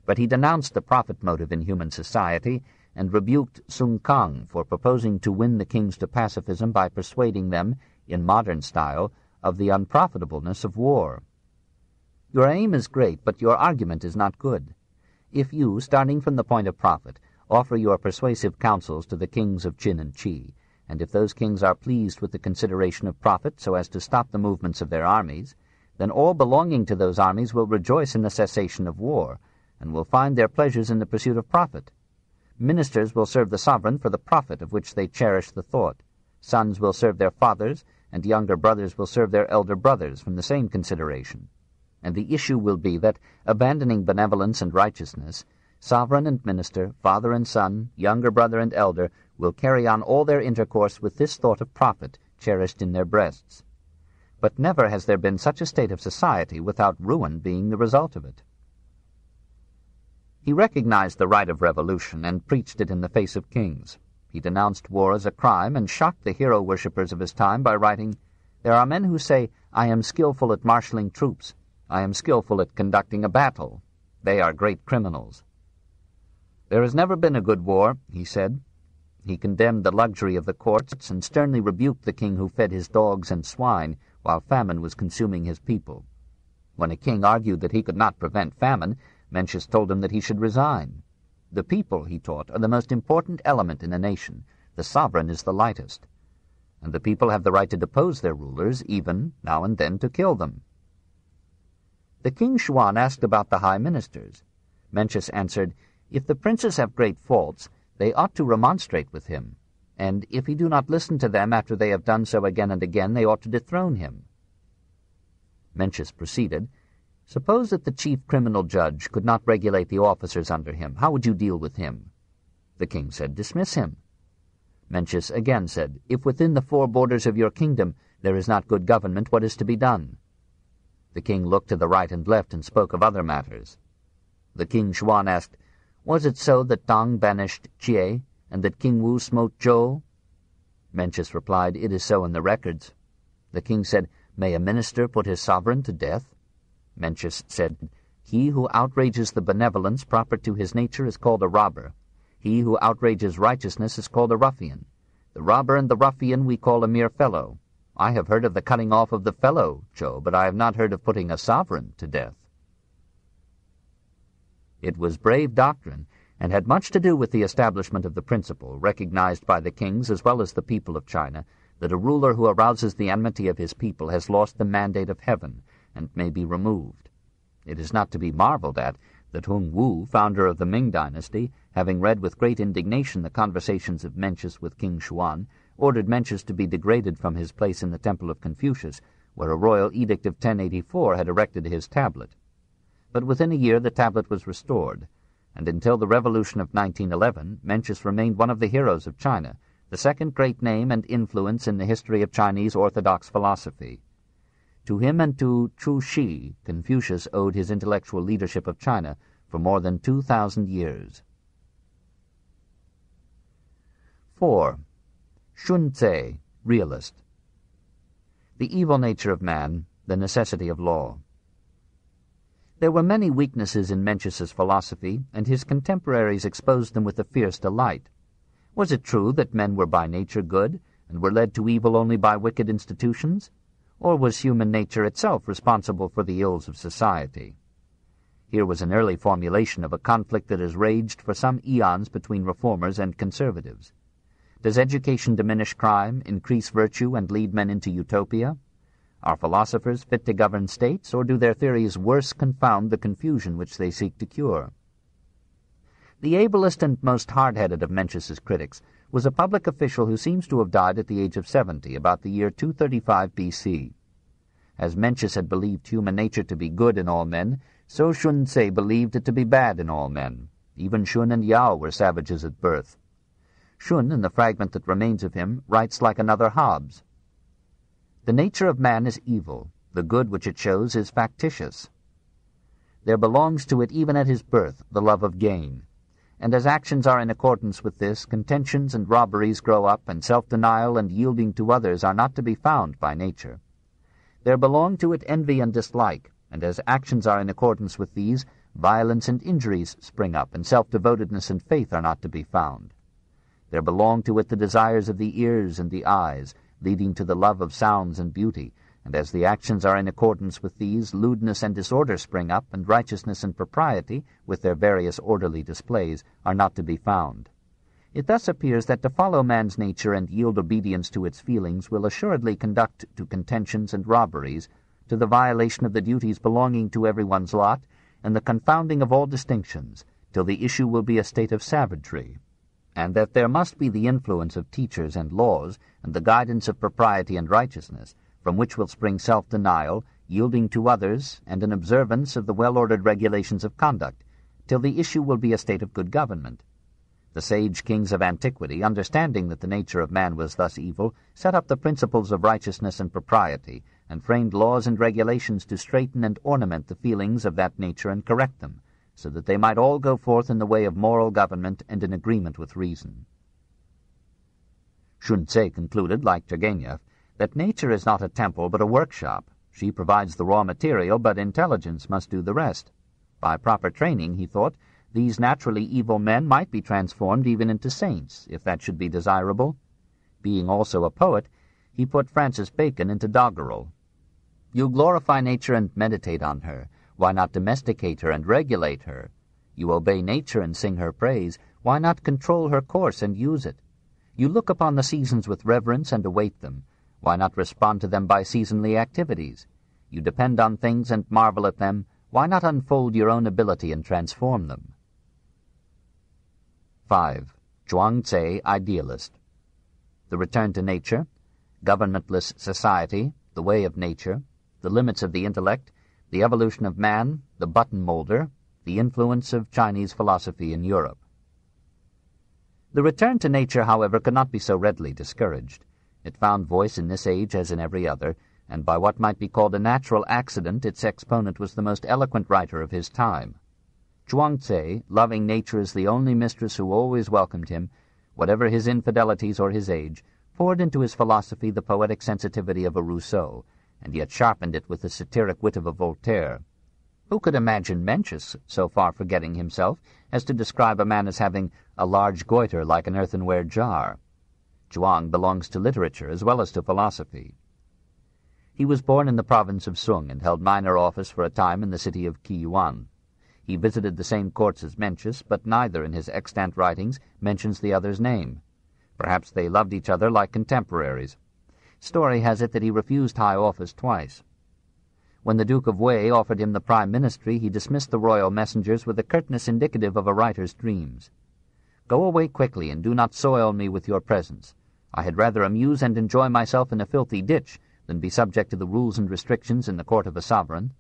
Speaker 1: But he denounced the profit motive in human society and rebuked Sun Kang for proposing to win the kings to pacifism by persuading them, in modern style, of the unprofitableness of war. Your aim is great, but your argument is not good. If you, starting from the point of profit, offer your persuasive counsels to the kings of Qin and Qi, and if those kings are pleased with the consideration of profit so as to stop the movements of their armies, then all belonging to those armies will rejoice in the cessation of war, and will find their pleasures in the pursuit of profit. Ministers will serve the sovereign for the profit of which they cherish the thought. Sons will serve their fathers, and younger brothers will serve their elder brothers from the same consideration. And the issue will be that, abandoning benevolence and righteousness, sovereign and minister, father and son, younger brother and elder, will carry on all their intercourse with this thought of profit cherished in their breasts. But never has there been such a state of society without ruin being the result of it. He recognized the right of revolution and preached it in the face of kings. He denounced war as a crime and shocked the hero-worshippers of his time by writing, "There are men who say, 'I am skillful at marshalling troops. I am skillful at conducting a battle.' They are great criminals." There has never been a good war, he said. He condemned the luxury of the courts and sternly rebuked the king who fed his dogs and swine while famine was consuming his people. When a king argued that he could not prevent famine, Mencius told him that he should resign. The people, he taught, are the most important element in a nation. The sovereign is the lightest. And the people have the right to depose their rulers, even, now and then, to kill them. The King Xuan asked about the high ministers. Mencius answered, "If the princes have great faults, they ought to remonstrate with him, and if he do not listen to them after they have done so again and again, they ought to dethrone him." Mencius proceeded, "Suppose that the chief criminal judge could not regulate the officers under him. How would you deal with him?" The king said, "Dismiss him." Mencius again said, "If within the four borders of your kingdom there is not good government, what is to be done?" The king looked to the right and left and spoke of other matters. The King Xuan asked, "Was it so that Tang banished Jie, and that King Wu smote Zhou?"
Speaker 3: Mencius replied, "It is so in the records." The king said, "May a minister put his sovereign to death?" Mencius said, "He who outrages the benevolence proper to his nature is called a robber. He who outrages righteousness is called a ruffian. The robber and the ruffian we call a mere fellow. I have heard of the cutting off of the fellow, Cho, but I have not heard of putting a sovereign to death." It was brave doctrine, and had much to do with the establishment of the principle, recognized by the kings as well as the people of China, that a ruler who arouses the enmity of his people has lost the mandate of heaven, and may be removed. It is not to be marveled at that Hung Wu, founder of the Ming dynasty, having read with great indignation the conversations of Mencius with King Xuan, ordered Mencius to be degraded from his place in the Temple of Confucius, where a royal edict of 1084 had erected his tablet. But within a year the tablet was restored, and until the revolution of 1911 Mencius remained one of the heroes of China, the second great name and influence in the history of Chinese orthodox philosophy. To him and to Chu Shi, Confucius owed his intellectual leadership of China for more than 2,000 years. 4. Sun Tse, realist. The evil nature of man, the necessity of law. There were many weaknesses in Mencius's philosophy, and his contemporaries exposed them with a fierce delight. Was it true that men were by nature good, and were led to evil only by wicked institutions? Or was human nature itself responsible for the ills of society? Here was an early formulation of a conflict that has raged for some eons between reformers and conservatives. Does education diminish crime, increase virtue, and lead men into utopia? Are philosophers fit to govern states, or do their theories worse confound the confusion which they seek to cure? The ablest and most hard-headed of Mencius's critics was a public official who seems to have died at the age of 70, about the year 235 B.C. As Mencius had believed human nature to be good in all men, so Sun Tse believed it to be bad in all men. Even Shun and Yao were savages at birth. Shun, in the fragment that remains of him, writes like another Hobbes. The nature of man is evil. The good which it shows is factitious. There belongs to it even at his birth the love of gain. And as actions are in accordance with this, contentions and robberies grow up, and self-denial and yielding to others are not to be found by nature. There belong to it envy and dislike, and as actions are in accordance with these, violence and injuries spring up, and self-devotedness and faith are not to be found. There belong to it the desires of the ears and the eyes, leading to the love of sounds and beauty, and as the actions are in accordance with these, lewdness and disorder spring up, and righteousness and propriety, with their various orderly displays, are not to be found. It thus appears that to follow man's nature and yield obedience to its feelings will assuredly conduct to contentions and robberies, to the violation of the duties belonging to everyone's lot, and the confounding of all distinctions, till the issue will be a state of savagery, and that there must be the influence of teachers and laws, and the guidance of propriety and righteousness, from which will spring self-denial, yielding to others, and an observance of the well-ordered regulations of conduct, till the issue will be a state of good government. The sage kings of antiquity, understanding that the nature of man was thus evil, set up the principles of righteousness and propriety, and framed laws and regulations to straighten and ornament the feelings of that nature and correct them, so that they might all go forth in the way of moral government and in agreement with reason. Sun Tse concluded, like Turgenev, that nature is not a temple but a workshop. She provides the raw material, but intelligence must do the rest. By proper training, he thought, these naturally evil men might be transformed even into saints, if that should be desirable. Being also a poet, he put Francis Bacon into doggerel. You glorify nature and meditate on her. Why not domesticate her and regulate her? You obey nature and sing her praise. Why not control her course and use it? You look upon the seasons with reverence and await them. Why not respond to them by seasonly activities? You depend on things and marvel at them. Why not unfold your own ability and transform them? 5. Zhuang Tse, idealist. The return to nature, governmentless society, the way of nature, the limits of the intellect, the evolution of man, the button molder, the influence of Chinese philosophy in Europe. The return to nature, however, could not be so readily discouraged. It found voice in this age as in every other, and by what might be called a natural accident its exponent was the most eloquent writer of his time. Zhuang Tse, loving nature as the only mistress who always welcomed him, whatever his infidelities or his age,
Speaker 1: poured into his philosophy the poetic sensitivity of a Rousseau, and yet sharpened it with the satiric wit of a Voltaire. Who could imagine Mencius so far forgetting himself as to describe a man as having a large goiter like an earthenware jar? Zhuang belongs to literature as well as to philosophy. He was born in the province of Sung and held minor office for a time in the city of Qiyuan. He visited the same courts as Mencius, but neither in his extant writings mentions the other's name. Perhaps they loved each other like contemporaries. Story has it that he refused high office twice. When the Duke of Wei offered him the prime ministry, he dismissed the royal messengers with a curtness indicative of a writer's dreams. "Go away quickly, and do not soil me with your presence. I had rather amuse and enjoy myself in a filthy ditch than be subject to the rules and restrictions in the court of a sovereign."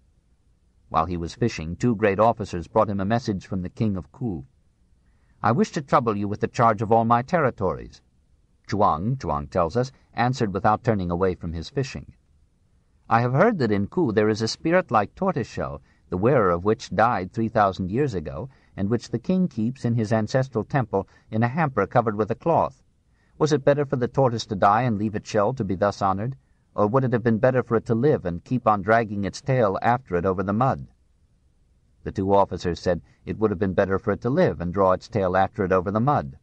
Speaker 1: While he was fishing, 2 great officers brought him a message from the king of Ku. "I wish to trouble you with the charge of all my territories." Zhuang tells us, answered without turning away from his fishing. "I have heard that in Ku there is a spirit like tortoiseshell, the wearer of which died 3,000 years ago, and which the king keeps in his ancestral temple in a hamper covered with a cloth. Was it better for the tortoise to die and leave its shell to be thus honored, or would it have been better for it to live and keep on dragging its tail after it over the mud?" The 2 officers said it would have been better for it to live and draw its tail after it over the mud.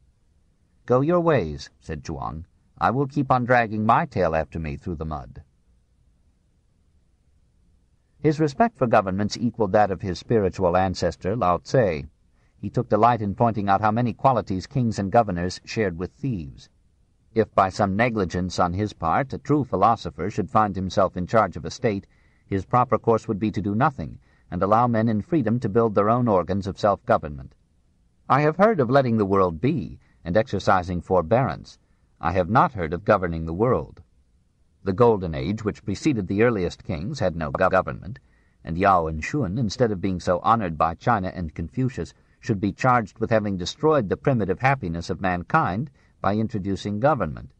Speaker 1: "Go your ways," said Zhuang. "I will keep on dragging my tail after me through the mud." His respect for governments equaled that of his spiritual ancestor, Lao Tse. He took delight in pointing out how many qualities kings and governors shared with thieves. If by some negligence on his part a true philosopher should find himself in charge of a state, his proper course would be to do nothing, and allow men in freedom to build their own organs of self-government. I have heard of letting the world be, and exercising forbearance. I have not heard of governing the world. The Golden Age, which preceded the earliest kings, had no government, and Yao and Shun, instead of being so honored by China and Confucius, should be charged with having destroyed the primitive happiness of mankind by introducing government.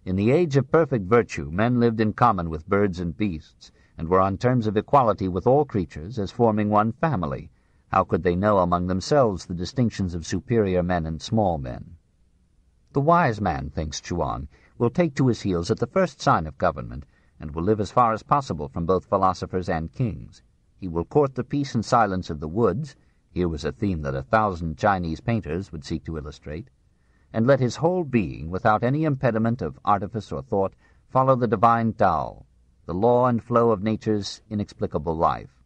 Speaker 1: In the age of perfect virtue, men lived in common with birds and beasts, and were on terms of equality with all creatures as forming one family. How could they know among themselves the distinctions of superior men and small men? The wise man, thinks Zhuang, will take to his heels at the first sign of government, and will live as far as possible from both philosophers and kings. He will court the peace and silence of the woods — here was a theme that 1,000 Chinese painters would seek to illustrate — and let his whole being, without any impediment of artifice or thought, follow the divine Tao, the law and flow of nature's inexplicable life.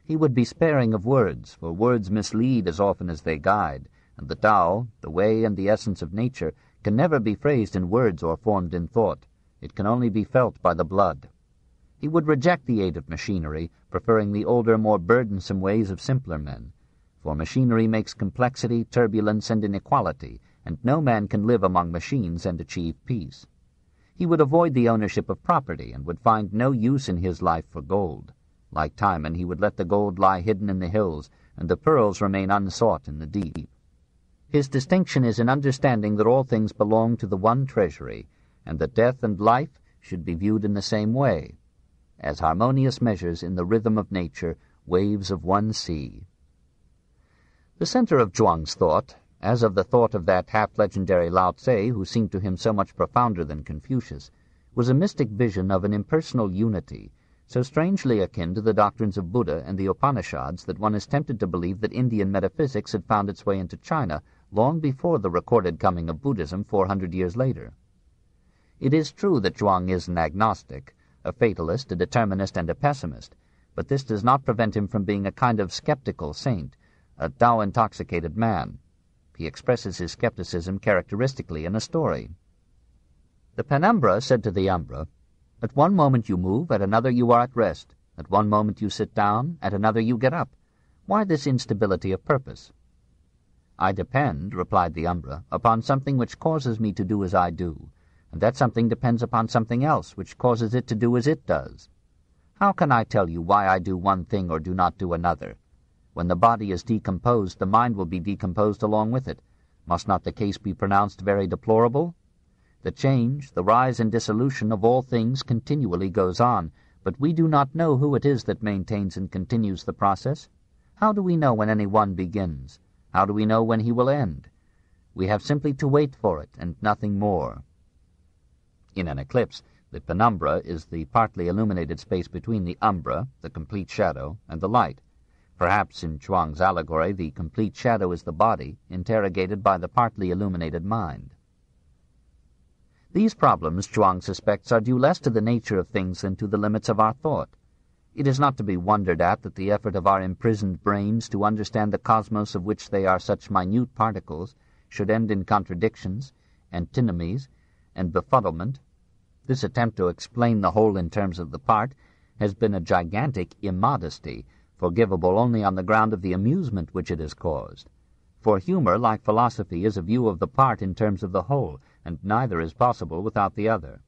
Speaker 1: He would be sparing of words, for words mislead as often as they guide, and the Tao, the way and the essence of nature, can never be phrased in words or formed in thought. It can only be felt by the blood. He would reject the aid of machinery, preferring the older, more burdensome ways of simpler men. For machinery makes complexity, turbulence, and inequality, and no man can live among machines and achieve peace. He would avoid the ownership of property, and would find no use in his life for gold. Like Timon, he would let the gold lie hidden in the hills, and the pearls remain unsought in the deep. His distinction is in understanding that all things belong to the one treasury, and that death and life should be viewed in the same way, as harmonious measures in the rhythm of nature, waves of one sea. The center of Zhuang's thought, as of the thought of that half-legendary Lao Tse who seemed to him so much profounder than Confucius, was a mystic vision of an impersonal unity, so strangely akin to the doctrines of Buddha and the Upanishads that one is tempted to believe that Indian metaphysics had found its way into China long before the recorded coming of Buddhism 400 years later. It is true that Zhuang is an agnostic, a fatalist, a determinist, and a pessimist, but this does not prevent him from being a kind of skeptical saint, a Tao-intoxicated man. He expresses his skepticism characteristically in a story. The penumbra said to the umbra, "At one moment you move, at another you are at rest. At one moment you sit down, at another you get up. Why this instability of purpose?" "I depend," replied the umbra, "upon something which causes me to do as I do, and that something depends upon something else which causes it to do as it does. How can I tell you why I do one thing or do not do another? When the body is decomposed, the mind will be decomposed along with it. Must not the case be pronounced very deplorable? The change, the rise and dissolution of all things continually goes on, but we do not know who it is that maintains and continues the process. How do we know when any one begins? How do we know when he will end? We have simply to wait for it, and nothing more.
Speaker 3: In an eclipse, the penumbra is the partly illuminated space between the umbra, the complete shadow, and the light. Perhaps in Chuang's allegory, the complete shadow is the body, interrogated by the partly illuminated mind. These problems, Chuang suspects, are due less to the nature of things than to the limits of our thought. It is not to be wondered at that the effort of our imprisoned brains to understand the cosmos of which they are such minute particles should end in contradictions, antinomies, and befuddlement. This attempt to explain the whole in terms of the part has been a gigantic immodesty, forgivable only on the ground of the amusement which it has caused. For humor, like philosophy, is a view of the part in terms of the whole, and neither is possible without the other.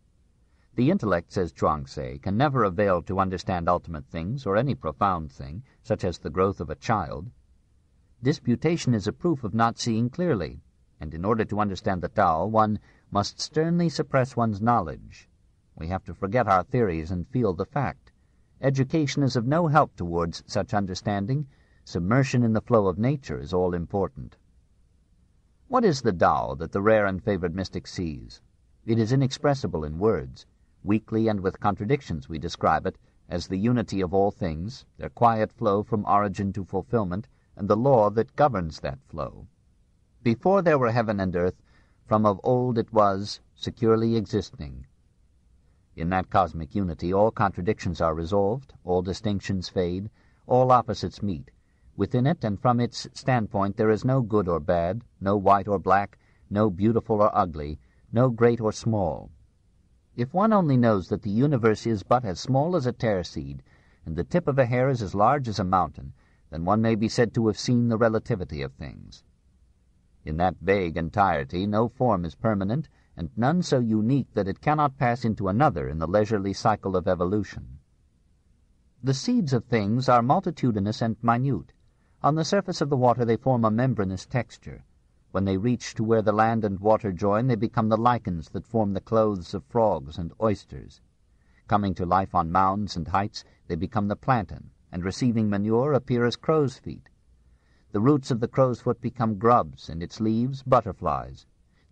Speaker 3: The intellect, says Chuang Tze, can never avail to understand ultimate things, or any profound thing, such as the growth of a child. Disputation is a proof of not seeing clearly, and in order to understand the Tao, one must sternly suppress one's knowledge. We have to forget our theories and feel the fact. Education is of no help towards such understanding. Submersion in the flow of nature is all important. What is the Tao that the rare and favored mystic sees? It is inexpressible in words. Weakly and with contradictions we describe it as the unity of all things, their quiet flow from origin to fulfillment, and the law that governs that flow. Before there were heaven and earth, from of old it was, securely existing. In that cosmic unity all contradictions are resolved, all distinctions fade, all opposites meet. Within it and from its standpoint there is no good or bad, no white or black, no beautiful or ugly, no great or small. If one only knows that the universe is but as small as a tare seed, and the tip of a hair is as large as a mountain, then one may be said to have seen the relativity of things. In that vague entirety no form is permanent, and none so unique that it cannot pass into another in the leisurely cycle of evolution. The seeds of things are multitudinous and minute. On the surface of the water they form a membranous texture. When they reach to where the land and water join, they become the lichens that form the clothes of frogs and oysters. Coming to life on mounds and heights, they become the plantain, and receiving manure appear as crow's feet. The roots of the crow's foot become grubs, and its leaves butterflies.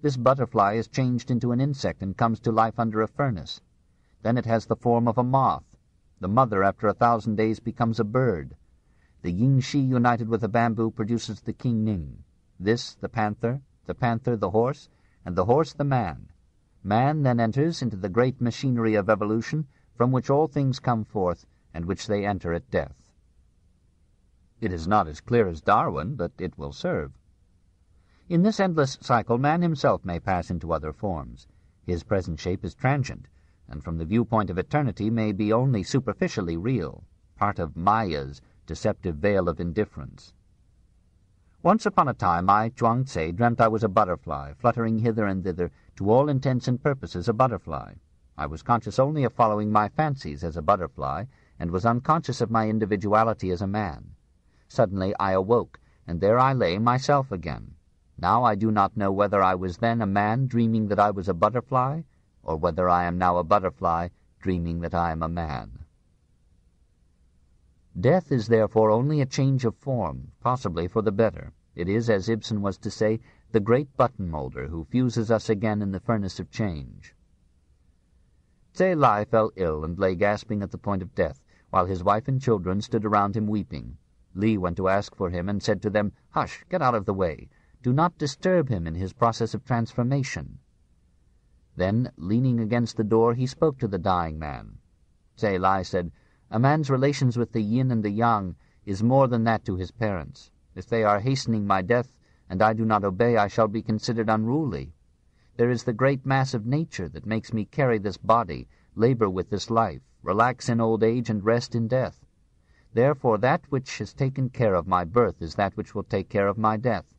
Speaker 3: This butterfly is changed into an insect and comes to life under a furnace. Then it has the form of a moth. The mother, after 1,000 days, becomes a bird. The yin-shi united with the bamboo produces the king-ning. This the panther the horse, and the horse the man. Man then enters into the great machinery of evolution, from which all things come forth, and which they enter at death. It is not as clear as Darwin, but it will serve. In this endless cycle man himself may pass into other forms. His present shape is transient, and from the viewpoint of eternity may be only superficially real, part of Maya's deceptive veil of indifference. Once upon a time I, Chuang Tze, dreamt I was a butterfly, fluttering hither and thither, to all intents and purposes a butterfly. I was conscious only of following my fancies as a butterfly, and was unconscious of my individuality as a man. Suddenly I awoke, and there I lay myself again. Now I do not know whether I was then a man dreaming that I was a butterfly, or whether I am now a butterfly dreaming that I am a man. Death is therefore only a change of form, possibly for the better. It is, as Ibsen was to say, the great button-moulder who fuses us again in the furnace of change. Tse Lai fell ill and lay gasping at the point of death, while his wife and children stood around him weeping. Li went to ask for him and said to them, "Hush, get out of the way. Do not disturb him in his process of transformation." Then, leaning against the door, he spoke to the dying man. Tse Lai said, "A man's relations with the yin and the yang is more than that to his parents. If they are hastening my death, and I do not obey, I shall be considered unruly. There is the great mass of nature that makes me carry this body, labor with this life, relax in old age, and rest in death. Therefore that which has taken care of my birth is that which will take care of my death.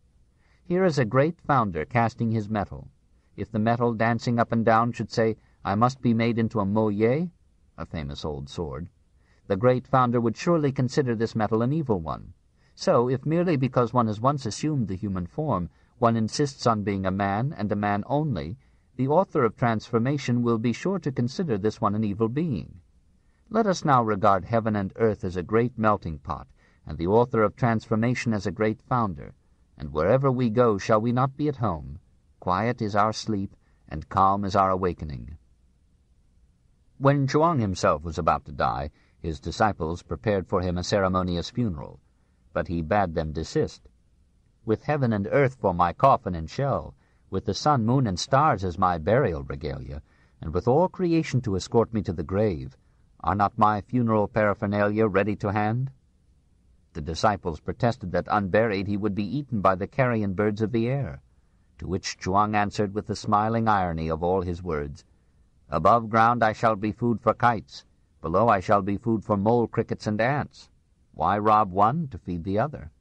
Speaker 3: Here is a great founder casting his metal. If the metal dancing up and down should say, 'I must be made into a moye,' a famous old sword, the great founder would surely consider this metal an evil one. So, if merely because one has once assumed the human form, one insists on being a man and a man only, the author of transformation will be sure to consider this one an evil being. Let us now regard heaven and earth as a great melting pot, and the author of transformation as a great founder, and wherever we go shall we not be at home? Quiet is our sleep, and calm is our awakening."
Speaker 1: When Chuang himself was about to die, his disciples prepared for him a ceremonious funeral, but he bade them desist. "With heaven and earth for my coffin and shell, with the sun, moon, and stars as my burial regalia, and with all creation to escort me to the grave, are not my funeral paraphernalia ready to hand?" The disciples protested that unburied he would be eaten by the carrion birds of the air, to which Chuang answered with the smiling irony of all his words, "Above ground I shall be food for kites, below I shall be food for mole crickets and ants. Why rob one to feed the other?"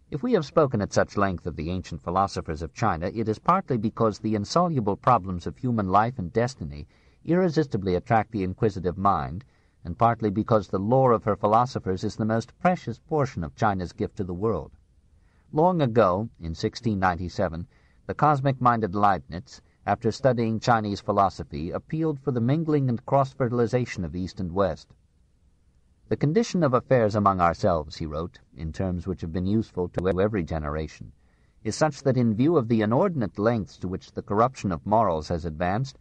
Speaker 1: If we have spoken at such length of the ancient philosophers of China, it is partly because the insoluble problems of human life and destiny irresistibly attract the inquisitive mind, and partly because the lore of her philosophers is the most precious portion of China's gift to the world. Long ago, in 1697, the cosmic-minded Leibniz, after studying Chinese philosophy, appealed for the mingling and cross-fertilization of East and West. "The condition of affairs among ourselves," he wrote, in terms which have been useful to every generation, "is such that in view of the inordinate lengths to which the corruption of morals has advanced,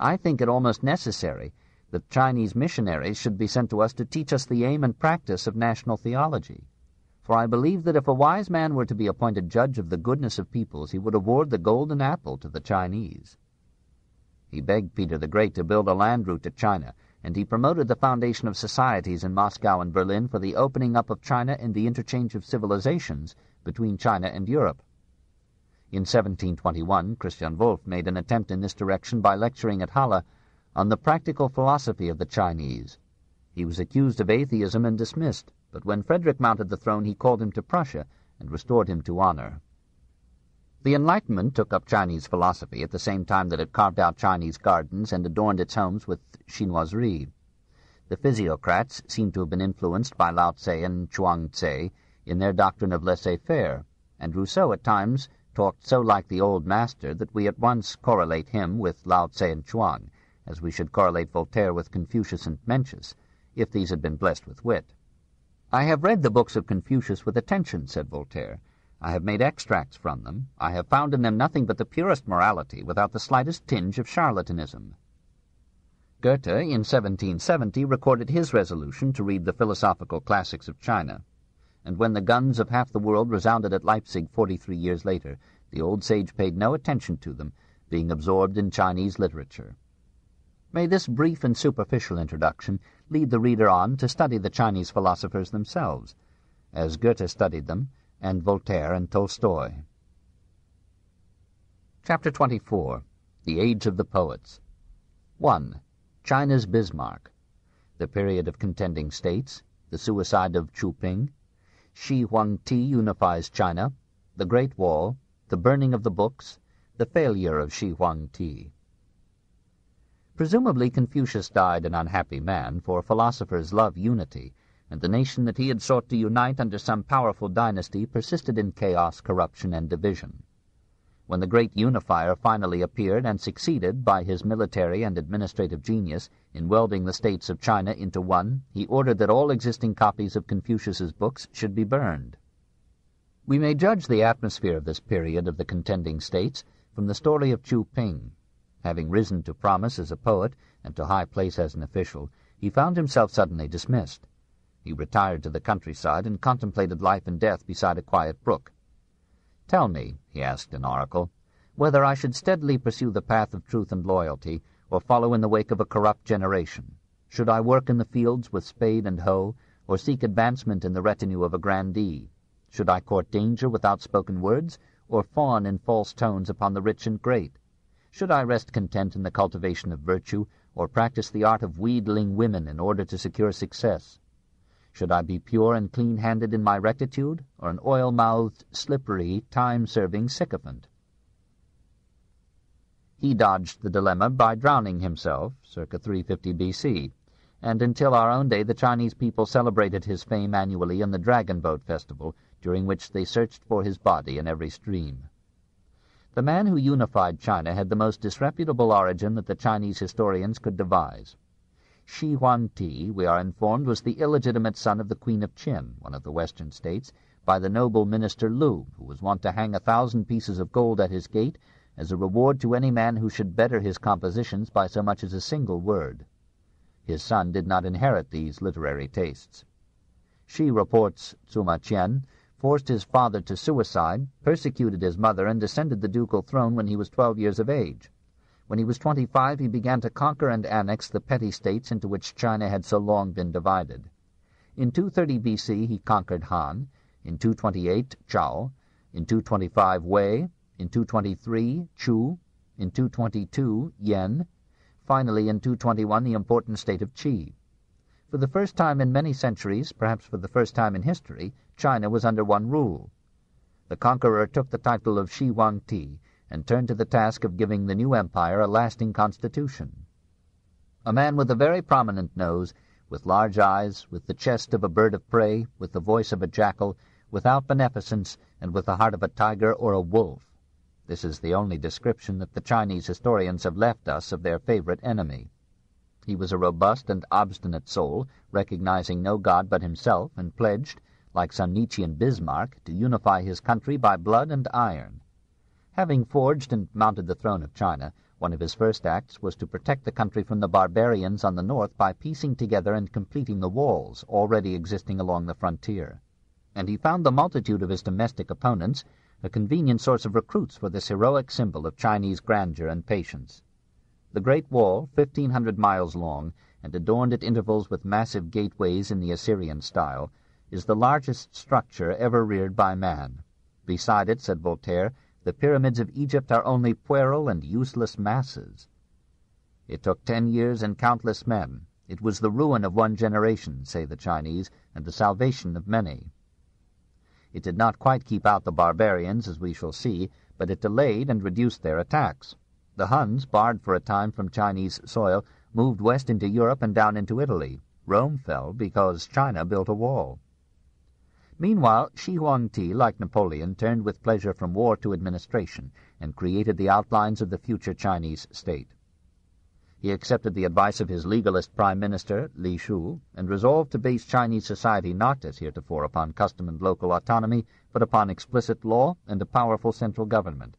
Speaker 1: I think it almost necessary that Chinese missionaries should be sent to us to teach us the aim and practice of national theology. For I believe that if a wise man were to be appointed judge of the goodness of peoples, he would award the golden apple to the Chinese." He begged Peter the Great to build a land route to China, and he promoted the foundation of societies in Moscow and Berlin for the opening up of China and the interchange of civilizations between China and Europe. In 1721, Christian Wolff made an attempt in this direction by lecturing at Halle on the practical philosophy of the Chinese. He was accused of atheism and dismissed, but when Frederick mounted the throne he called him to Prussia and restored him to honor. The Enlightenment took up Chinese philosophy at the same time that it carved out Chinese gardens and adorned its homes with chinoiserie. The physiocrats seem to have been influenced by Lao Tse and Chuang Tse in their doctrine of laissez-faire, and Rousseau at times talked so like the old master that we at once correlate him with Lao Tse and Chuang, as we should correlate Voltaire with Confucius and Mencius, if these had been blessed with wit. "I have read the books of Confucius with attention," said Voltaire. "I have made extracts from them. I have found in them nothing but the purest morality, without the slightest tinge of charlatanism." Goethe, in 1770, recorded his resolution to read the philosophical classics of China, and when the guns of half the world resounded at Leipzig 43 years later, the old sage paid no attention to them, being absorbed in Chinese literature. May this brief and superficial introduction lead the reader on to study the Chinese philosophers themselves, as Goethe studied them, and Voltaire and Tolstoy. Chapter 24. The Age of the Poets. 1. China's Bismarck. The Period of Contending States. The Suicide of Chu Ping. Shi Huangti unifies China. The Great Wall. The Burning of the Books. The Failure of Shi Huangti. Presumably Confucius died an unhappy man, for philosophers love unity, and the nation that he had sought to unite under some powerful dynasty persisted in chaos, corruption, and division. When the great unifier finally appeared and succeeded, by his military and administrative genius, in welding the states of China into one, he ordered that all existing copies of Confucius's books should be burned. We may judge the atmosphere of this period of the contending states from the story of Chu Ping. Having risen to promise as a poet and to high place as an official, he found himself suddenly dismissed. He retired to the countryside and contemplated life and death beside a quiet brook. "Tell me," he asked an oracle, "whether I should steadily pursue the path of truth and loyalty, or follow in the wake of a corrupt generation. Should I work in the fields with spade and hoe, or seek advancement in the retinue of a grandee? Should I court danger with outspoken words, or fawn in false tones upon the rich and great? Should I rest content in the cultivation of virtue, or practice the art of wheedling women in order to secure success? Should I be pure and clean-handed in my rectitude, or an oil-mouthed, slippery, time-serving sycophant?" He dodged the dilemma by drowning himself, circa 350 B.C., and until our own day the Chinese people celebrated his fame annually in the Dragon Boat Festival, during which they searched for his body in every stream. The man who unified China had the most disreputable origin that the Chinese historians could devise. Shi Huangti, we are informed, was the illegitimate son of the Queen of Qin, one of the western states, by the noble minister Lu, who was wont to hang 1,000 pieces of gold at his gate
Speaker 4: as a reward to any man who should better his compositions by so much as a single word. His son did not inherit these literary tastes. She reports Sima Qian forced his father to suicide, persecuted his mother, and descended the ducal throne when he was 12 years of age. When he was 25, he began to conquer and annex the petty states into which China had so long been divided. In 230 B.C. he conquered Han, in 228 Chao, in 225 Wei, in 223 Chu, in 222 Yen, finally in 221 the important state of Qi. For the first time in many centuries, perhaps for the first time in history, China was under one rule. The conqueror took the title of Shi Huangti and turned to the task of giving the new empire a lasting constitution. A man with a very prominent nose, with large eyes, with the chest of a bird of prey, with the voice of a jackal, without beneficence, and with the heart of a tiger or a wolf. This is the only description that the Chinese historians have left us of their favorite enemy. He was a robust and obstinate soul, recognizing no god but himself, and pledged, like some Nietzschean Bismarck, to unify his country by blood and iron. Having forged and mounted the throne of China, one of his first acts was to protect the country from the barbarians on the north by piecing together and completing the walls already existing along the frontier. And he found the multitude of his domestic opponents a convenient source of recruits for this heroic symbol of Chinese grandeur and patience. The Great Wall, 1,500 miles long, and adorned at intervals with massive gateways in the Assyrian style, is the largest structure ever reared by man. Beside it, said Voltaire, the pyramids of Egypt are only puerile and useless masses. It took 10 years and countless men. It was the ruin of one generation, say the Chinese, and the salvation of many. It did not quite keep out the barbarians, as we shall see, but it delayed and reduced their attacks. The Huns, barred for a time from Chinese soil, moved west into Europe and down into Italy. Rome fell because China built a wall. Meanwhile, Shi Huangti, like Napoleon, turned with pleasure from war to administration and created the outlines of the future Chinese state. He accepted the advice of his legalist prime minister, Li Shu, and resolved to base Chinese society not as heretofore upon custom and local autonomy, but upon explicit law and a powerful central government.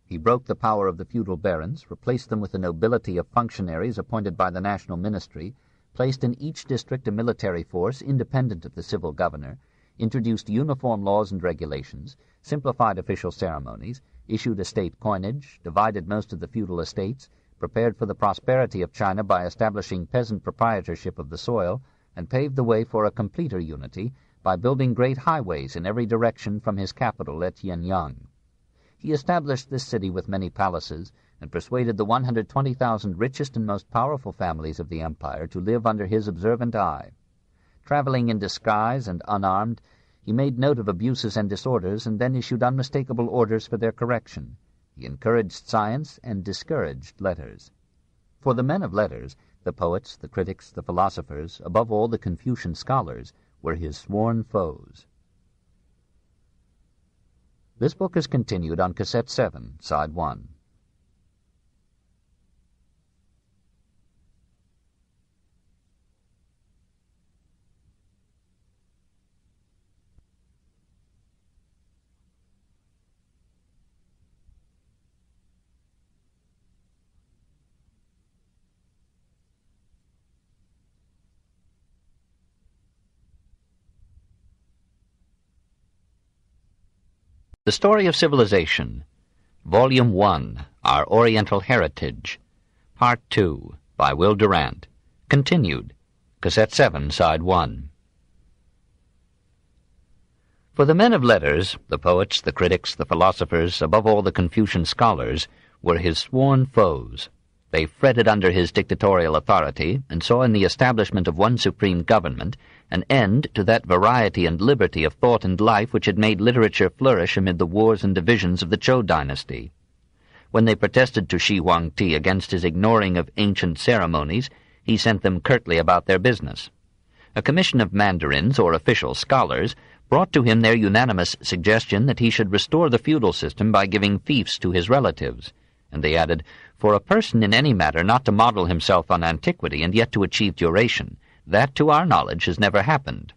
Speaker 4: He broke the power of the feudal barons, replaced them with the nobility of functionaries appointed by the national ministry, placed in each district a military force independent of the civil governor, introduced uniform laws and regulations, simplified official ceremonies, issued a state coinage, divided most of the feudal estates, prepared for the prosperity of China by establishing peasant proprietorship of the soil, and paved the way for a completer unity by building great highways in every direction from his capital at Yenyang. He established this city with many palaces, and persuaded the 120,000 richest and most powerful families of the empire to live under his observant eye. Traveling in disguise and unarmed, he made note of abuses and disorders, and then issued unmistakable orders for their correction. He encouraged science and discouraged letters. For the men of letters, the poets, the critics, the philosophers, above all the Confucian scholars, were his sworn foes. This book is continued on Cassette 7, Side 1.
Speaker 1: The Story of Civilization, Volume 1, Our Oriental Heritage, Part 2, by Will Durant, continued, Cassette 7, Side 1. For the men of letters, the poets, the critics, the philosophers, above all the Confucian scholars, were his sworn foes. They fretted under his dictatorial authority, and saw in the establishment of one supreme government an end to that variety and liberty of thought and life which had made literature flourish amid the wars and divisions of the Zhou dynasty. When they protested to Shi Huangti against his ignoring of ancient ceremonies, he sent them curtly about their business. A commission of mandarins, or official scholars, brought to him their unanimous suggestion that he should restore the feudal system by giving fiefs to his relatives, and they added, "For a person in any matter not to model himself on antiquity and yet to achieve duration, that to our knowledge has never happened."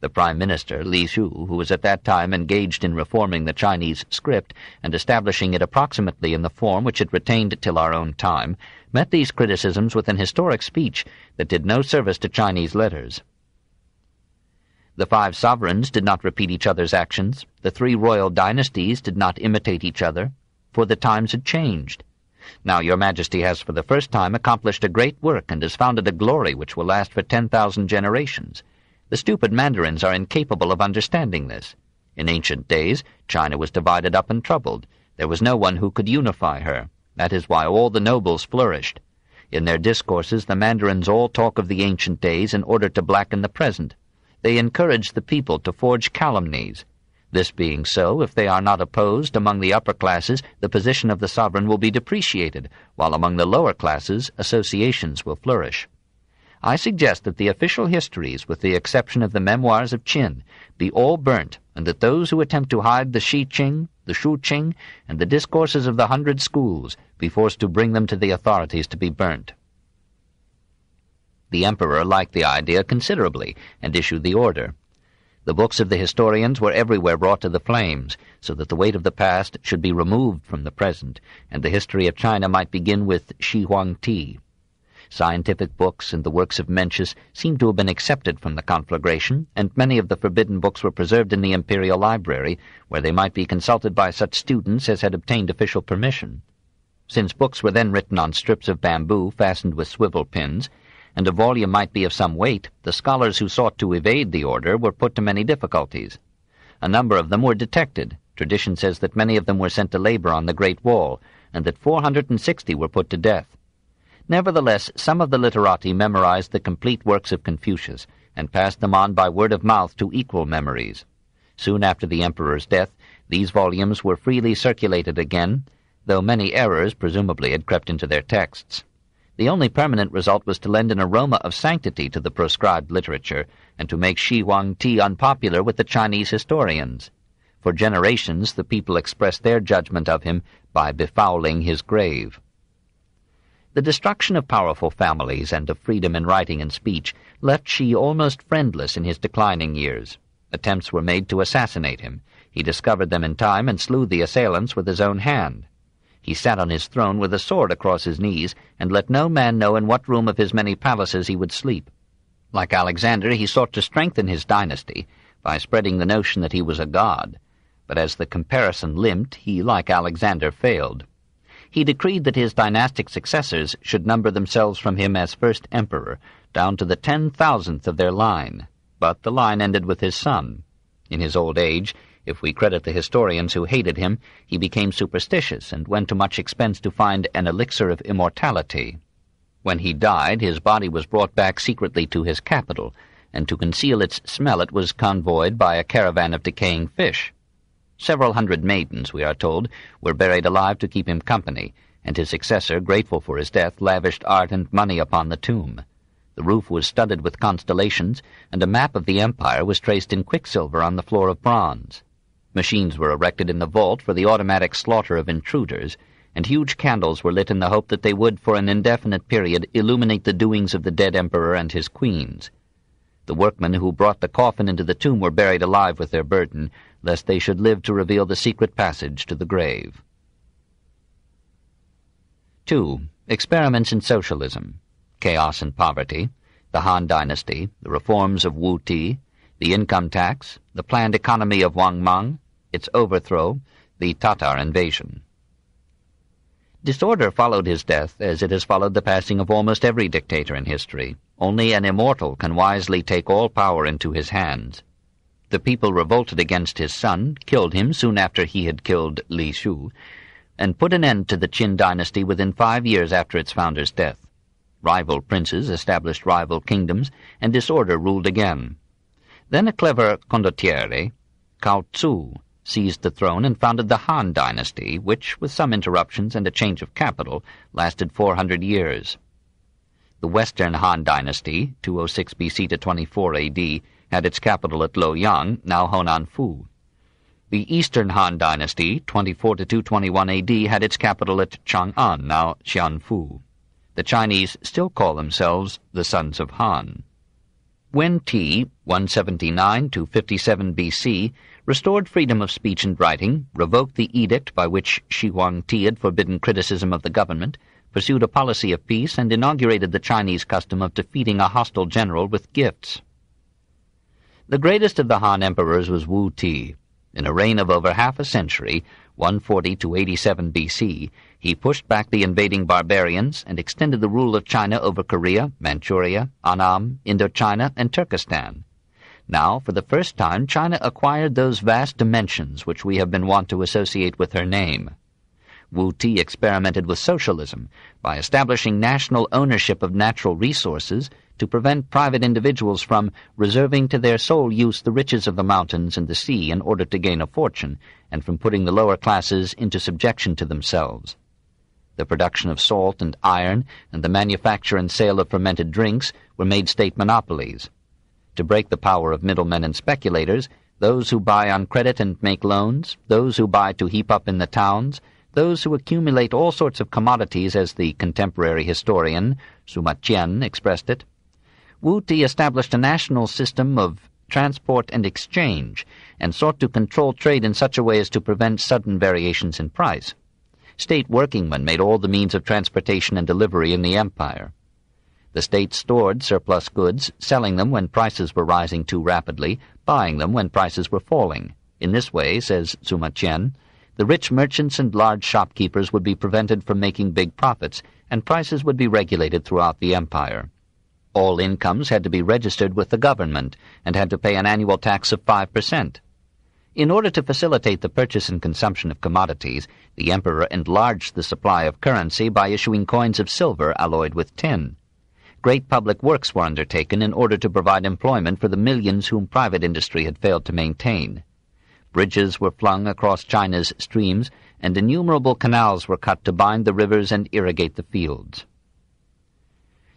Speaker 1: The Prime Minister, Li Shu, who was at that time engaged in reforming the Chinese script and establishing it approximately in the form which it retained till our own time, met these criticisms with an historic speech that did no service to Chinese letters. The 5 sovereigns did not repeat each other's actions, the 3 royal dynasties did not imitate each other, for the times had changed. Now your Majesty has for the first time accomplished a great work and has founded a glory which will last for 10,000 generations. The stupid mandarins are incapable of understanding this. In ancient days, China was divided up and troubled. There was no one who could unify her. That is why all the nobles flourished. In their discourses, the mandarins all talk of the ancient days in order to blacken the present. They encourage the people to forge calumnies. This being so, if they are not opposed among the upper classes, the position of the sovereign will be depreciated, while among the lower classes, associations will flourish. I suggest that the official histories, with the exception of the memoirs of Qin, be all burnt, and that those who attempt to hide the Shi Qing, the Shu Qing, and the discourses of the 100 schools be forced to bring them to the authorities to be burnt. The emperor liked the idea considerably, and issued the order. The books of the historians were everywhere brought to the flames, so that the weight of the past should be removed from the present, and the history of China might begin with Shi Huang Ti. Scientific books and the works of Mencius seem to have been accepted from the conflagration, and many of the forbidden books were preserved in the imperial library, where they might be consulted by such students as had obtained official permission. Since books were then written on strips of bamboo fastened with swivel pins, and a volume might be of some weight, the scholars who sought to evade the order were put to many difficulties. A number of them were detected. Tradition says that many of them were sent to labor on the Great Wall, and that 460 were put to death. Nevertheless, some of the literati memorized the complete works of Confucius, and passed them on by word of mouth to equal memories. Soon after the emperor's death, these volumes were freely circulated again, though many errors presumably had crept into their texts. The only permanent result was to lend an aroma of sanctity to the proscribed literature, and to make Shi Huang Ti unpopular with the Chinese historians. For generations the people expressed their judgment of him by befouling his grave. The destruction of powerful families and of freedom in writing and speech left Shi almost friendless in his declining years. Attempts were made to assassinate him. He discovered them in time and slew the assailants with his own hand. He sat on his throne with a sword across his knees, and let no man know in what room of his many palaces he would sleep. Like Alexander, he sought to strengthen his dynasty by spreading the notion that he was a god. But as the comparison limped, he, like Alexander, failed. He decreed that his dynastic successors should number themselves from him as first emperor, down to the 10,000th of their line. But the line ended with his son. In his old age, if we credit the historians who hated him, he became superstitious and went to much expense to find an elixir of immortality. When he died, his body was brought back secretly to his capital, and to conceal its smell it was convoyed by a caravan of decaying fish. Several hundred maidens, we are told, were buried alive to keep him company, and his successor, grateful for his death, lavished art and money upon the tomb. The roof was studded with constellations, and a map of the empire was traced in quicksilver on the floor of bronze. Machines were erected in the vault for the automatic slaughter of intruders, and huge candles were lit in the hope that they would, for an indefinite period, illuminate the doings of the dead emperor and his queens. The workmen who brought the coffin into the tomb were buried alive with their burden, lest they should live to reveal the secret passage to the grave. 2. Experiments in socialism. Chaos and poverty, the Han Dynasty, the reforms of Wu Ti, the income tax, the planned economy of Wang Mang, its overthrow, the Tatar invasion. Disorder followed his death, as it has followed the passing of almost every dictator in history. Only an immortal can wisely take all power into his hands. The people revolted against his son, killed him soon after he had killed Li Shu, and put an end to the Qin dynasty within 5 years after its founder's death. Rival princes established rival kingdoms, and disorder ruled again. Then a clever condottiere, Cao Tzu, seized the throne and founded the Han dynasty, which, with some interruptions and a change of capital, lasted 400 years. The Western Han dynasty, 206 BC to 24 AD, had its capital at Luoyang, now Honanfu. The Eastern Han dynasty, 24 to 221 AD, had its capital at Chang'an, now Xianfu. The Chinese still call themselves the Sons of Han. Wen Ti, 179 to 57 BC, restored freedom of speech and writing, revoked the edict by which Shi Huangti had forbidden criticism of the government, pursued a policy of peace, and inaugurated the Chinese custom of defeating a hostile general with gifts. The greatest of the Han emperors was Wu Ti. In a reign of over half a century, 140 to 87 BC, he pushed back the invading barbarians and extended the rule of China over Korea, Manchuria, Annam, Indochina, and Turkestan. Now, for the first time, China acquired those vast dimensions which we have been wont to associate with her name. Wu Ti experimented with socialism by establishing national ownership of natural resources to prevent private individuals from reserving to their sole use the riches of the mountains and the sea in order to gain a fortune, and from putting the lower classes into subjection to themselves. The production of salt and iron and the manufacture and sale of fermented drinks were made state monopolies. To break the power of middlemen and speculators, those who buy on credit and make loans, those who buy to heap up in the towns, those who accumulate all sorts of commodities, as the contemporary historian Sima Qian expressed it. Wu Ti established a national system of transport and exchange, and sought to control trade in such a way as to prevent sudden variations in price. State workingmen made all the means of transportation and delivery in the empire. The state stored surplus goods, selling them when prices were rising too rapidly, buying them when prices were falling. In this way, says Sima Qian, the rich merchants and large shopkeepers would be prevented from making big profits, and prices would be regulated throughout the empire. All incomes had to be registered with the government, and had to pay an annual tax of 5%. In order to facilitate the purchase and consumption of commodities, the emperor enlarged the supply of currency by issuing coins of silver alloyed with tin. Great public works were undertaken in order to provide employment for the millions whom private industry had failed to maintain. Bridges were flung across China's streams, and innumerable canals were cut to bind the rivers and irrigate the fields.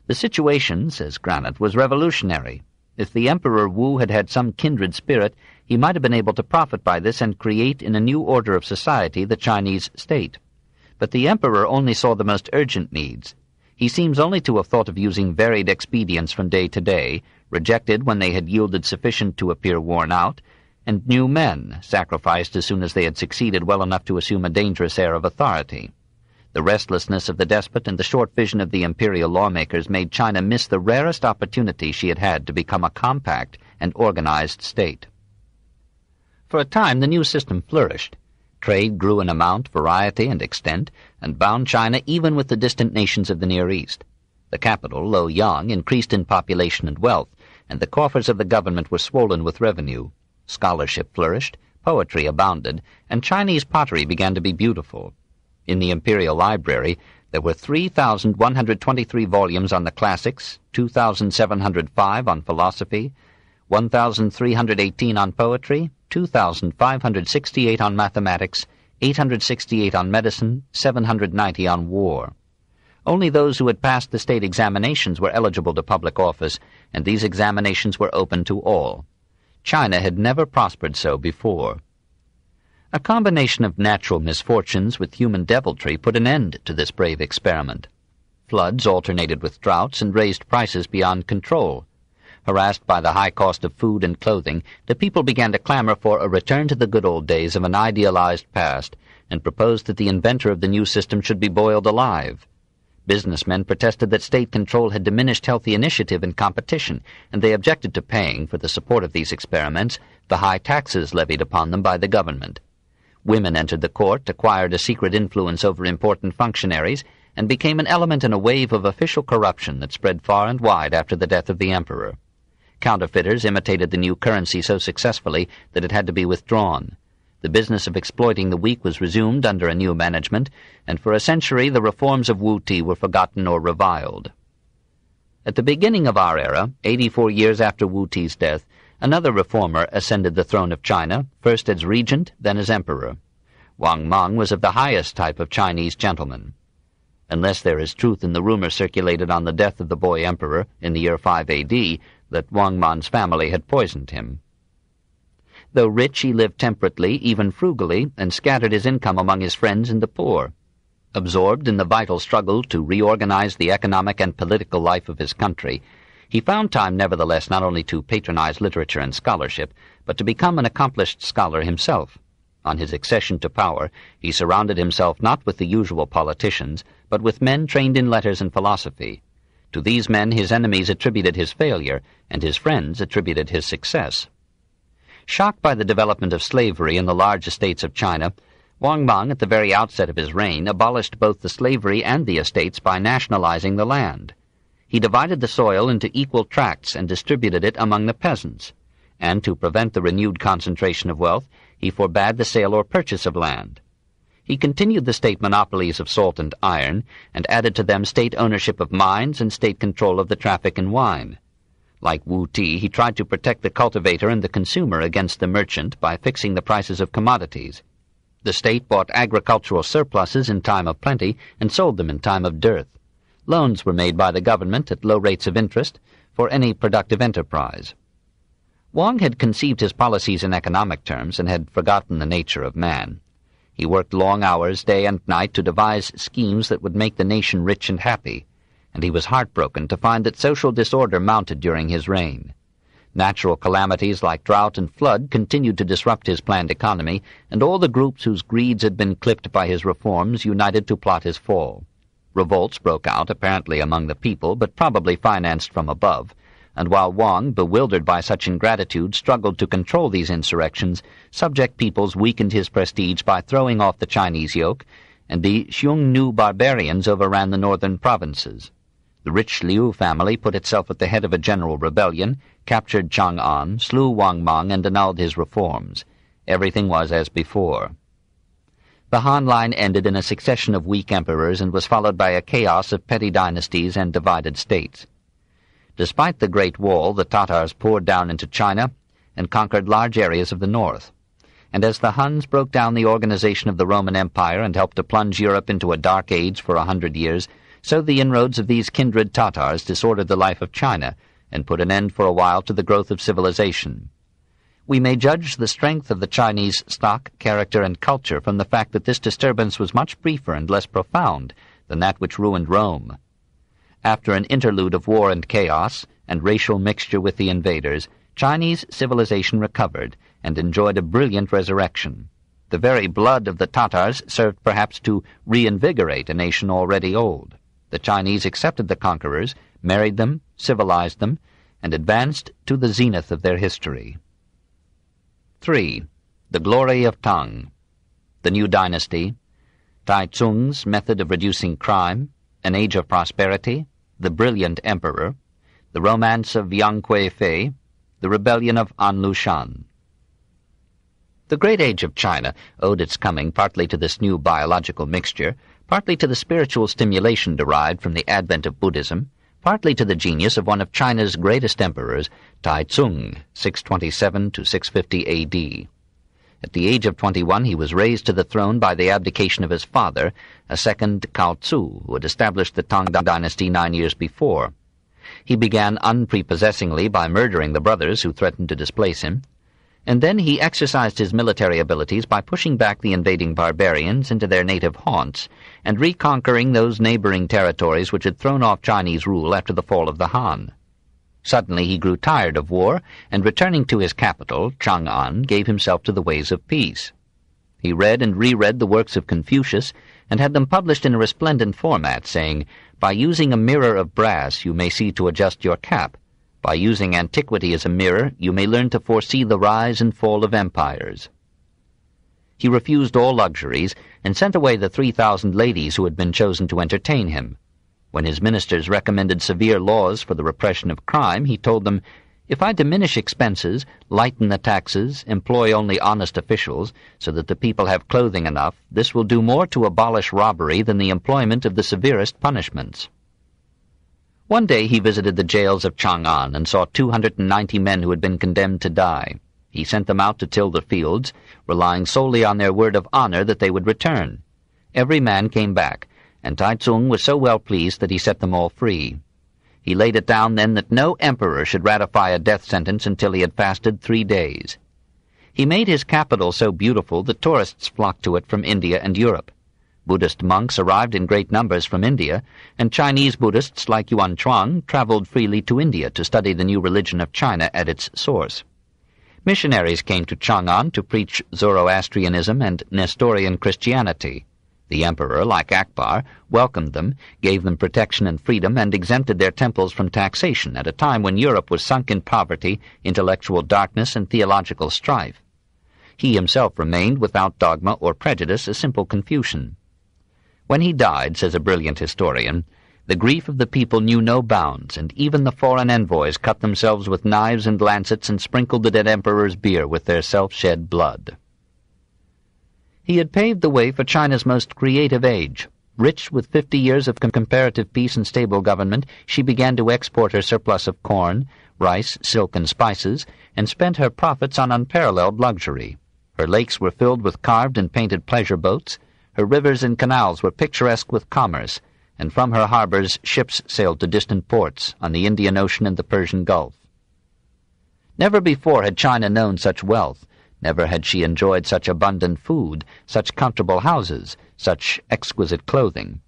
Speaker 1: The situation, says Granite, was revolutionary. If the Emperor Wu had had some kindred spirit, he might have been able to profit by this and create in a new order of society the Chinese state. But the Emperor only saw the most urgent needs. He seems only to have thought of using varied expedients from day to day, rejected when they had yielded sufficient to appear worn out, and new men, sacrificed as soon as they had succeeded well enough to assume a dangerous air of authority. The restlessness of the despot and the short vision of the imperial lawmakers made China miss the rarest opportunity she had had to become a compact and organized state. For a time the new system flourished. Trade grew in amount, variety, and extent, and bound China even with the distant nations of the Near East. The capital, though young, increased in population and wealth, and the coffers of the government were swollen with revenue. Scholarship flourished, poetry abounded, and Chinese pottery began to be beautiful. In the imperial library, there were 3,123 volumes on the classics, 2,705 on philosophy, 1,318 on poetry, 2,568 on mathematics, 868 on medicine, 790 on war. Only those who had passed the state examinations were eligible to public office, and these examinations were open to all. China had never prospered so before. A combination of natural misfortunes with human deviltry put an end to this brave experiment. Floods alternated with droughts and raised prices beyond control. Harassed by the high cost of food and clothing, the people began to clamor for a return to the good old days of an idealized past, and proposed that the inventor of the new system should be boiled alive. Businessmen protested that state control had diminished healthy initiative and competition, and they objected to paying, for the support of these experiments, the high taxes levied upon them by the government. Women entered the court, acquired a secret influence over important functionaries, and became an element in a wave of official corruption that spread far and wide after the death of the emperor. Counterfeiters imitated the new currency so successfully that it had to be withdrawn. The business of exploiting the weak was resumed under a new management, and for a century the reforms of Wu Ti were forgotten or reviled. At the beginning of our era, 84 years after Wu Ti's death, another reformer ascended the throne of China, first as regent, then as emperor. Wang Mang was of the highest type of Chinese gentleman. Unless there is truth in the rumor circulated on the death of the boy emperor in the year 5 A.D., that Wang Mang's family had poisoned him. Though rich, he lived temperately, even frugally, and scattered his income among his friends and the poor. Absorbed in the vital struggle to reorganize the economic and political life of his country, He found time, nevertheless, not only to patronize literature and scholarship, but to become an accomplished scholar himself. On his accession to power, he surrounded himself not with the usual politicians, but with men trained in letters and philosophy. To these men his enemies attributed his failure, and his friends attributed his success. Shocked by the development of slavery in the large estates of China, Wang Mang, at the very outset of his reign, abolished both the slavery and the estates by nationalizing the land. He divided the soil into equal tracts and distributed it among the peasants, and to prevent the renewed concentration of wealth, he forbade the sale or purchase of land. He continued the state monopolies of salt and iron, and added to them state ownership of mines and state control of the traffic in wine. Like Wu Ti, he tried to protect the cultivator and the consumer against the merchant by fixing the prices of commodities. The state bought agricultural surpluses in time of plenty and sold them in time of dearth. Loans were made by the government at low rates of interest for any productive enterprise. Wang had conceived his policies in economic terms and had forgotten the nature of man. He worked long hours, day and night, to devise schemes that would make the nation rich and happy, and he was heartbroken to find that social disorder mounted during his reign. Natural calamities like drought and flood continued to disrupt his planned economy, and all the groups whose greeds had been clipped by his reforms united to plot his fall. Revolts broke out, apparently among the people, but probably financed from above, and while Wang, bewildered by such ingratitude, struggled to control these insurrections, subject peoples weakened his prestige by throwing off the Chinese yoke, and the Xiongnu barbarians overran the northern provinces. The rich Liu family put itself at the head of a general rebellion, captured Chang'an, slew Wang Mang, and annulled his reforms. Everything was as before. The Han line ended in a succession of weak emperors and was followed by a chaos of petty dynasties and divided states. Despite the Great Wall, the Tatars poured down into China and conquered large areas of the north. And as the Huns broke down the organization of the Roman Empire and helped to plunge Europe into a dark age for 100 years, so the inroads of these kindred Tatars disordered the life of China and put an end for a while to the growth of civilization. We may judge the strength of the Chinese stock, character, and culture from the fact that this disturbance was much briefer and less profound than that which ruined Rome. After an interlude of war and chaos, and racial mixture with the invaders, Chinese civilization recovered and enjoyed a brilliant resurrection. The very blood of the Tatars served perhaps to reinvigorate a nation already old. The Chinese accepted the conquerors, married them, civilized them, and advanced to the zenith of their history. 3. The Glory of Tang. The New Dynasty. Tai Tsung's method of reducing crime. An Age of Prosperity. The Brilliant Emperor. The Romance of Yang Kui-fei. The Rebellion of An Lushan. The great age of China owed its coming partly to this new biological mixture, partly to the spiritual stimulation derived from the advent of Buddhism, partly to the genius of one of China's greatest emperors, Tai Tsung, 627 to 650 A.D. At the age of 21 he was raised to the throne by the abdication of his father, a second Cao Tzu, who had established the Tang dynasty 9 years before. He began unprepossessingly by murdering the brothers who threatened to displace him, and then he exercised his military abilities by pushing back the invading barbarians into their native haunts and reconquering those neighboring territories which had thrown off Chinese rule after the fall of the Han. Suddenly he grew tired of war, and returning to his capital, Chang'an, gave himself to the ways of peace. He read and reread the works of Confucius and had them published in a resplendent format, saying, "By using a mirror of brass you may see to adjust your cap. By using antiquity as a mirror, you may learn to foresee the rise and fall of empires." He refused all luxuries and sent away the 3,000 ladies who had been chosen to entertain him. When his ministers recommended severe laws for the repression of crime, he told them, "If I diminish expenses, lighten the taxes, employ only honest officials, so that the people have clothing enough, this will do more to abolish robbery than the employment of the severest punishments." One day he visited the jails of Chang'an and saw 290 men who had been condemned to die. He sent them out to till the fields, relying solely on their word of honor that they would return. Every man came back, and Tai Tsung was so well pleased that he set them all free. He laid it down then that no emperor should ratify a death sentence until he had fasted 3 days. He made his capital so beautiful that tourists flocked to it from India and Europe. Buddhist monks arrived in great numbers from India, and Chinese Buddhists like Yuan Chuang traveled freely to India to study the new religion of China at its source. Missionaries came to Chang'an to preach Zoroastrianism and Nestorian Christianity. The emperor, like Akbar, welcomed them, gave them protection and freedom, and exempted their temples from taxation at a time when Europe was sunk in poverty, intellectual darkness, and theological strife. He himself remained, without dogma or prejudice, a simple Confucian. When he died, says a brilliant historian, the grief of the people knew no bounds, and even the foreign envoys cut themselves with knives and lancets and sprinkled the dead emperor's bier with their self-shed blood. He had paved the way for China's most creative age. Rich with 50 years of comparative peace and stable government, she began to export her surplus of corn, rice, silk, and spices, and spent her profits on unparalleled luxury. Her lakes were filled with carved and painted pleasure boats, her rivers and canals were picturesque with commerce, and from her harbors ships sailed to distant ports on the Indian Ocean and the Persian Gulf. Never before had China known such wealth. Never had she enjoyed such abundant food, such comfortable houses, such exquisite clothing.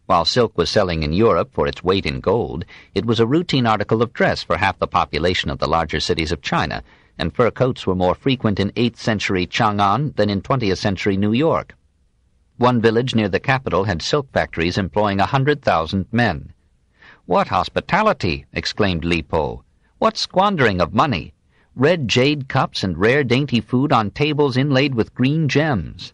Speaker 1: While silk was selling in Europe for its weight in gold, it was a routine article of dress for half the population of the larger cities of China, and fur coats were more frequent in 8th century Chang'an than in 20th century New York. One village near the capital had silk factories employing 100,000 men. "What hospitality!" exclaimed Li Po. "What squandering of money! Red jade cups and rare dainty food on tables inlaid with green gems."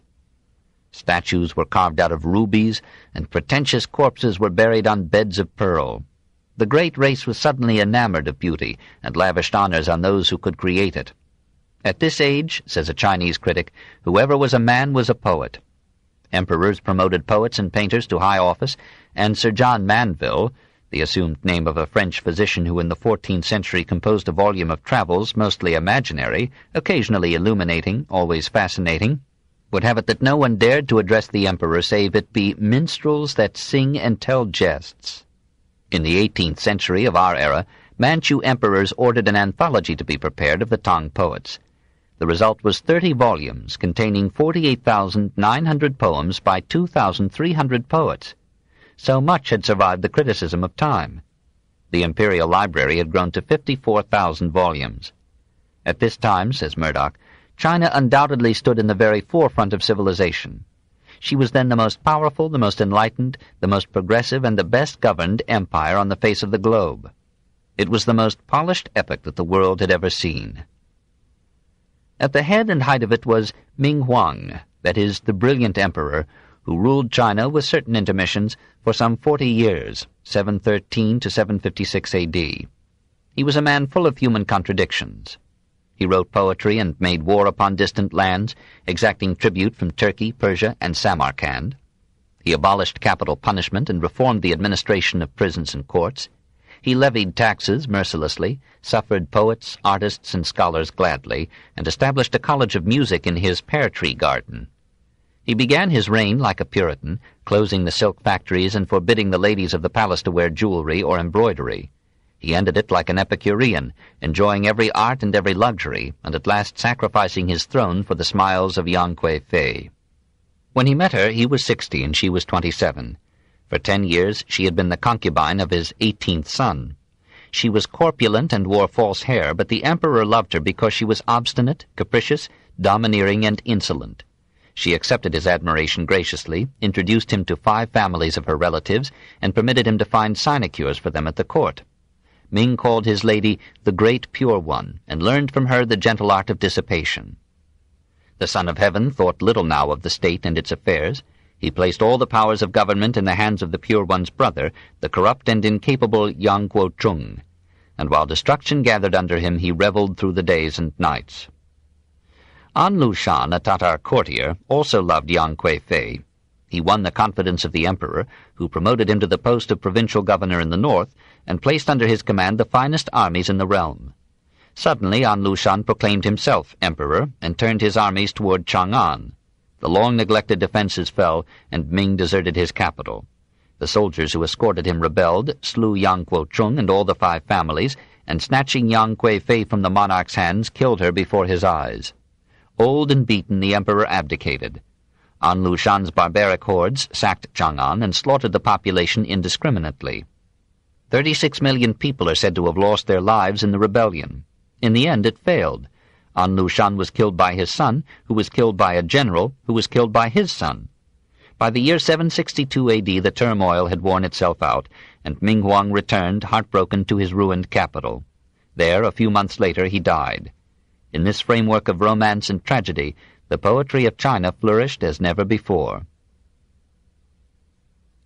Speaker 1: Statues were carved out of rubies, and pretentious corpses were buried on beds of pearl. The great race was suddenly enamored of beauty, and lavished honors on those who could create it. At this age, says a Chinese critic, whoever was a man was a poet. Emperors promoted poets and painters to high office, and Sir John Manville, the assumed name of a French physician who in the 14th century composed a volume of travels, mostly imaginary, occasionally illuminating, always fascinating, would have it that no one dared to address the emperor save it be minstrels that sing and tell jests. In the 18th century of our era, Manchu emperors ordered an anthology to be prepared of the Tang poets. The result was 30 volumes containing 48,900 poems by 2,300 poets. So much had survived the criticism of time. The imperial library had grown to 54,000 volumes. At this time, says Murdoch, China undoubtedly stood in the very forefront of civilization. She was then the most powerful, the most enlightened, the most progressive, and the best-governed empire on the face of the globe. It was the most polished epoch that the world had ever seen. At the head and height of it was Ming Huang, that is, the brilliant emperor, who ruled China with certain intermissions for some 40 years, 713 to 756 A.D. He was a man full of human contradictions. He wrote poetry and made war upon distant lands, exacting tribute from Turkey, Persia, and Samarkand. He abolished capital punishment and reformed the administration of prisons and courts. He levied taxes mercilessly, suffered poets, artists, and scholars gladly, and established a college of music in his pear-tree garden. He began his reign like a Puritan, closing the silk factories and forbidding the ladies of the palace to wear jewelry or embroidery. He ended it like an Epicurean, enjoying every art and every luxury, and at last sacrificing his throne for the smiles of Yang Kuei-fei. When he met her, he was 60 and she was 27. For 10 years she had been the concubine of his 18th son. She was corpulent and wore false hair, but the emperor loved her because she was obstinate, capricious, domineering, and insolent. She accepted his admiration graciously, introduced him to 5 families of her relatives, and permitted him to find sinecures for them at the court. Ming called his lady the Great Pure One, and learned from her the gentle art of dissipation. The Son of Heaven thought little now of the state and its affairs. He placed all the powers of government in the hands of the Pure One's brother, the corrupt and incapable Yang Kuo-chung, and while destruction gathered under him, he reveled through the days and nights. An Lushan, a Tatar courtier, also loved Yang Kuei-fei. He won the confidence of the emperor, who promoted him to the post of provincial governor in the north, and placed under his command the finest armies in the realm. Suddenly An Lushan proclaimed himself emperor, and turned his armies toward Chang'an. The long-neglected defenses fell, and Ming deserted his capital. The soldiers who escorted him rebelled, slew Yang Kuo-chung and all the 5 families, and snatching Yang Kuei-fei from the monarch's hands, killed her before his eyes. Old and beaten, the emperor abdicated.
Speaker 2: An Lushan's barbaric hordes sacked Chang'an and slaughtered the population indiscriminately. 36 million people are said to have lost their lives in the rebellion. In the end, it failed. An Lushan was killed by his son, who was killed by a general, who was killed by his son. By the year 762 A.D., the turmoil had worn itself out, and Ming Huang returned, heartbroken, to his ruined capital. There, a few months later, he died. In this framework of romance and tragedy, the poetry of China flourished as never before.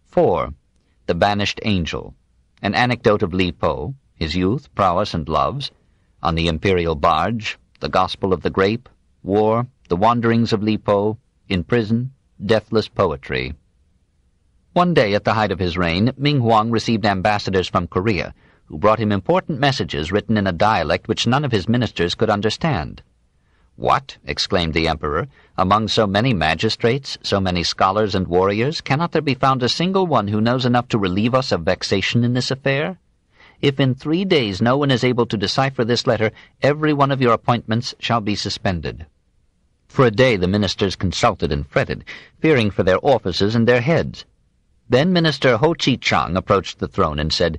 Speaker 2: 4. The Banished Angel. An anecdote of Li Po, his youth, prowess, and loves, on the imperial barge, the gospel of the grape, war, the wanderings of Li Po, in prison, deathless poetry. One day at the height of his reign, Ming Huang received ambassadors from Korea, who brought him important messages written in a dialect which none of his ministers could understand. "What?" exclaimed the emperor. "Among so many magistrates, so many scholars and warriors, cannot there be found a single one who knows enough to relieve us of vexation in this affair? If in 3 days no one is able to decipher this letter, every one of your appointments shall be suspended." For a day the ministers consulted and fretted, fearing for their offices and their heads. Then Minister Ho Chi-Chang approached the throne and said,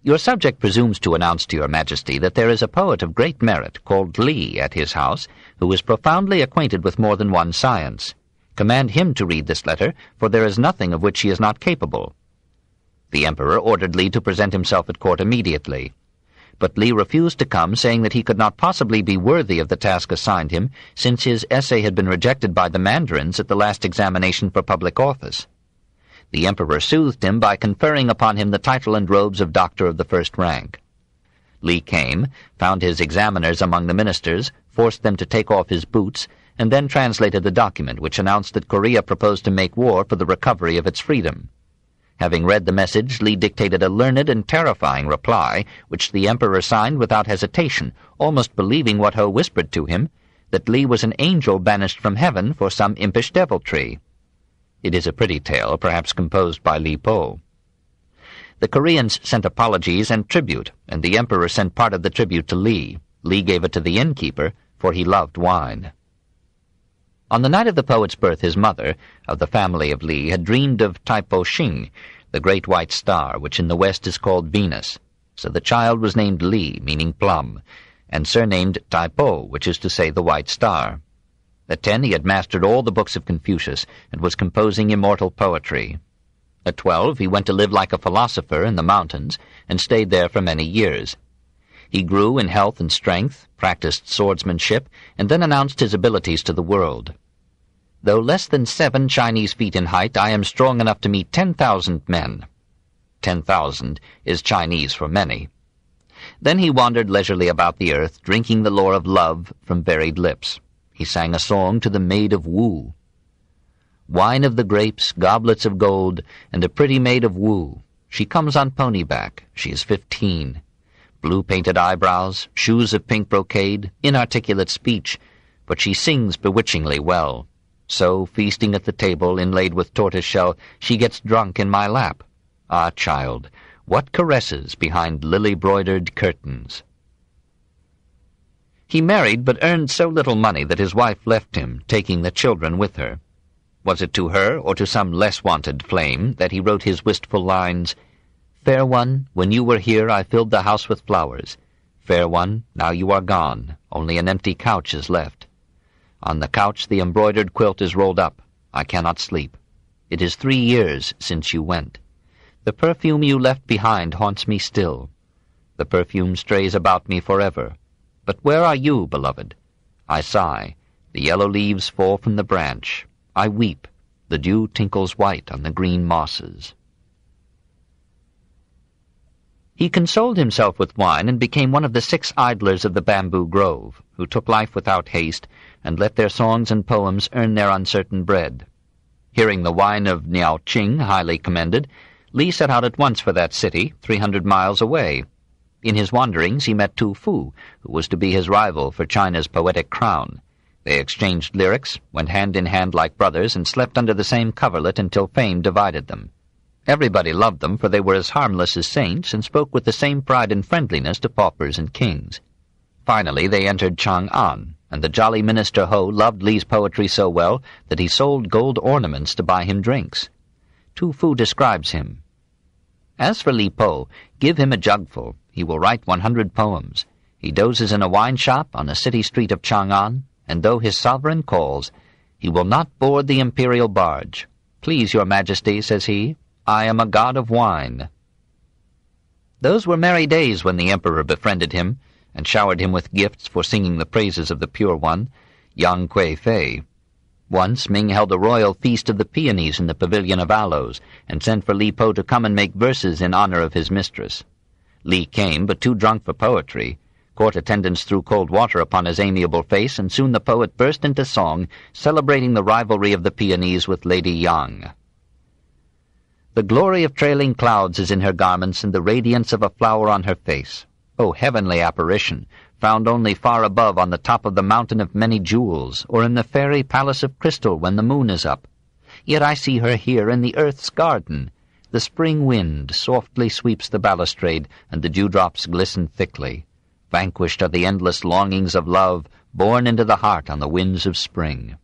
Speaker 2: "Your subject presumes to announce to your majesty that there is a poet of great merit called Li at his house, who is profoundly acquainted with more than one science. Command him to read this letter, for there is nothing of which he is not capable." The emperor ordered Li to present himself at court immediately. But Li refused to come, saying that he could not possibly be worthy of the task assigned him, since his essay had been rejected by the mandarins at the last examination for public office. The emperor soothed him by conferring upon him the title and robes of doctor of the first rank. Li came, found his examiners among the ministers, forced them to take off his boots, and then translated the document which announced that Korea proposed to make war for the recovery of its freedom. Having read the message, Li dictated a learned and terrifying reply, which the emperor signed without hesitation, almost believing what Ho whispered to him, that Li was an angel banished from heaven for some impish deviltry. It is a pretty tale, perhaps composed by Li Po. The Koreans sent apologies and tribute, and the emperor sent part of the tribute to Li. Li gave it to the innkeeper, for he loved wine. On the night of the poet's birth, his mother, of the family of Li, had dreamed of Taipo Xing, the great white star, which in the west is called Venus. So the child was named Li, meaning plum, and surnamed Taipo, which is to say the white star. At 10 he had mastered all the books of Confucius, and was composing immortal poetry. At 12 he went to live like a philosopher in the mountains, and stayed there for many years. He grew in health and strength, practiced swordsmanship, and then announced his abilities to the world. "Though less than 7 Chinese feet in height, I am strong enough to meet 10,000 men." 10,000 is Chinese for many. Then he wandered leisurely about the earth, drinking the lore of love from varied lips. He sang a song to the maid of Wu. "Wine of the grapes, goblets of gold, and a pretty maid of Wu. She comes on pony-back, she is 15. Blue-painted eyebrows, shoes of pink brocade, inarticulate speech, but she sings bewitchingly well. So, feasting at the table inlaid with tortoise-shell, she gets drunk in my lap. Ah, child, what caresses behind lily-broidered curtains!" He married, but earned so little money that his wife left him, taking the children with her. Was it to her, or to some less wanted flame, that he wrote his wistful lines, "Fair one, when you were here I filled the house with flowers. Fair one, now you are gone, only an empty couch is left. On the couch the embroidered quilt is rolled up. I cannot sleep. It is 3 years since you went. The perfume you left behind haunts me still. The perfume strays about me forever. But where are you, beloved? I sigh. The yellow leaves fall from the branch. I weep. The dew tinkles white on the green mosses." He consoled himself with wine and became one of the 6 idlers of the bamboo grove, who took life without haste and let their songs and poems earn their uncertain bread. Hearing the wine of Niao-Ching highly commended, Li set out at once for that city, 300 miles away. In his wanderings he met Tu Fu, who was to be his rival for China's poetic crown. They exchanged lyrics, went hand in hand like brothers, and slept under the same coverlet until fame divided them. Everybody loved them, for they were as harmless as saints, and spoke with the same pride and friendliness to paupers and kings. Finally they entered Chang'an,
Speaker 1: and the jolly Minister Ho loved Li's poetry so well that he sold gold ornaments to buy him drinks. Tu Fu describes him. As for Li Po, give him a jugful, he will write 100 poems. He dozes in a wine shop on a city street of Chang'an, and though his sovereign calls, he will not board the imperial barge. Please, your majesty, says he, I am a god of wine. Those were merry days when the emperor befriended him, and showered him with gifts for singing the praises of the Pure One, Yang Kui Fei. Once Ming held a royal feast of the peonies in the pavilion of aloes, and sent for Li Po to come and make verses in honor of his mistress. Li came, but too drunk for poetry. Court attendants threw cold water upon his amiable face, and soon the poet burst into song, celebrating the rivalry of the peonies with Lady Yang. The glory of trailing clouds is in her garments, and the radiance of a flower on her face. O heavenly apparition, found only far above on the top of the mountain of many jewels, or in the fairy palace of crystal when the moon is up. Yet I see her here in the earth's garden. The spring wind softly sweeps the balustrade, and the dewdrops glisten thickly. Vanquished are the endless longings of love, borne into the heart on the winds of spring.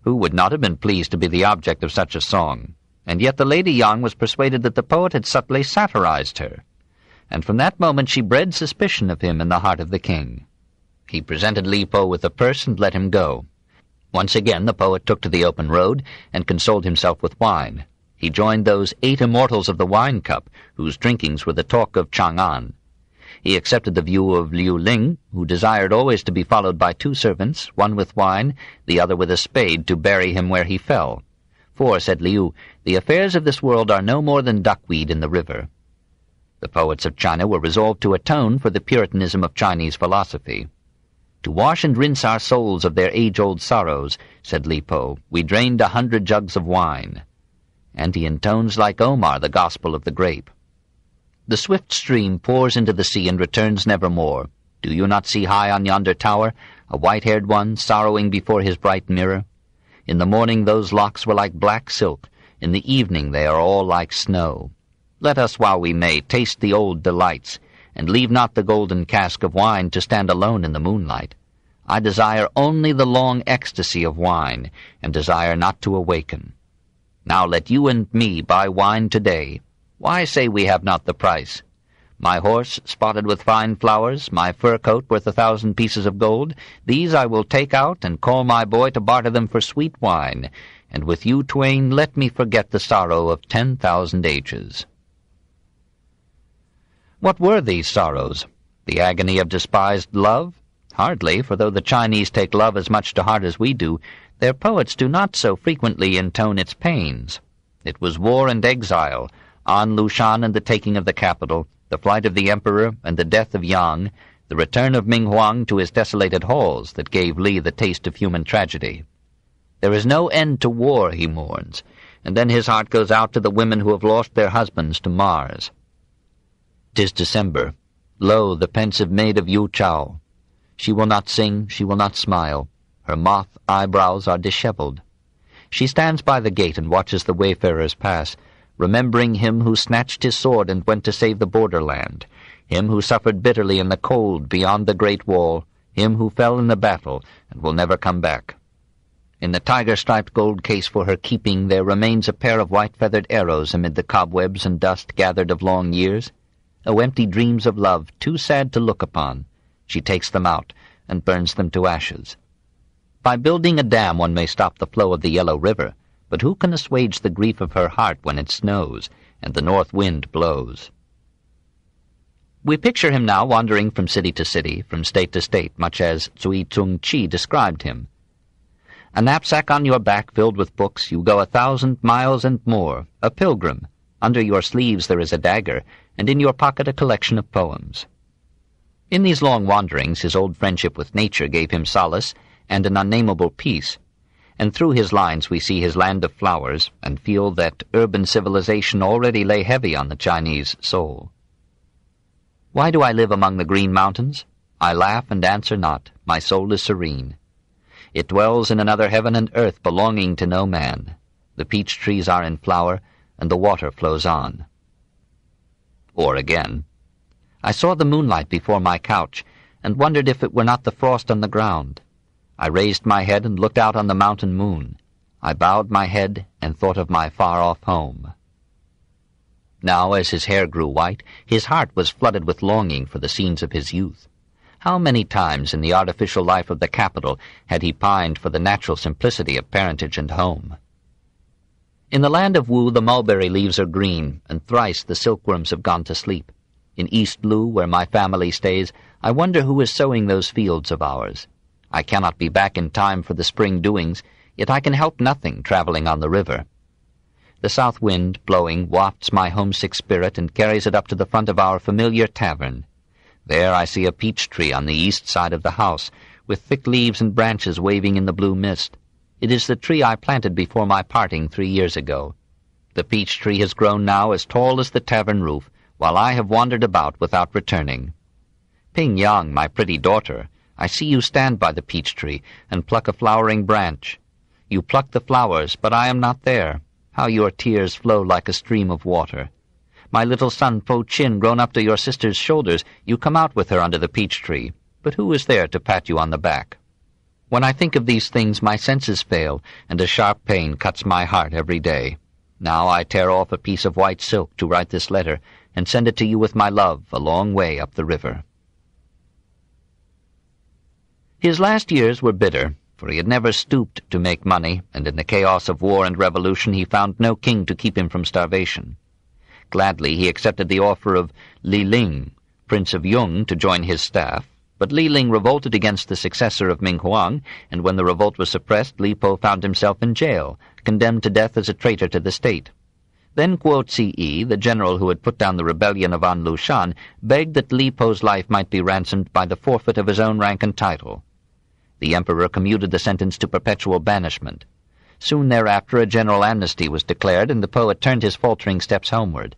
Speaker 1: Who would not have been pleased to be the object of such a song? And yet the Lady Yang was persuaded that the poet had subtly satirized her, and from that moment she bred suspicion of him in the heart of the king. He presented Li Po with a purse and let him go. Once again the poet took to the open road and consoled himself with wine. He joined those 8 immortals of the wine cup, whose drinkings were the talk of Chang'an. He accepted the view of Liu Ling, who desired always to be followed by 2 servants, one with wine, the other with a spade, to bury him where he fell. For, said Liu, the affairs of this world are no more than duckweed in the river. The poets of China were resolved to atone for the Puritanism of Chinese philosophy. To wash and rinse our souls of their age-old sorrows, said Li Po, we drained 100 jugs of wine. And he intones like Omar the gospel of the grape. The swift stream pours into the sea and returns nevermore. Do you not see high on yonder tower a white-haired one sorrowing before his bright mirror? In the morning those locks were like black silk. In the evening they are all like snow. Let us, while we may, taste the old delights, and leave not the golden cask of wine to stand alone in the moonlight. I desire only the long ecstasy of wine, and desire not to awaken. Now let you and me buy wine today. Why say we have not the price? My horse, spotted with fine flowers, my fur coat worth 1,000 pieces of gold, these I will take out and call my boy to barter them for sweet wine, and with you twain let me forget the sorrow of 10,000 ages. What were these sorrows? The agony of despised love? Hardly, for though the Chinese take love as much to heart as we do, their poets do not so frequently intone its pains. It was war and exile, An Lushan and the taking of the capital, the flight of the emperor and the death of Yang, the return of Ming Huang to his desolated halls that gave Li the taste of human tragedy. There is no end to war, he mourns, and then his heart goes out to the women who have lost their husbands to Mars. 'Tis December. Lo, the pensive maid of Yu Chao. She will not sing, she will not smile. Her moth eyebrows are disheveled. She stands by the gate and watches the wayfarers pass, remembering him who snatched his sword and went to save the borderland, him who suffered bitterly in the cold beyond the Great Wall, him who fell in the battle and will never come back. In the tiger-striped gold case for her keeping there remains a pair of white-feathered arrows amid the cobwebs and dust gathered of long years. O empty dreams of love, too sad to look upon. She takes them out and burns them to ashes. By building a dam one may stop the flow of the Yellow River, but who can assuage the grief of her heart when it snows and the north wind blows? We picture him now wandering from city to city, from state to state, much as Zui Tsung Chi described him. A knapsack on your back filled with books, you go 1,000 miles and more, a pilgrim. Under your sleeves there is a dagger, and in your pocket a collection of poems. In these long wanderings his old friendship with nature gave him solace and an unnameable peace, and through his lines we see his land of flowers and feel that urban civilization already lay heavy on the Chinese soul. Why do I live among the green mountains? I laugh and answer not, my soul is serene. It dwells in another heaven and earth belonging to no man. The peach trees are in flower, and the water flows on. Or again, I saw the moonlight before my couch, and wondered if it were not the frost on the ground. I raised my head and looked out on the mountain moon. I bowed my head and thought of my far-off home. Now, as his hair grew white, his heart was flooded with longing for the scenes of his youth. How many times in the artificial life of the capital had he pined for the natural simplicity of parentage and home? In the land of Wu the mulberry leaves are green, and thrice the silkworms have gone to sleep. In East Lu, where my family stays, I wonder who is sowing those fields of ours. I cannot be back in time for the spring doings, yet I can help nothing traveling on the river. The south wind, blowing, wafts my homesick spirit and carries it up to the front of our familiar tavern. There I see a peach tree on the east side of the house, with thick leaves and branches waving in the blue mist. It is the tree I planted before my parting 3 years ago. The peach tree has grown now as tall as the tavern roof, while I have wandered about without returning. Ping Yang, my pretty daughter, I see you stand by the peach tree and pluck a flowering branch. You pluck the flowers, but I am not there. How your tears flow like a stream of water. My little son Po Chin, grown up to your sister's shoulders, you come out with her under the peach tree, but who is there to pat you on the back? When I think of these things, my senses fail, and a sharp pain cuts my heart every day. Now I tear off a piece of white silk to write this letter, and send it to you with my love a long way up the river. His last years were bitter, for he had never stooped to make money, and in the chaos of war and revolution he found no king to keep him from starvation. Gladly he accepted the offer of Li Ling, Prince of Yung, to join his staff, but Li Ling revolted against the successor of Ming Huang, and when the revolt was suppressed, Li Po found himself in jail, condemned to death as a traitor to the state. Then Guo Ziyi, the general who had put down the rebellion of An Lushan, begged that Li Po's life might be ransomed by the forfeit of his own rank and title. The emperor commuted the sentence to perpetual banishment. Soon thereafter a general amnesty was declared, and the poet turned his faltering steps homeward.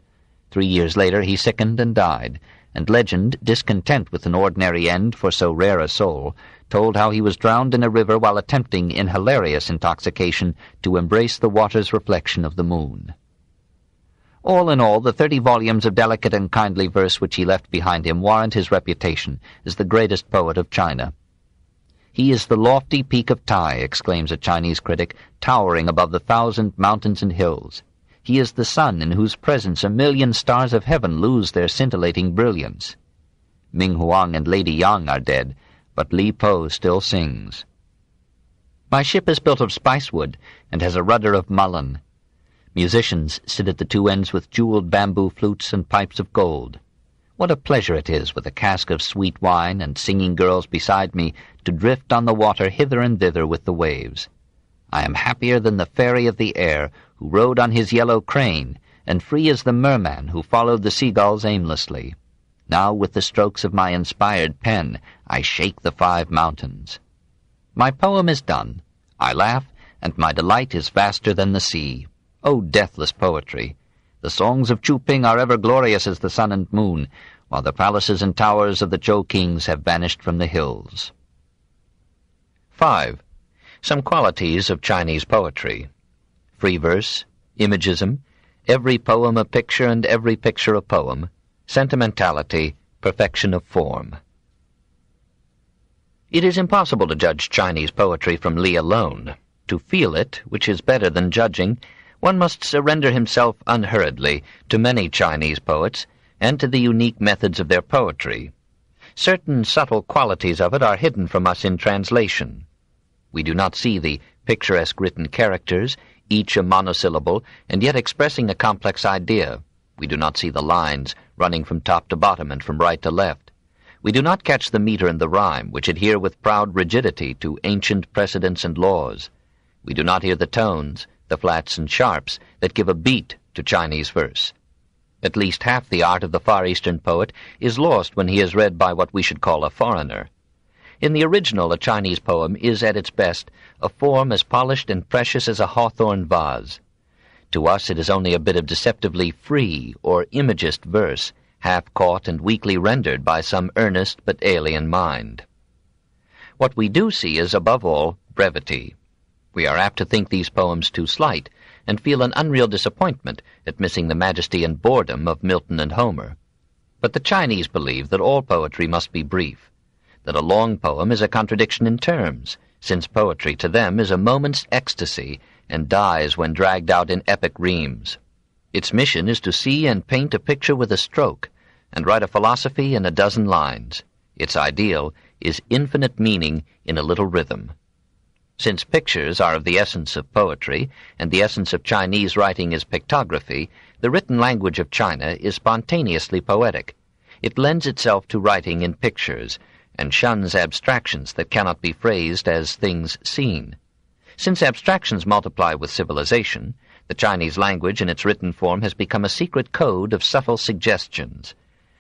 Speaker 1: 3 years later he sickened and died, and legend, discontent with an ordinary end for so rare a soul, told how he was drowned in a river while attempting, in hilarious intoxication, to embrace the water's reflection of the moon. All in all, the 30 volumes of delicate and kindly verse which he left behind him warrant his reputation as the greatest poet of China. "He is the lofty peak of Tai," exclaims a Chinese critic, "towering above the 1,000 mountains and hills. He is the sun in whose presence 1,000,000 stars of heaven lose their scintillating brilliance. Ming Huang and Lady Yang are dead, but Li Po still sings. My ship is built of spicewood and has a rudder of mullein. Musicians sit at the 2 ends with jeweled bamboo flutes and pipes of gold. What a pleasure it is, with a cask of sweet wine and singing girls beside me, to drift on the water hither and thither with the waves. I am happier than the fairy of the air, who rode on his yellow crane, and free as the merman who followed the seagulls aimlessly. Now with the strokes of my inspired pen I shake the 5 mountains. My poem is done. I laugh, and my delight is vaster than the sea. O deathless poetry! The songs of Chu Ping are ever glorious as the sun and moon, while the palaces and towers of the Zhou kings have vanished from the hills. 5. Some qualities of Chinese poetry. Free verse, imagism, every poem a picture and every picture a poem, sentimentality, perfection of form. It is impossible to judge Chinese poetry from Li alone. To feel it, which is better than judging, one must surrender himself unhurriedly to many Chinese poets and to the unique methods of their poetry. Certain subtle qualities of it are hidden from us in translation. We do not see the picturesque written characters, each a monosyllable, and yet expressing a complex idea. We do not see the lines running from top to bottom and from right to left. We do not catch the meter and the rhyme, which adhere with proud rigidity to ancient precedents and laws. We do not hear the tones, the flats and sharps, that give a beat to Chinese verse. At least half the art of the Far Eastern poet is lost when he is read by what we should call a foreigner. In the original, a Chinese poem is, at its best, a form as polished and precious as a hawthorn vase. To us it is only a bit of deceptively free or imagist verse, half-caught and weakly rendered by some earnest but alien mind. What we do see is, above all, brevity. We are apt to think these poems too slight, and feel an unreal disappointment at missing the majesty and boredom of Milton and Homer. But the Chinese believe that all poetry must be brief. that a long poem is a contradiction in terms, since poetry to them is a moment's ecstasy and dies when dragged out in epic reams. Its mission is to see and paint a picture with a stroke, and write a philosophy in a dozen lines. Its ideal is infinite meaning in a little rhythm. Since pictures are of the essence of poetry, and the essence of Chinese writing is pictography, the written language of China is spontaneously poetic. It lends itself to writing in pictures, and shuns abstractions that cannot be phrased as things seen. Since abstractions multiply with civilization, the Chinese language in its written form has become a secret code of subtle suggestions.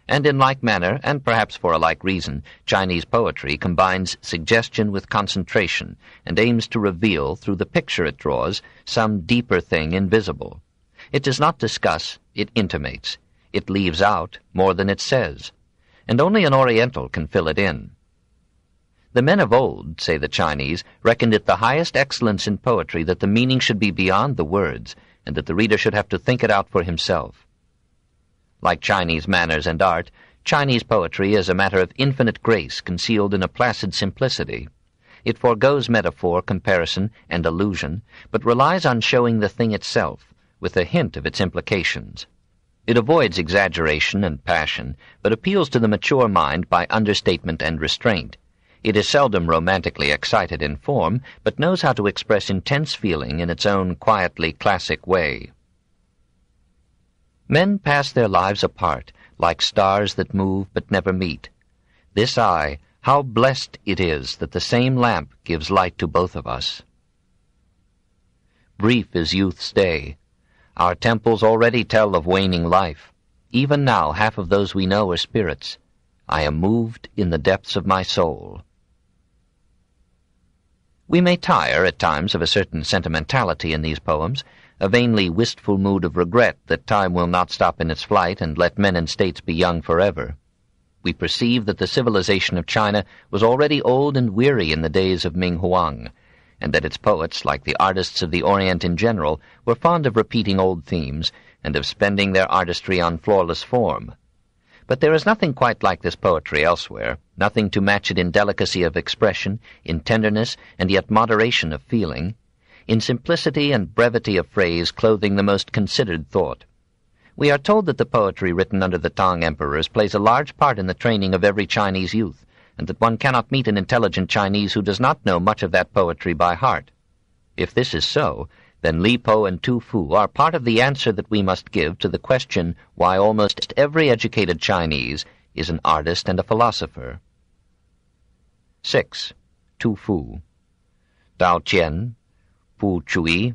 Speaker 1: And in like manner, and perhaps for a like reason, Chinese poetry combines suggestion with concentration, and aims to reveal, through the picture it draws, some deeper thing invisible. It does not discuss, it intimates. It leaves out more than it says, and only an Oriental can fill it in. The men of old, say the Chinese, reckoned it the highest excellence in poetry that the meaning should be beyond the words, and that the reader should have to think it out for himself. Like Chinese manners and art, Chinese poetry is a matter of infinite grace concealed in a placid simplicity. It forgoes metaphor, comparison, and allusion, but relies on showing the thing itself, with a hint of its implications. It avoids exaggeration and passion, but appeals to the mature mind by understatement and restraint. It is seldom romantically excited in form, but knows how to express intense feeling in its own quietly classic way. Men pass their lives apart, like stars that move but never meet. This eye, how blessed it is that the same lamp gives light to both of us. Brief is youth's day. Our temples already tell of waning life. Even now half of those we know are spirits. I am moved in the depths of my soul. We may tire at times of a certain sentimentality in these poems, a vainly wistful mood of regret that time will not stop in its flight and let men and states be young forever. We perceive that the civilization of China was already old and weary in the days of Ming Huang, and that its poets, like the artists of the Orient in general, were fond of repeating old themes and of spending their artistry on flawless form. But there is nothing quite like this poetry elsewhere, nothing to match it in delicacy of expression, in tenderness, and yet moderation of feeling, in simplicity and brevity of phrase clothing the most considered thought. We are told that the poetry written under the Tang emperors plays a large part in the training of every Chinese youth, and that one cannot meet an intelligent Chinese who does not know much of that poetry by heart. If this is so, then Li Po and Tu Fu are part of the answer that we must give to the question why almost every educated Chinese is an artist and a philosopher. 6. Tu Fu. Dao Qian, Fu Chui,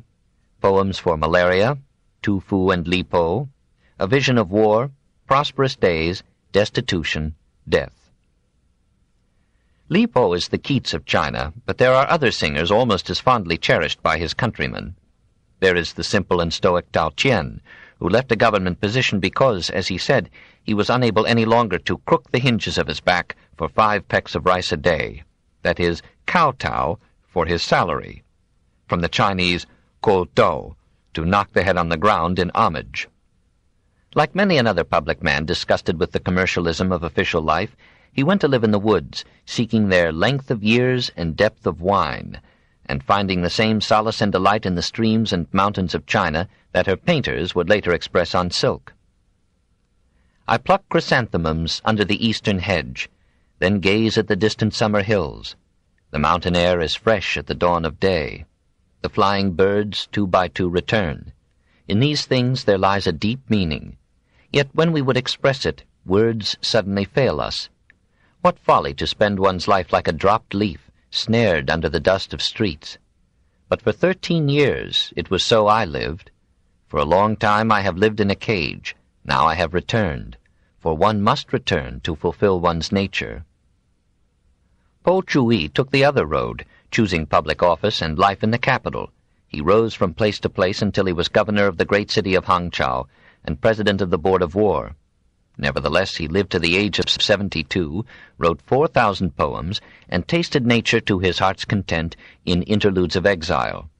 Speaker 1: Poems for Malaria, Tu Fu and Li Po, A Vision of War, Prosperous Days, Destitution, Death. Li Po is the Keats of China, but there are other singers almost as fondly cherished by his countrymen. There is the simple and stoic Dao Qian, who left a government position because, as he said, he was unable any longer to crook the hinges of his back for 5 pecks of rice a day, that is, kowtow for his salary, from the Chinese ko dou, to knock the head on the ground in homage. Like many another public man disgusted with the commercialism of official life, he went to live in the woods, seeking there length of years and depth of wine, and finding the same solace and delight in the streams and mountains of China that her painters would later express on silk. I pluck chrysanthemums under the eastern hedge, then gaze at the distant summer hills. The mountain air is fresh at the dawn of day. The flying birds 2 by 2 return. In these things there lies a deep meaning. Yet when we would express it, words suddenly fail us. What folly to spend one's life like a dropped leaf, snared under the dust of streets. But for 13 years it was so I lived. For a long time I have lived in a cage. Now I have returned, for one must return to fulfill one's nature. Po Chui took the other road, choosing public office and life in the capital. He rose from place to place until he was governor of the great city of Hangzhou and president of the Board of War. Nevertheless, he lived to the age of 72, wrote 4,000 poems, and tasted nature to his heart's content in interludes of exile.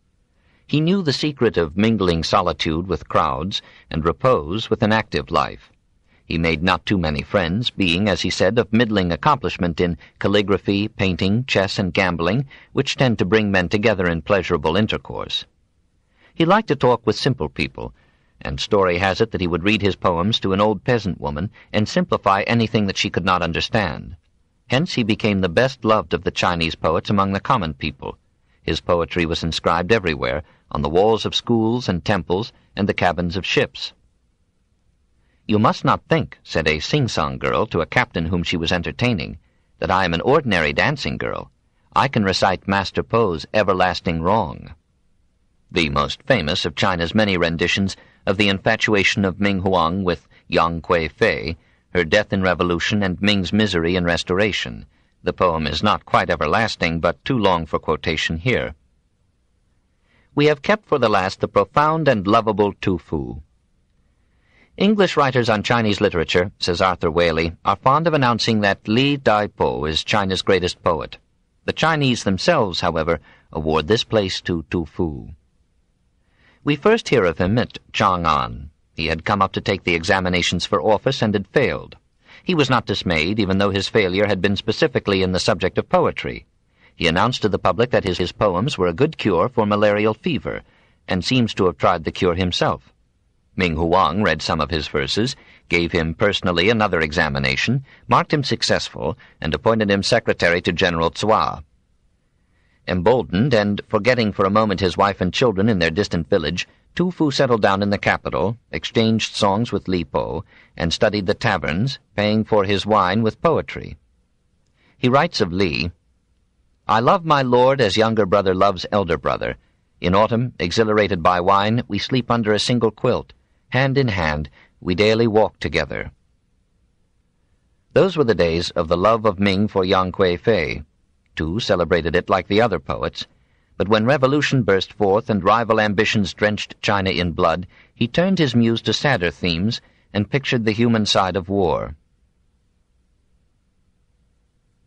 Speaker 1: He knew the secret of mingling solitude with crowds and repose with an active life. He made not too many friends, being, as he said, of middling accomplishment in calligraphy, painting, chess, and gambling, which tend to bring men together in pleasurable intercourse. He liked to talk with simple people, and story has it that he would read his poems to an old peasant woman and simplify anything that she could not understand. Hence he became the best-loved of the Chinese poets among the common people. His poetry was inscribed everywhere, on the walls of schools and temples and the cabins of ships. "You must not think," said a sing-song girl to a captain whom she was entertaining, "that I am an ordinary dancing girl. I can recite Master Poe's Everlasting Wrong." The most famous of China's many renditions of the infatuation of Ming Huang with Yang Kui-fei, her death in revolution and Ming's misery in restoration. The poem is not quite everlasting, but too long for quotation here. We have kept for the last the profound and lovable Tu Fu. English writers on Chinese literature, says Arthur Waley, are fond of announcing that Li Daipo is China's greatest poet. The Chinese themselves, however, award this place to Tu Fu. We first hear of him at Chang'an. He had come up to take the examinations for office and had failed. He was not dismayed, even though his failure had been specifically in the subject of poetry. He announced to the public that his poems were a good cure for malarial fever, and seems to have tried the cure himself. Ming Huang read some of his verses, gave him personally another examination, marked him successful, and appointed him secretary to General Zhua. Emboldened, and forgetting for a moment his wife and children in their distant village, Tu Fu settled down in the capital, exchanged songs with Li Po, and studied the taverns, paying for his wine with poetry. He writes of Li, "I love my lord as younger brother loves elder brother. In autumn, exhilarated by wine, we sleep under a single quilt. Hand in hand, we daily walk together." Those were the days of the love of Ming for Yang Kui-fei. Tu celebrated it like the other poets, but when revolution burst forth and rival ambitions drenched China in blood, he turned his muse to sadder themes and pictured the human side of war.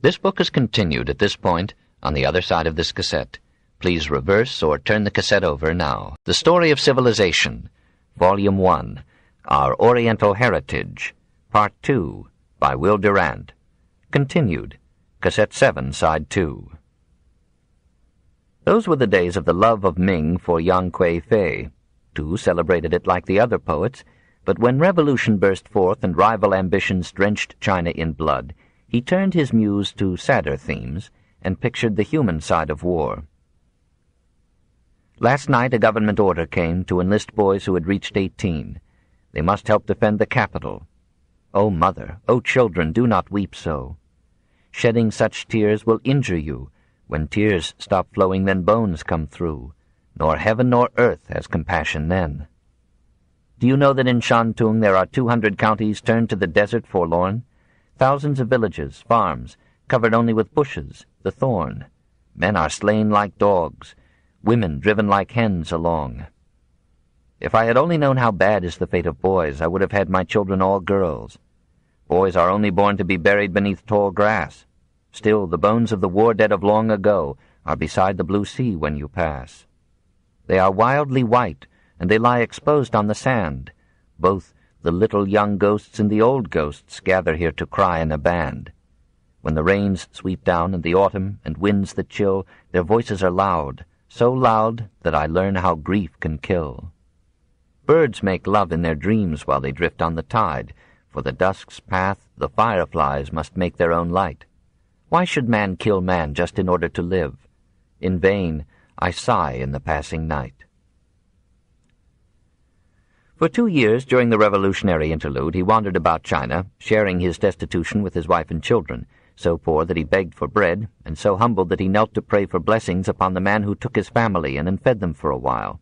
Speaker 1: This book is continued at this point on the other side of this cassette. Please reverse or turn the cassette over now. The Story of Civilization, Volume 1, Our Oriental Heritage, Part 2, by Will Durant. Continued, Cassette 7, Side 2. Those were the days of the love of Ming for Yang Kui-fei. Tu celebrated it like the other poets, but when revolution burst forth and rival ambitions drenched China in blood, he turned his muse to sadder themes and pictured the human side of war. Last night a government order came to enlist boys who had reached 18. They must help defend the capital. "O mother, O children, do not weep so. Shedding such tears will injure you. When tears stop flowing, then bones come through. Nor heaven nor earth has compassion then. Do you know that in Shantung there are 200 counties turned to the desert forlorn? Thousands of villages, farms, covered only with bushes, the thorn. Men are slain like dogs, women driven like hens along. If I had only known how bad is the fate of boys, I would have had my children all girls. Boys are only born to be buried beneath tall grass. Still, the bones of the war dead of long ago are beside the blue sea when you pass. They are wildly white, and they lie exposed on the sand. Both the little young ghosts and the old ghosts gather here to cry in a band. When the rains sweep down and the autumn and winds that chill, their voices are loud, so loud that I learn how grief can kill. Birds make love in their dreams while they drift on the tide. For the dusk's path, the fireflies must make their own light. Why should man kill man just in order to live? In vain I sigh in the passing night. For 2 years during the revolutionary interlude, he wandered about China, sharing his destitution with his wife and children, so poor that he begged for bread, and so humbled that he knelt to pray for blessings upon the man who took his family in and fed them for a while.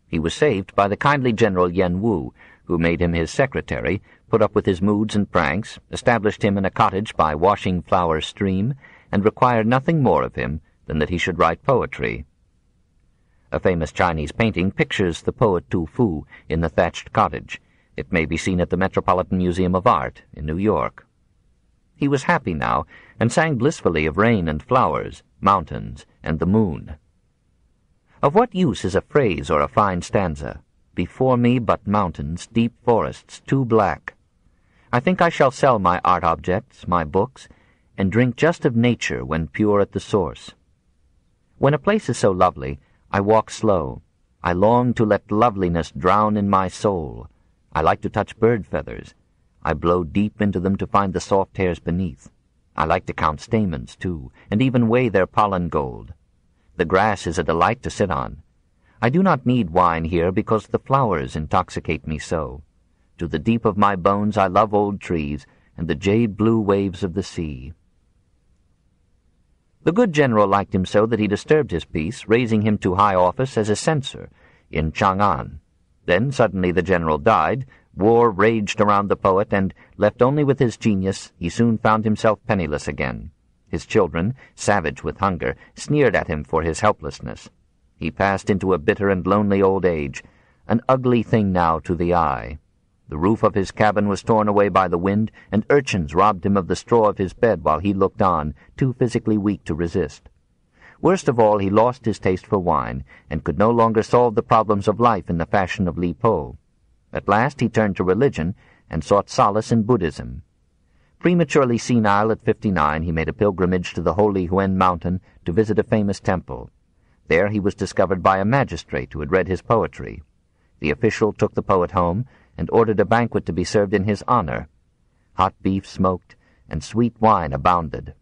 Speaker 1: He was saved by the kindly General Yen Wu, who made him his secretary, put up with his moods and pranks, established him in a cottage by Washing Flower Stream, and required nothing more of him than that he should write poetry. A famous Chinese painting pictures the poet Tu Fu in the thatched cottage. It may be seen at the Metropolitan Museum of Art in New York. He was happy now, and sang blissfully of rain and flowers, mountains, and the moon. Of what use is a phrase or a fine stanza? Before me but mountains, deep forests, too black. I think I shall sell my art objects, my books, and drink just of nature when pure at the source. When a place is so lovely, I walk slow. I long to let loveliness drown in my soul. I like to touch bird feathers. I blow deep into them to find the soft hairs beneath. I like to count stamens, too, and even weigh their pollen gold. The grass is a delight to sit on. I do not need wine here because the flowers intoxicate me so. To the deep of my bones I love old trees and the jade-blue waves of the sea. The good general liked him so that he disturbed his peace, raising him to high office as a censor in Chang'an. Then suddenly the general died, war raged around the poet, and, left only with his genius, he soon found himself penniless again. His children, savage with hunger, sneered at him for his helplessness. He passed into a bitter and lonely old age, an ugly thing now to the eye. The roof of his cabin was torn away by the wind, and urchins robbed him of the straw of his bed while he looked on, too physically weak to resist. Worst of all, he lost his taste for wine, and could no longer solve the problems of life in the fashion of Li Po. At last he turned to religion, and sought solace in Buddhism. Prematurely senile at 59, he made a pilgrimage to the holy Huen Mountain to visit a famous temple. There he was discovered by a magistrate who had read his poetry. The official took the poet home, and ordered a banquet to be served in his honor. Hot beef smoked, and sweet wine abounded.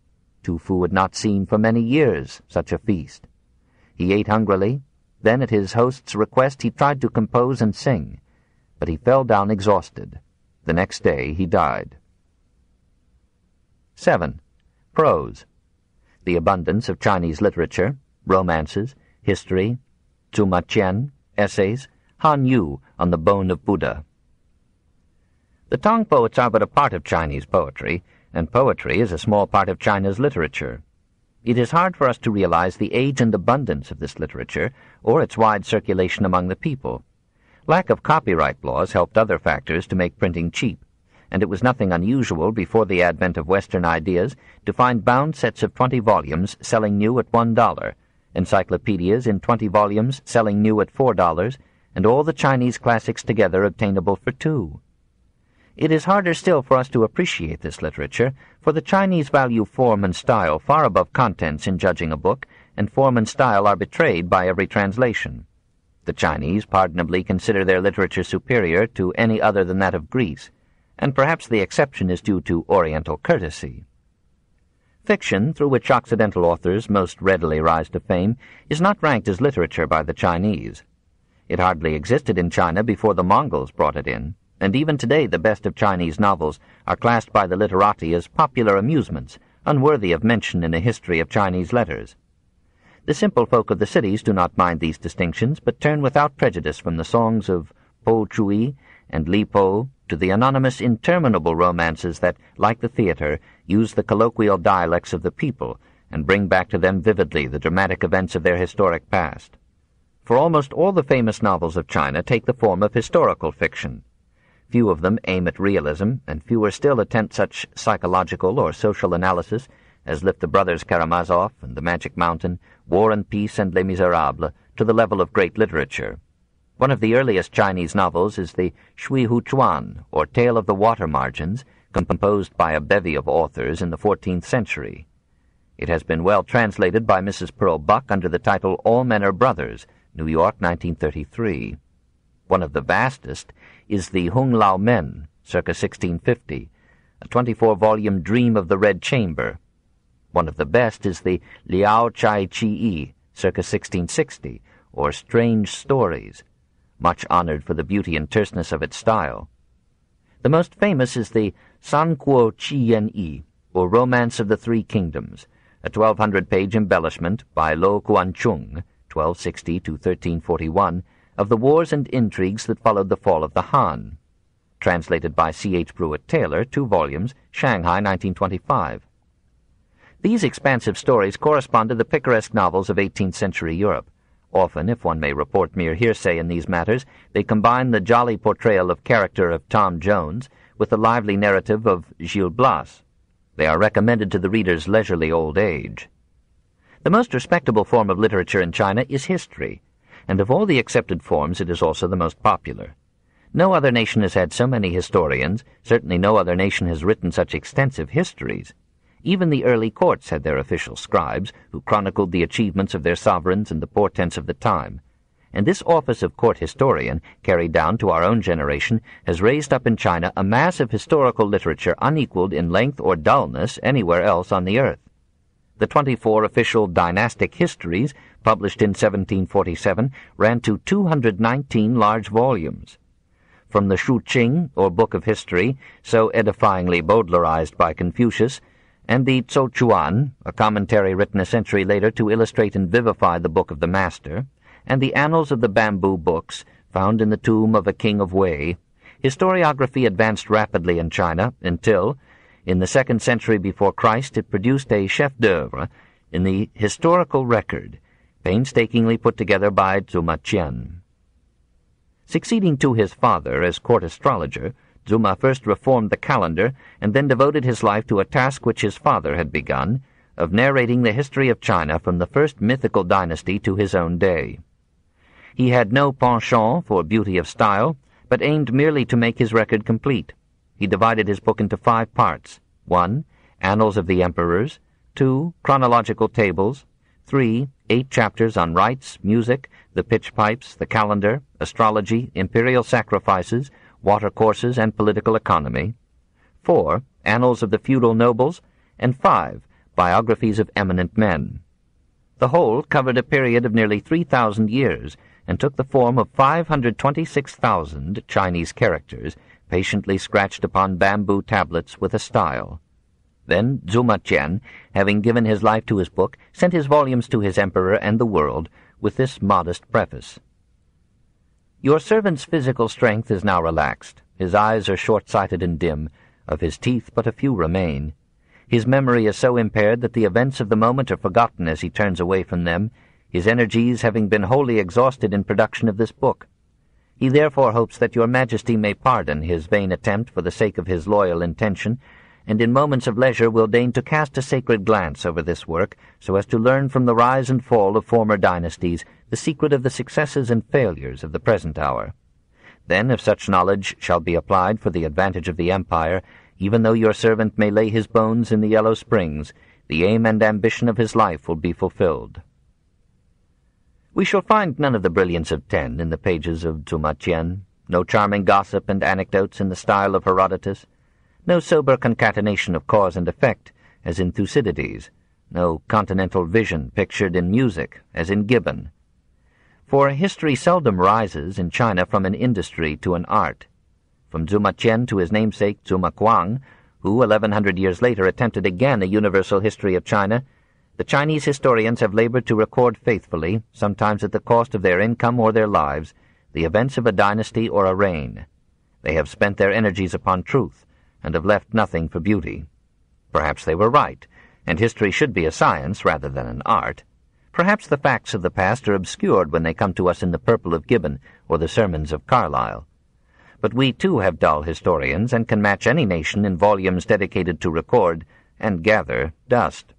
Speaker 1: Tu Fu had not seen for many years such a feast. He ate hungrily. Then, at his host's request, he tried to compose and sing, but he fell down exhausted. The next day he died. 7. Prose. The abundance of Chinese literature, romances, history, Zuma Qian, essays, Han Yu on the bone of Buddha. The Tang poets are but a part of Chinese poetry, and poetry is a small part of China's literature. It is hard for us to realize the age and abundance of this literature, or its wide circulation among the people. Lack of copyright laws helped other factors to make printing cheap, and it was nothing unusual before the advent of Western ideas to find bound sets of 20 volumes selling new at $1, encyclopedias in 20 volumes selling new at $4, and all the Chinese classics together obtainable for $2. It is harder still for us to appreciate this literature, for the Chinese value form and style far above contents in judging a book, and form and style are betrayed by every translation. The Chinese pardonably consider their literature superior to any other than that of Greece, and perhaps the exception is due to Oriental courtesy. Fiction, through which Occidental authors most readily rise to fame, is not ranked as literature by the Chinese. It hardly existed in China before the Mongols brought it in, and even today the best of Chinese novels are classed by the literati as popular amusements, unworthy of mention in a history of Chinese letters. The simple folk of the cities do not mind these distinctions, but turn without prejudice from the songs of Po Chui and Li Po to the anonymous interminable romances that, like the theater, use the colloquial dialects of the people and bring back to them vividly the dramatic events of their historic past. For almost all the famous novels of China take the form of historical fiction. Few of them aim at realism, and fewer still attempt such psychological or social analysis as lift the Brothers Karamazov and The Magic Mountain, War and Peace and Les Miserables to the level of great literature. One of the earliest Chinese novels is the Shui Hu Chuan, or Tale of the Water Margins, composed by a bevy of authors in the 14th century. It has been well translated by Mrs. Pearl Buck under the title All Men Are Brothers, New York, 1933. One of the vastest is the Hung Lao Men, circa 1650, a 24-volume dream of the Red Chamber. One of the best is the Liao Chai Chi-I, circa 1660, or Strange Stories, much honored for the beauty and terseness of its style. The most famous is the San Kuo Chi Yen-I, or Romance of the Three Kingdoms, a 1,200-page embellishment by Lo Kuan-chung, 1260 to 1341, of the wars and intrigues that followed the fall of the Han. Translated by C.H. Brewitt Taylor, 2 volumes, Shanghai, 1925. These expansive stories correspond to the picaresque novels of 18th-century Europe. Often, if one may report mere hearsay in these matters, they combine the jolly portrayal of character of Tom Jones with the lively narrative of Gil Blas. They are recommended to the reader's leisurely old age. The most respectable form of literature in China is history, and of all the accepted forms it is also the most popular. No other nation has had so many historians, certainly no other nation has written such extensive histories. Even the early courts had their official scribes, who chronicled the achievements of their sovereigns and the portents of the time. And this office of court historian, carried down to our own generation, has raised up in China a mass of historical literature unequaled in length or dullness anywhere else on the earth. The 24 official dynastic histories, published in 1747, ran to 219 large volumes. From the Shu Qing, or Book of History, so edifyingly Baudelarized by Confucius, and the Tso Chuan, a commentary written a century later to illustrate and vivify the Book of the Master, and the Annals of the Bamboo Books, found in the tomb of a king of Wei, historiography advanced rapidly in China until, in the 2nd century before Christ, it produced a chef-d'oeuvre in the historical record, painstakingly put together by Zuma Qian. Succeeding to his father as court astrologer, Zuma first reformed the calendar and then devoted his life to a task which his father had begun, of narrating the history of China from the first mythical dynasty to his own day. He had no penchant for beauty of style, but aimed merely to make his record complete. He divided his book into 5 parts. 1. Annals of the Emperors. 2. Chronological tables. 3. 8 chapters on rites, music, the pitch pipes, the calendar, astrology, imperial sacrifices, watercourses, and political economy. 4. Annals of the feudal nobles. And 5. Biographies of eminent men. The whole covered a period of nearly 3,000 years, and took the form of 526,000 Chinese characters, patiently scratched upon bamboo tablets with a style. Then Zuma Qian, having given his life to his book, sent his volumes to his emperor and the world, with this modest preface. Your servant's physical strength is now relaxed. His eyes are short-sighted and dim. Of his teeth but a few remain. His memory is so impaired that the events of the moment are forgotten as he turns away from them, his energies having been wholly exhausted in production of this book. He therefore hopes that your Majesty may pardon his vain attempt for the sake of his loyal intention, and in moments of leisure will deign to cast a sacred glance over this work, so as to learn from the rise and fall of former dynasties the secret of the successes and failures of the present hour. Then, if such knowledge shall be applied for the advantage of the empire, even though your servant may lay his bones in the Yellow Springs, the aim and ambition of his life will be fulfilled. We shall find none of the brilliance of 10 in the pages of Zuma Qian, no charming gossip and anecdotes in the style of Herodotus, no sober concatenation of cause and effect, as in Thucydides, no continental vision pictured in music, as in Gibbon. For history seldom rises in China from an industry to an art. From Zuma Qian to his namesake Zuma Kuang, who 1,100 years later attempted again a universal history of China, the Chinese historians have labored to record faithfully, sometimes at the cost of their income or their lives, the events of a dynasty or a reign. They have spent their energies upon truth, and have left nothing for beauty. Perhaps they were right, and history should be a science rather than an art. Perhaps the facts of the past are obscured when they come to us in the purple of Gibbon or the sermons of Carlyle. But we too have dull historians, and can match any nation in volumes dedicated to record and gather dust.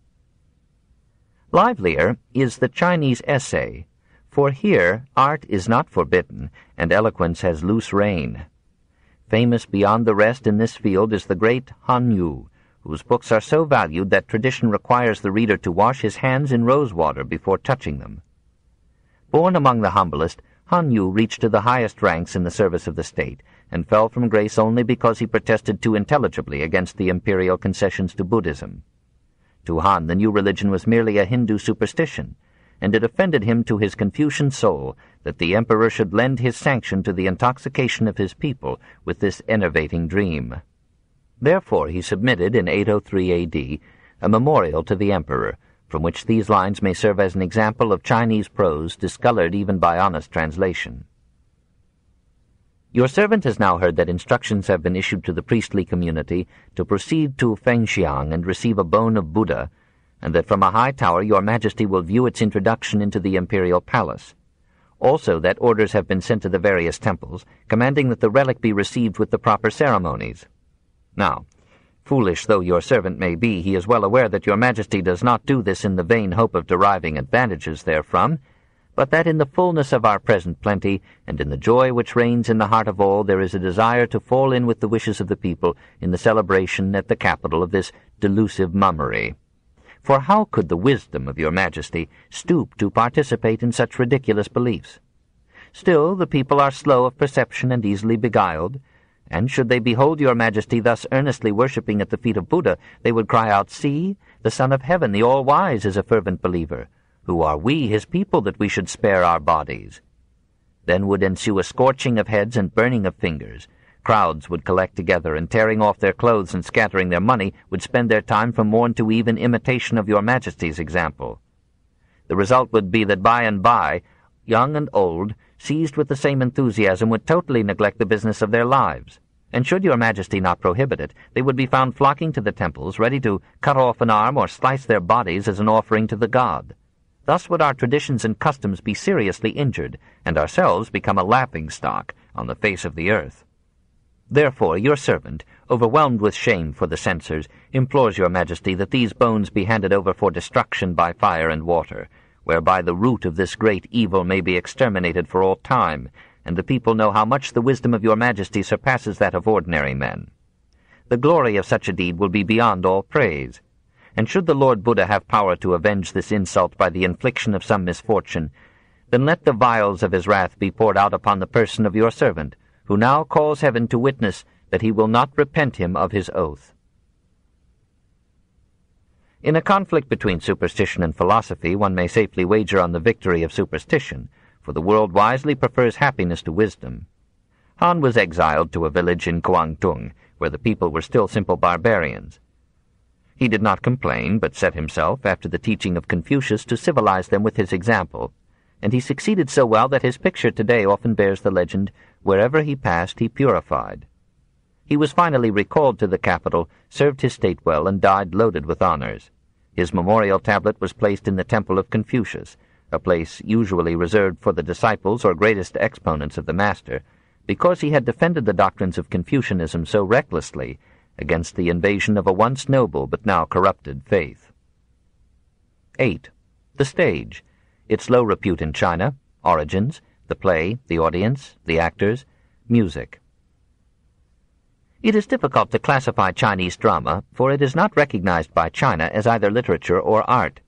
Speaker 1: Livelier is the Chinese essay, for here art is not forbidden, and eloquence has loose rein. Famous beyond the rest in this field is the great Han Yu, whose books are so valued that tradition requires the reader to wash his hands in rosewater before touching them. Born among the humblest, Han Yu reached to the highest ranks in the service of the state, and fell from grace only because he protested too intelligibly against the imperial concessions to Buddhism. To Han, the new religion was merely a Hindu superstition, and it offended him to his Confucian soul that the emperor should lend his sanction to the intoxication of his people with this enervating dream. Therefore he submitted in 803 A.D. a memorial to the emperor, from which these lines may serve as an example of Chinese prose discolored even by honest translation. Your servant has now heard that instructions have been issued to the priestly community to proceed to Fengxiang and receive a bone of Buddha, and that from a high tower your Majesty will view its introduction into the imperial palace. Also that orders have been sent to the various temples, commanding that the relic be received with the proper ceremonies. Now, foolish though your servant may be, he is well aware that your Majesty does not do this in the vain hope of deriving advantages therefrom, but that in the fullness of our present plenty, and in the joy which reigns in the heart of all, there is a desire to fall in with the wishes of the people in the celebration at the capital of this delusive mummery. For how could the wisdom of your Majesty stoop to participate in such ridiculous beliefs? Still, the people are slow of perception and easily beguiled, and should they behold your Majesty thus earnestly worshipping at the feet of Buddha, they would cry out, "See, the Son of Heaven, the All-Wise, is a fervent believer. Who are we, his people, that we should spare our bodies?" Then would ensue a scorching of heads and burning of fingers. Crowds would collect together, and tearing off their clothes and scattering their money, would spend their time from morn to eve in imitation of your Majesty's example. The result would be that by and by, young and old, seized with the same enthusiasm, would totally neglect the business of their lives. And should your Majesty not prohibit it, they would be found flocking to the temples, ready to cut off an arm or slice their bodies as an offering to the god. Thus would our traditions and customs be seriously injured, and ourselves become a laughing-stock on the face of the earth. Therefore your servant, overwhelmed with shame for the censors, implores your Majesty that these bones be handed over for destruction by fire and water, whereby the root of this great evil may be exterminated for all time, and the people know how much the wisdom of your Majesty surpasses that of ordinary men. The glory of such a deed will be beyond all praise, and should the Lord Buddha have power to avenge this insult by the infliction of some misfortune, then let the vials of his wrath be poured out upon the person of your servant, who now calls heaven to witness that he will not repent him of his oath. In a conflict between superstition and philosophy, one may safely wager on the victory of superstition, for the world wisely prefers happiness to wisdom. Han was exiled to a village in Kuangtung, where the people were still simple barbarians. He did not complain, but set himself, after the teaching of Confucius, to civilize them with his example, and he succeeded so well that his picture today often bears the legend, "Wherever he passed, he purified." He was finally recalled to the capital, served his state well, and died loaded with honors. His memorial tablet was placed in the temple of Confucius, a place usually reserved for the disciples or greatest exponents of the master, because he had defended the doctrines of Confucianism so recklessly against the invasion of a once noble but now corrupted faith. 8. The stage, its low repute in China, origins, the play, the audience, the actors, music. It is difficult to classify Chinese drama, for it is not recognized by China as either literature or art.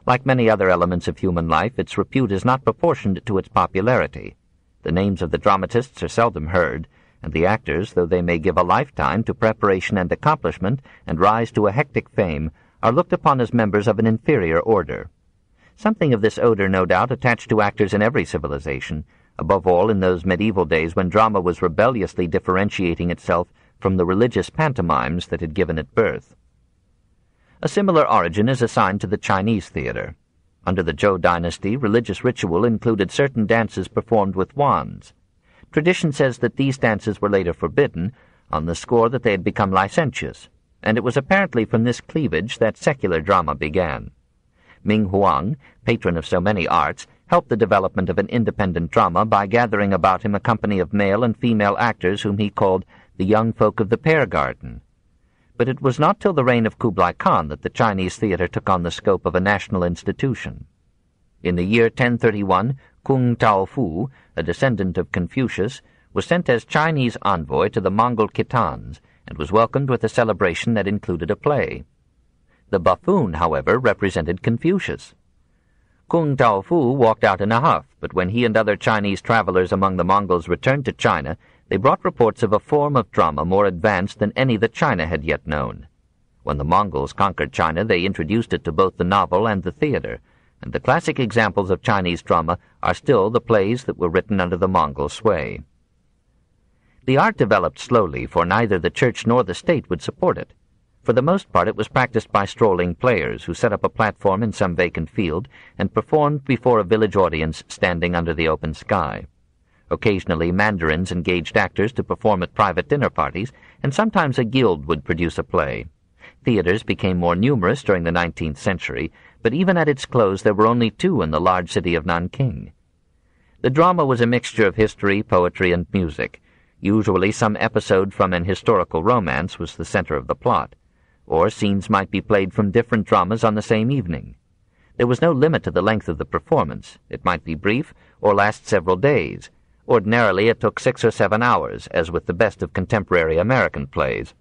Speaker 1: Like many other elements of human life, its repute is not proportioned to its popularity. The names of the dramatists are seldom heard, and the actors, though they may give a lifetime to preparation and accomplishment and rise to a hectic fame, are looked upon as members of an inferior order. Something of this odor, no doubt, attached to actors in every civilization, above all in those medieval days when drama was rebelliously differentiating itself from the religious pantomimes that had given it birth. A similar origin is assigned to the Chinese theater. Under the Zhou dynasty, religious ritual included certain dances performed with wands. Tradition says that these dances were later forbidden on the score that they had become licentious, and it was apparently from this cleavage that secular drama began. Ming Huang, patron of so many arts, helped the development of an independent drama by gathering about him a company of male and female actors whom he called the young folk of the Pear Garden. But it was not till the reign of Kublai Khan that the Chinese theater took on the scope of a national institution. In the year 1031, Kung Tao Fu, a descendant of Confucius, was sent as Chinese envoy to the Mongol Khitans, and was welcomed with a celebration that included a play. The buffoon, however, represented Confucius. Kung Tao Fu walked out in a huff, but when he and other Chinese travelers among the Mongols returned to China, they brought reports of a form of drama more advanced than any that China had yet known. When the Mongols conquered China, they introduced it to both the novel and the theater, and the classic examples of Chinese drama are still the plays that were written under the Mongol sway. The art developed slowly, for neither the church nor the state would support it. For the most part it was practiced by strolling players who set up a platform in some vacant field and performed before a village audience standing under the open sky. Occasionally mandarins engaged actors to perform at private dinner parties, and sometimes a guild would produce a play. Theaters became more numerous during the 19th century, but even at its close there were only 2 in the large city of Nanking. The drama was a mixture of history, poetry, and music. Usually some episode from an historical romance was the center of the plot, or scenes might be played from different dramas on the same evening.
Speaker 5: There was no limit to the length of the performance. It might be brief or last several days. Ordinarily it took 6 or 7 hours, as with the best of contemporary American plays.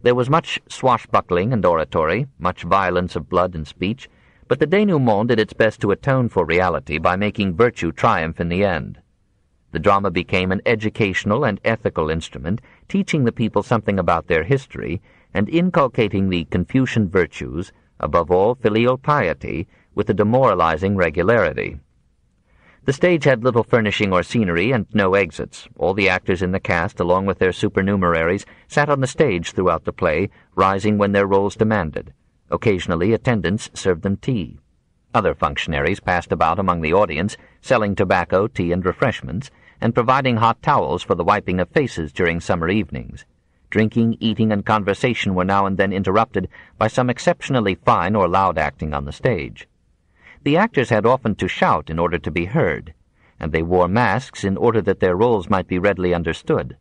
Speaker 5: There was much swashbuckling and oratory, much violence of blood and speech, but the denouement did its best to atone for reality by making virtue triumph in the end. The drama became an educational and ethical instrument, teaching the people something about their history, and inculcating the Confucian virtues, above all filial piety, with a demoralizing regularity. The stage had little furnishing or scenery and no exits. All the actors in the cast, along with their supernumeraries, sat on the stage throughout the play, rising when their roles demanded. Occasionally attendants served them tea. Other functionaries passed about among the audience, selling tobacco, tea, and refreshments, and providing hot towels for the wiping of faces during summer evenings. Drinking, eating, and conversation were now and then interrupted by some exceptionally fine or loud acting on the stage. The actors had often to shout in order to be heard, and they wore masks in order that their roles might be readily understood.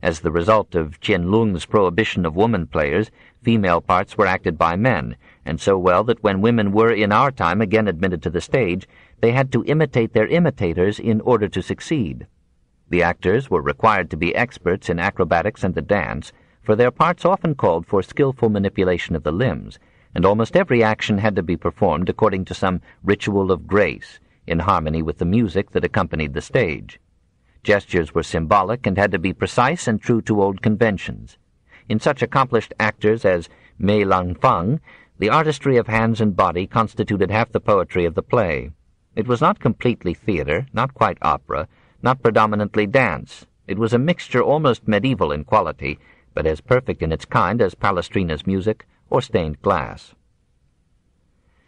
Speaker 5: As the result of Qianlong's prohibition of woman players, female parts were acted by men, and so well that when women were in our time again admitted to the stage, they had to imitate their imitators in order to succeed. The actors were required to be experts in acrobatics and the dance, for their parts often called for skillful manipulation of the limbs, and almost every action had to be performed according to some ritual of grace, in harmony with the music that accompanied the stage. Gestures were symbolic and had to be precise and true to old conventions. In such accomplished actors as Mei Langfang, the artistry of hands and body constituted half the poetry of the play. It was not completely theater, not quite opera, not predominantly dance. It was a mixture almost medieval in quality, but as perfect in its kind as Palestrina's music or stained glass.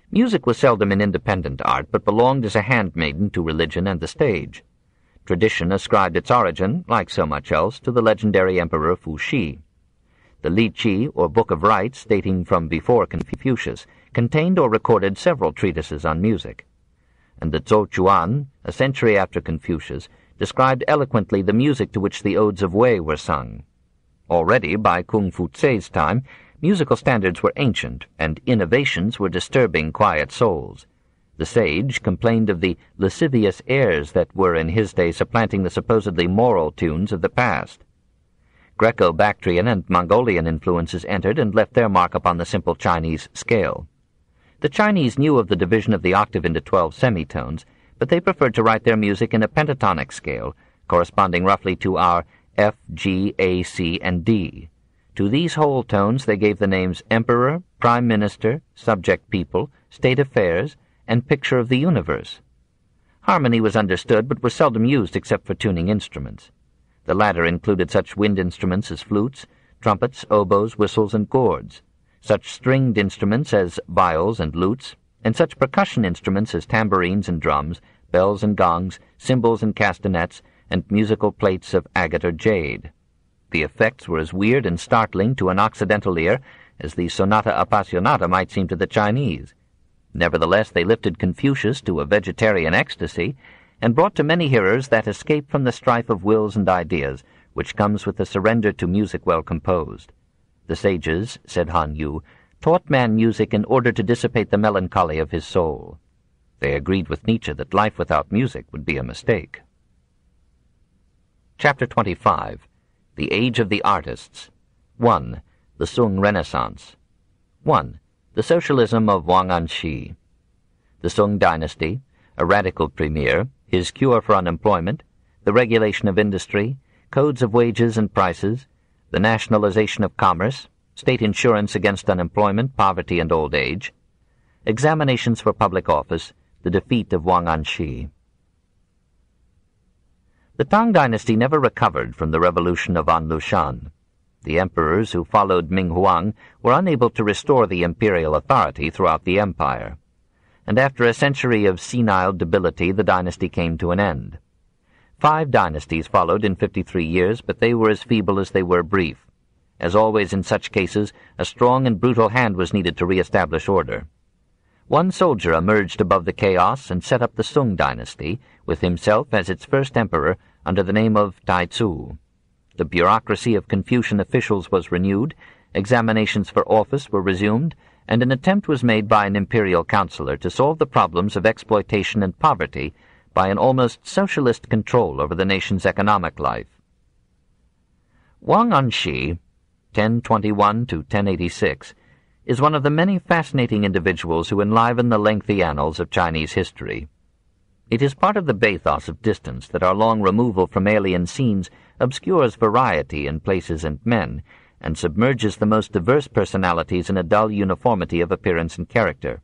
Speaker 5: Music was seldom an independent art, but belonged as a handmaiden to religion and the stage. Tradition ascribed its origin, like so much else, to the legendary Emperor Fuxi. The Li Qi, or Book of Rites, dating from before Confucius, contained or recorded several treatises on music. And the Zhou Chuan, a century after Confucius, described eloquently the music to which the Odes of Wei were sung. Already, by Kung Fu Tse's time, musical standards were ancient, and innovations were disturbing quiet souls. The sage complained of the lascivious airs that were in his day supplanting the supposedly moral tunes of the past. Greco-Bactrian and Mongolian influences entered and left their mark upon the simple Chinese scale. The Chinese knew of the division of the octave into 12 semitones, but they preferred to write their music in a pentatonic scale, corresponding roughly to our F, G, A, C, and D. To these whole tones they gave the names Emperor, Prime Minister, Subject People, State Affairs, and Picture of the Universe. Harmony was understood, but was seldom used except for tuning instruments. The latter included such wind instruments as flutes, trumpets, oboes, whistles, and gourds, such stringed instruments as viols and lutes, and such percussion instruments as tambourines and drums, bells and gongs, cymbals and castanets, and musical plates of agate or jade. The effects were as weird and startling to an Occidental ear as the sonata appassionata might seem to the Chinese. Nevertheless, they lifted Confucius to a vegetarian ecstasy, and brought to many hearers that escape from the strife of wills and ideas which comes with the surrender to music well composed. The sages, said Han Yu, taught man music in order to dissipate the melancholy of his soul. They agreed with Nietzsche that life without music would be a mistake. Chapter 25. The Age of the Artists. 1. The Sung Renaissance. 1. The Socialism of Wang Anshi. The Sung Dynasty, a radical premier, his cure for unemployment, the regulation of industry, codes of wages and prices, the nationalization of commerce, state insurance against unemployment, poverty, and old age, examinations for public office, the defeat of Wang Anshi. The Tang dynasty never recovered from the revolution of An Lushan. The emperors who followed Ming Huang were unable to restore the imperial authority throughout the empire, and after a century of senile debility the dynasty came to an end. 5 dynasties followed in 53 years, but they were as feeble as they were brief. As always in such cases, a strong and brutal hand was needed to re-establish order. One soldier emerged above the chaos and set up the Sung dynasty, with himself as its first emperor, under the name of Taizu. The bureaucracy of Confucian officials was renewed, examinations for office were resumed, and an attempt was made by an imperial counselor to solve the problems of exploitation and poverty by an almost socialist control over the nation's economic life. Wang Anshi, 1021 to 1086, is one of the many fascinating individuals who enliven the lengthy annals of Chinese history. It is part of the bathos of distance that our long removal from alien scenes obscures variety in places and men, and submerges the most diverse personalities in a dull uniformity of appearance and character.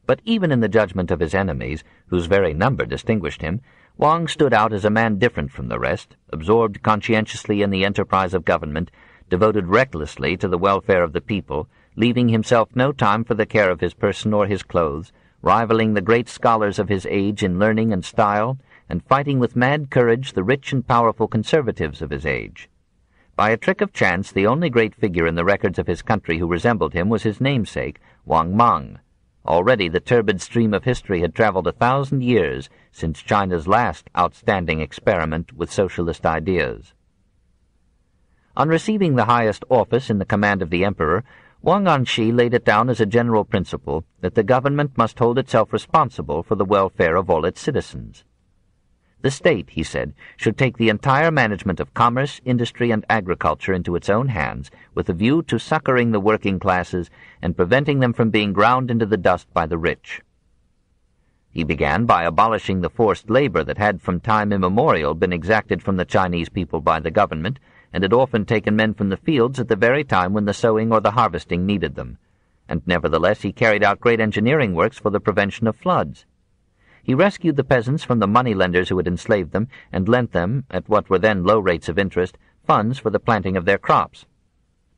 Speaker 5: But even in the judgment of his enemies, whose very number distinguished him, Wang stood out as a man different from the rest, absorbed conscientiously in the enterprise of government, devoted recklessly to the welfare of the people, leaving himself no time for the care of his person or his clothes, rivaling the great scholars of his age in learning and style, and fighting with mad courage the rich and powerful conservatives of his age. By a trick of chance, the only great figure in the records of his country who resembled him was his namesake, Wang Mang. Already the turbid stream of history had traveled 1,000 years since China's last outstanding experiment with socialist ideas. On receiving the highest office in the command of the emperor, Wang Anshi laid it down as a general principle that the government must hold itself responsible for the welfare of all its citizens. The state, he said, should take the entire management of commerce, industry, and agriculture into its own hands, with a view to succoring the working classes and preventing them from being ground into the dust by the rich. He began by abolishing the forced labor that had from time immemorial been exacted from the Chinese people by the government, and had often taken men from the fields at the very time when the sowing or the harvesting needed them, and nevertheless he carried out great engineering works for the prevention of floods. He rescued the peasants from the money-lenders who had enslaved them, and lent them, at what were then low rates of interest, funds for the planting of their crops.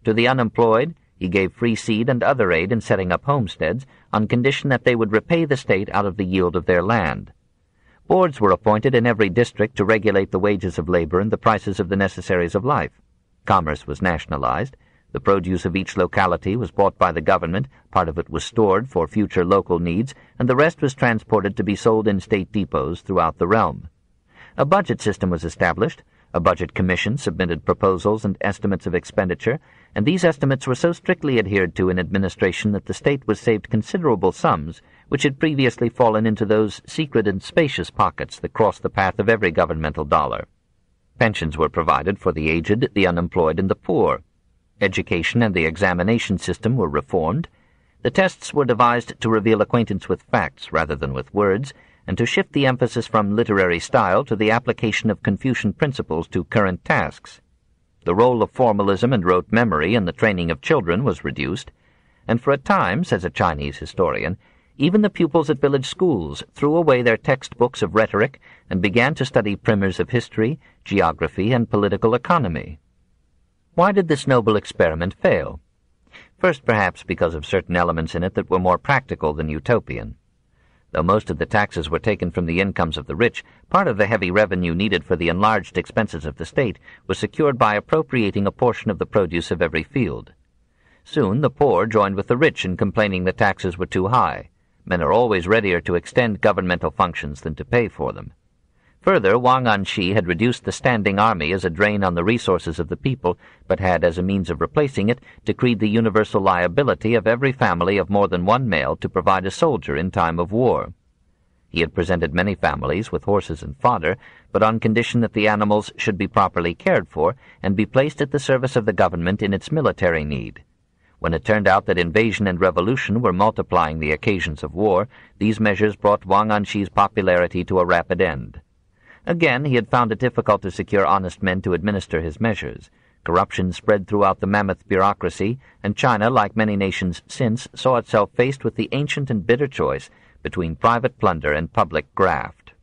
Speaker 5: To the unemployed, he gave free seed and other aid in setting up homesteads, on condition that they would repay the state out of the yield of their land. Boards were appointed in every district to regulate the wages of labor and the prices of the necessaries of life. Commerce was nationalized. The produce of each locality was bought by the government, part of it was stored for future local needs, and the rest was transported to be sold in state depots throughout the realm. A budget system was established. A budget commission submitted proposals and estimates of expenditure, and these estimates were so strictly adhered to in administration that the state was saved considerable sums which had previously fallen into those secret and spacious pockets that crossed the path of every governmental dollar. Pensions were provided for the aged, the unemployed, and the poor. Education and the examination system were reformed. The tests were devised to reveal acquaintance with facts rather than with words, and to shift the emphasis from literary style to the application of Confucian principles to current tasks. The role of formalism and rote memory in the training of children was reduced, and for a time, says a Chinese historian, even the pupils at village schools threw away their textbooks of rhetoric and began to study primers of history, geography, and political economy. Why did this noble experiment fail? First, perhaps because of certain elements in it that were more practical than utopian. Though most of the taxes were taken from the incomes of the rich, part of the heavy revenue needed for the enlarged expenses of the state was secured by appropriating a portion of the produce of every field. Soon the poor joined with the rich in complaining that taxes were too high. Men are always readier to extend governmental functions than to pay for them. Further, Wang Anshi had reduced the standing army as a drain on the resources of the people, but had, as a means of replacing it, decreed the universal liability of every family of more than one male to provide a soldier in time of war. He had presented many families with horses and fodder, but on condition that the animals should be properly cared for and be placed at the service of the government in its military need. When it turned out that invasion and revolution were multiplying the occasions of war, these measures brought Wang Anshi's popularity to a rapid end. Again, he had found it difficult to secure honest men to administer his measures. Corruption spread throughout the mammoth bureaucracy, and China, like many nations since, saw itself faced with the ancient and bitter choice between private plunder and public graft.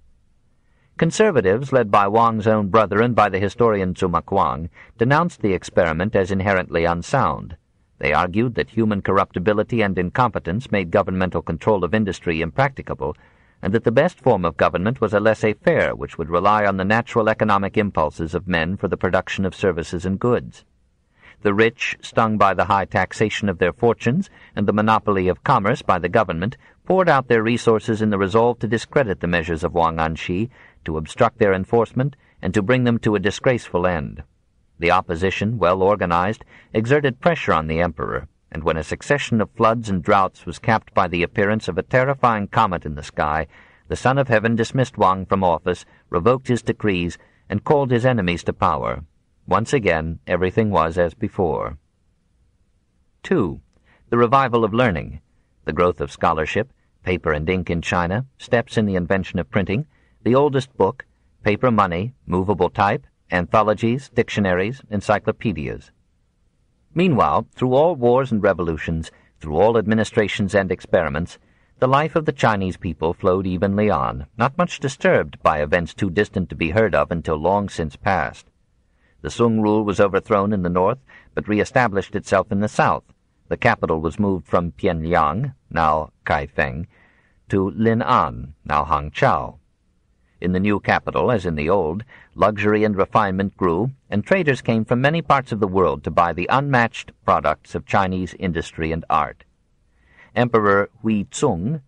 Speaker 5: Conservatives, led by Wang's own brother and by the historian Zuma Kuang, denounced the experiment as inherently unsound. They argued that human corruptibility and incompetence made governmental control of industry impracticable, and that the best form of government was a laissez-faire which would rely on the natural economic impulses of men for the production of services and goods. The rich, stung by the high taxation of their fortunes and the monopoly of commerce by the government, poured out their resources in the resolve to discredit the measures of Wang Anshi, to obstruct their enforcement, and to bring them to a disgraceful end. The opposition, well organized, exerted pressure on the emperor, and when a succession of floods and droughts was capped by the appearance of a terrifying comet in the sky, the Son of Heaven dismissed Wang from office, revoked his decrees, and called his enemies to power. Once again, everything was as before. 2. The revival of learning, the growth of scholarship, paper and ink in China, steps in the invention of printing, the oldest book, paper money, movable type, anthologies, dictionaries, encyclopedias. Meanwhile, through all wars and revolutions, through all administrations and experiments, the life of the Chinese people flowed evenly on, not much disturbed by events too distant to be heard of until long since past. The Sung rule was overthrown in the north, but re-established itself in the south. The capital was moved from Pyongyang, now Kaifeng, to Lin'an, now Hangzhou. In the new capital, as in the old, luxury and refinement grew, and traders came from many parts of the world to buy the unmatched products of Chinese industry and art. Emperor Huizong,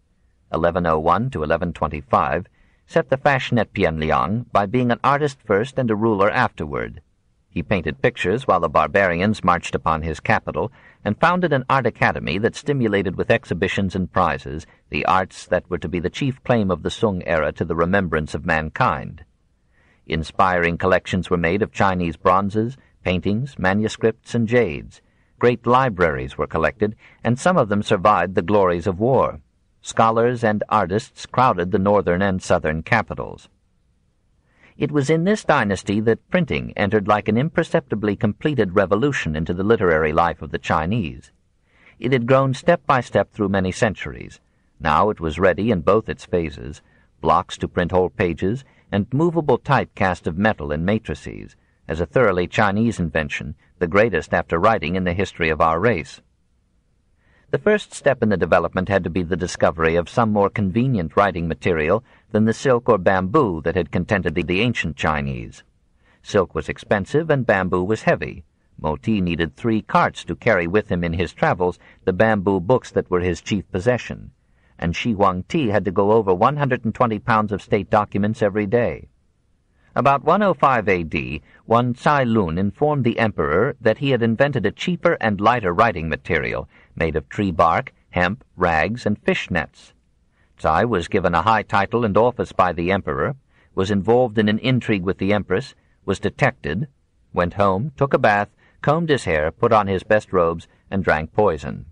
Speaker 5: 1101 to 1125, set the fashion at Pyongyang by being an artist first and a ruler afterward. He painted pictures while the barbarians marched upon his capital, and founded an art academy that stimulated with exhibitions and prizes the arts that were to be the chief claim of the Sung era to the remembrance of mankind. Inspiring collections were made of Chinese bronzes, paintings, manuscripts, and jades. Great libraries were collected, and some of them survived the glories of war. Scholars and artists crowded the northern and southern capitals. It was in this dynasty that printing entered like an imperceptibly completed revolution into the literary life of the Chinese. It had grown step by step through many centuries. Now it was ready in both its phases, blocks to print whole pages, and movable type cast of metal in matrices, as a thoroughly Chinese invention, the greatest after writing in the history of our race. The first step in the development had to be the discovery of some more convenient writing material than the silk or bamboo that had contented the ancient Chinese. Silk was expensive and bamboo was heavy. Moti needed 3 carts to carry with him in his travels the bamboo books that were his chief possession, and Shi Huangti had to go over 120 pounds of state documents every day. About 105 A.D., one Tsai Lun informed the emperor that he had invented a cheaper and lighter writing material made of tree bark, hemp, rags, and fish nets. Tsai was given a high title and office by the emperor, was involved in an intrigue with the empress, was detected, went home, took a bath, combed his hair, put on his best robes, and drank poison.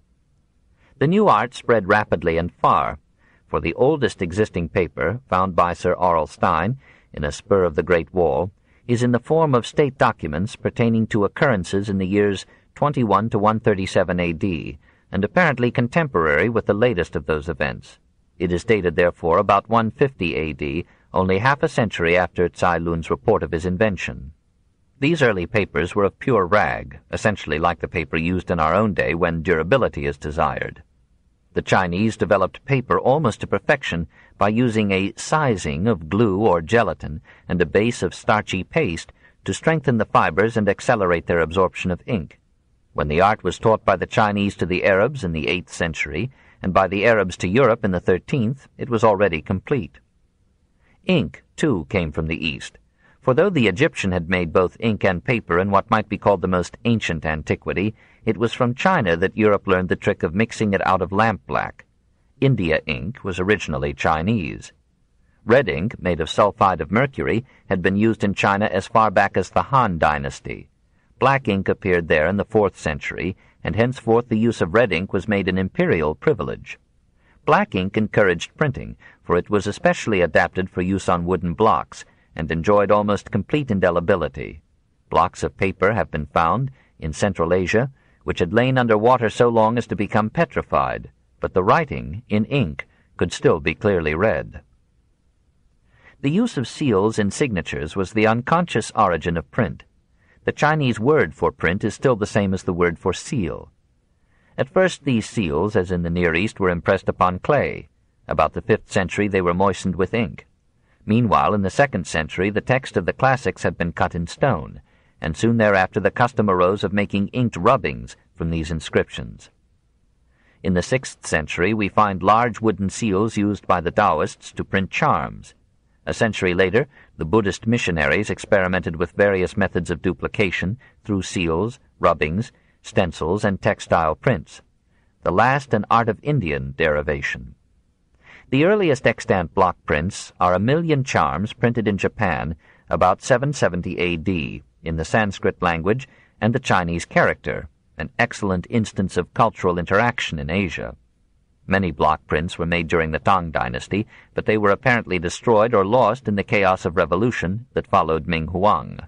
Speaker 5: The new art spread rapidly and far, for the oldest existing paper, found by Sir Aurel Stein, in a spur of the Great Wall, is in the form of state documents pertaining to occurrences in the years 21 to 137 A.D., and apparently contemporary with the latest of those events. It is dated, therefore, about 150 A.D., only half a century after Tsai Lun's report of his invention. These early papers were of pure rag, essentially like the paper used in our own day when durability is desired. The Chinese developed paper almost to perfection by using a sizing of glue or gelatin and a base of starchy paste to strengthen the fibers and accelerate their absorption of ink. When the art was taught by the Chinese to the Arabs in the 8th century, and by the Arabs to Europe in the 13th, it was already complete. Ink, too, came from the East, for though the Egyptian had made both ink and paper in what might be called the most ancient antiquity, it was from China that Europe learned the trick of mixing it out of lampblack. India ink was originally Chinese. Red ink, made of sulfide of mercury, had been used in China as far back as the Han dynasty. Black ink appeared there in the 4th century, and henceforth the use of red ink was made an imperial privilege. Black ink encouraged printing, for it was especially adapted for use on wooden blocks, and enjoyed almost complete indelibility. Blocks of paper have been found, in Central Asia, which had lain under water so long as to become petrified, but the writing, in ink, could still be clearly read. The use of seals in signatures was the unconscious origin of print. The Chinese word for print is still the same as the word for seal. At first these seals, as in the Near East, were impressed upon clay. About the 5th century they were moistened with ink. Meanwhile, in the 2nd century, the text of the classics had been cut in stone, and soon thereafter the custom arose of making inked rubbings from these inscriptions. In the 6th century we find large wooden seals used by the Taoists to print charms. A century later, the Buddhist missionaries experimented with various methods of duplication through seals, rubbings, stencils, and textile prints. The last an art of Indian derivation. The earliest extant block prints are 1,000,000 charms printed in Japan about 770 A.D. in the Sanskrit language and the Chinese character, an excellent instance of cultural interaction in Asia. Many block prints were made during the Tang dynasty, but they were apparently destroyed or lost in the chaos of revolution that followed Ming Huang.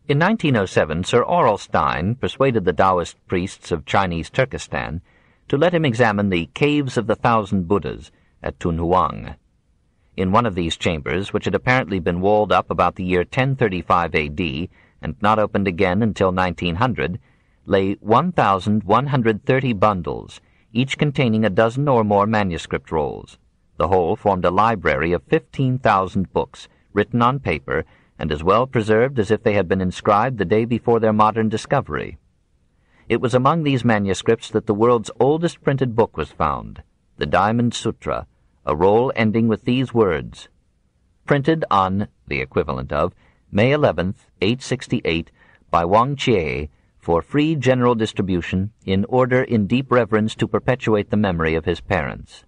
Speaker 5: In 1907, Sir Aurel Stein persuaded the Taoist priests of Chinese Turkestan to let him examine the Caves of the Thousand Buddhas at Tunhuang. In one of these chambers, which had apparently been walled up about the year 1035 A.D. and not opened again until 1900, lay 1,130 bundles, each containing a dozen or more manuscript rolls. The whole formed a library of 15,000 books, written on paper, and as well preserved as if they had been inscribed the day before their modern discovery. It was among these manuscripts that the world's oldest printed book was found, the Diamond Sutra, a roll ending with these words, printed on, the equivalent of, May 11th, 868, by Wang Chie, for free general distribution, in order in deep reverence to perpetuate the memory of his parents.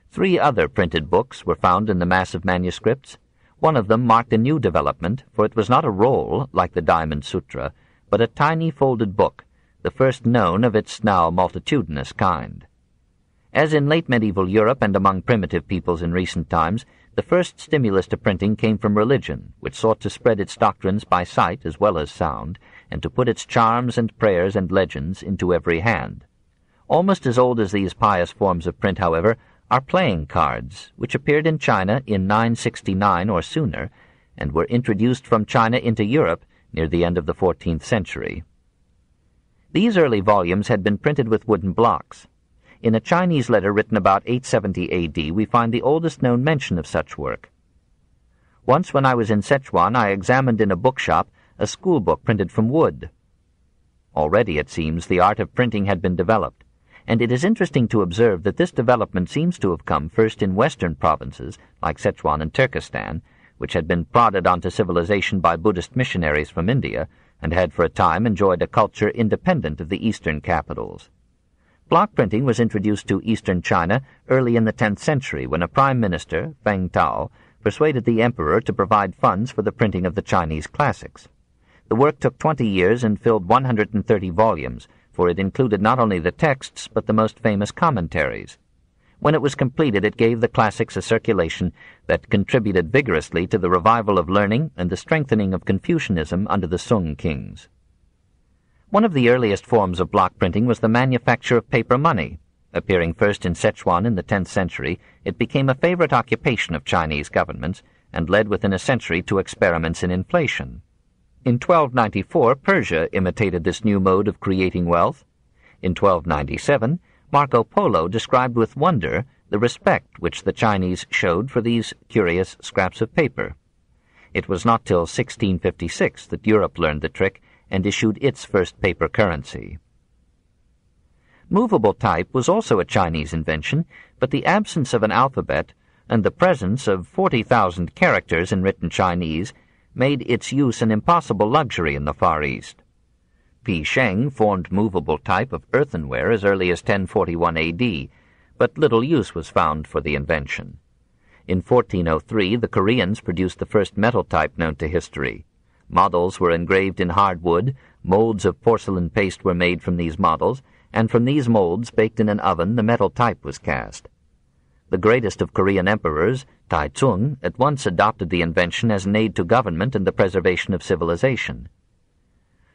Speaker 5: 3 other printed books were found in the mass of manuscripts. One of them marked a new development, for it was not a roll, like the Diamond Sutra, but a tiny folded book, the first known of its now multitudinous kind. As in late medieval Europe and among primitive peoples in recent times, the first stimulus to printing came from religion, which sought to spread its doctrines by sight as well as sound, and to put its charms and prayers and legends into every hand. Almost as old as these pious forms of print, however, are playing cards, which appeared in China in 969 or sooner, and were introduced from China into Europe near the end of the 14th century. These early volumes had been printed with wooden blocks. In a Chinese letter written about 870 A.D., we find the oldest known mention of such work. Once when I was in Sichuan, I examined in a bookshop a schoolbook printed from wood. Already, it seems, the art of printing had been developed, and it is interesting to observe that this development seems to have come first in western provinces, like Sichuan and Turkestan, which had been prodded onto civilization by Buddhist missionaries from India, and had for a time enjoyed a culture independent of the eastern capitals. Block printing was introduced to eastern China early in the 10th century, when a prime minister, Feng Tao, persuaded the emperor to provide funds for the printing of the Chinese classics. The work took 20 years and filled 130 volumes, for it included not only the texts but the most famous commentaries. When it was completed, it gave the classics a circulation that contributed vigorously to the revival of learning and the strengthening of Confucianism under the Sung kings. One of the earliest forms of block printing was the manufacture of paper money. Appearing first in Sichuan in the 10th century, it became a favorite occupation of Chinese governments and led within a century to experiments in inflation. In 1294, Persia imitated this new mode of creating wealth. In 1297, Marco Polo described with wonder the respect which the Chinese showed for these curious scraps of paper. It was not till 1656 that Europe learned the trick and issued its first paper currency. Movable type was also a Chinese invention, but the absence of an alphabet and the presence of 40,000 characters in written Chinese made its use an impossible luxury in the Far East. Pi Sheng formed movable type of earthenware as early as 1041 A.D., but little use was found for the invention. In 1403, the Koreans produced the first metal type known to history. Models were engraved in hardwood, molds of porcelain paste were made from these models, and from these molds, baked in an oven, the metal type was cast. The greatest of Korean emperors, Taizong, at once adopted the invention as an aid to government and the preservation of civilization.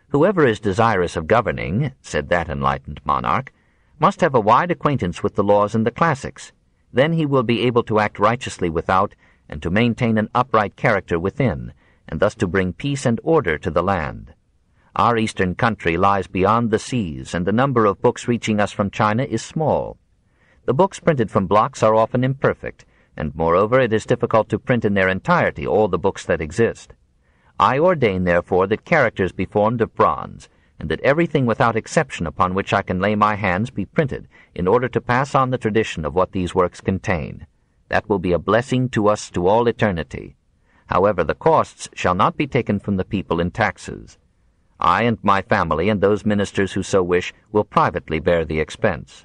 Speaker 5: Whoever is desirous of governing, said that enlightened monarch, must have a wide acquaintance with the laws and the classics. Then he will be able to act righteously without, and to maintain an upright character within, and thus to bring peace and order to the land. Our eastern country lies beyond the seas, and the number of books reaching us from China is small. The books printed from blocks are often imperfect, and moreover it is difficult to print in their entirety all the books that exist. I ordain, therefore, that characters be formed of bronze, and that everything without exception upon which I can lay my hands be printed, in order to pass on the tradition of what these works contain. That will be a blessing to us to all eternity. However, the costs shall not be taken from the people in taxes. I and my family and those ministers who so wish will privately bear the expense.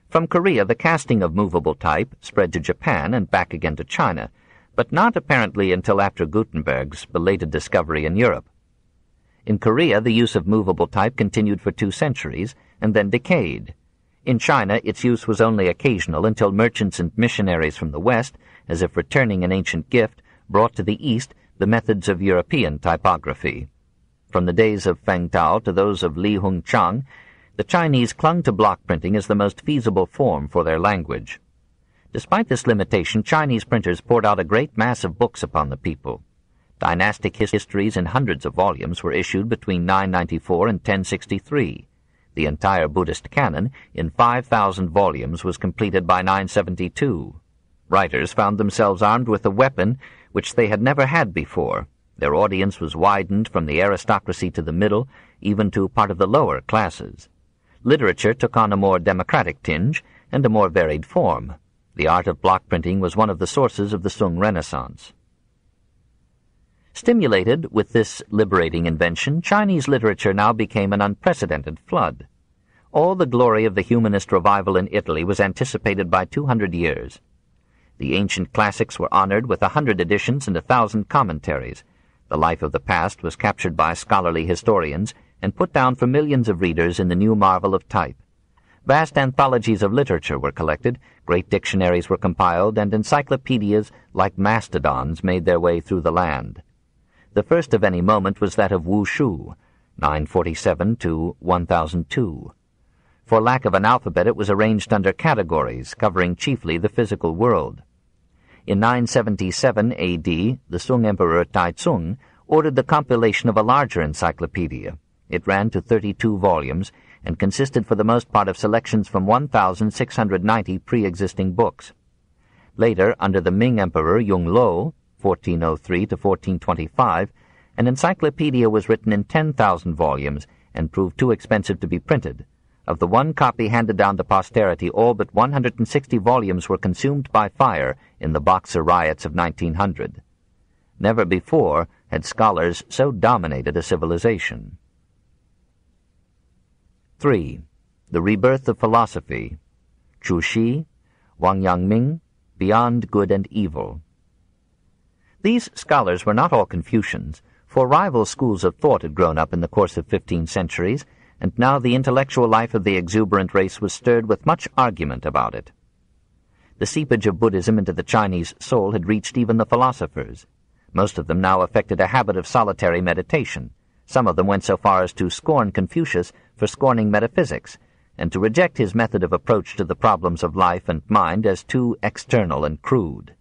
Speaker 5: From Korea, the casting of movable type spread to Japan and back again to China, but not apparently until after Gutenberg's belated discovery in Europe. In Korea, the use of movable type continued for 2 centuries and then decayed. In China, its use was only occasional until merchants and missionaries from the West, as if returning an ancient gift, brought to the East the methods of European typography. From the days of Feng Tao to those of Li Hongchang, the Chinese clung to block printing as the most feasible form for their language. Despite this limitation, Chinese printers poured out a great mass of books upon the people. Dynastic histories in hundreds of volumes were issued between 994 and 1063. The entire Buddhist canon, in 5,000 volumes, was completed by 972. Writers found themselves armed with a weapon which they had never had before. Their audience was widened from the aristocracy to the middle, even to part of the lower classes. Literature took on a more democratic tinge and a more varied form. The art of block printing was one of the sources of the Sung Renaissance. Stimulated with this liberating invention, Chinese literature now became an unprecedented flood. All the glory of the humanist revival in Italy was anticipated by 200 years. The ancient classics were honored with 100 editions and 1,000 commentaries. The life of the past was captured by scholarly historians and put down for millions of readers in the new marvel of type. Vast anthologies of literature were collected, great dictionaries were compiled, and encyclopedias like mastodons made their way through the land. The first of any moment was that of Wushu, 947 to 1002. For lack of an alphabet, it was arranged under categories, covering chiefly the physical world. In 977 A.D., the Sung Emperor Taizong ordered the compilation of a larger encyclopedia. It ran to 32 volumes and consisted for the most part of selections from 1,690 pre-existing books. Later, under the Ming Emperor Yongle, 1403 to 1425, an encyclopedia was written in 10,000 volumes and proved too expensive to be printed. Of the one copy handed down to posterity, all but 160 volumes were consumed by fire in the Boxer riots of 1900. Never before had scholars so dominated a civilization. 3. The Rebirth of Philosophy. Chu Shi, Wang Yangming, Beyond Good and Evil. These scholars were not all Confucians, for rival schools of thought had grown up in the course of 15 centuries, and now the intellectual life of the exuberant race was stirred with much argument about it. The seepage of Buddhism into the Chinese soul had reached even the philosophers. Most of them now affected a habit of solitary meditation. Some of them went so far as to scorn Confucius for scorning metaphysics, and to reject his method of approach to the problems of life and mind as too external and crude.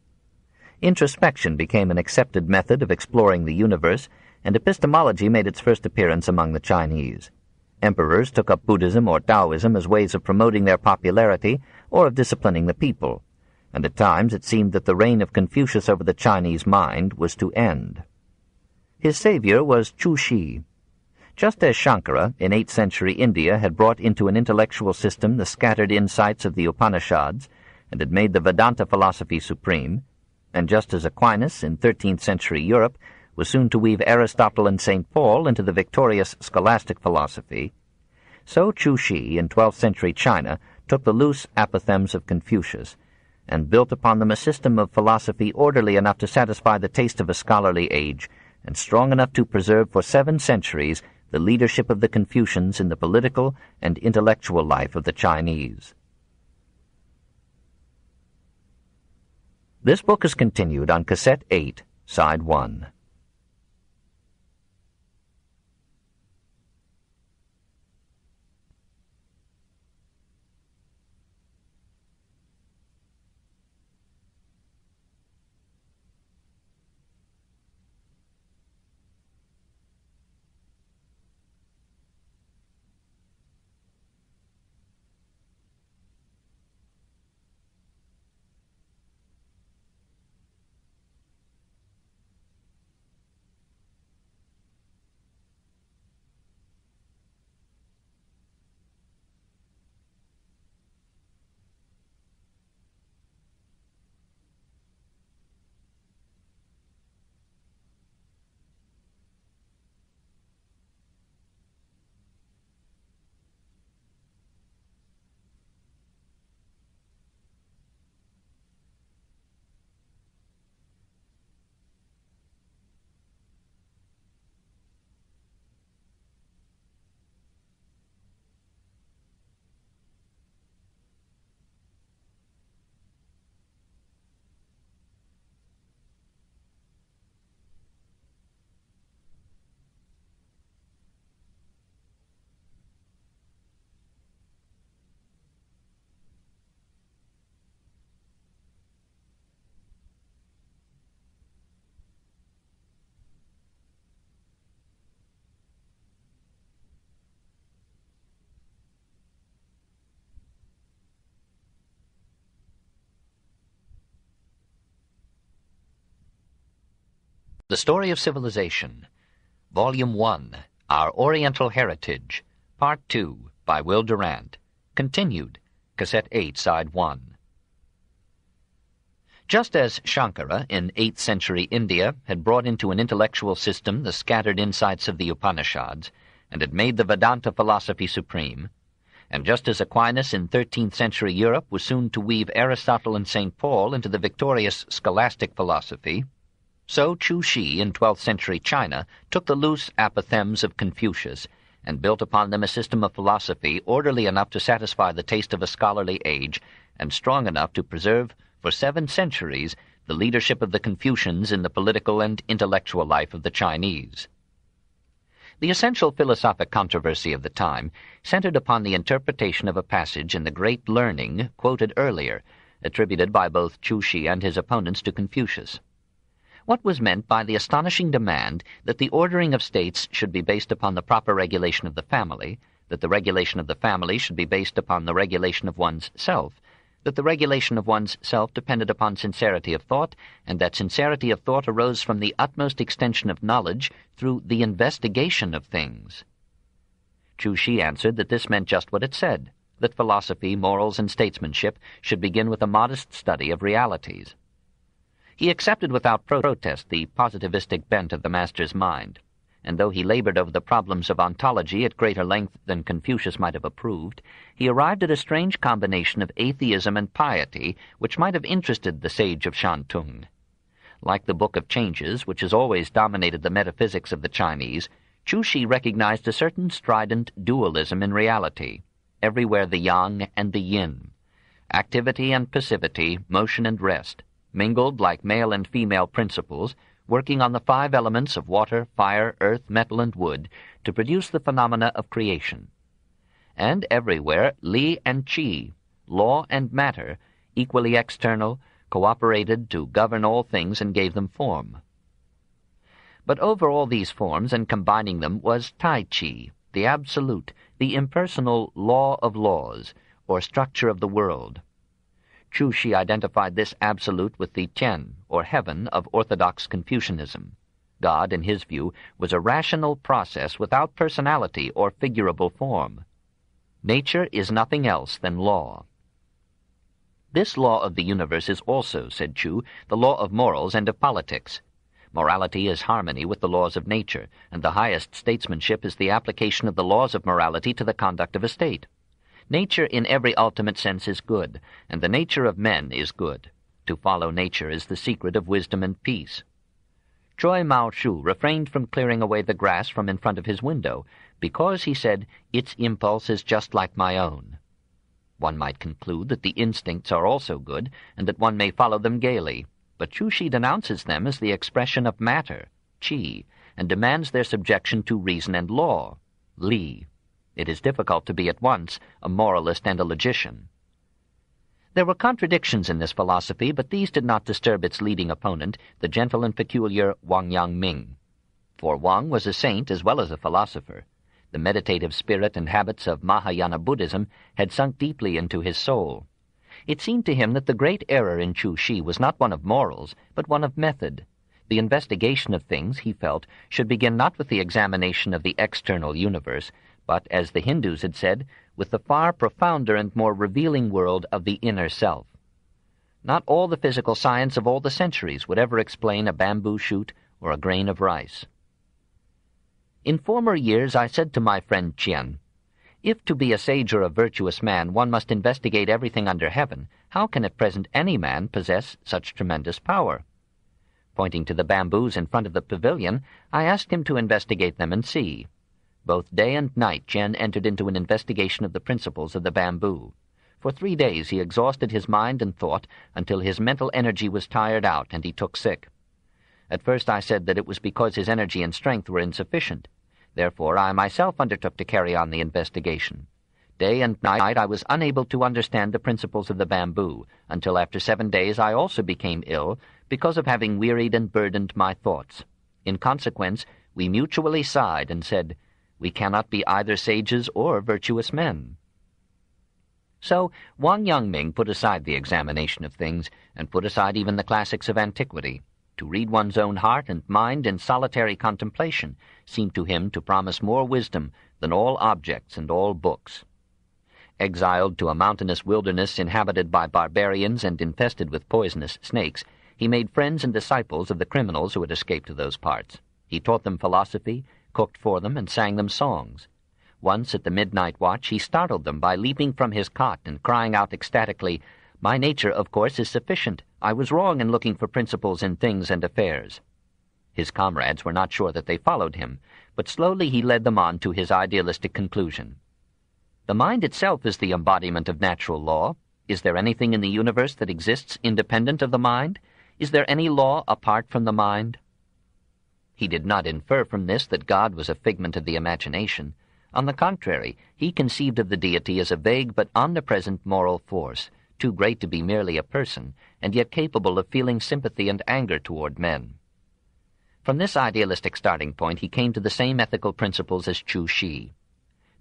Speaker 5: Introspection became an accepted method of exploring the universe, and epistemology made its first appearance among the Chinese. Emperors took up Buddhism or Taoism as ways of promoting their popularity or of disciplining the people, and at times it seemed that the reign of Confucius over the Chinese mind was to end. His savior was Chu Shi. Just as Shankara, in 8th century India, had brought into an intellectual system the scattered insights of the Upanishads, and had made the Vedanta philosophy supreme, and just as Aquinas, in 13th century Europe, was soon to weave Aristotle and St. Paul into the victorious scholastic philosophy, so Chu Shi, in 12th century China, took the loose apothegms of Confucius, and built upon them a system of philosophy orderly enough to satisfy the taste of a scholarly age, and strong enough to preserve for 7 centuries the leadership of the Confucians in the political and intellectual life of the Chinese. This book is continued on Cassette 8, Side 1. The Story of Civilization, Volume 1, Our Oriental Heritage, Part 2, by Will Durant, continued, Cassette 8, Side 1. Just as Shankara, in 8th century India, had brought into an intellectual system the scattered insights of the Upanishads, and had made the Vedanta philosophy supreme, and just as Aquinas in 13th century Europe was soon to weave Aristotle and St. Paul into the victorious scholastic philosophy, so Chu Shi in 12th century China took the loose apothegms of Confucius and built upon them a system of philosophy orderly enough to satisfy the taste of a scholarly age and strong enough to preserve for 7 centuries the leadership of the Confucians in the political and intellectual life of the Chinese. The essential philosophic controversy of the time centered upon the interpretation of a passage in the Great Learning quoted earlier, attributed by both Chu Shi and his opponents to Confucius. What was meant by the astonishing demand that the ordering of states should be based upon the proper regulation of the family, that the regulation of the family should be based upon the regulation of one's self, that the regulation of one's self depended upon sincerity of thought, and that sincerity of thought arose from the utmost extension of knowledge through the investigation of things? Chu Shi answered that this meant just what it said, that philosophy, morals, and statesmanship should begin with a modest study of realities. He accepted without protest the positivistic bent of the master's mind, and though he labored over the problems of ontology at greater length than Confucius might have approved, he arrived at a strange combination of atheism and piety which might have interested the sage of Shantung. Like the Book of Changes, which has always dominated the metaphysics of the Chinese, Chu Shi recognized a certain strident dualism in reality, everywhere the yang and the yin, activity and passivity, motion and rest, mingled like male and female principles, working on the 5 elements of water, fire, earth, metal, and wood to produce the phenomena of creation. And everywhere Li and Qi, law and matter, equally external, cooperated to govern all things and gave them form. But over all these forms and combining them was Tai Chi, the absolute, the impersonal law of laws, or structure of the world. Chu Shi identified this absolute with the Tian, or heaven, of orthodox Confucianism. God, in his view, was a rational process without personality or figurable form. Nature is nothing else than law. This law of the universe is also, said Chu, the law of morals and of politics. Morality is harmony with the laws of nature, and the highest statesmanship is the application of the laws of morality to the conduct of a state. Nature in every ultimate sense is good, and the nature of men is good. To follow nature is the secret of wisdom and peace. Choi Mao Shu refrained from clearing away the grass from in front of his window, because, he said, its impulse is just like my own. One might conclude that the instincts are also good, and that one may follow them gaily, but Chu Shi denounces them as the expression of matter, Qi, and demands their subjection to reason and law, Li. It is difficult to be at once a moralist and a logician. There were contradictions in this philosophy, but these did not disturb its leading opponent, the gentle and peculiar Wang Yangming. For Wang was a saint as well as a philosopher. The meditative spirit and habits of Mahayana Buddhism had sunk deeply into his soul. It seemed to him that the great error in Chu Shi was not one of morals, but one of method. The investigation of things, he felt, should begin not with the examination of the external universe, but, as the Hindus had said, with the far profounder and more revealing world of the inner self. Not all the physical science of all the centuries would ever explain a bamboo shoot or a grain of rice. In former years I said to my friend Chien, if to be a sage or a virtuous man one must investigate everything under heaven, how can at present any man possess such tremendous power? Pointing to the bamboos in front of the pavilion, I asked him to investigate them and see. Both day and night Chien entered into an investigation of the principles of the bamboo. For 3 days he exhausted his mind and thought until his mental energy was tired out and he took sick. At first I said that it was because his energy and strength were insufficient. Therefore I myself undertook to carry on the investigation. Day and night I was unable to understand the principles of the bamboo, until after 7 days I also became ill because of having wearied and burdened my thoughts. In consequence, we mutually sighed and said, we cannot be either sages or virtuous men. So Wang Yangming put aside the examination of things, and put aside even the classics of antiquity. To read one's own heart and mind in solitary contemplation seemed to him to promise more wisdom than all objects and all books. Exiled to a mountainous wilderness inhabited by barbarians and infested with poisonous snakes, he made friends and disciples of the criminals who had escaped to those parts. He taught them philosophy, cooked for them, and sang them songs. Once at the midnight watch he startled them by leaping from his cot and crying out ecstatically, "My nature, of course, is sufficient. I was wrong in looking for principles in things and affairs." His comrades were not sure that they followed him, but slowly he led them on to his idealistic conclusion. The mind itself is the embodiment of natural law. Is there anything in the universe that exists independent of the mind? Is there any law apart from the mind? He did not infer from this that God was a figment of the imagination. On the contrary, he conceived of the deity as a vague but omnipresent moral force, too great to be merely a person, and yet capable of feeling sympathy and anger toward men. From this idealistic starting point he came to the same ethical principles as Chu Shi.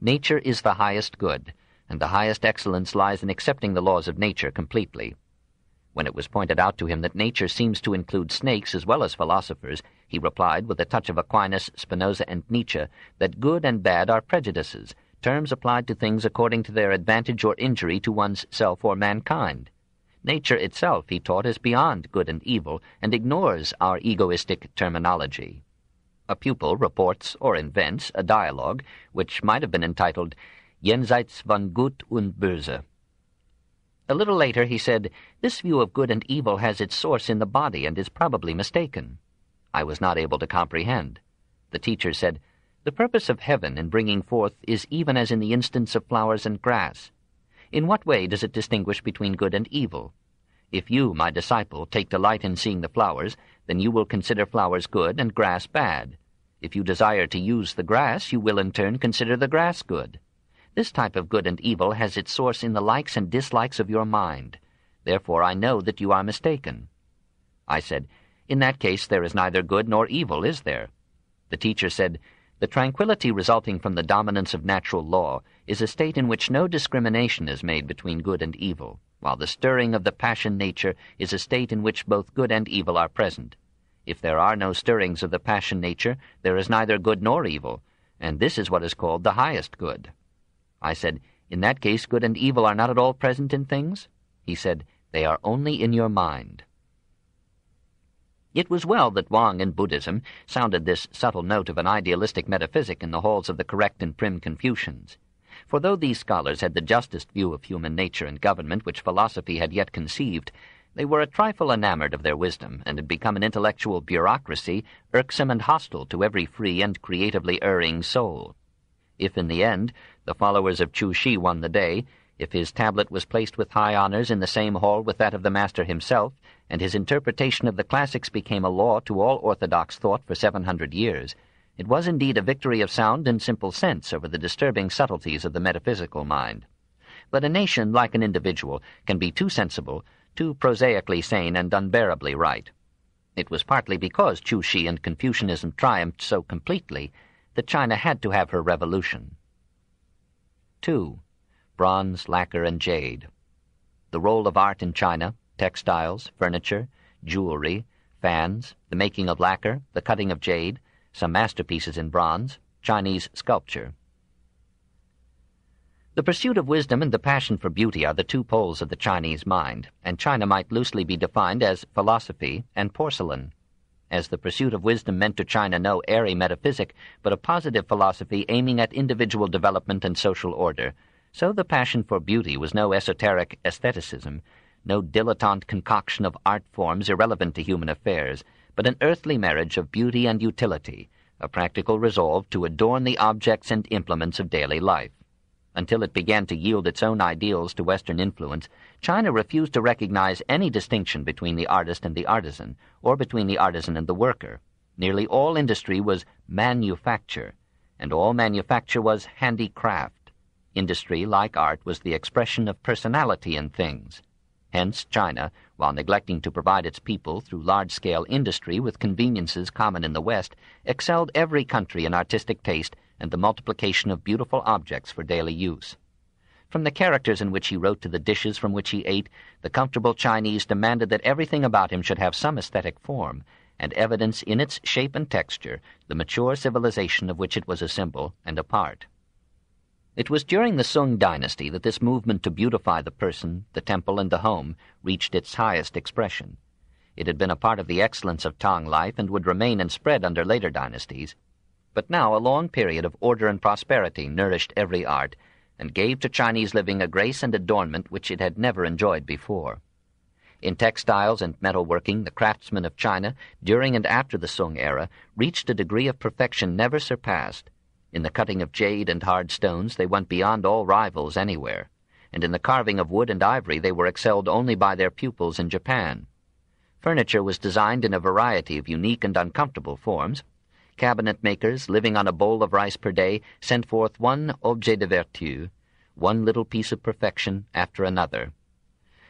Speaker 5: Nature is the highest good, and the highest excellence lies in accepting the laws of nature completely. When it was pointed out to him that nature seems to include snakes as well as philosophers, he replied with a touch of Aquinas, Spinoza, and Nietzsche that good and bad are prejudices, terms applied to things according to their advantage or injury to one's self or mankind. Nature itself, he taught, is beyond good and evil, and ignores our egoistic terminology. A pupil reports or invents a dialogue which might have been entitled Jenseits von Gut und Böse. A little later he said, "This view of good and evil has its source in the body and is probably mistaken." I was not able to comprehend. The teacher said, "The purpose of heaven in bringing forth is even as in the instance of flowers and grass. In what way does it distinguish between good and evil? If you, my disciple, take delight in seeing the flowers, then you will consider flowers good and grass bad. If you desire to use the grass, you will in turn consider the grass good. This type of good and evil has its source in the likes and dislikes of your mind. Therefore I know that you are mistaken." I said, "In that case there is neither good nor evil, is there?" The teacher said, "The tranquility resulting from the dominance of natural law is a state in which no discrimination is made between good and evil, while the stirring of the passion nature is a state in which both good and evil are present. If there are no stirrings of the passion nature, there is neither good nor evil, and this is what is called the highest good." I said, "In that case good and evil are not at all present in things?" He said, "They are only in your mind." It was well that Wang in Buddhism sounded this subtle note of an idealistic metaphysic in the halls of the correct and prim Confucians. For though these scholars had the justest view of human nature and government which philosophy had yet conceived, they were a trifle enamored of their wisdom, and had become an intellectual bureaucracy irksome and hostile to every free and creatively erring soul. If in the end the followers of Chu Shi won the day, if his tablet was placed with high honors in the same hall with that of the master himself, and his interpretation of the classics became a law to all orthodox thought for 700 years, it was indeed a victory of sound and simple sense over the disturbing subtleties of the metaphysical mind. But a nation, like an individual, can be too sensible, too prosaically sane and unbearably right. It was partly because Chu Shi and Confucianism triumphed so completely that China had to have her revolution. 2. Bronze, lacquer, and jade. The role of art in China, textiles, furniture, jewelry, fans, the making of lacquer, the cutting of jade, some masterpieces in bronze, Chinese sculpture. The pursuit of wisdom and the passion for beauty are the two poles of the Chinese mind, and China might loosely be defined as philosophy and porcelain. As the pursuit of wisdom meant to China no airy metaphysic, but a positive philosophy aiming at individual development and social order, so the passion for beauty was no esoteric aestheticism, no dilettante concoction of art forms irrelevant to human affairs, but an earthly marriage of beauty and utility, a practical resolve to adorn the objects and implements of daily life. Until it began to yield its own ideals to Western influence, China refused to recognize any distinction between the artist and the artisan, or between the artisan and the worker. Nearly all industry was manufacture, and all manufacture was handicraft. Industry, like art, was the expression of personality in things. Hence China, while neglecting to provide its people through large-scale industry with conveniences common in the West, excelled every country in artistic taste and the multiplication of beautiful objects for daily use. From the characters in which he wrote to the dishes from which he ate, the comfortable Chinese demanded that everything about him should have some aesthetic form, and evidence in its shape and texture the mature civilization of which it was a symbol and a part. It was during the Sung dynasty that this movement to beautify the person, the temple, and the home reached its highest expression. It had been a part of the excellence of Tang life and would remain and spread under later dynasties. But now a long period of order and prosperity nourished every art and gave to Chinese living a grace and adornment which it had never enjoyed before. In textiles and metalworking, the craftsmen of China, during and after the Sung era, reached a degree of perfection never surpassed. In the cutting of jade and hard stones they went beyond all rivals anywhere, and in the carving of wood and ivory they were excelled only by their pupils in Japan. Furniture was designed in a variety of unique and uncomfortable forms. Cabinet makers, living on a bowl of rice per day, sent forth one objet de vertu, one little piece of perfection after another.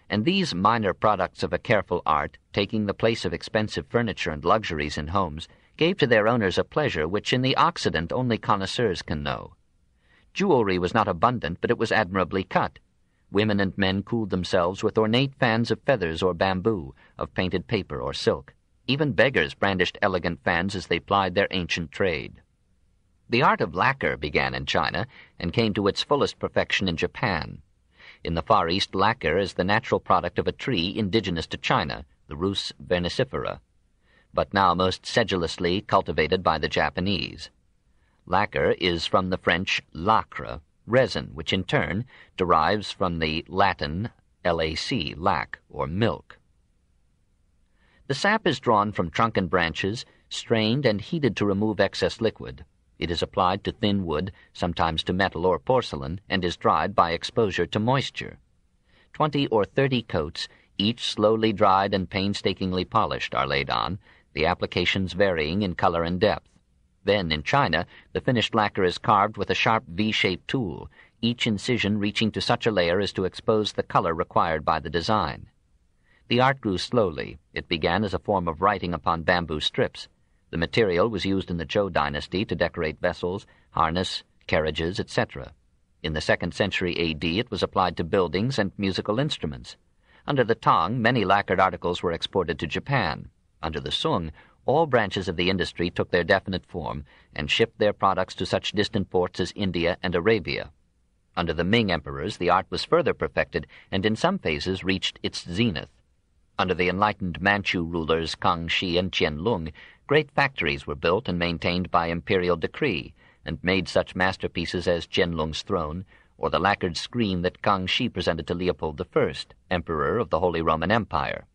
Speaker 5: And these minor products of a careful art, taking the place of expensive furniture and luxuries in homes, gave to their owners a pleasure which in the Occident only connoisseurs can know. Jewelry was not abundant, but it was admirably cut. Women and men cooled themselves with ornate fans of feathers or bamboo, of painted paper or silk. Even beggars brandished elegant fans as they plied their ancient trade. The art of lacquer began in China and came to its fullest perfection in Japan. In the Far East, lacquer is the natural product of a tree indigenous to China, the Rus vernicifera, but now most sedulously cultivated by the Japanese. Lacquer is from the French lacre, resin, which in turn derives from the Latin lac, lac, or milk. The sap is drawn from trunk and branches, strained and heated to remove excess liquid. It is applied to thin wood, sometimes to metal or porcelain, and is dried by exposure to moisture. 20 or 30 coats, each slowly dried and painstakingly polished, are laid on, the applications varying in color and depth. Then, in China, the finished lacquer is carved with a sharp V-shaped tool, each incision reaching to such a layer as to expose the color required by the design. The art grew slowly. It began as a form of writing upon bamboo strips. The material was used in the Zhou dynasty to decorate vessels, harness, carriages, etc. In the 2nd century A.D. it was applied to buildings and musical instruments. Under the Tang, many lacquered articles were exported to Japan. Under the Sung, all branches of the industry took their definite form and shipped their products to such distant ports as India and Arabia. Under the Ming emperors, the art was further perfected and in some phases reached its zenith. Under the enlightened Manchu rulers Kangxi and Qianlong, great factories were built and maintained by imperial decree, and made such masterpieces as Qianlong's throne, or the lacquered screen that Kangxi presented to Leopold I, Emperor of the Holy Roman Empire.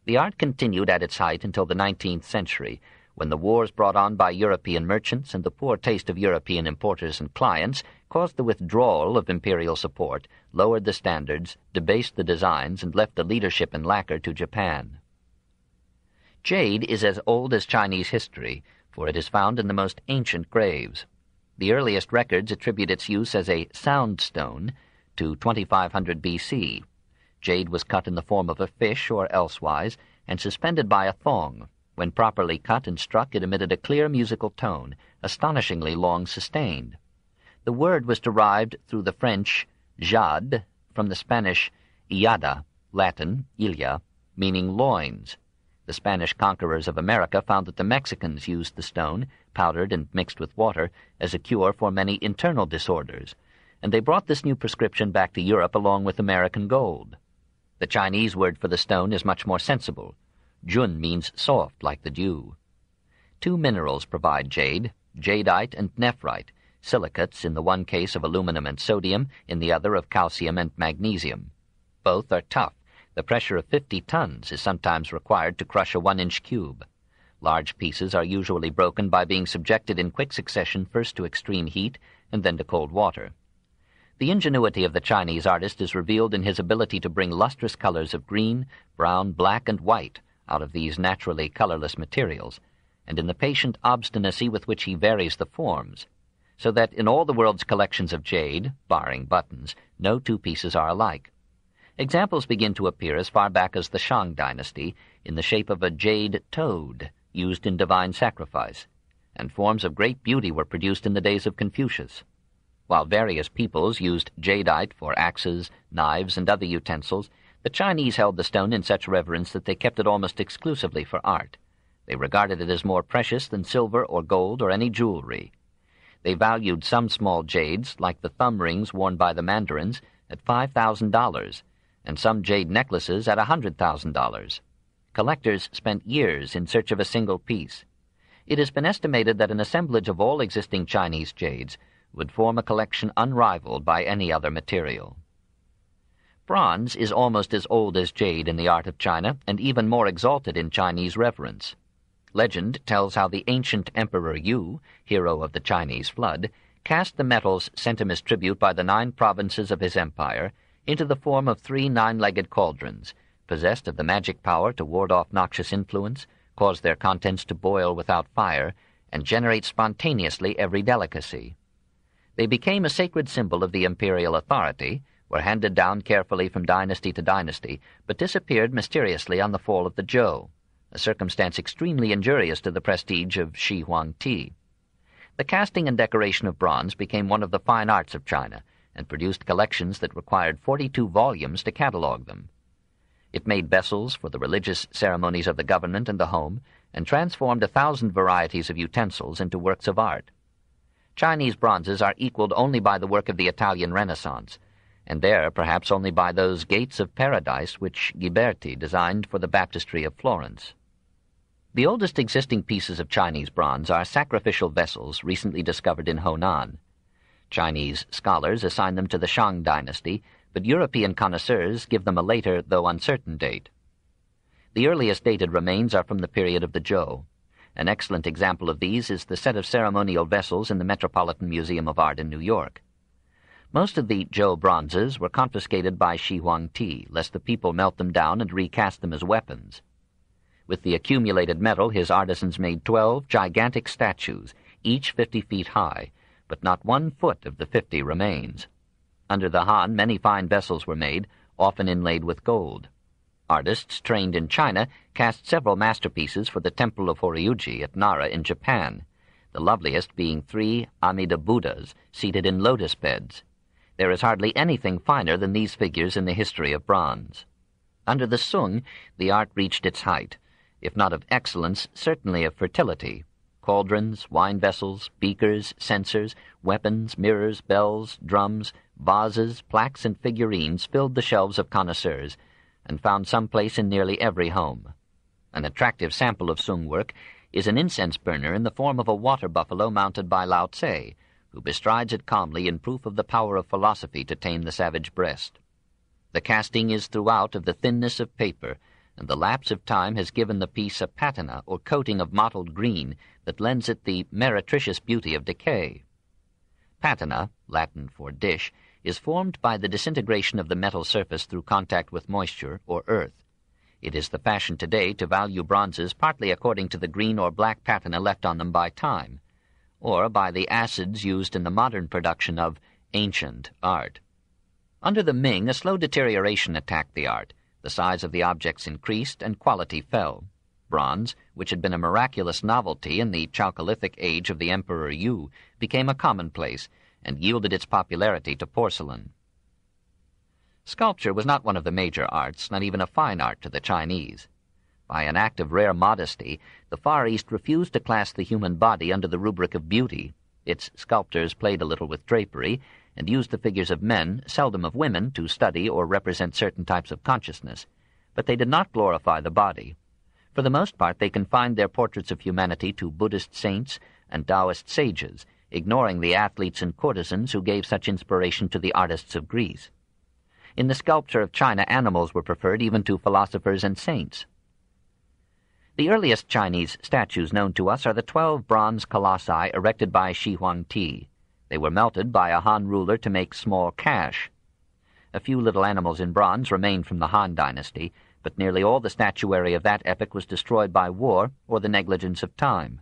Speaker 5: The art continued at its height until the 19th century, when the wars brought on by European merchants and the poor taste of European importers and clients caused the withdrawal of imperial support, lowered the standards, debased the designs, and left the leadership in lacquer to Japan. Jade is as old as Chinese history, for it is found in the most ancient graves. The earliest records attribute its use as a sound stone to 2500 B.C. Jade was cut in the form of a fish or elsewise and suspended by a thong. When properly cut and struck, it emitted a clear musical tone, astonishingly long sustained. The word was derived through the French jade from the Spanish illada, Latin ilia, meaning loins. The Spanish conquerors of America found that the Mexicans used the stone, powdered and mixed with water, as a cure for many internal disorders, and they brought this new prescription back to Europe along with American gold. The Chinese word for the stone is much more sensible. Jun means soft, like the dew. 2 minerals provide jade, jadeite and nephrite, silicates in the one case of aluminum and sodium, in the other of calcium and magnesium. Both are tough. The pressure of 50 tons is sometimes required to crush a 1-inch cube. Large pieces are usually broken by being subjected in quick succession first to extreme heat and then to cold water. The ingenuity of the Chinese artist is revealed in his ability to bring lustrous colors of green, brown, black, and white out of these naturally colorless materials, and in the patient obstinacy with which he varies the forms, so that in all the world's collections of jade, barring buttons, no 2 pieces are alike. Examples begin to appear as far back as the Shang dynasty in the shape of a jade toad used in divine sacrifice, and forms of great beauty were produced in the days of Confucius. While various peoples used jadeite for axes, knives, and other utensils, the Chinese held the stone in such reverence that they kept it almost exclusively for art. They regarded it as more precious than silver or gold or any jewelry. They valued some small jades, like the thumb rings worn by the mandarins, at $5,000, and some jade necklaces at $100,000. Collectors spent years in search of a single piece. It has been estimated that an assemblage of all existing Chinese jades would form a collection unrivaled by any other material. Bronze is almost as old as jade in the art of China, and even more exalted in Chinese reverence. Legend tells how the ancient Emperor Yu, hero of the Chinese flood, cast the metals sent him as tribute by the 9 provinces of his empire into the form of 3 9-legged cauldrons, possessed of the magic power to ward off noxious influence, cause their contents to boil without fire, and generate spontaneously every delicacy. They became a sacred symbol of the imperial authority, were handed down carefully from dynasty to dynasty, but disappeared mysteriously on the fall of the Zhou, a circumstance extremely injurious to the prestige of Shi Huangti. The casting and decoration of bronze became one of the fine arts of China, and produced collections that required 42 volumes to catalogue them. It made vessels for the religious ceremonies of the government and the home, and transformed 1,000 varieties of utensils into works of art. Chinese bronzes are equaled only by the work of the Italian Renaissance, and there perhaps only by those gates of paradise which Ghiberti designed for the baptistry of Florence. The oldest existing pieces of Chinese bronze are sacrificial vessels recently discovered in Honan. Chinese scholars assign them to the Shang dynasty, but European connoisseurs give them a later, though uncertain, date. The earliest dated remains are from the period of the Zhou. An excellent example of these is the set of ceremonial vessels in the Metropolitan Museum of Art in New York. Most of the Zhou bronzes were confiscated by Shi Huangti, lest the people melt them down and recast them as weapons. With the accumulated metal, his artisans made 12 gigantic statues, each 50 feet high, but not 1 foot of the 50 remains. Under the Han, many fine vessels were made, often inlaid with gold. Artists trained in China cast several masterpieces for the Temple of Horyuji at Nara in Japan, the loveliest being 3 Amida Buddhas seated in lotus beds. There is hardly anything finer than these figures in the history of bronze. Under the Sung, the art reached its height, if not of excellence, certainly of fertility. Cauldrons, wine vessels, beakers, censers, weapons, mirrors, bells, drums, vases, plaques, and figurines filled the shelves of connoisseurs, and found some place in nearly every home. An attractive sample of Sung work is an incense burner in the form of a water buffalo mounted by Lao Tse, who bestrides it calmly in proof of the power of philosophy to tame the savage breast. The casting is throughout of the thinness of paper, and the lapse of time has given the piece a patina or coating of mottled green that lends it the meretricious beauty of decay. Patina, Latin for dish, is formed by the disintegration of the metal surface through contact with moisture or earth. It is the fashion today to value bronzes partly according to the green or black patina left on them by time, or by the acids used in the modern production of ancient art. Under the Ming, a slow deterioration attacked the art. The size of the objects increased and quality fell. Bronze, which had been a miraculous novelty in the Chalcolithic age of the Emperor Yu, became a commonplace and yielded its popularity to porcelain. Sculpture was not one of the major arts, not even a fine art to the Chinese. By an act of rare modesty, the Far East refused to class the human body under the rubric of beauty. Its sculptors played a little with drapery, and used the figures of men, seldom of women, to study or represent certain types of consciousness, but they did not glorify the body. For the most part, they confined their portraits of humanity to Buddhist saints and Taoist sages, ignoring the athletes and courtesans who gave such inspiration to the artists of Greece. In the sculpture of China, animals were preferred even to philosophers and saints. The earliest Chinese statues known to us are the 12 bronze colossi erected by Shi Huangti. They were melted by a Han ruler to make small cash. A few little animals in bronze remain from the Han dynasty, but nearly all the statuary of that epoch was destroyed by war or the negligence of time.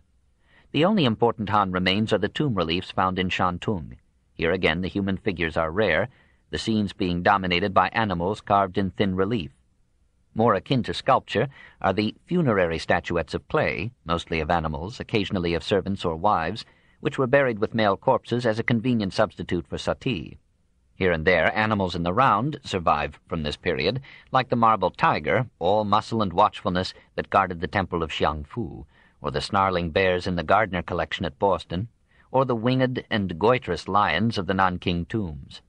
Speaker 5: The only important Han remains are the tomb reliefs found in Shantung. Here again the human figures are rare, the scenes being dominated by animals carved in thin relief. More akin to sculpture are the funerary statuettes of clay, mostly of animals, occasionally of servants or wives, which were buried with male corpses as a convenient substitute for sati.
Speaker 2: Here and there, animals in the round survive from this period, like the marble tiger, all muscle and watchfulness, that guarded the temple of Xiangfu, or the snarling bears in the Gardner collection at Boston, or the winged and goitrous lions of the Nanking tombs.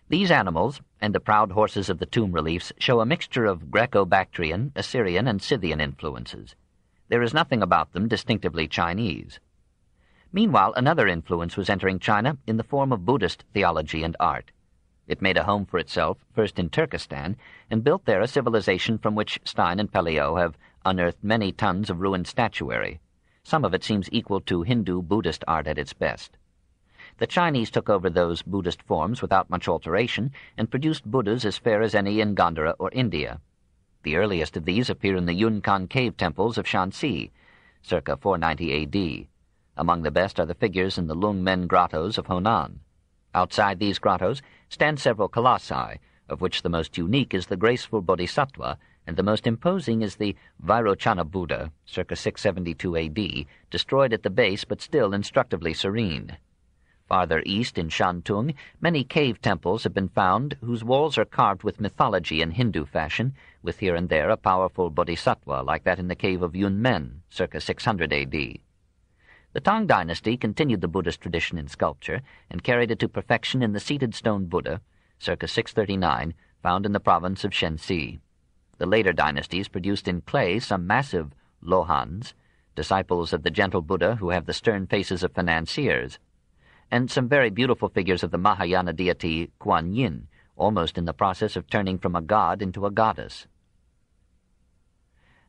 Speaker 2: These animals, and the proud horses of the tomb reliefs, show a mixture of Greco-Bactrian, Assyrian, and Scythian influences. There is nothing about them distinctively Chinese. Meanwhile, another influence was entering China in the form of Buddhist theology and art. It made a home for itself, first in Turkestan, and built there a civilization from which Stein and Pelliot have unearthed many tons of ruined statuary. Some of it seems equal to Hindu-Buddhist art at its best. The Chinese took over those Buddhist forms without much alteration and produced Buddhas as fair as any in Gandhara or India. The earliest of these appear in the Yunkan cave temples of Shanxi, circa 490 A.D. Among the best are the figures in the Lungmen grottos of Honan. Outside these grottos stand several colossi, of which the most unique is the graceful Bodhisattva, and the most imposing is the Vairochana Buddha, circa 672 A.D., destroyed at the base but still instructively serene. Farther east in Shantung, many cave temples have been found whose walls are carved with mythology in Hindu fashion, with here and there a powerful bodhisattva like that in the cave of Yunmen, circa 600 A.D. The Tang dynasty continued the Buddhist tradition in sculpture and carried it to perfection in the seated stone Buddha, circa 639, found in the province of Shenxi. The later dynasties produced in clay some massive lohans, disciples of the gentle Buddha who have the stern faces of financiers, and some very beautiful figures of the Mahayana deity Kuan Yin, almost in the process of turning from a god into a goddess.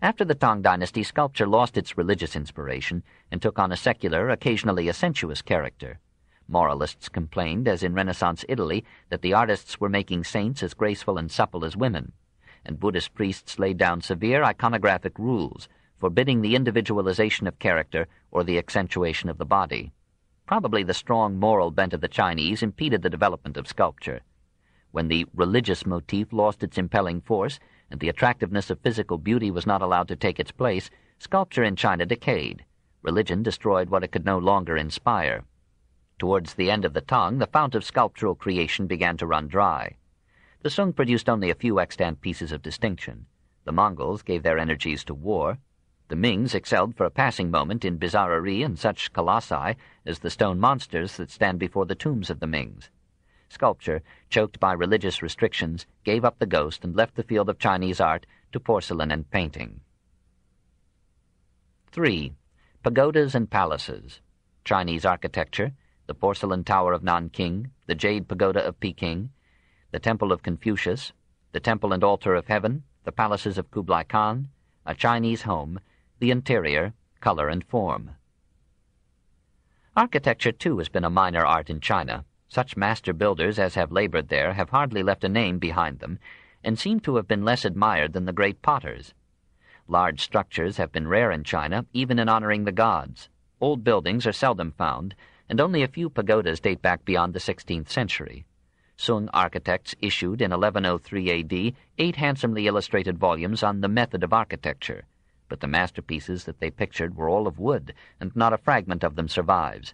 Speaker 2: After the Tang dynasty, sculpture lost its religious inspiration and took on a secular, occasionally a sensuous character. Moralists complained, as in Renaissance Italy, that the artists were making saints as graceful and supple as women, and Buddhist priests laid down severe iconographic rules, forbidding the individualization of character or the accentuation of the body. Probably the strong moral bent of the Chinese impeded the development of sculpture. When the religious motif lost its impelling force and the attractiveness of physical beauty was not allowed to take its place, sculpture in China decayed. Religion destroyed what it could no longer inspire. Towards the end of the Tang, the fount of sculptural creation began to run dry. The Sung produced only a few extant pieces of distinction. The Mongols gave their energies to war. The Mings excelled for a passing moment in bizarrerie and such colossi as the stone monsters that stand before the tombs of the Mings. Sculpture, choked by religious restrictions, gave up the ghost and left the field of Chinese art to porcelain and painting. 3. Pagodas and palaces. Chinese architecture, the porcelain tower of Nanking, the jade pagoda of Peking, the temple of Confucius, the temple and altar of heaven, the palaces of Kublai Khan, a Chinese home, the interior, color and form. Architecture, too, has been a minor art in China. Such master builders as have labored there have hardly left a name behind them, and seem to have been less admired than the great potters. Large structures have been rare in China, even in honoring the gods. Old buildings are seldom found, and only a few pagodas date back beyond the 16th century. Sung architects issued in 1103 A.D. 8 handsomely illustrated volumes on the method of architecture, but the masterpieces that they pictured were all of wood, and not a fragment of them survives.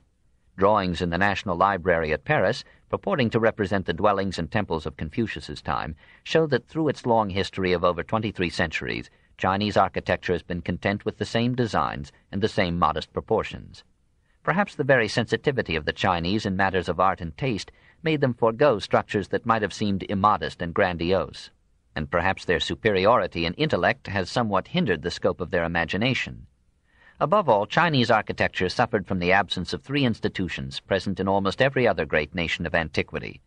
Speaker 2: Drawings in the National Library at Paris, purporting to represent the dwellings and temples of Confucius's time, show that through its long history of over 23 centuries, Chinese architecture has been content with the same designs and the same modest proportions. Perhaps the very sensitivity of the Chinese in matters of art and taste made them forego structures that might have seemed immodest and grandiose, and perhaps their superiority in intellect has somewhat hindered the scope of their imagination. Above all, Chinese architecture suffered from the absence of 3 institutions present in almost every other great nation of antiquity: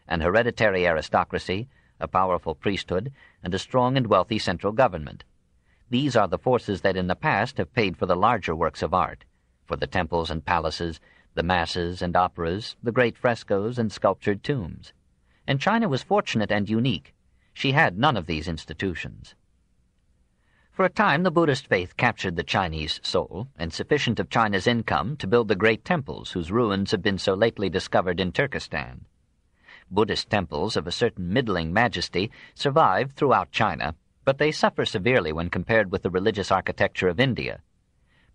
Speaker 2: an hereditary aristocracy, a powerful priesthood, and a strong and wealthy central government. These are the forces that in the past have paid for the larger works of art, for the temples and palaces, the masses and operas, the great frescoes and sculptured tombs. And China was fortunate and unique. She had none of these institutions. For a time the Buddhist faith captured the Chinese soul, and sufficient of China's income to build the great temples whose ruins have been so lately discovered in Turkestan. Buddhist temples of a certain middling majesty survive throughout China, but they suffer severely when compared with the religious architecture of India.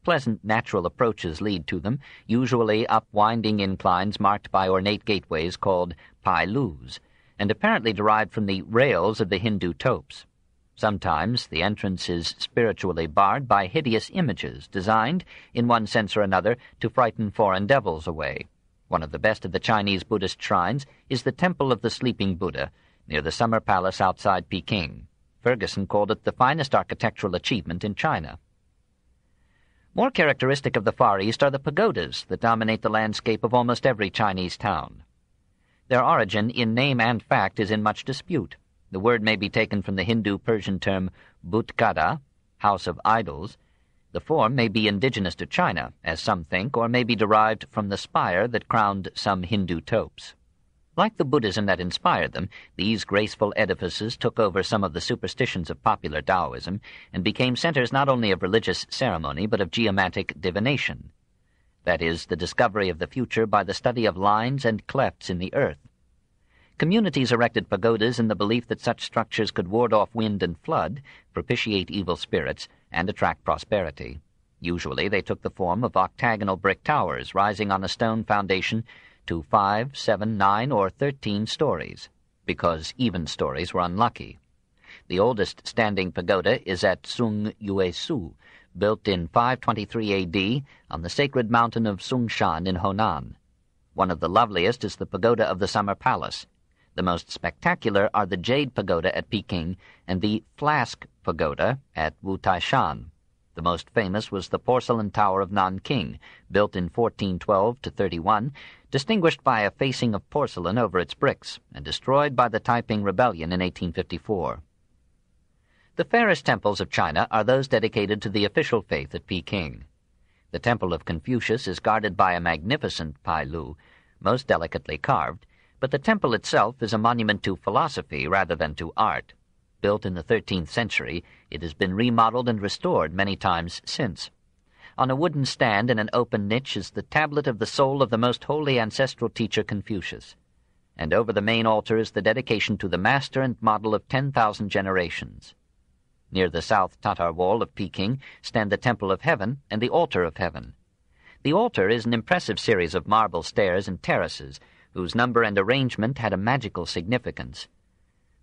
Speaker 2: pleasant natural approaches lead to them, usually up winding inclines marked by ornate gateways called pai-lus, and apparently derived from the rails of the Hindu topes. Sometimes the entrance is spiritually barred by hideous images designed, in one sense or another, to frighten foreign devils away. One of the best of the Chinese Buddhist shrines is the Temple of the Sleeping Buddha, near the Summer Palace outside Peking. Ferguson called it the finest architectural achievement in China. More characteristic of the Far East are the pagodas that dominate the landscape of almost every Chinese town. Their origin in name and fact is in much dispute. The word may be taken from the Hindu-Persian term Butgada, house of idols. The form may be indigenous to China, as some think, or may be derived from the spire that crowned some Hindu topes. Like the Buddhism that inspired them, these graceful edifices took over some of the superstitions of popular Taoism and became centers not only of religious ceremony but of geomantic divination. That is, the discovery of the future by the study of lines and clefts in the earth. Communities erected pagodas in the belief that such structures could ward off wind and flood, propitiate evil spirits, and attract prosperity. Usually they took the form of octagonal brick towers rising on a stone foundation to 5, 7, 9, or 13 stories, because even stories were unlucky. The oldest standing pagoda is at Sung Yue-su, built in 523 A.D. on the sacred mountain of Sungshan in Honan. One of the loveliest is the pagoda of the Summer Palace. The most spectacular are the Jade Pagoda at Peking and the Flask Pagoda at Wu Taishan. The most famous was the Porcelain Tower of Nanking, built in 1412-31, distinguished by a facing of porcelain over its bricks, and destroyed by the Taiping Rebellion in 1854. The fairest temples of China are those dedicated to the official faith at Peking. The Temple of Confucius is guarded by a magnificent pai-lu, most delicately carved, but the temple itself is a monument to philosophy rather than to art. Built in the 13th century, it has been remodeled and restored many times since. On a wooden stand in an open niche is the tablet of the soul of the most holy ancestral teacher Confucius, and over the main altar is the dedication to the master and model of 10,000 generations. Near the south Tatar wall of Peking stand the Temple of Heaven and the Altar of Heaven. The altar is an impressive series of marble stairs and terraces, whose number and arrangement had a magical significance.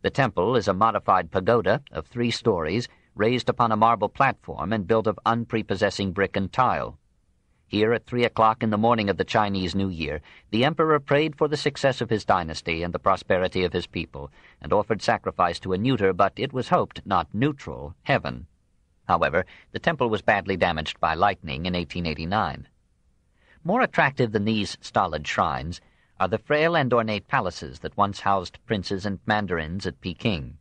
Speaker 2: The temple is a modified pagoda of 3 stories, raised upon a marble platform and built of unprepossessing brick and tile. Here at 3 o'clock in the morning of the Chinese New Year, the emperor prayed for the success of his dynasty and the prosperity of his people, and offered sacrifice to a neuter, but it was hoped not neutral, heaven. However, the temple was badly damaged by lightning in 1889. More attractive than these stolid shrines are the frail and ornate palaces that once housed princes and mandarins at Peking.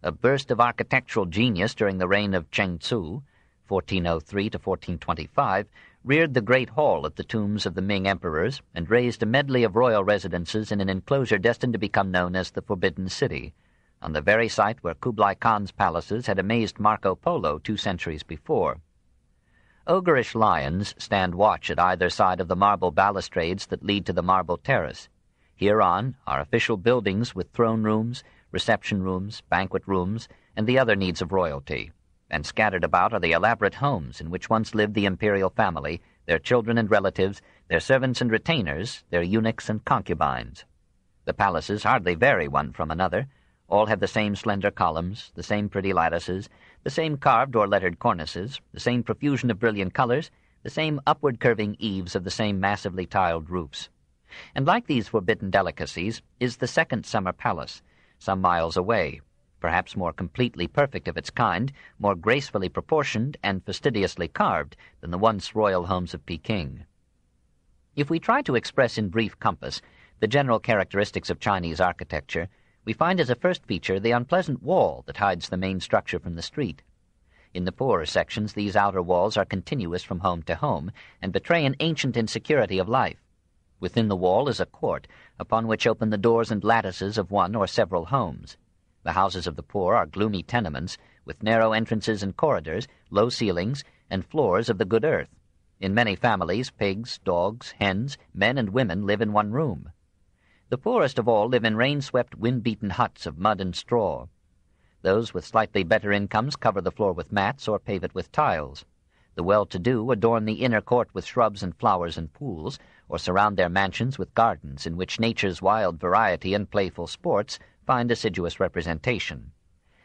Speaker 2: A burst of architectural genius during the reign of Chengzu, 1403 to 1425, reared the Great Hall at the tombs of the Ming emperors and raised a medley of royal residences in an enclosure destined to become known as the Forbidden City, on the very site where Kublai Khan's palaces had amazed Marco Polo 2 centuries before. Ogreish lions stand watch at either side of the marble balustrades that lead to the marble terrace. Hereon are official buildings with throne rooms, reception rooms, banquet rooms, and the other needs of royalty, and scattered about are the elaborate homes in which once lived the imperial family, their children and relatives, their servants and retainers, their eunuchs and concubines. The palaces hardly vary one from another. All have the same slender columns, the same pretty lattices, the same carved or lettered cornices, the same profusion of brilliant colors, the same upward-curving eaves of the same massively tiled roofs. And like these forbidden delicacies is the second summer palace, some miles away, perhaps more completely perfect of its kind, more gracefully proportioned and fastidiously carved than the once royal homes of Peking. If we try to express in brief compass the general characteristics of Chinese architecture, we find as a first feature the unpleasant wall that hides the main structure from the street. In the poorer sections, these outer walls are continuous from home to home and betray an ancient insecurity of life. Within the wall is a court, upon which open the doors and lattices of one or several homes. The houses of the poor are gloomy tenements, with narrow entrances and corridors, low ceilings, and floors of the good earth. In many families, pigs, dogs, hens, men and women live in one room. The poorest of all live in rain-swept, wind-beaten huts of mud and straw. Those with slightly better incomes cover the floor with mats or pave it with tiles. The well-to-do adorn the inner court with shrubs and flowers and pools, or surround their mansions with gardens in which nature's wild variety and playful sports find assiduous representation.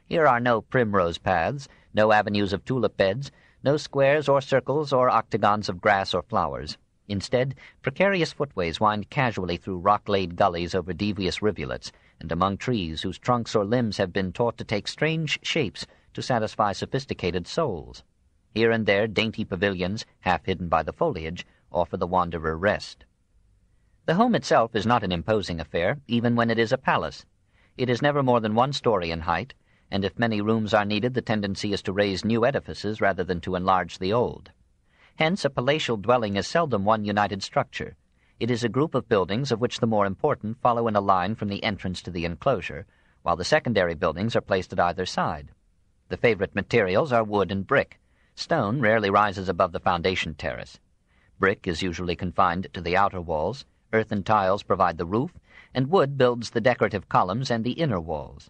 Speaker 2: Here are no primrose paths, no avenues of tulip beds, no squares or circles or octagons of grass or flowers. Instead, precarious footways wind casually through rock-laid gullies over devious rivulets, and among trees whose trunks or limbs have been taught to take strange shapes to satisfy sophisticated souls. Here and there dainty pavilions, half hidden by the foliage, offer the wanderer rest. The home itself is not an imposing affair, even when it is a palace. It is never more than 1 story in height, and if many rooms are needed, the tendency is to raise new edifices rather than to enlarge the old. Hence, a palatial dwelling is seldom one united structure. It is a group of buildings of which the more important follow in a line from the entrance to the enclosure, while the secondary buildings are placed at either side. The favorite materials are wood and brick. Stone rarely rises above the foundation terrace. Brick is usually confined to the outer walls, earthen tiles provide the roof, and wood builds the decorative columns and the inner walls.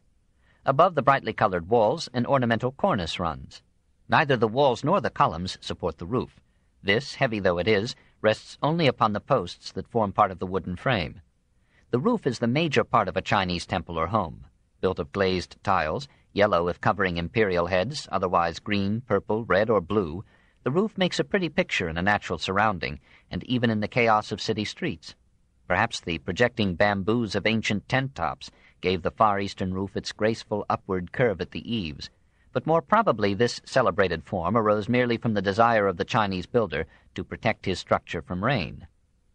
Speaker 2: Above the brightly colored walls, an ornamental cornice runs. Neither the walls nor the columns support the roof. This, heavy though it is, rests only upon the posts that form part of the wooden frame. The roof is the major part of a Chinese temple or home. Built of glazed tiles, yellow if covering imperial heads, otherwise green, purple, red, or blue, the roof makes a pretty picture in a natural surrounding, and even in the chaos of city streets. Perhaps the projecting bamboos of ancient tent tops gave the Far Eastern roof its graceful upward curve at the eaves, but more probably this celebrated form arose merely from the desire of the Chinese builder to protect his structure from rain.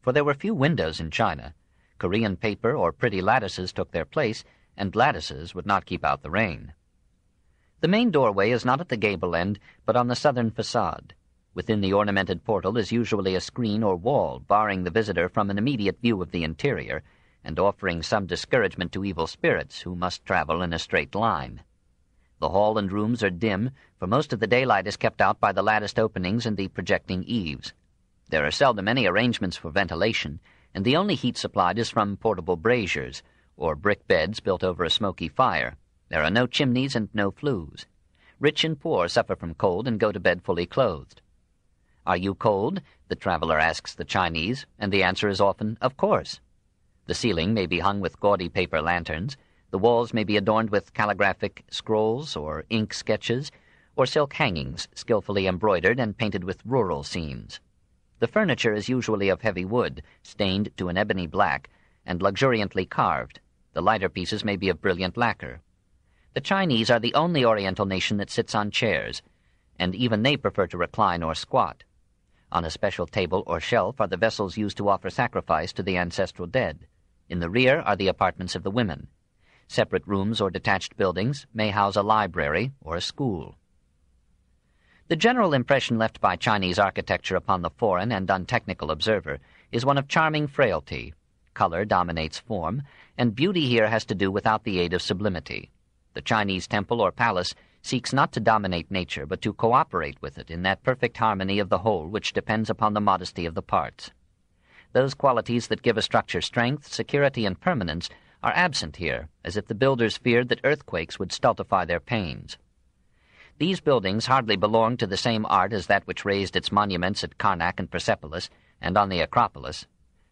Speaker 2: For there were few windows in China. Korean paper or pretty lattices took their place, and lattices would not keep out the rain. The main doorway is not at the gable end, but on the southern facade. Within the ornamented portal is usually a screen or wall barring the visitor from an immediate view of the interior, and offering some discouragement to evil spirits who must travel in a straight line. The hall and rooms are dim, for most of the daylight is kept out by the latticed openings and the projecting eaves. There are seldom any arrangements for ventilation, and the only heat supplied is from portable braziers, or brick beds built over a smoky fire. There are no chimneys and no flues. Rich and poor suffer from cold and go to bed fully clothed. "Are you cold?" the traveler asks the Chinese, and the answer is often, "Of course." The ceiling may be hung with gaudy paper lanterns, the walls may be adorned with calligraphic scrolls or ink sketches, or silk hangings skillfully embroidered and painted with rural scenes. The furniture is usually of heavy wood, stained to an ebony black, and luxuriantly carved. The lighter pieces may be of brilliant lacquer. The Chinese are the only Oriental nation that sits on chairs, and even they prefer to recline or squat. On a special table or shelf are the vessels used to offer sacrifice to the ancestral dead. In the rear are the apartments of the women. Separate rooms or detached buildings may house a library or a school. The general impression left by Chinese architecture upon the foreign and untechnical observer is one of charming frailty. Color dominates form, and beauty here has to do without the aid of sublimity. The Chinese temple or palace seeks not to dominate nature, but to cooperate with it in that perfect harmony of the whole which depends upon the modesty of the parts. Those qualities that give a structure strength, security, and permanence are absent here, as if the builders feared that earthquakes would stultify their pains. These buildings hardly belong to the same art as that which raised its monuments at Karnak and Persepolis, and on the Acropolis.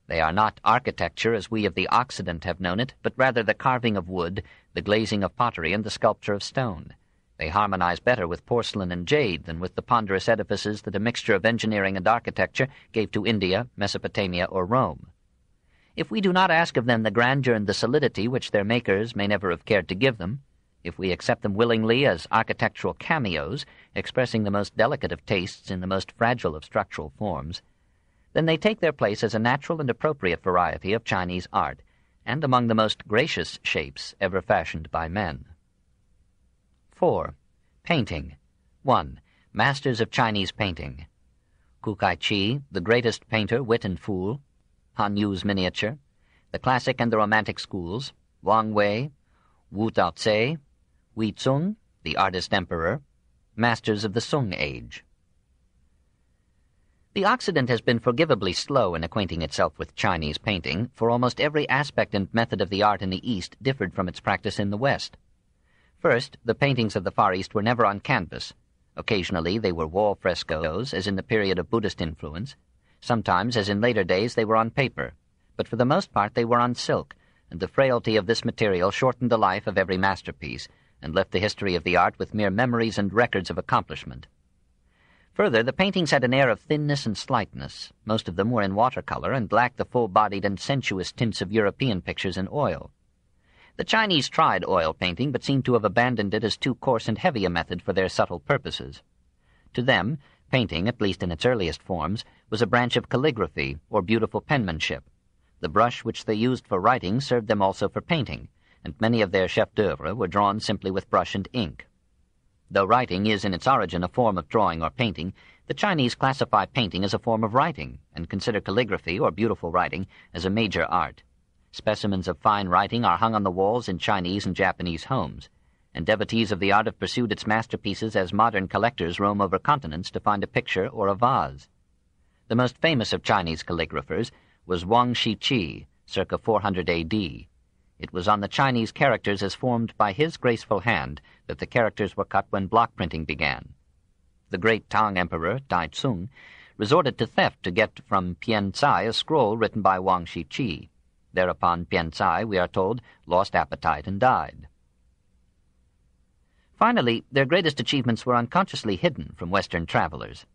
Speaker 2: They are not architecture as we of the Occident have known it, but rather the carving of wood, the glazing of pottery, and the sculpture of stone. They harmonize better with porcelain and jade than with the ponderous edifices that a mixture of engineering and architecture gave to India, Mesopotamia, or Rome. If we do not ask of them the grandeur and the solidity which their makers may never have cared to give them, if we accept them willingly as architectural cameos, expressing the most delicate of tastes in the most fragile of structural forms, then they take their place as a natural and appropriate variety of Chinese art, and among the most gracious shapes ever fashioned by men. 4. Painting. 1. Masters of Chinese painting. Ku Kai-chi, the greatest painter, wit and fool. Han Yu's miniature. The classic and the romantic schools. Wang Wei. Wu Dao-tse. Wei Tsung, the artist emperor. Masters of the Sung age. The Occident has been forgivably slow in acquainting itself with Chinese painting, for almost every aspect and method of the art in the East differed from its practice in the West. First, the paintings of the Far East were never on canvas. Occasionally they were wall frescoes, as in the period of Buddhist influence. Sometimes, as in later days, they were on paper, but for the most part they were on silk, and the frailty of this material shortened the life of every masterpiece, and left the history of the art with mere memories and records of accomplishment. Further, the paintings had an air of thinness and slightness. Most of them were in watercolor and lacked the full-bodied and sensuous tints of European pictures in oil. The Chinese tried oil painting, but seemed to have abandoned it as too coarse and heavy a method for their subtle purposes. To them, painting, at least in its earliest forms, was a branch of calligraphy or beautiful penmanship. The brush which they used for writing served them also for painting, and many of their chefs-d'oeuvre were drawn simply with brush and ink. Though writing is in its origin a form of drawing or painting, the Chinese classify painting as a form of writing, and consider calligraphy or beautiful writing as a major art. Specimens of fine writing are hung on the walls in Chinese and Japanese homes, and devotees of the art have pursued its masterpieces as modern collectors roam over continents to find a picture or a vase. The most famous of Chinese calligraphers was Wang Shiqi, circa 400 A.D. It was on the Chinese characters as formed by his graceful hand that the characters were cut when block printing began. The great Tang Emperor, Tai Tsung, resorted to theft to get from Pian Tsai a scroll written by Wang Shiqi. Thereupon Pian Tsai, we are told, lost appetite and died. Finally, their greatest achievements were unconsciously hidden from Western travelers.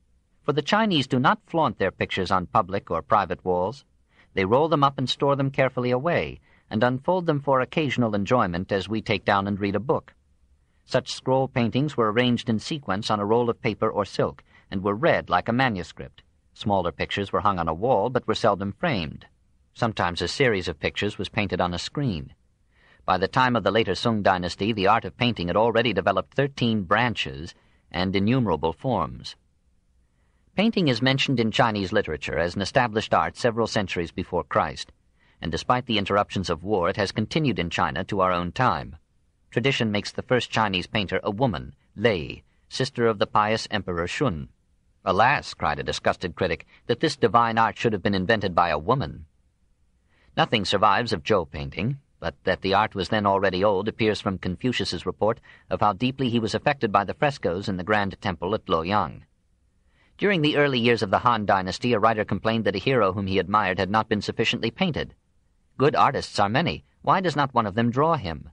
Speaker 2: For the Chinese do not flaunt their pictures on public or private walls. They roll them up and store them carefully away, and unfold them for occasional enjoyment as we take down and read a book. Such scroll paintings were arranged in sequence on a roll of paper or silk, and were read like a manuscript. Smaller pictures were hung on a wall, but were seldom framed. Sometimes a series of pictures was painted on a screen. By the time of the later Sung dynasty, the art of painting had already developed 13 branches and innumerable forms. Painting is mentioned in Chinese literature as an established art several centuries before Christ, and despite the interruptions of war, it has continued in China to our own time. Tradition makes the first Chinese painter a woman, Lei, sister of the pious Emperor Shun. Alas, cried a disgusted critic, that this divine art should have been invented by a woman. Nothing survives of Zhou painting, but that the art was then already old appears from Confucius's report of how deeply he was affected by the frescoes in the Grand Temple at Luoyang. During the early years of the Han Dynasty, a writer complained that a hero whom he admired had not been sufficiently painted. Good artists are many. Why does not one of them draw him?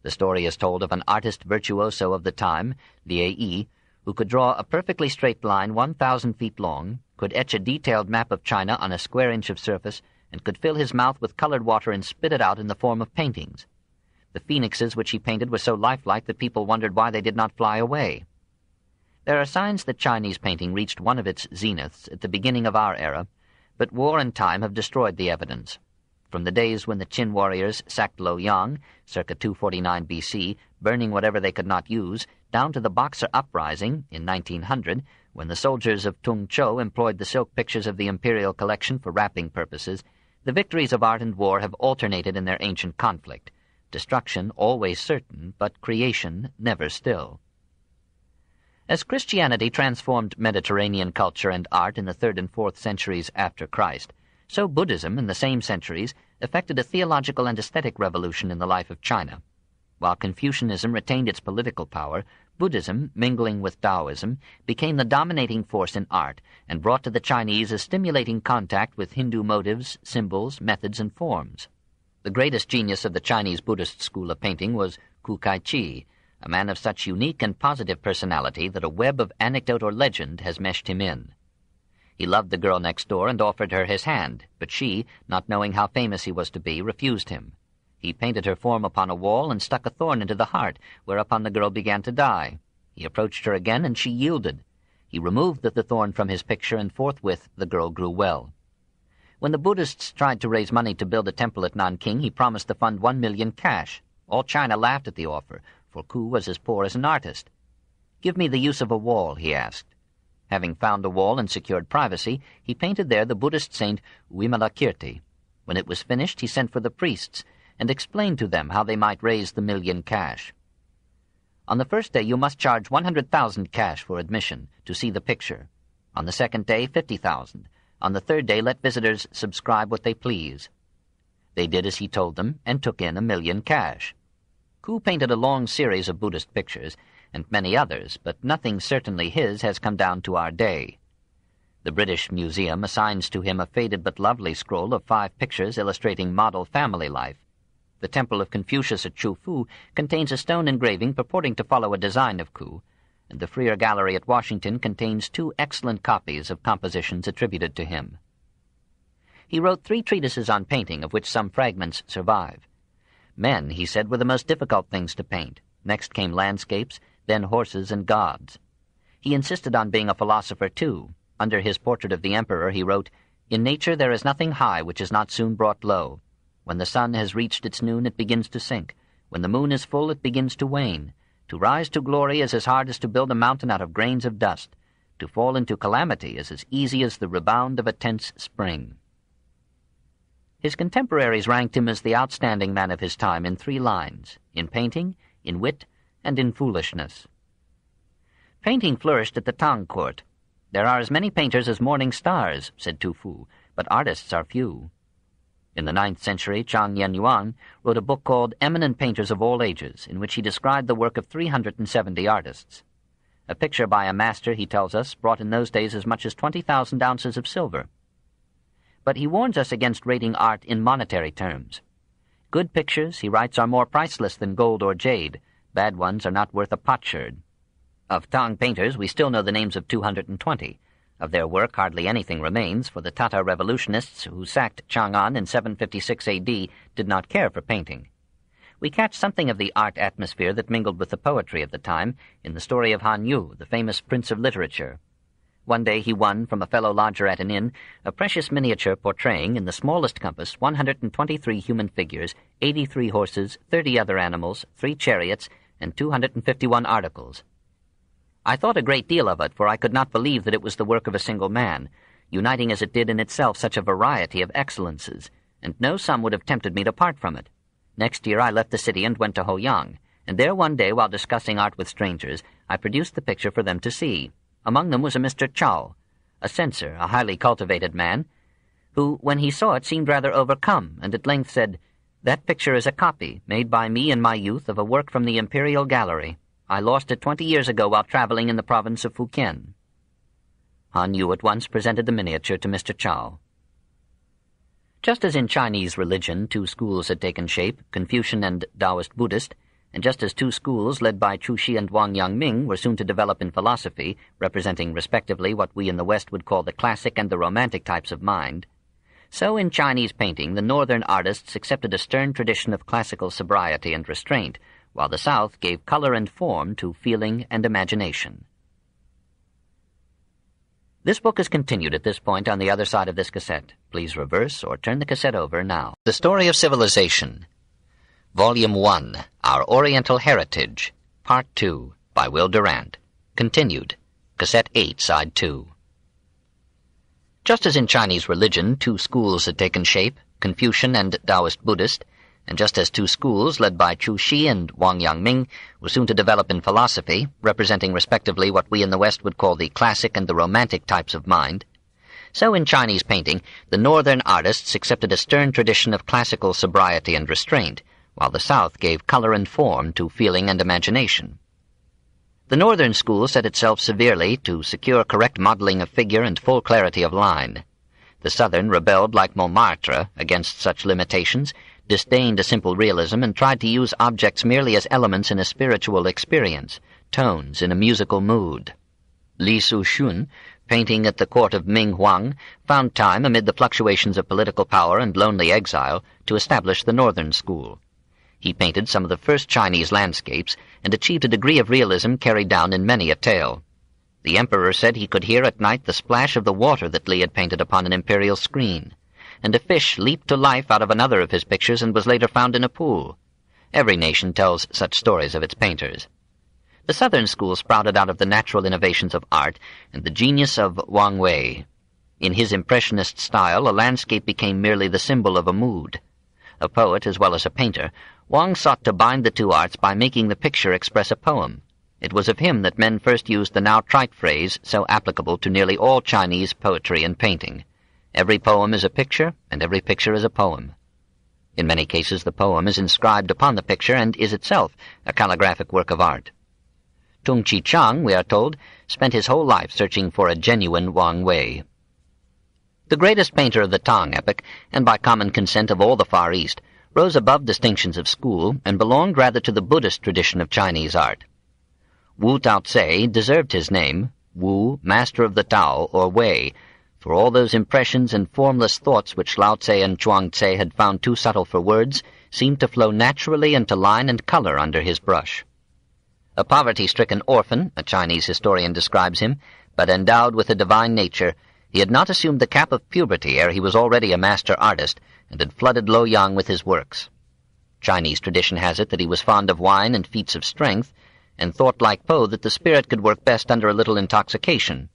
Speaker 2: The story is told of an artist virtuoso of the time, Lieh Yi, who could draw a perfectly straight line 1,000 feet long, could etch a detailed map of China on a square inch of surface, and could fill his mouth with colored water and spit it out in the form of paintings. The phoenixes which he painted were so lifelike that people wondered why they did not fly away. There are signs that Chinese painting reached one of its zeniths at the beginning of our era, but war and time have destroyed the evidence. From the days when the Qin warriors sacked Luoyang, circa 249 B.C., burning whatever they could not use, down to the Boxer Uprising in 1900, when the soldiers of Tung Chou employed the silk pictures of the imperial collection for wrapping purposes, the victories of art and war have alternated in their ancient conflict. Destruction always certain, but creation never still. As Christianity transformed Mediterranean culture and art in the 3rd and 4th centuries after Christ, so Buddhism in the same centuries effected a theological and aesthetic revolution in the life of China. While Confucianism retained its political power, Buddhism, mingling with Taoism, became the dominating force in art and brought to the Chinese a stimulating contact with Hindu motives, symbols, methods, and forms. The greatest genius of the Chinese Buddhist school of painting was Ku Kai-chi, a man of such unique and positive personality that a web of anecdote or legend has meshed him in. He loved the girl next door and offered her his hand, but she, not knowing how famous he was to be, refused him. He painted her form upon a wall and stuck a thorn into the heart, whereupon the girl began to die. He approached her again, and she yielded. He removed the thorn from his picture, and forthwith the girl grew well. When the Buddhists tried to raise money to build a temple at Nanking, he promised to fund 1 million cash. All China laughed at the offer, for Ku was as poor as an artist. "Give me the use of a wall," he asked. Having found a wall and secured privacy, he painted there the Buddhist saint Vimalakirti. When it was finished, he sent for the priests, and explained to them how they might raise the 1 million cash. "On the first day you must charge 100,000 cash for admission, to see the picture. On the second day 50,000. On the third day let visitors subscribe what they please." They did as he told them, and took in 1 million cash. Ku painted a long series of Buddhist pictures, and many others, but nothing certainly his has come down to our day. The British Museum assigns to him a faded but lovely scroll of 5 pictures illustrating model family life. The Temple of Confucius at Chufu contains a stone engraving purporting to follow a design of Ku, and the Freer Gallery at Washington contains 2 excellent copies of compositions attributed to him. He wrote 3 treatises on painting, of which some fragments survive. Men, he said, were the most difficult things to paint. Next came landscapes, then horses and gods. He insisted on being a philosopher, too. Under his portrait of the emperor, he wrote, "In nature there is nothing high which is not soon brought low. When the sun has reached its noon, it begins to sink. When the moon is full, it begins to wane. To rise to glory is as hard as to build a mountain out of grains of dust. To fall into calamity is as easy as the rebound of a tense spring." His contemporaries ranked him as the outstanding man of his time in 3 lines: in painting, in wit, and in foolishness. Painting flourished at the Tang court. "There are as many painters as morning stars," said Tu Fu, "but artists are few." In the 9th century, Chang Yenyuan wrote a book called Eminent Painters of All Ages, in which he described the work of 370 artists. A picture by a master, he tells us, brought in those days as much as 20,000 ounces of silver. But he warns us against rating art in monetary terms. Good pictures, he writes, are more priceless than gold or jade. Bad ones are not worth a potsherd. Of Tang painters, we still know the names of 220. Of their work, hardly anything remains, for the Tatar revolutionists who sacked Chang'an in 756 A.D. did not care for painting. We catch something of the art atmosphere that mingled with the poetry of the time in the story of Han Yu, the famous prince of literature. One day he won from a fellow lodger at an inn a precious miniature portraying, in the smallest compass, 123 human figures, 83 horses, 30 other animals, 3 chariots, and 251 articles. I thought a great deal of it, for I could not believe that it was the work of a single man, uniting as it did in itself such a variety of excellences, and no sum would have tempted me to part from it. Next year I left the city and went to Hoyang, and there one day, while discussing art with strangers, I produced the picture for them to see. Among them was a Mr. Chow, a censor, a highly cultivated man, who, when he saw it, seemed rather overcome, and at length said, "That picture is a copy, made by me in my youth, of a work from the Imperial Gallery. I lost it 20 years ago while traveling in the province of Fukien." Han Yu at once presented the miniature to Mr. Chow. Just as in Chinese religion 2 schools had taken shape, Confucian and Taoist Buddhist, and just as 2 schools led by Chu Xi and Wang Yangming were soon to develop in philosophy, representing respectively what we in the West would call the classic and the romantic types of mind, so in Chinese painting the northern artists accepted a stern tradition of classical sobriety and restraint, while the South gave color and form to feeling and imagination. This book is continued at this point on the other side of this cassette. Please reverse or turn the cassette over now. The Story of Civilization, Volume 1, Our Oriental Heritage, Part 2, by Will Durant. Continued. Cassette 8, Side 2. Just as in Chinese religion 2 schools had taken shape, Confucian and Taoist Buddhist, and just as 2 schools led by Chu Xi and Wang Yangming were soon to develop in philosophy, representing respectively what we in the West would call the classic and the romantic types of mind, so in Chinese painting the northern artists accepted a stern tradition of classical sobriety and restraint, while the South gave color and form to feeling and imagination. The northern school set itself severely to secure correct modeling of figure and full clarity of line. The southern rebelled like Montmartre against such limitations, disdained a simple realism, and tried to use objects merely as elements in a spiritual experience, tones in a musical mood. Li Su-shun, painting at the court of Ming Huang, found time, amid the fluctuations of political power and lonely exile, to establish the northern school. He painted some of the first Chinese landscapes, and achieved a degree of realism carried down in many a tale. The emperor said he could hear at night the splash of the water that Li had painted upon an imperial screen, and a fish leaped to life out of another of his pictures and was later found in a pool. Every nation tells such stories of its painters. The southern school sprouted out of the natural innovations of art and the genius of Wang Wei. In his impressionist style, a landscape became merely the symbol of a mood. A poet as well as a painter, Wang sought to bind the 2 arts by making the picture express a poem. It was of him that men first used the now trite phrase so applicable to nearly all Chinese poetry and painting: every poem is a picture, and every picture is a poem. In many cases the poem is inscribed upon the picture and is itself a calligraphic work of art. Tung Chi Chang, we are told, spent his whole life searching for a genuine Wang Wei. The greatest painter of the Tang epoch, and by common consent of all the Far East, rose above distinctions of school and belonged rather to the Buddhist tradition of Chinese art. Wu Taozi deserved his name, Wu, master of the Tao, or Wei, for all those impressions and formless thoughts which Lao Tse and Chuang Tse had found too subtle for words seemed to flow naturally into line and color under his brush. A poverty-stricken orphan, a Chinese historian describes him, but endowed with a divine nature, he had not assumed the cap of puberty ere he was already a master artist, and had flooded Luoyang with his works. Chinese tradition has it that he was fond of wine and feats of strength, and thought like Poe that the spirit could work best under a little intoxication.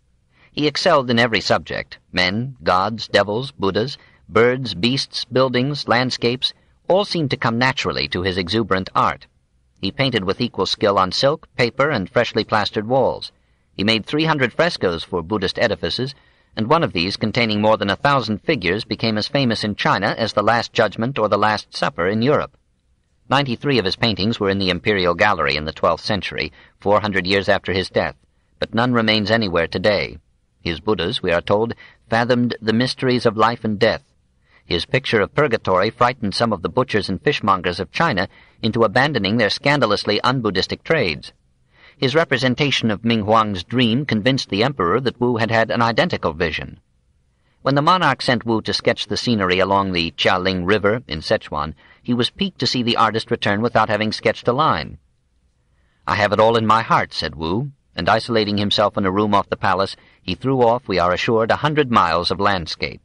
Speaker 2: He excelled in every subject: men, gods, devils, Buddhas, birds, beasts, buildings, landscapes, all seemed to come naturally to his exuberant art. He painted with equal skill on silk, paper, and freshly plastered walls. He made 300 frescoes for Buddhist edifices, and one of these, containing more than 1,000 figures, became as famous in China as the Last Judgment or the Last Supper in Europe. 93 of his paintings were in the Imperial Gallery in the 12th century, 400 years after his death, but none remains anywhere today. His Buddhas, we are told, fathomed the mysteries of life and death. His picture of purgatory frightened some of the butchers and fishmongers of China into abandoning their scandalously un-Buddhistic trades. His representation of Ming Huang's dream convinced the emperor that Wu had had an identical vision. When the monarch sent Wu to sketch the scenery along the Jialing River in Sichuan, he was piqued to see the artist return without having sketched a line. "I have it all in my heart," said Wu, and isolating himself in a room off the palace, he threw off, we are assured, 100 miles of landscape.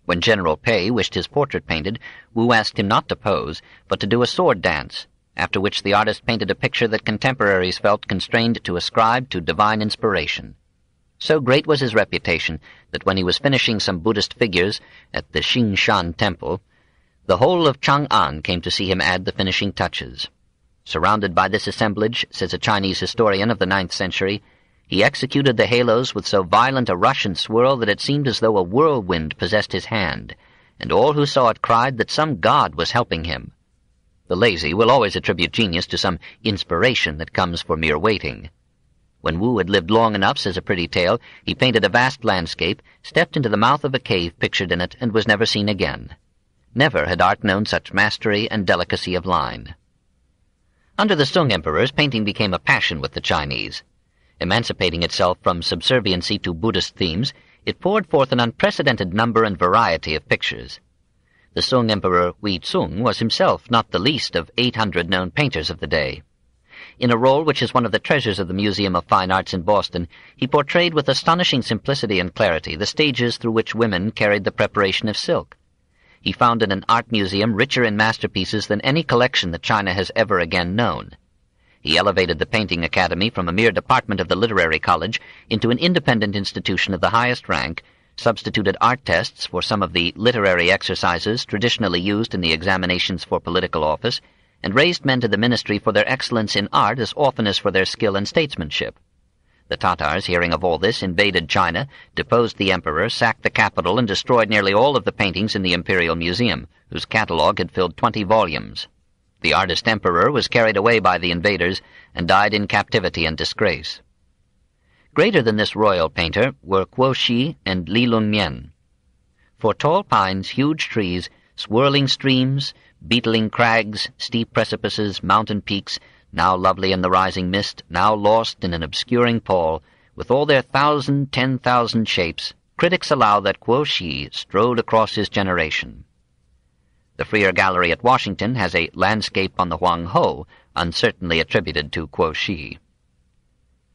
Speaker 2: When General Pei wished his portrait painted, Wu asked him not to pose, but to do a sword dance, after which the artist painted a picture that contemporaries felt constrained to ascribe to divine inspiration. So great was his reputation that when he was finishing some Buddhist figures at the Xingshan Temple, the whole of Chang'an came to see him add the finishing touches. Surrounded by this assemblage, says a Chinese historian of the 9th century, he executed the halos with so violent a rush and swirl that it seemed as though a whirlwind possessed his hand, and all who saw it cried that some god was helping him. The lazy will always attribute genius to some inspiration that comes for mere waiting. When Wu had lived long enough, says a pretty tale, he painted a vast landscape, stepped into the mouth of a cave pictured in it, and was never seen again. Never had art known such mastery and delicacy of line. Under the Sung emperors, painting became a passion with the Chinese. Emancipating itself from subserviency to Buddhist themes, it poured forth an unprecedented number and variety of pictures. The Sung Emperor Huizong was himself not the least of 800 known painters of the day. In a role which is one of the treasures of the Museum of Fine Arts in Boston, he portrayed with astonishing simplicity and clarity the stages through which women carried the preparation of silk. He founded an art museum richer in masterpieces than any collection that China has ever again known. He elevated the Painting Academy from a mere department of the Literary College into an independent institution of the highest rank, substituted art tests for some of the literary exercises traditionally used in the examinations for political office, and raised men to the ministry for their excellence in art as often as for their skill in statesmanship. The Tatars, hearing of all this, invaded China, deposed the emperor, sacked the capital, and destroyed nearly all of the paintings in the Imperial Museum, whose catalogue had filled 20 volumes. The artist-emperor was carried away by the invaders and died in captivity and disgrace. Greater than this royal painter were Kuo Shi and Li Lungmian. For tall pines, huge trees, swirling streams, beetling crags, steep precipices, mountain peaks, now lovely in the rising mist, now lost in an obscuring pall, with all their 1,000, 10,000 shapes, critics allow that Kuo Shi strode across his generation. The Freer Gallery at Washington has a landscape on the Huang Ho, uncertainly attributed to Kuo Shi.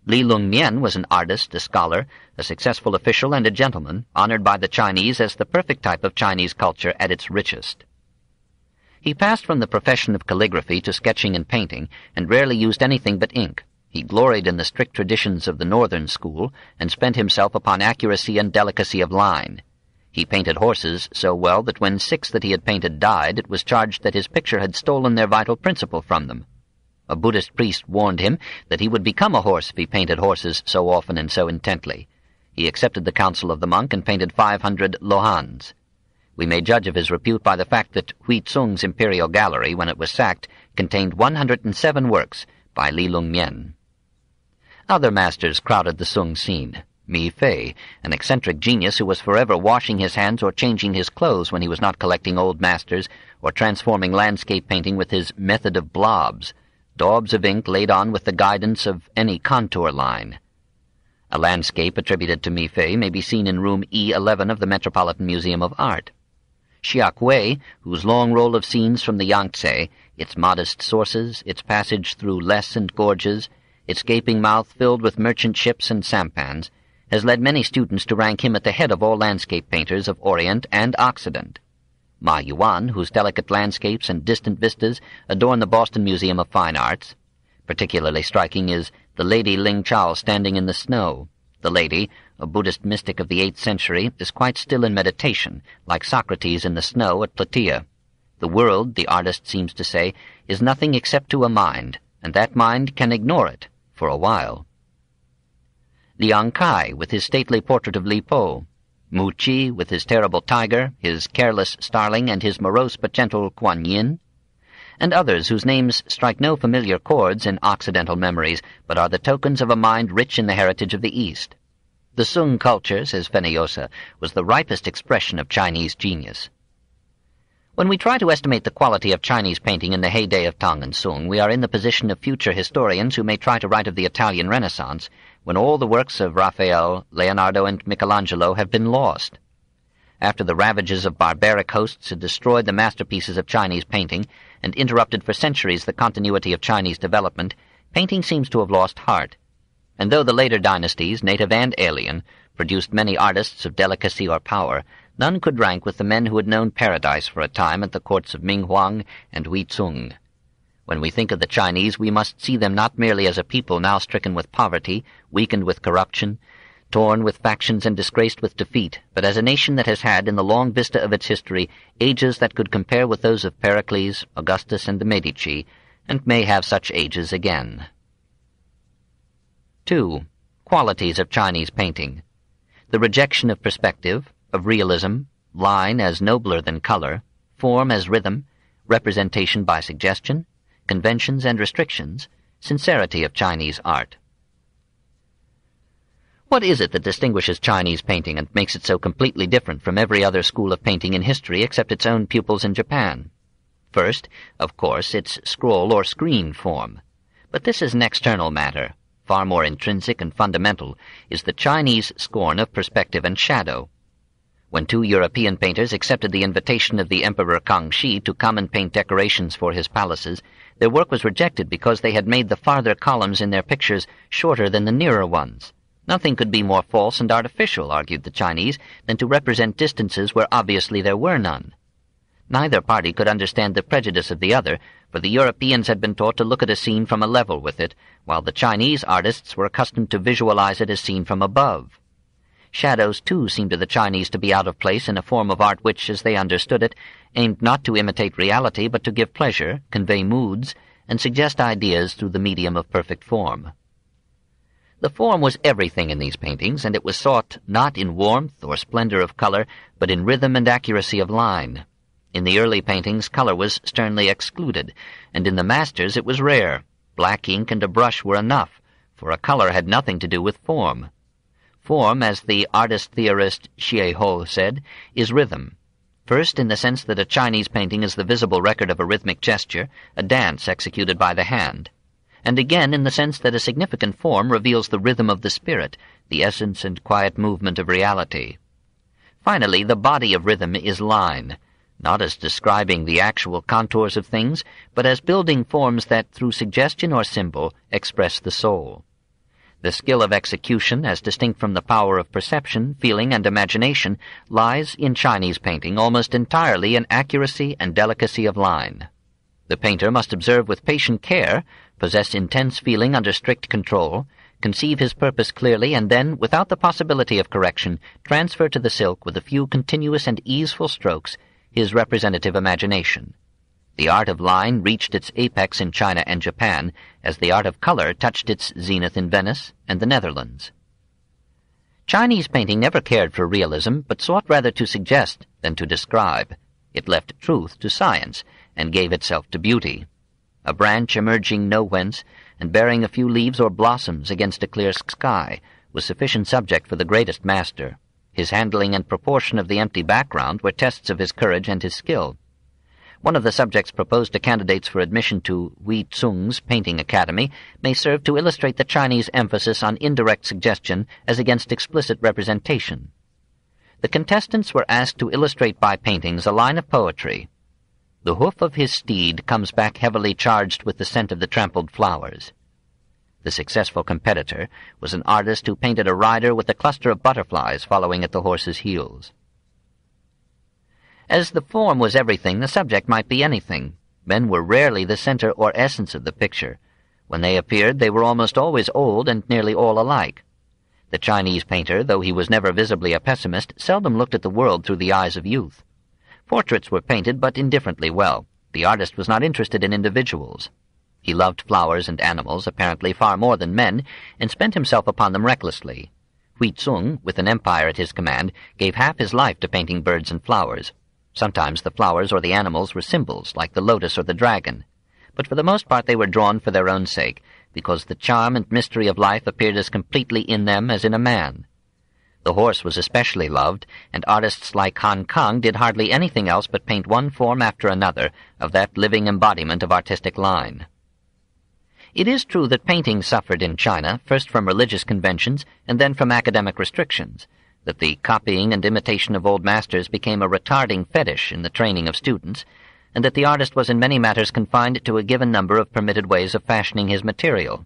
Speaker 2: Li Lungmian was an artist, a scholar, a successful official, and a gentleman, honored by the Chinese as the perfect type of Chinese culture at its richest. He passed from the profession of calligraphy to sketching and painting, and rarely used anything but ink. He gloried in the strict traditions of the northern school, and spent himself upon accuracy and delicacy of line. He painted horses so well that when 6 that he had painted died, it was charged that his picture had stolen their vital principle from them. A Buddhist priest warned him that he would become a horse if he painted horses so often and so intently. He accepted the counsel of the monk and painted 500 lohans. We may judge of his repute by the fact that Huizong's Imperial Gallery, when it was sacked, contained 107 works by Li Lungmian. Other masters crowded the Sung scene. Mi Fei, an eccentric genius who was forever washing his hands or changing his clothes when he was not collecting old masters, or transforming landscape painting with his method of blobs, daubs of ink laid on with the guidance of any contour line. A landscape attributed to Mi Fei may be seen in room E11 of the Metropolitan Museum of Art. Xia Kuei, whose long roll of scenes from the Yangtze, its modest sources, its passage through less and gorges, its gaping mouth filled with merchant ships and sampans, has led many students to rank him at the head of all landscape painters of Orient and Occident. Ma Yuan, whose delicate landscapes and distant vistas adorn the Boston Museum of Fine Arts. Particularly striking is the Lady Ling Chao standing in the snow. The lady, a Buddhist mystic of the 8th century, is quite still in meditation, like Socrates in the snow at Plataea. The world, the artist seems to say, is nothing except to a mind, and that mind can ignore it for a while. Liang Kai, with his stately portrait of Li Po, Mu Chi, with his terrible tiger, his careless starling, and his morose but gentle Kuan Yin, and others whose names strike no familiar chords in Occidental memories, but are the tokens of a mind rich in the heritage of the East. The Sung culture, says Fenollosa, was the ripest expression of Chinese genius. When we try to estimate the quality of Chinese painting in the heyday of Tang and Sung, we are in the position of future historians who may try to write of the Italian Renaissance, when all the works of Raphael, Leonardo, and Michelangelo have been lost. After the ravages of barbaric hosts had destroyed the masterpieces of Chinese painting and interrupted for centuries the continuity of Chinese development, painting seems to have lost heart. And though the later dynasties, native and alien, produced many artists of delicacy or power, none could rank with the men who had known paradise for a time at the courts of Ming Huang and Hui Tsung. When we think of the Chinese, we must see them not merely as a people now stricken with poverty, weakened with corruption, torn with factions and disgraced with defeat, but as a nation that has had, in the long vista of its history, ages that could compare with those of Pericles, Augustus, and the Medici, and may have such ages again. 2. Qualities of Chinese painting. The rejection of perspective, of realism, line as nobler than color, form as rhythm, representation by suggestion, conventions and restrictions, sincerity of Chinese art. What is it that distinguishes Chinese painting and makes it so completely different from every other school of painting in history except its own pupils in Japan? First, of course, its scroll or screen form. But this is an external matter. Far more intrinsic and fundamental is the Chinese scorn of perspective and shadow. When 2 European painters accepted the invitation of the Emperor Kangxi to come and paint decorations for his palaces, their work was rejected because they had made the farther columns in their pictures shorter than the nearer ones. Nothing could be more false and artificial, argued the Chinese, than to represent distances where obviously there were none. Neither party could understand the prejudice of the other, for the Europeans had been taught to look at a scene from a level with it, while the Chinese artists were accustomed to visualize it as seen from above. Shadows, too, seemed to the Chinese to be out of place in a form of art which, as they understood it, aimed not to imitate reality, but to give pleasure, convey moods, and suggest ideas through the medium of perfect form. The form was everything in these paintings, and it was sought not in warmth or splendor of color, but in rhythm and accuracy of line. In the early paintings, color was sternly excluded, and in the masters it was rare. Black ink and a brush were enough, for a color had nothing to do with form. Form, as the artist-theorist Xie Ho said, is rhythm. First, in the sense that a Chinese painting is the visible record of a rhythmic gesture, a dance executed by the hand. And again in the sense that a significant form reveals the rhythm of the spirit, the essence and quiet movement of reality. Finally, the body of rhythm is line, not as describing the actual contours of things, but as building forms that, through suggestion or symbol, express the soul. The skill of execution, as distinct from the power of perception, feeling, and imagination, lies in Chinese painting almost entirely in accuracy and delicacy of line. The painter must observe with patient care, possess intense feeling under strict control, conceive his purpose clearly, and then, without the possibility of correction, transfer to the silk with a few continuous and easeful strokes his representative imagination. The art of line reached its apex in China and Japan, as the art of color touched its zenith in Venice and the Netherlands. Chinese painting never cared for realism, but sought rather to suggest than to describe. It left truth to science, and gave itself to beauty. A branch emerging nowhence, and bearing a few leaves or blossoms against a clear sky, was sufficient subject for the greatest master. His handling and proportion of the empty background were tests of his courage and his skill. One of the subjects proposed to candidates for admission to Wei Tsung's Painting Academy may serve to illustrate the Chinese emphasis on indirect suggestion as against explicit representation. The contestants were asked to illustrate by paintings a line of poetry. The hoof of his steed comes back heavily charged with the scent of the trampled flowers. The successful competitor was an artist who painted a rider with a cluster of butterflies following at the horse's heels. As the form was everything, the subject might be anything. Men were rarely the center or essence of the picture. When they appeared, they were almost always old and nearly all alike. The Chinese painter, though he was never visibly a pessimist, seldom looked at the world through the eyes of youth. Portraits were painted, but indifferently well. The artist was not interested in individuals. He loved flowers and animals, apparently far more than men, and spent himself upon them recklessly. Wei Tsung, with an empire at his command, gave half his life to painting birds and flowers. Sometimes the flowers or the animals were symbols, like the lotus or the dragon, but for the most part they were drawn for their own sake, because the charm and mystery of life appeared as completely in them as in a man. The horse was especially loved, and artists like Han Kang did hardly anything else but paint one form after another of that living embodiment of artistic line. It is true that painting suffered in China, first from religious conventions and then from academic restrictions, that the copying and imitation of old masters became a retarding fetish in the training of students, and that the artist was in many matters confined to a given number of permitted ways of fashioning his material.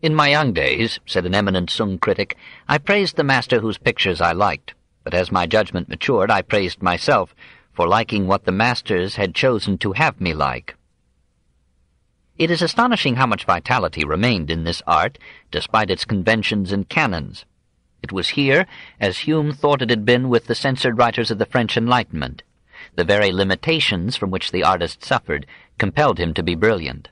Speaker 2: "In my young days," said an eminent Sung critic, "I praised the master whose pictures I liked, but as my judgment matured I praised myself for liking what the masters had chosen to have me like." It is astonishing how much vitality remained in this art, despite its conventions and canons. It was here, as Hume thought it had been with the censored writers of the French Enlightenment. The very limitations from which the artist suffered compelled him to be brilliant.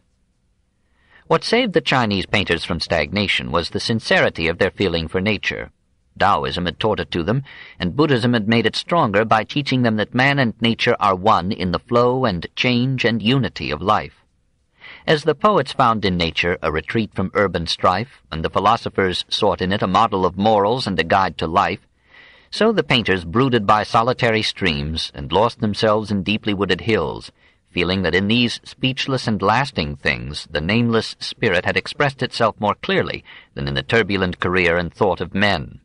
Speaker 2: What saved the Chinese painters from stagnation was the sincerity of their feeling for nature. Taoism had taught it to them, and Buddhism had made it stronger by teaching them that man and nature are one in the flow and change and unity of life. As the poets found in nature a retreat from urban strife, and the philosophers sought in it a model of morals and a guide to life, so the painters brooded by solitary streams and lost themselves in deeply wooded hills, feeling that in these speechless and lasting things the nameless spirit had expressed itself more clearly than in the turbulent career and thought of men.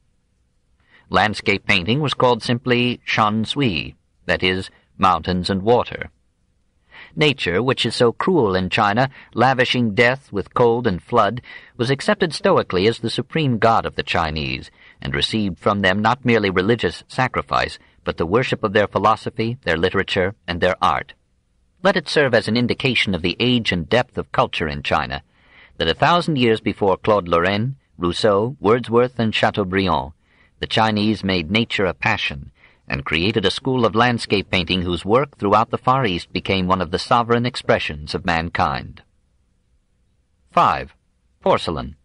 Speaker 2: Landscape painting was called simply shan sui, that is, mountains and water. Nature, which is so cruel in China, lavishing death with cold and flood, was accepted stoically as the supreme god of the Chinese, and received from them not merely religious sacrifice, but the worship of their philosophy, their literature, and their art. Let it serve as an indication of the age and depth of culture in China, that 1,000 years before Claude Lorraine, Rousseau, Wordsworth, and Chateaubriand, the Chinese made nature a passion, and created a school of landscape painting whose work throughout the Far East became one of the sovereign expressions of mankind. 5. Porcelain.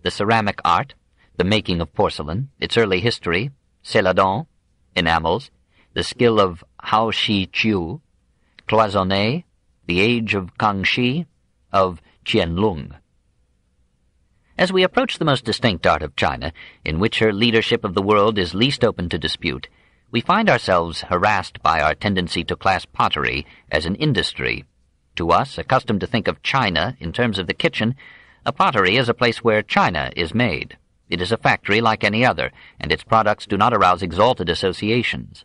Speaker 2: The ceramic art, the making of porcelain, its early history, céladons, enamels, the skill of Hao Shi Chiu, cloisonné, the age of Kangxi, of Qianlong. As we approach the most distinct art of China, in which her leadership of the world is least open to dispute, we find ourselves harassed by our tendency to class pottery as an industry. To us, accustomed to think of China in terms of the kitchen, a pottery is a place where china is made. It is a factory like any other, and its products do not arouse exalted associations.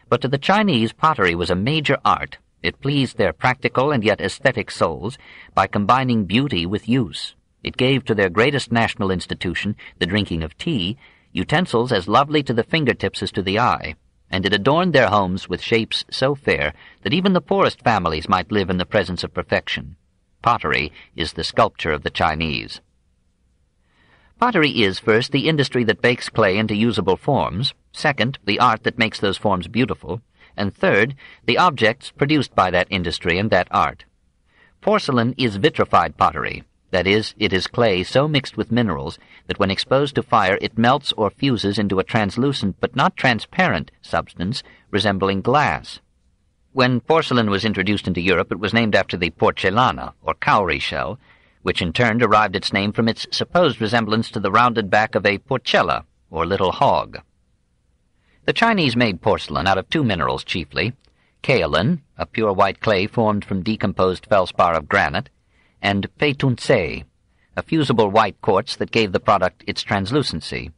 Speaker 2: But to the Chinese, pottery was a major art. It pleased their practical and yet aesthetic souls by combining beauty with use. It gave to their greatest national institution, the drinking of tea, utensils as lovely to the fingertips as to the eye, and it adorned their homes with shapes so fair that even the poorest families might live in the presence of perfection. Pottery is the sculpture of the Chinese. Pottery is, first, the industry that bakes clay into usable forms, second, the art that makes those forms beautiful, and third, the objects produced by that industry and that art. Porcelain is vitrified pottery. That is, it is clay so mixed with minerals that when exposed to fire it melts or fuses into a translucent but not transparent substance resembling glass. When porcelain was introduced into Europe, it was named after the porcellana, or cowrie shell, which in turn derived its name from its supposed resemblance to the rounded back of a porcella, or little hog. The Chinese made porcelain out of two minerals chiefly, kaolin, a pure white clay formed from decomposed feldspar of granite, and pétunce, a fusible white quartz that gave the product its translucency.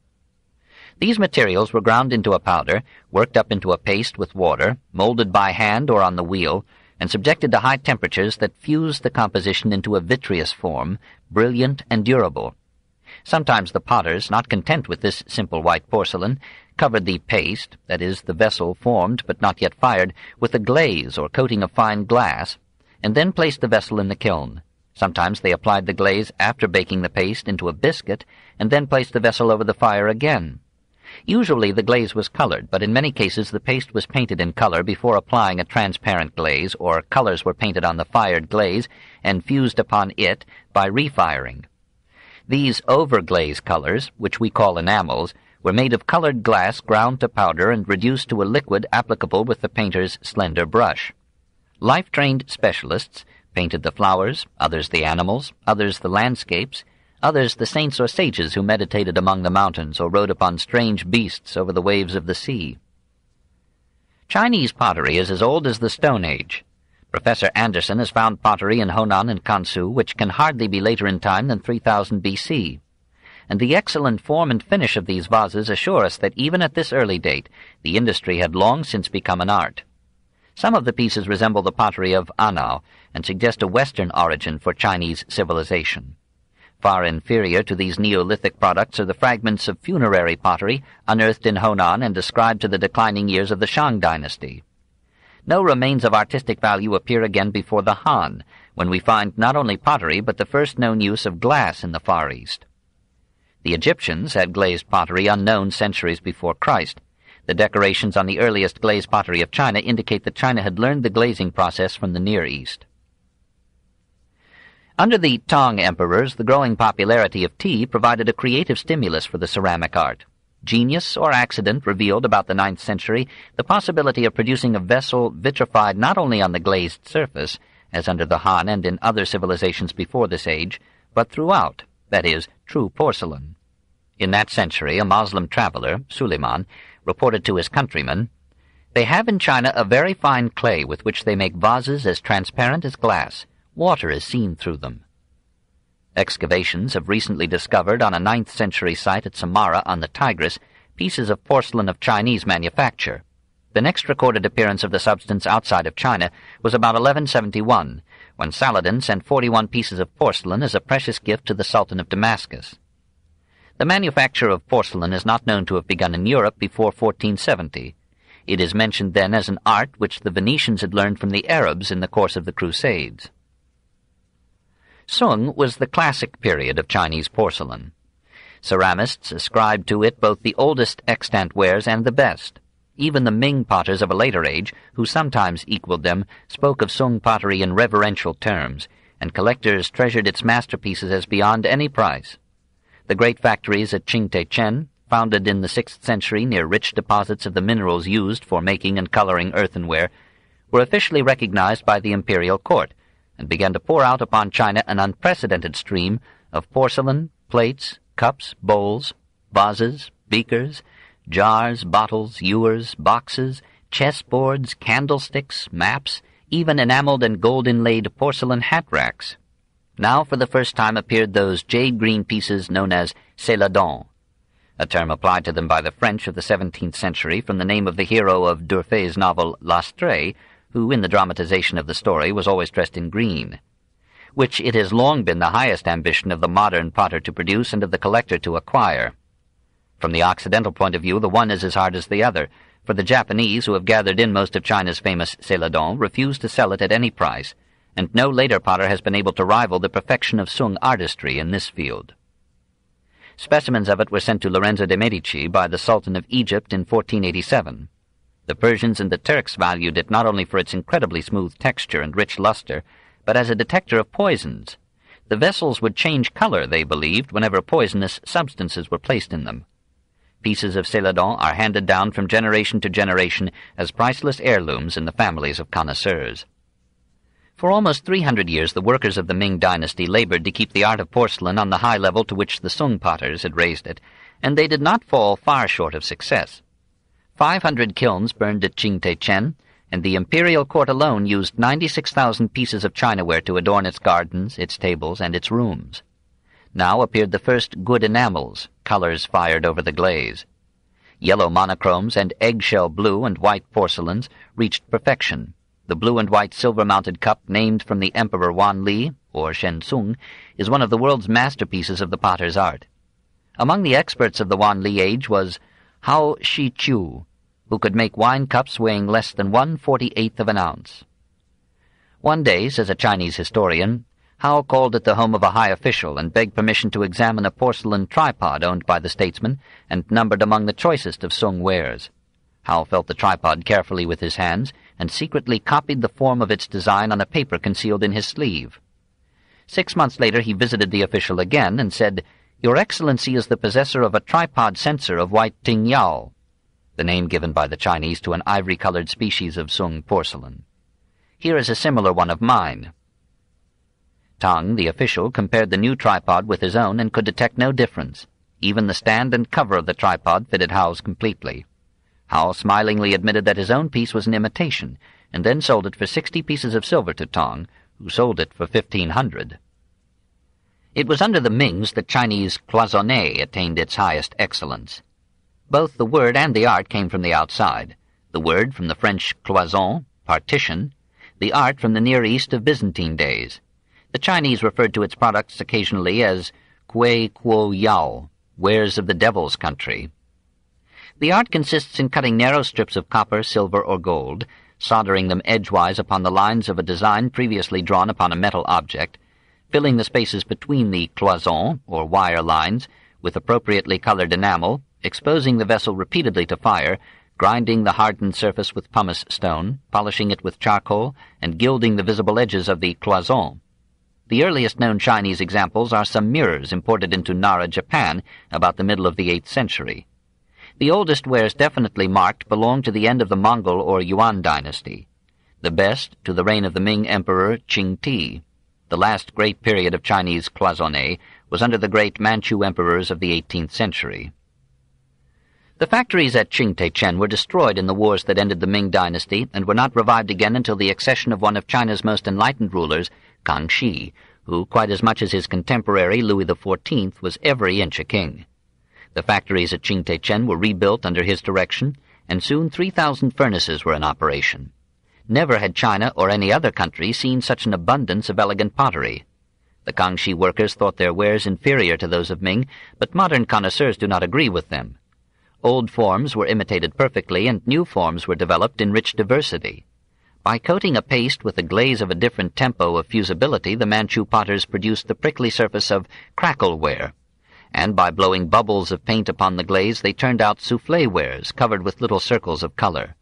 Speaker 2: These materials were ground into a powder, worked up into a paste with water, molded by hand or on the wheel, and subjected to high temperatures that fused the composition into a vitreous form, brilliant and durable. Sometimes the potters, not content with this simple white porcelain, covered the paste, that is, the vessel formed but not yet fired, with a glaze or coating of fine glass, and then placed the vessel in the kiln. Sometimes they applied the glaze after baking the paste into a biscuit, and then placed the vessel over the fire again. Usually the glaze was colored, but in many cases the paste was painted in color before applying a transparent glaze, or colors were painted on the fired glaze and fused upon it by refiring. These over-glaze colors, which we call enamels, were made of colored glass ground to powder and reduced to a liquid applicable with the painter's slender brush. Life-trained specialists painted the flowers, others the animals, others the landscapes, others the saints or sages who meditated among the mountains or rode upon strange beasts over the waves of the sea. Chinese pottery is as old as the Stone Age. Professor Anderson has found pottery in Honan and Kansu which can hardly be later in time than 3000 B.C., and the excellent form and finish of these vases assure us that even at this early date the industry had long since become an art. Some of the pieces resemble the pottery of Anao and suggest a Western origin for Chinese civilization. Far inferior to these Neolithic products are the fragments of funerary pottery unearthed in Honan and ascribed to the declining years of the Shang dynasty. No remains of artistic value appear again before the Han, when we find not only pottery but the first known use of glass in the Far East. The Egyptians had glazed pottery unknown centuries before Christ. The decorations on the earliest glazed pottery of China indicate that China had learned the glazing process from the Near East. Under the Tang emperors, the growing popularity of tea provided a creative stimulus for the ceramic art. Genius or accident revealed about the 9th century the possibility of producing a vessel vitrified not only on the glazed surface, as under the Han and in other civilizations before this age, but throughout, that is, true porcelain. In that century, a Moslem traveler, Suleiman, reported to his countrymen, "They have in China a very fine clay with which they make vases as transparent as glass. Water is seen through them." Excavations have recently discovered on a 9th century site at Samarra on the Tigris pieces of porcelain of Chinese manufacture. The next recorded appearance of the substance outside of China was about 1171, when Saladin sent 41 pieces of porcelain as a precious gift to the Sultan of Damascus. The manufacture of porcelain is not known to have begun in Europe before 1470. It is mentioned then as an art which the Venetians had learned from the Arabs in the course of the Crusades. Sung was the classic period of Chinese porcelain. Ceramists ascribed to it both the oldest extant wares and the best. Even the Ming potters of a later age, who sometimes equaled them, spoke of Sung pottery in reverential terms, and collectors treasured its masterpieces as beyond any price. The great factories at Qingtaichen, founded in the 6th century near rich deposits of the minerals used for making and coloring earthenware, were officially recognized by the imperial court, and began to pour out upon China an unprecedented stream of porcelain, plates, cups, bowls, vases, beakers, jars, bottles, ewers, boxes, chessboards, candlesticks, maps, even enameled and gold-inlaid porcelain hat racks. Now for the first time appeared those jade-green pieces known as céladons, a term applied to them by the French of the 17th century from the name of the hero of Durant's novel L'Astrée, who in the dramatization of the story was always dressed in green, which it has long been the highest ambition of the modern potter to produce and of the collector to acquire. From the Occidental point of view, the one is as hard as the other, for the Japanese, who have gathered in most of China's famous céladons, refuse to sell it at any price, and no later potter has been able to rival the perfection of Sung artistry in this field. Specimens of it were sent to Lorenzo de' Medici by the Sultan of Egypt in 1487. The Persians and the Turks valued it not only for its incredibly smooth texture and rich luster, but as a detector of poisons. The vessels would change color, they believed, whenever poisonous substances were placed in them. Pieces of céladon are handed down from generation to generation as priceless heirlooms in the families of connoisseurs. For almost 300 years, the workers of the Ming dynasty labored to keep the art of porcelain on the high level to which the Sung potters had raised it, and they did not fall far short of success. 500 kilns burned at Qingtaichen, and the imperial court alone used 96,000 pieces of chinaware to adorn its gardens, its tables, and its rooms. Now appeared the first good enamels, colors fired over the glaze. Yellow monochromes and eggshell blue and white porcelains reached perfection. The blue and white silver-mounted cup, named from the Emperor Wan Li, or Shensung, is one of the world's masterpieces of the potter's art. Among the experts of the Wan Li age was Hao Shi-Chu, who could make wine cups weighing less than 1/48th of an ounce. One day, says a Chinese historian, Hao called at the home of a high official and begged permission to examine a porcelain tripod owned by the statesman and numbered among the choicest of Sung wares. Hao felt the tripod carefully with his hands and secretly copied the form of its design on a paper concealed in his sleeve. 6 months later he visited the official again and said, "Your Excellency is the possessor of a tripod censer of white tingyao," the name given by the Chinese to an ivory-colored species of Sung porcelain. "Here is a similar one of mine." Tang, the official, compared the new tripod with his own and could detect no difference. Even the stand and cover of the tripod fitted Hao's completely. Hao smilingly admitted that his own piece was an imitation, and then sold it for 60 pieces of silver to Tang, who sold it for 1,500. It was under the Mings that Chinese cloisonné attained its highest excellence. Both the word and the art came from the outside, the word from the French cloison, partition, the art from the Near East of Byzantine days. The Chinese referred to its products occasionally as Kui Kuo Yao, wares of the devil's country. The art consists in cutting narrow strips of copper, silver, or gold, soldering them edgewise upon the lines of a design previously drawn upon a metal object, filling the spaces between the cloisons, or wire lines, with appropriately colored enamel, exposing the vessel repeatedly to fire, grinding the hardened surface with pumice stone, polishing it with charcoal, and gilding the visible edges of the cloison. The earliest known Chinese examples are some mirrors imported into Nara, Japan, about the middle of the 8th century. The oldest wares definitely marked belong to the end of the Mongol or Yuan dynasty. The best to the reign of the Ming Emperor Qingti. The last great period of Chinese cloisonné was under the great Manchu emperors of the 18th century. The factories at Qingtaichen were destroyed in the wars that ended the Ming dynasty and were not revived again until the accession of one of China's most enlightened rulers, Kangxi, who, quite as much as his contemporary Louis XIV, was every inch a king. The factories at Qingtaichen were rebuilt under his direction, and soon 3,000 furnaces were in operation. Never had China or any other country seen such an abundance of elegant pottery. The Kangxi workers thought their wares inferior to those of Ming, but modern connoisseurs do not agree with them. Old forms were imitated perfectly, and new forms were developed in rich diversity. By coating a paste with a glaze of a different tempo of fusibility, the Manchu potters produced the prickly surface of crackleware, and by blowing bubbles of paint upon the glaze they turned out soufflé wares covered with little circles of color.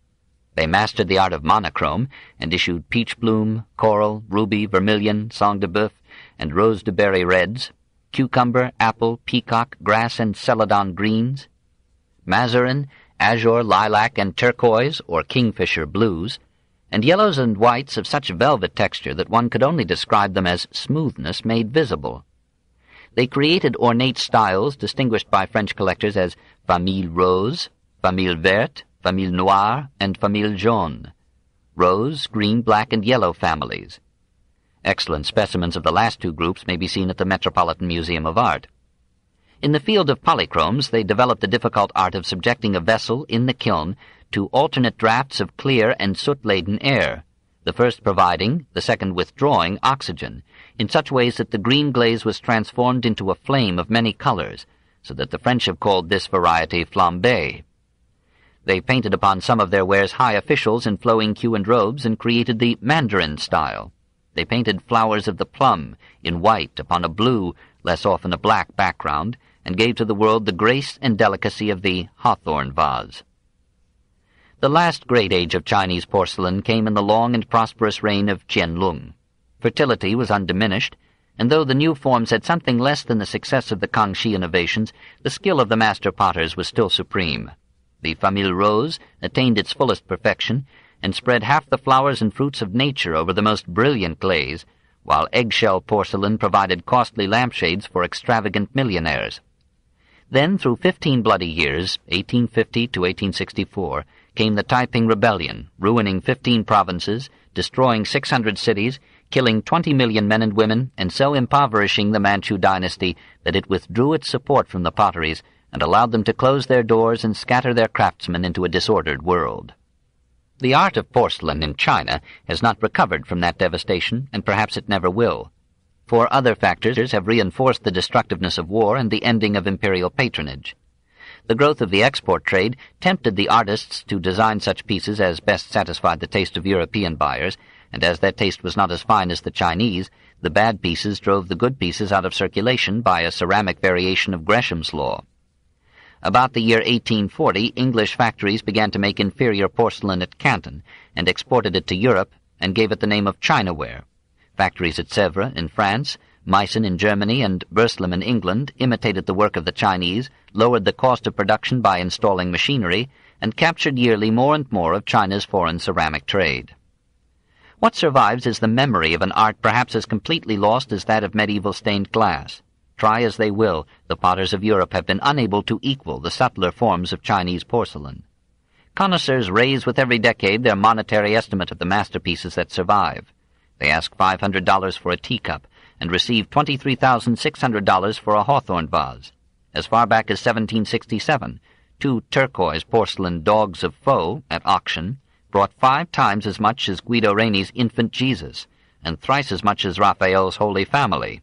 Speaker 2: They mastered the art of monochrome, and issued peach bloom, coral, ruby, vermilion, sang de boeuf, and rose de berry reds, cucumber, apple, peacock, grass, and celadon greens, mazarin, azure, lilac, and turquoise, or kingfisher blues, and yellows and whites of such velvet texture that one could only describe them as smoothness made visible. They created ornate styles distinguished by French collectors as famille rose, famille verte, famille noire, and famille jaune. Rose, green, black, and yellow families. Excellent specimens of the last two groups may be seen at the Metropolitan Museum of Art. In the field of polychromes, they developed the difficult art of subjecting a vessel in the kiln to alternate drafts of clear and soot-laden air, the first providing, the second withdrawing oxygen, in such ways that the green glaze was transformed into a flame of many colors, so that the French have called this variety flambé. They painted upon some of their wares high officials in flowing queue and robes and created the Mandarin style. They painted flowers of the plum in white upon a blue, less often a black background, and gave to the world the grace and delicacy of the hawthorn vase. The last great age of Chinese porcelain came in the long and prosperous reign of Qianlong. Fertility was undiminished, and though the new forms had something less than the success of the Kangxi innovations, the skill of the master potters was still supreme. The famille rose attained its fullest perfection, and spread half the flowers and fruits of nature over the most brilliant glaze, while eggshell porcelain provided costly lampshades for extravagant millionaires. Then, through 15 bloody years, 1850 to 1864, came the Taiping Rebellion, ruining 15 provinces, destroying 600 cities, killing 20 million men and women, and so impoverishing the Manchu dynasty that it withdrew its support from the potteries and allowed them to close their doors and scatter their craftsmen into a disordered world. The art of porcelain in China has not recovered from that devastation, and perhaps it never will. For other factors have reinforced the destructiveness of war and the ending of imperial patronage. The growth of the export trade tempted the artists to design such pieces as best satisfied the taste of European buyers, and as that taste was not as fine as the Chinese, the bad pieces drove the good pieces out of circulation by a ceramic variation of Gresham's law. About the year 1840, English factories began to make inferior porcelain at Canton, and exported it to Europe, and gave it the name of Chinaware. Factories at Sèvres in France, Meissen in Germany, and Burslem in England imitated the work of the Chinese, lowered the cost of production by installing machinery, and captured yearly more and more of China's foreign ceramic trade. What survives is the memory of an art perhaps as completely lost as that of medieval stained glass. Try as they will, the potters of Europe have been unable to equal the subtler forms of Chinese porcelain. Connoisseurs raise with every decade their monetary estimate of the masterpieces that survive. They ask $500 for a teacup, and receive $23,600 for a hawthorn vase. As far back as 1767, 2 turquoise porcelain dogs of Faux at auction brought 5 times as much as Guido Reni's Infant Jesus, and thrice as much as Raphael's Holy Family.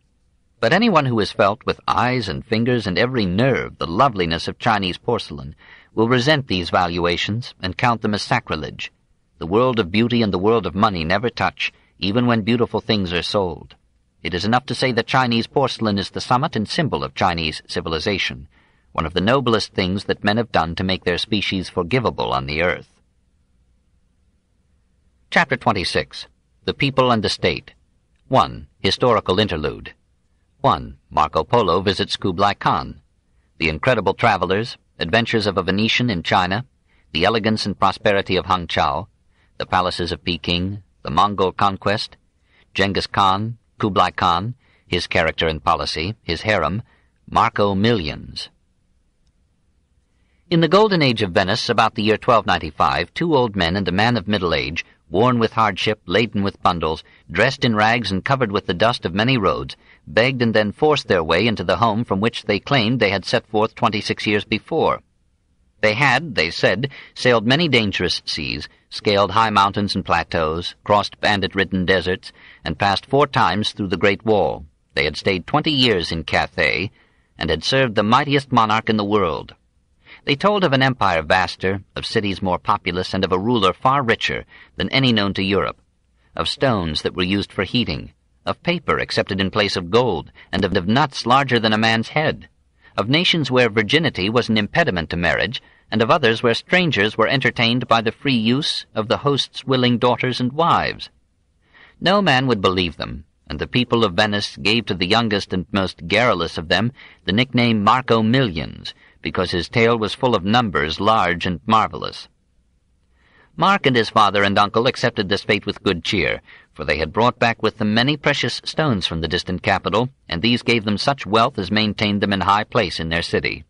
Speaker 2: But anyone who has felt with eyes and fingers and every nerve the loveliness of Chinese porcelain will resent these valuations and count them as sacrilege. The world of beauty and the world of money never touch, even when beautiful things are sold. It is enough to say that Chinese porcelain is the summit and symbol of Chinese civilization, one of the noblest things that men have done to make their species forgivable on the earth. Chapter 26. The People and the State. 1. Historical Interlude. 1. Marco Polo visits Kublai Khan. The Incredible Travelers, Adventures of a Venetian in China, The Elegance and Prosperity of Hangzhou, The Palaces of Peking, The Mongol Conquest, Genghis Khan, Kublai Khan, His Character and Policy, His Harem, Marco Millions. In the Golden Age of Venice, about the year 1295, 2 old men and a man of middle age, worn with hardship, laden with bundles, dressed in rags and covered with the dust of many roads, begged and then forced their way into the home from which they claimed they had set forth 26 years before. They had, they said, sailed many dangerous seas, scaled high mountains and plateaus, crossed bandit-ridden deserts, and passed 4 times through the Great Wall. They had stayed 20 years in Cathay, and had served the mightiest monarch in the world. They told of an empire vaster, of cities more populous, and of a ruler far richer than any known to Europe, of stones that were used for heating, of paper accepted in place of gold, and of nuts larger than a man's head, of nations where virginity was an impediment to marriage, and of others where strangers were entertained by the free use of the host's willing daughters and wives. No man would believe them, and the people of Venice gave to the youngest and most garrulous of them the nickname Marco Millions, because his tale was full of numbers large and marvelous. Mark and his father and uncle accepted this fate with good cheer, for they had brought back with them many precious stones from the distant capital, and these gave them such wealth as maintained them in high place in their city.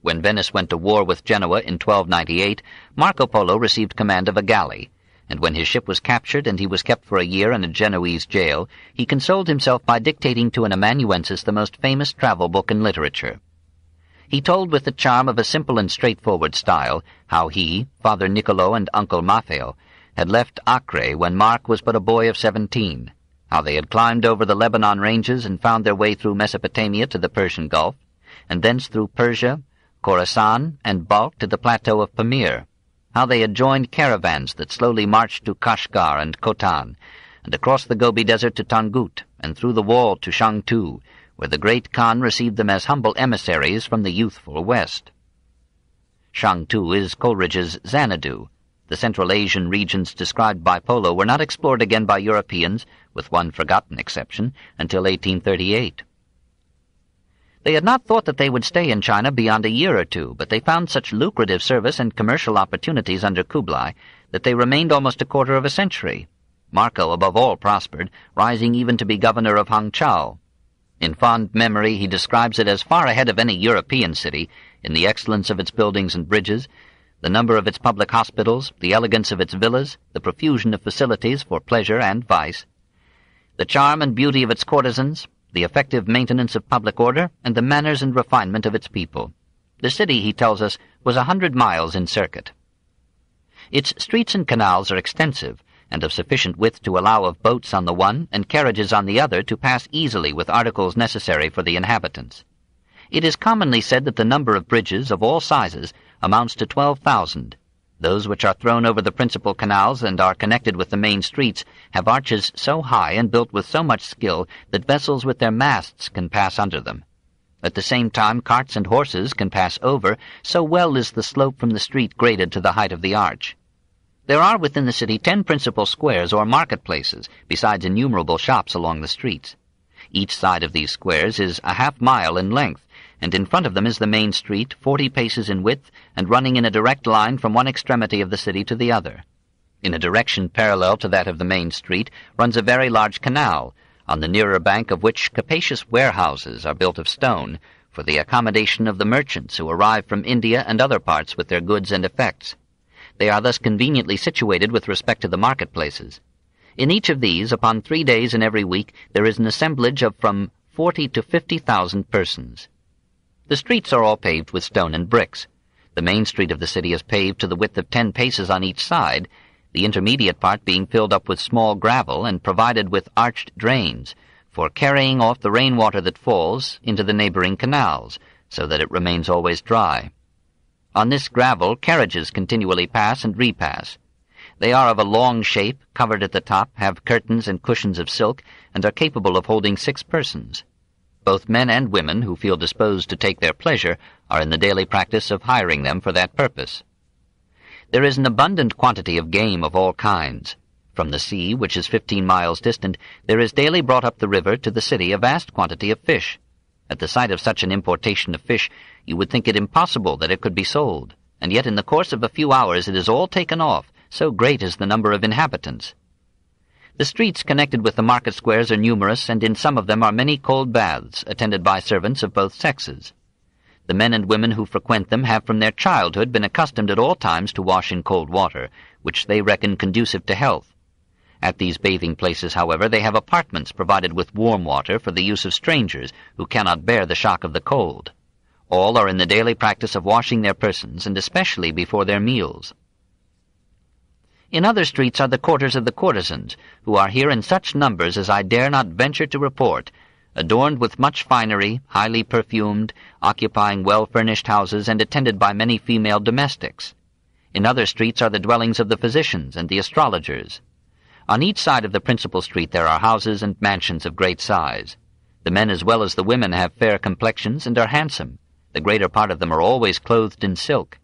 Speaker 2: When Venice went to war with Genoa in 1298, Marco Polo received command of a galley, and when his ship was captured and he was kept for a year in a Genoese jail, he consoled himself by dictating to an amanuensis the most famous travel book in literature. He told with the charm of a simple and straightforward style how he, Father Niccolo and Uncle Maffeo, had left Acre when Mark was but a boy of 17, how they had climbed over the Lebanon ranges and found their way through Mesopotamia to the Persian Gulf, and thence through Persia, Khorasan, and Balkh to the plateau of Pamir, how they had joined caravans that slowly marched to Kashgar and Khotan, and across the Gobi Desert to Tangut, and through the wall to Shangtu, where the great Khan received them as humble emissaries from the youthful West. Shangtu is Coleridge's Xanadu. The Central Asian regions described by Polo were not explored again by Europeans, with one forgotten exception, until 1838. They had not thought that they would stay in China beyond a year or two, but they found such lucrative service and commercial opportunities under Kublai that they remained almost a quarter of a century. Marco, above all, prospered, rising even to be governor of Hangzhou. In fond memory, he describes it as far ahead of any European city in the excellence of its buildings and bridges, the number of its public hospitals, the elegance of its villas, the profusion of facilities for pleasure and vice, the charm and beauty of its courtesans, the effective maintenance of public order, and the manners and refinement of its people. The city, he tells us, was 100 miles in circuit. Its streets and canals are extensive, and of sufficient width to allow of boats on the one and carriages on the other to pass easily with articles necessary for the inhabitants. It is commonly said that the number of bridges of all sizes amounts to 12,000. Those which are thrown over the principal canals and are connected with the main streets have arches so high and built with so much skill that vessels with their masts can pass under them. At the same time, carts and horses can pass over, so well is the slope from the street graded to the height of the arch. There are within the city 10 principal squares or marketplaces, besides innumerable shops along the streets. Each side of these squares is a half-mile in length, and in front of them is the main street, 40 paces in width, and running in a direct line from one extremity of the city to the other. In a direction parallel to that of the main street runs a very large canal, on the nearer bank of which capacious warehouses are built of stone, for the accommodation of the merchants who arrive from India and other parts with their goods and effects. They are thus conveniently situated with respect to the marketplaces. In each of these, upon 3 days in every week, there is an assemblage of from 40 to 50,000 persons. The streets are all paved with stone and bricks. The main street of the city is paved to the width of 10 paces on each side, the intermediate part being filled up with small gravel and provided with arched drains for carrying off the rainwater that falls into the neighboring canals, so that it remains always dry. On this gravel, carriages continually pass and repass. They are of a long shape, covered at the top, have curtains and cushions of silk, and are capable of holding 6 persons. Both men and women who feel disposed to take their pleasure are in the daily practice of hiring them for that purpose. There is an abundant quantity of game of all kinds. From the sea, which is 15 miles distant, there is daily brought up the river to the city a vast quantity of fish. At the sight of such an importation of fish, you would think it impossible that it could be sold, and yet in the course of a few hours it is all taken off, so great is the number of inhabitants. The streets connected with the market squares are numerous, and in some of them are many cold baths, attended by servants of both sexes. The men and women who frequent them have from their childhood been accustomed at all times to wash in cold water, which they reckon conducive to health. At these bathing places, however, they have apartments provided with warm water for the use of strangers who cannot bear the shock of the cold. All are in the daily practice of washing their persons, and especially before their meals. In other streets are the quarters of the courtesans, who are here in such numbers as I dare not venture to report, adorned with much finery, highly perfumed, occupying well-furnished houses, and attended by many female domestics. In other streets are the dwellings of the physicians and the astrologers. On each side of the principal street there are houses and mansions of great size. The men as well as the women have fair complexions and are handsome. The greater part of them are always clothed in silk.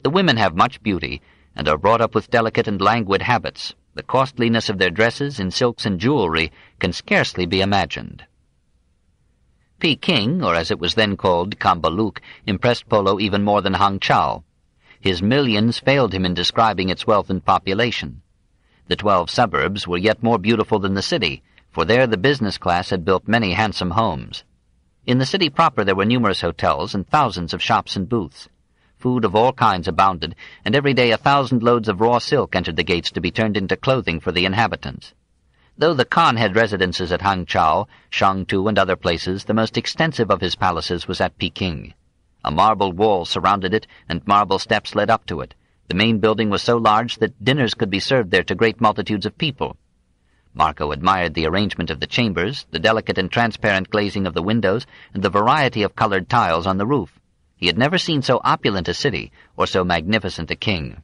Speaker 2: The women have much beauty, and are brought up with delicate and languid habits. The costliness of their dresses in silks and jewelry can scarcely be imagined. Peking, or as it was then called, Kambaluk, impressed Polo even more than Hangzhou. His millions failed him in describing its wealth and population. The 12 suburbs were yet more beautiful than the city, for there the business class had built many handsome homes. In the city proper there were numerous hotels and thousands of shops and booths. Food of all kinds abounded, and every day 1,000 loads of raw silk entered the gates to be turned into clothing for the inhabitants. Though the Khan had residences at Hangzhou, Shangtu, and other places, the most extensive of his palaces was at Peking. A marble wall surrounded it, and marble steps led up to it. The main building was so large that dinners could be served there to great multitudes of people. Marco admired the arrangement of the chambers, the delicate and transparent glazing of the windows, and the variety of colored tiles on the roof. He had never seen so opulent a city, or so magnificent a king.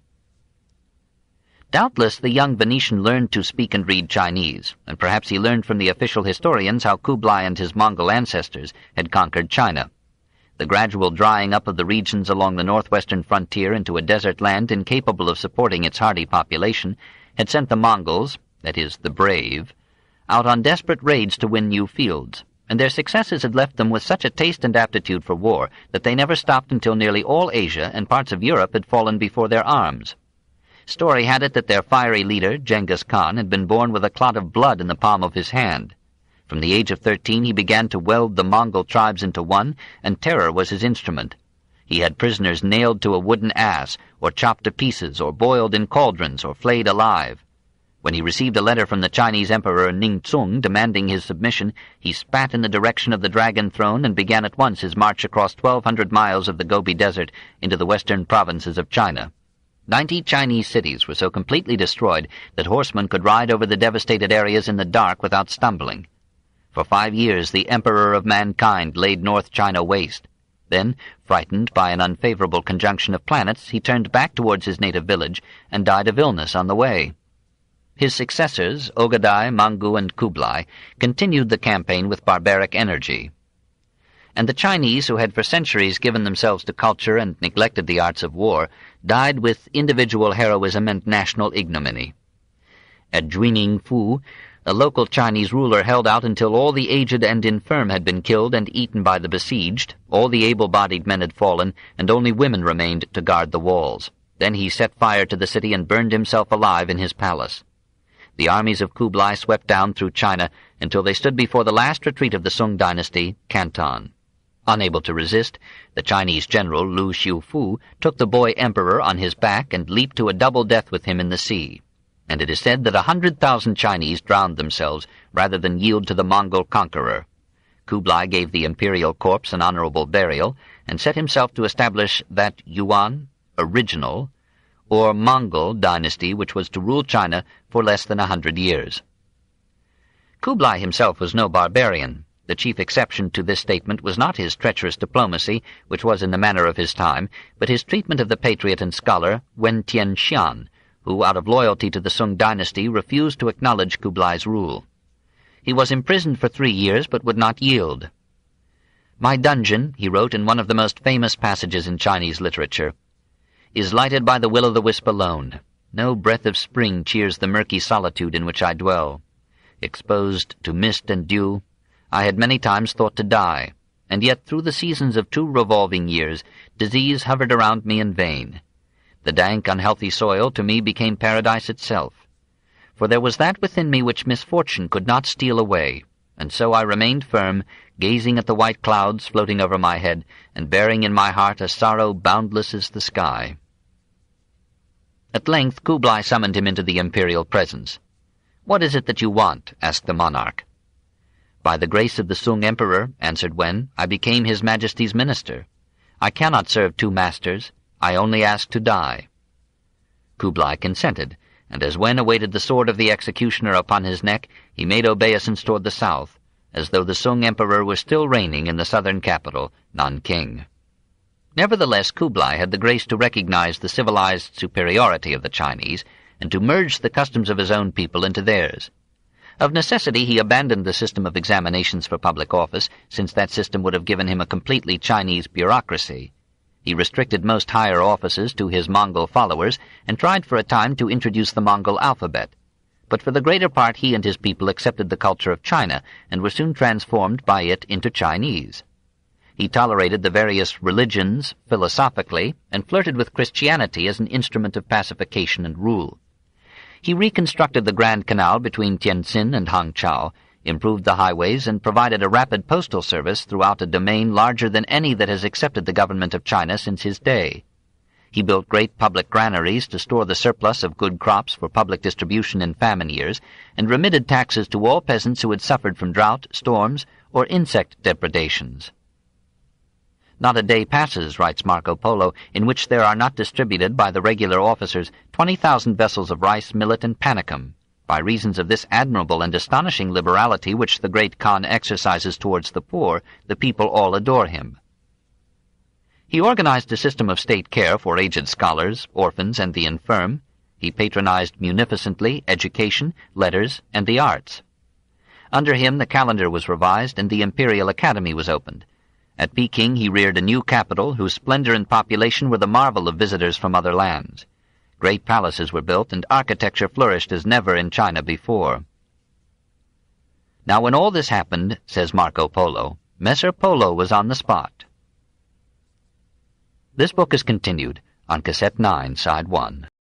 Speaker 2: Doubtless the young Venetian learned to speak and read Chinese, and perhaps he learned from the official historians how Kublai and his Mongol ancestors had conquered China. The gradual drying up of the regions along the northwestern frontier into a desert land incapable of supporting its hardy population had sent the Mongols, that is, the brave, out on desperate raids to win new fields, and their successes had left them with such a taste and aptitude for war that they never stopped until nearly all Asia and parts of Europe had fallen before their arms. Story had it that their fiery leader, Genghis Khan, had been born with a clot of blood in the palm of his hand. From the age of 13 he began to weld the Mongol tribes into one, and terror was his instrument. He had prisoners nailed to a wooden ass, or chopped to pieces, or boiled in cauldrons, or flayed alive. When he received a letter from the Chinese Emperor Ningzong demanding his submission, he spat in the direction of the Dragon Throne and began at once his march across 1,200 miles of the Gobi Desert into the western provinces of China. 90 Chinese cities were so completely destroyed that horsemen could ride over the devastated areas in the dark without stumbling. For 5 years the Emperor of Mankind laid North China waste. Then, frightened by an unfavorable conjunction of planets, he turned back towards his native village and died of illness on the way. His successors, Ogadai, Mangu, and Kublai, continued the campaign with barbaric energy. And the Chinese, who had for centuries given themselves to culture and neglected the arts of war, died with individual heroism and national ignominy. At Juining Fu, a local Chinese ruler held out until all the aged and infirm had been killed and eaten by the besieged, all the able-bodied men had fallen, and only women remained to guard the walls. Then he set fire to the city and burned himself alive in his palace. The armies of Kublai swept down through China until they stood before the last retreat of the Sung dynasty, Canton. Unable to resist, the Chinese general Lu Xiufu took the boy emperor on his back and leaped to a double death with him in the sea. And it is said that 100,000 Chinese drowned themselves rather than yield to the Mongol conqueror. Kublai gave the imperial corpse an honorable burial and set himself to establish that Yuan, original, or Mongol dynasty which was to rule China for less than 100 years. Kublai himself was no barbarian. The chief exception to this statement was not his treacherous diplomacy, which was in the manner of his time, but his treatment of the patriot and scholar Wen Tianxian, who, out of loyalty to the Sung dynasty, refused to acknowledge Kublai's rule. He was imprisoned for 3 years, but would not yield. "My dungeon," he wrote in one of the most famous passages in Chinese literature, "is lighted by the will-o'-the-wisp alone. No breath of spring cheers the murky solitude in which I dwell. Exposed to mist and dew, I had many times thought to die, and yet through the seasons of 2 revolving years, disease hovered around me in vain. The dank, unhealthy soil to me became paradise itself. For there was that within me which misfortune could not steal away, and so I remained firm, gazing at the white clouds floating over my head, and bearing in my heart a sorrow boundless as the sky." At length Kublai summoned him into the imperial presence. "What is it that you want?" asked the monarch. "By the grace of the Sung emperor," answered Wen, "I became his majesty's minister. I cannot serve 2 masters. I only ask to die." Kublai consented, and as Wen awaited the sword of the executioner upon his neck, he made obeisance toward the south, as though the Sung emperor were still reigning in the southern capital, Nanking. Nevertheless, Kublai had the grace to recognize the civilized superiority of the Chinese, and to merge the customs of his own people into theirs. Of necessity, he abandoned the system of examinations for public office, since that system would have given him a completely Chinese bureaucracy. He restricted most higher offices to his Mongol followers, and tried for a time to introduce the Mongol alphabet. But for the greater part he and his people accepted the culture of China, and were soon transformed by it into Chinese. He tolerated the various religions philosophically, and flirted with Christianity as an instrument of pacification and rule. He reconstructed the Grand Canal between Tientsin and Hangzhou, improved the highways, and provided a rapid postal service throughout a domain larger than any that has accepted the government of China since his day. He built great public granaries to store the surplus of good crops for public distribution in famine years, and remitted taxes to all peasants who had suffered from drought, storms, or insect depredations. "Not a day passes," writes Marco Polo, "in which there are not distributed by the regular officers 20,000 vessels of rice, millet, and panicum. By reasons of this admirable and astonishing liberality which the great Khan exercises towards the poor, the people all adore him." He organized a system of state care for aged scholars, orphans, and the infirm. He patronized munificently education, letters, and the arts. Under him the calendar was revised, and the Imperial Academy was opened. At Peking he reared a new capital, whose splendor and population were the marvel of visitors from other lands. Great palaces were built, and architecture flourished as never in China before. Now when all this happened, says Marco Polo, Messer Polo was on the spot. This book is continued on Cassette 9, Side 1.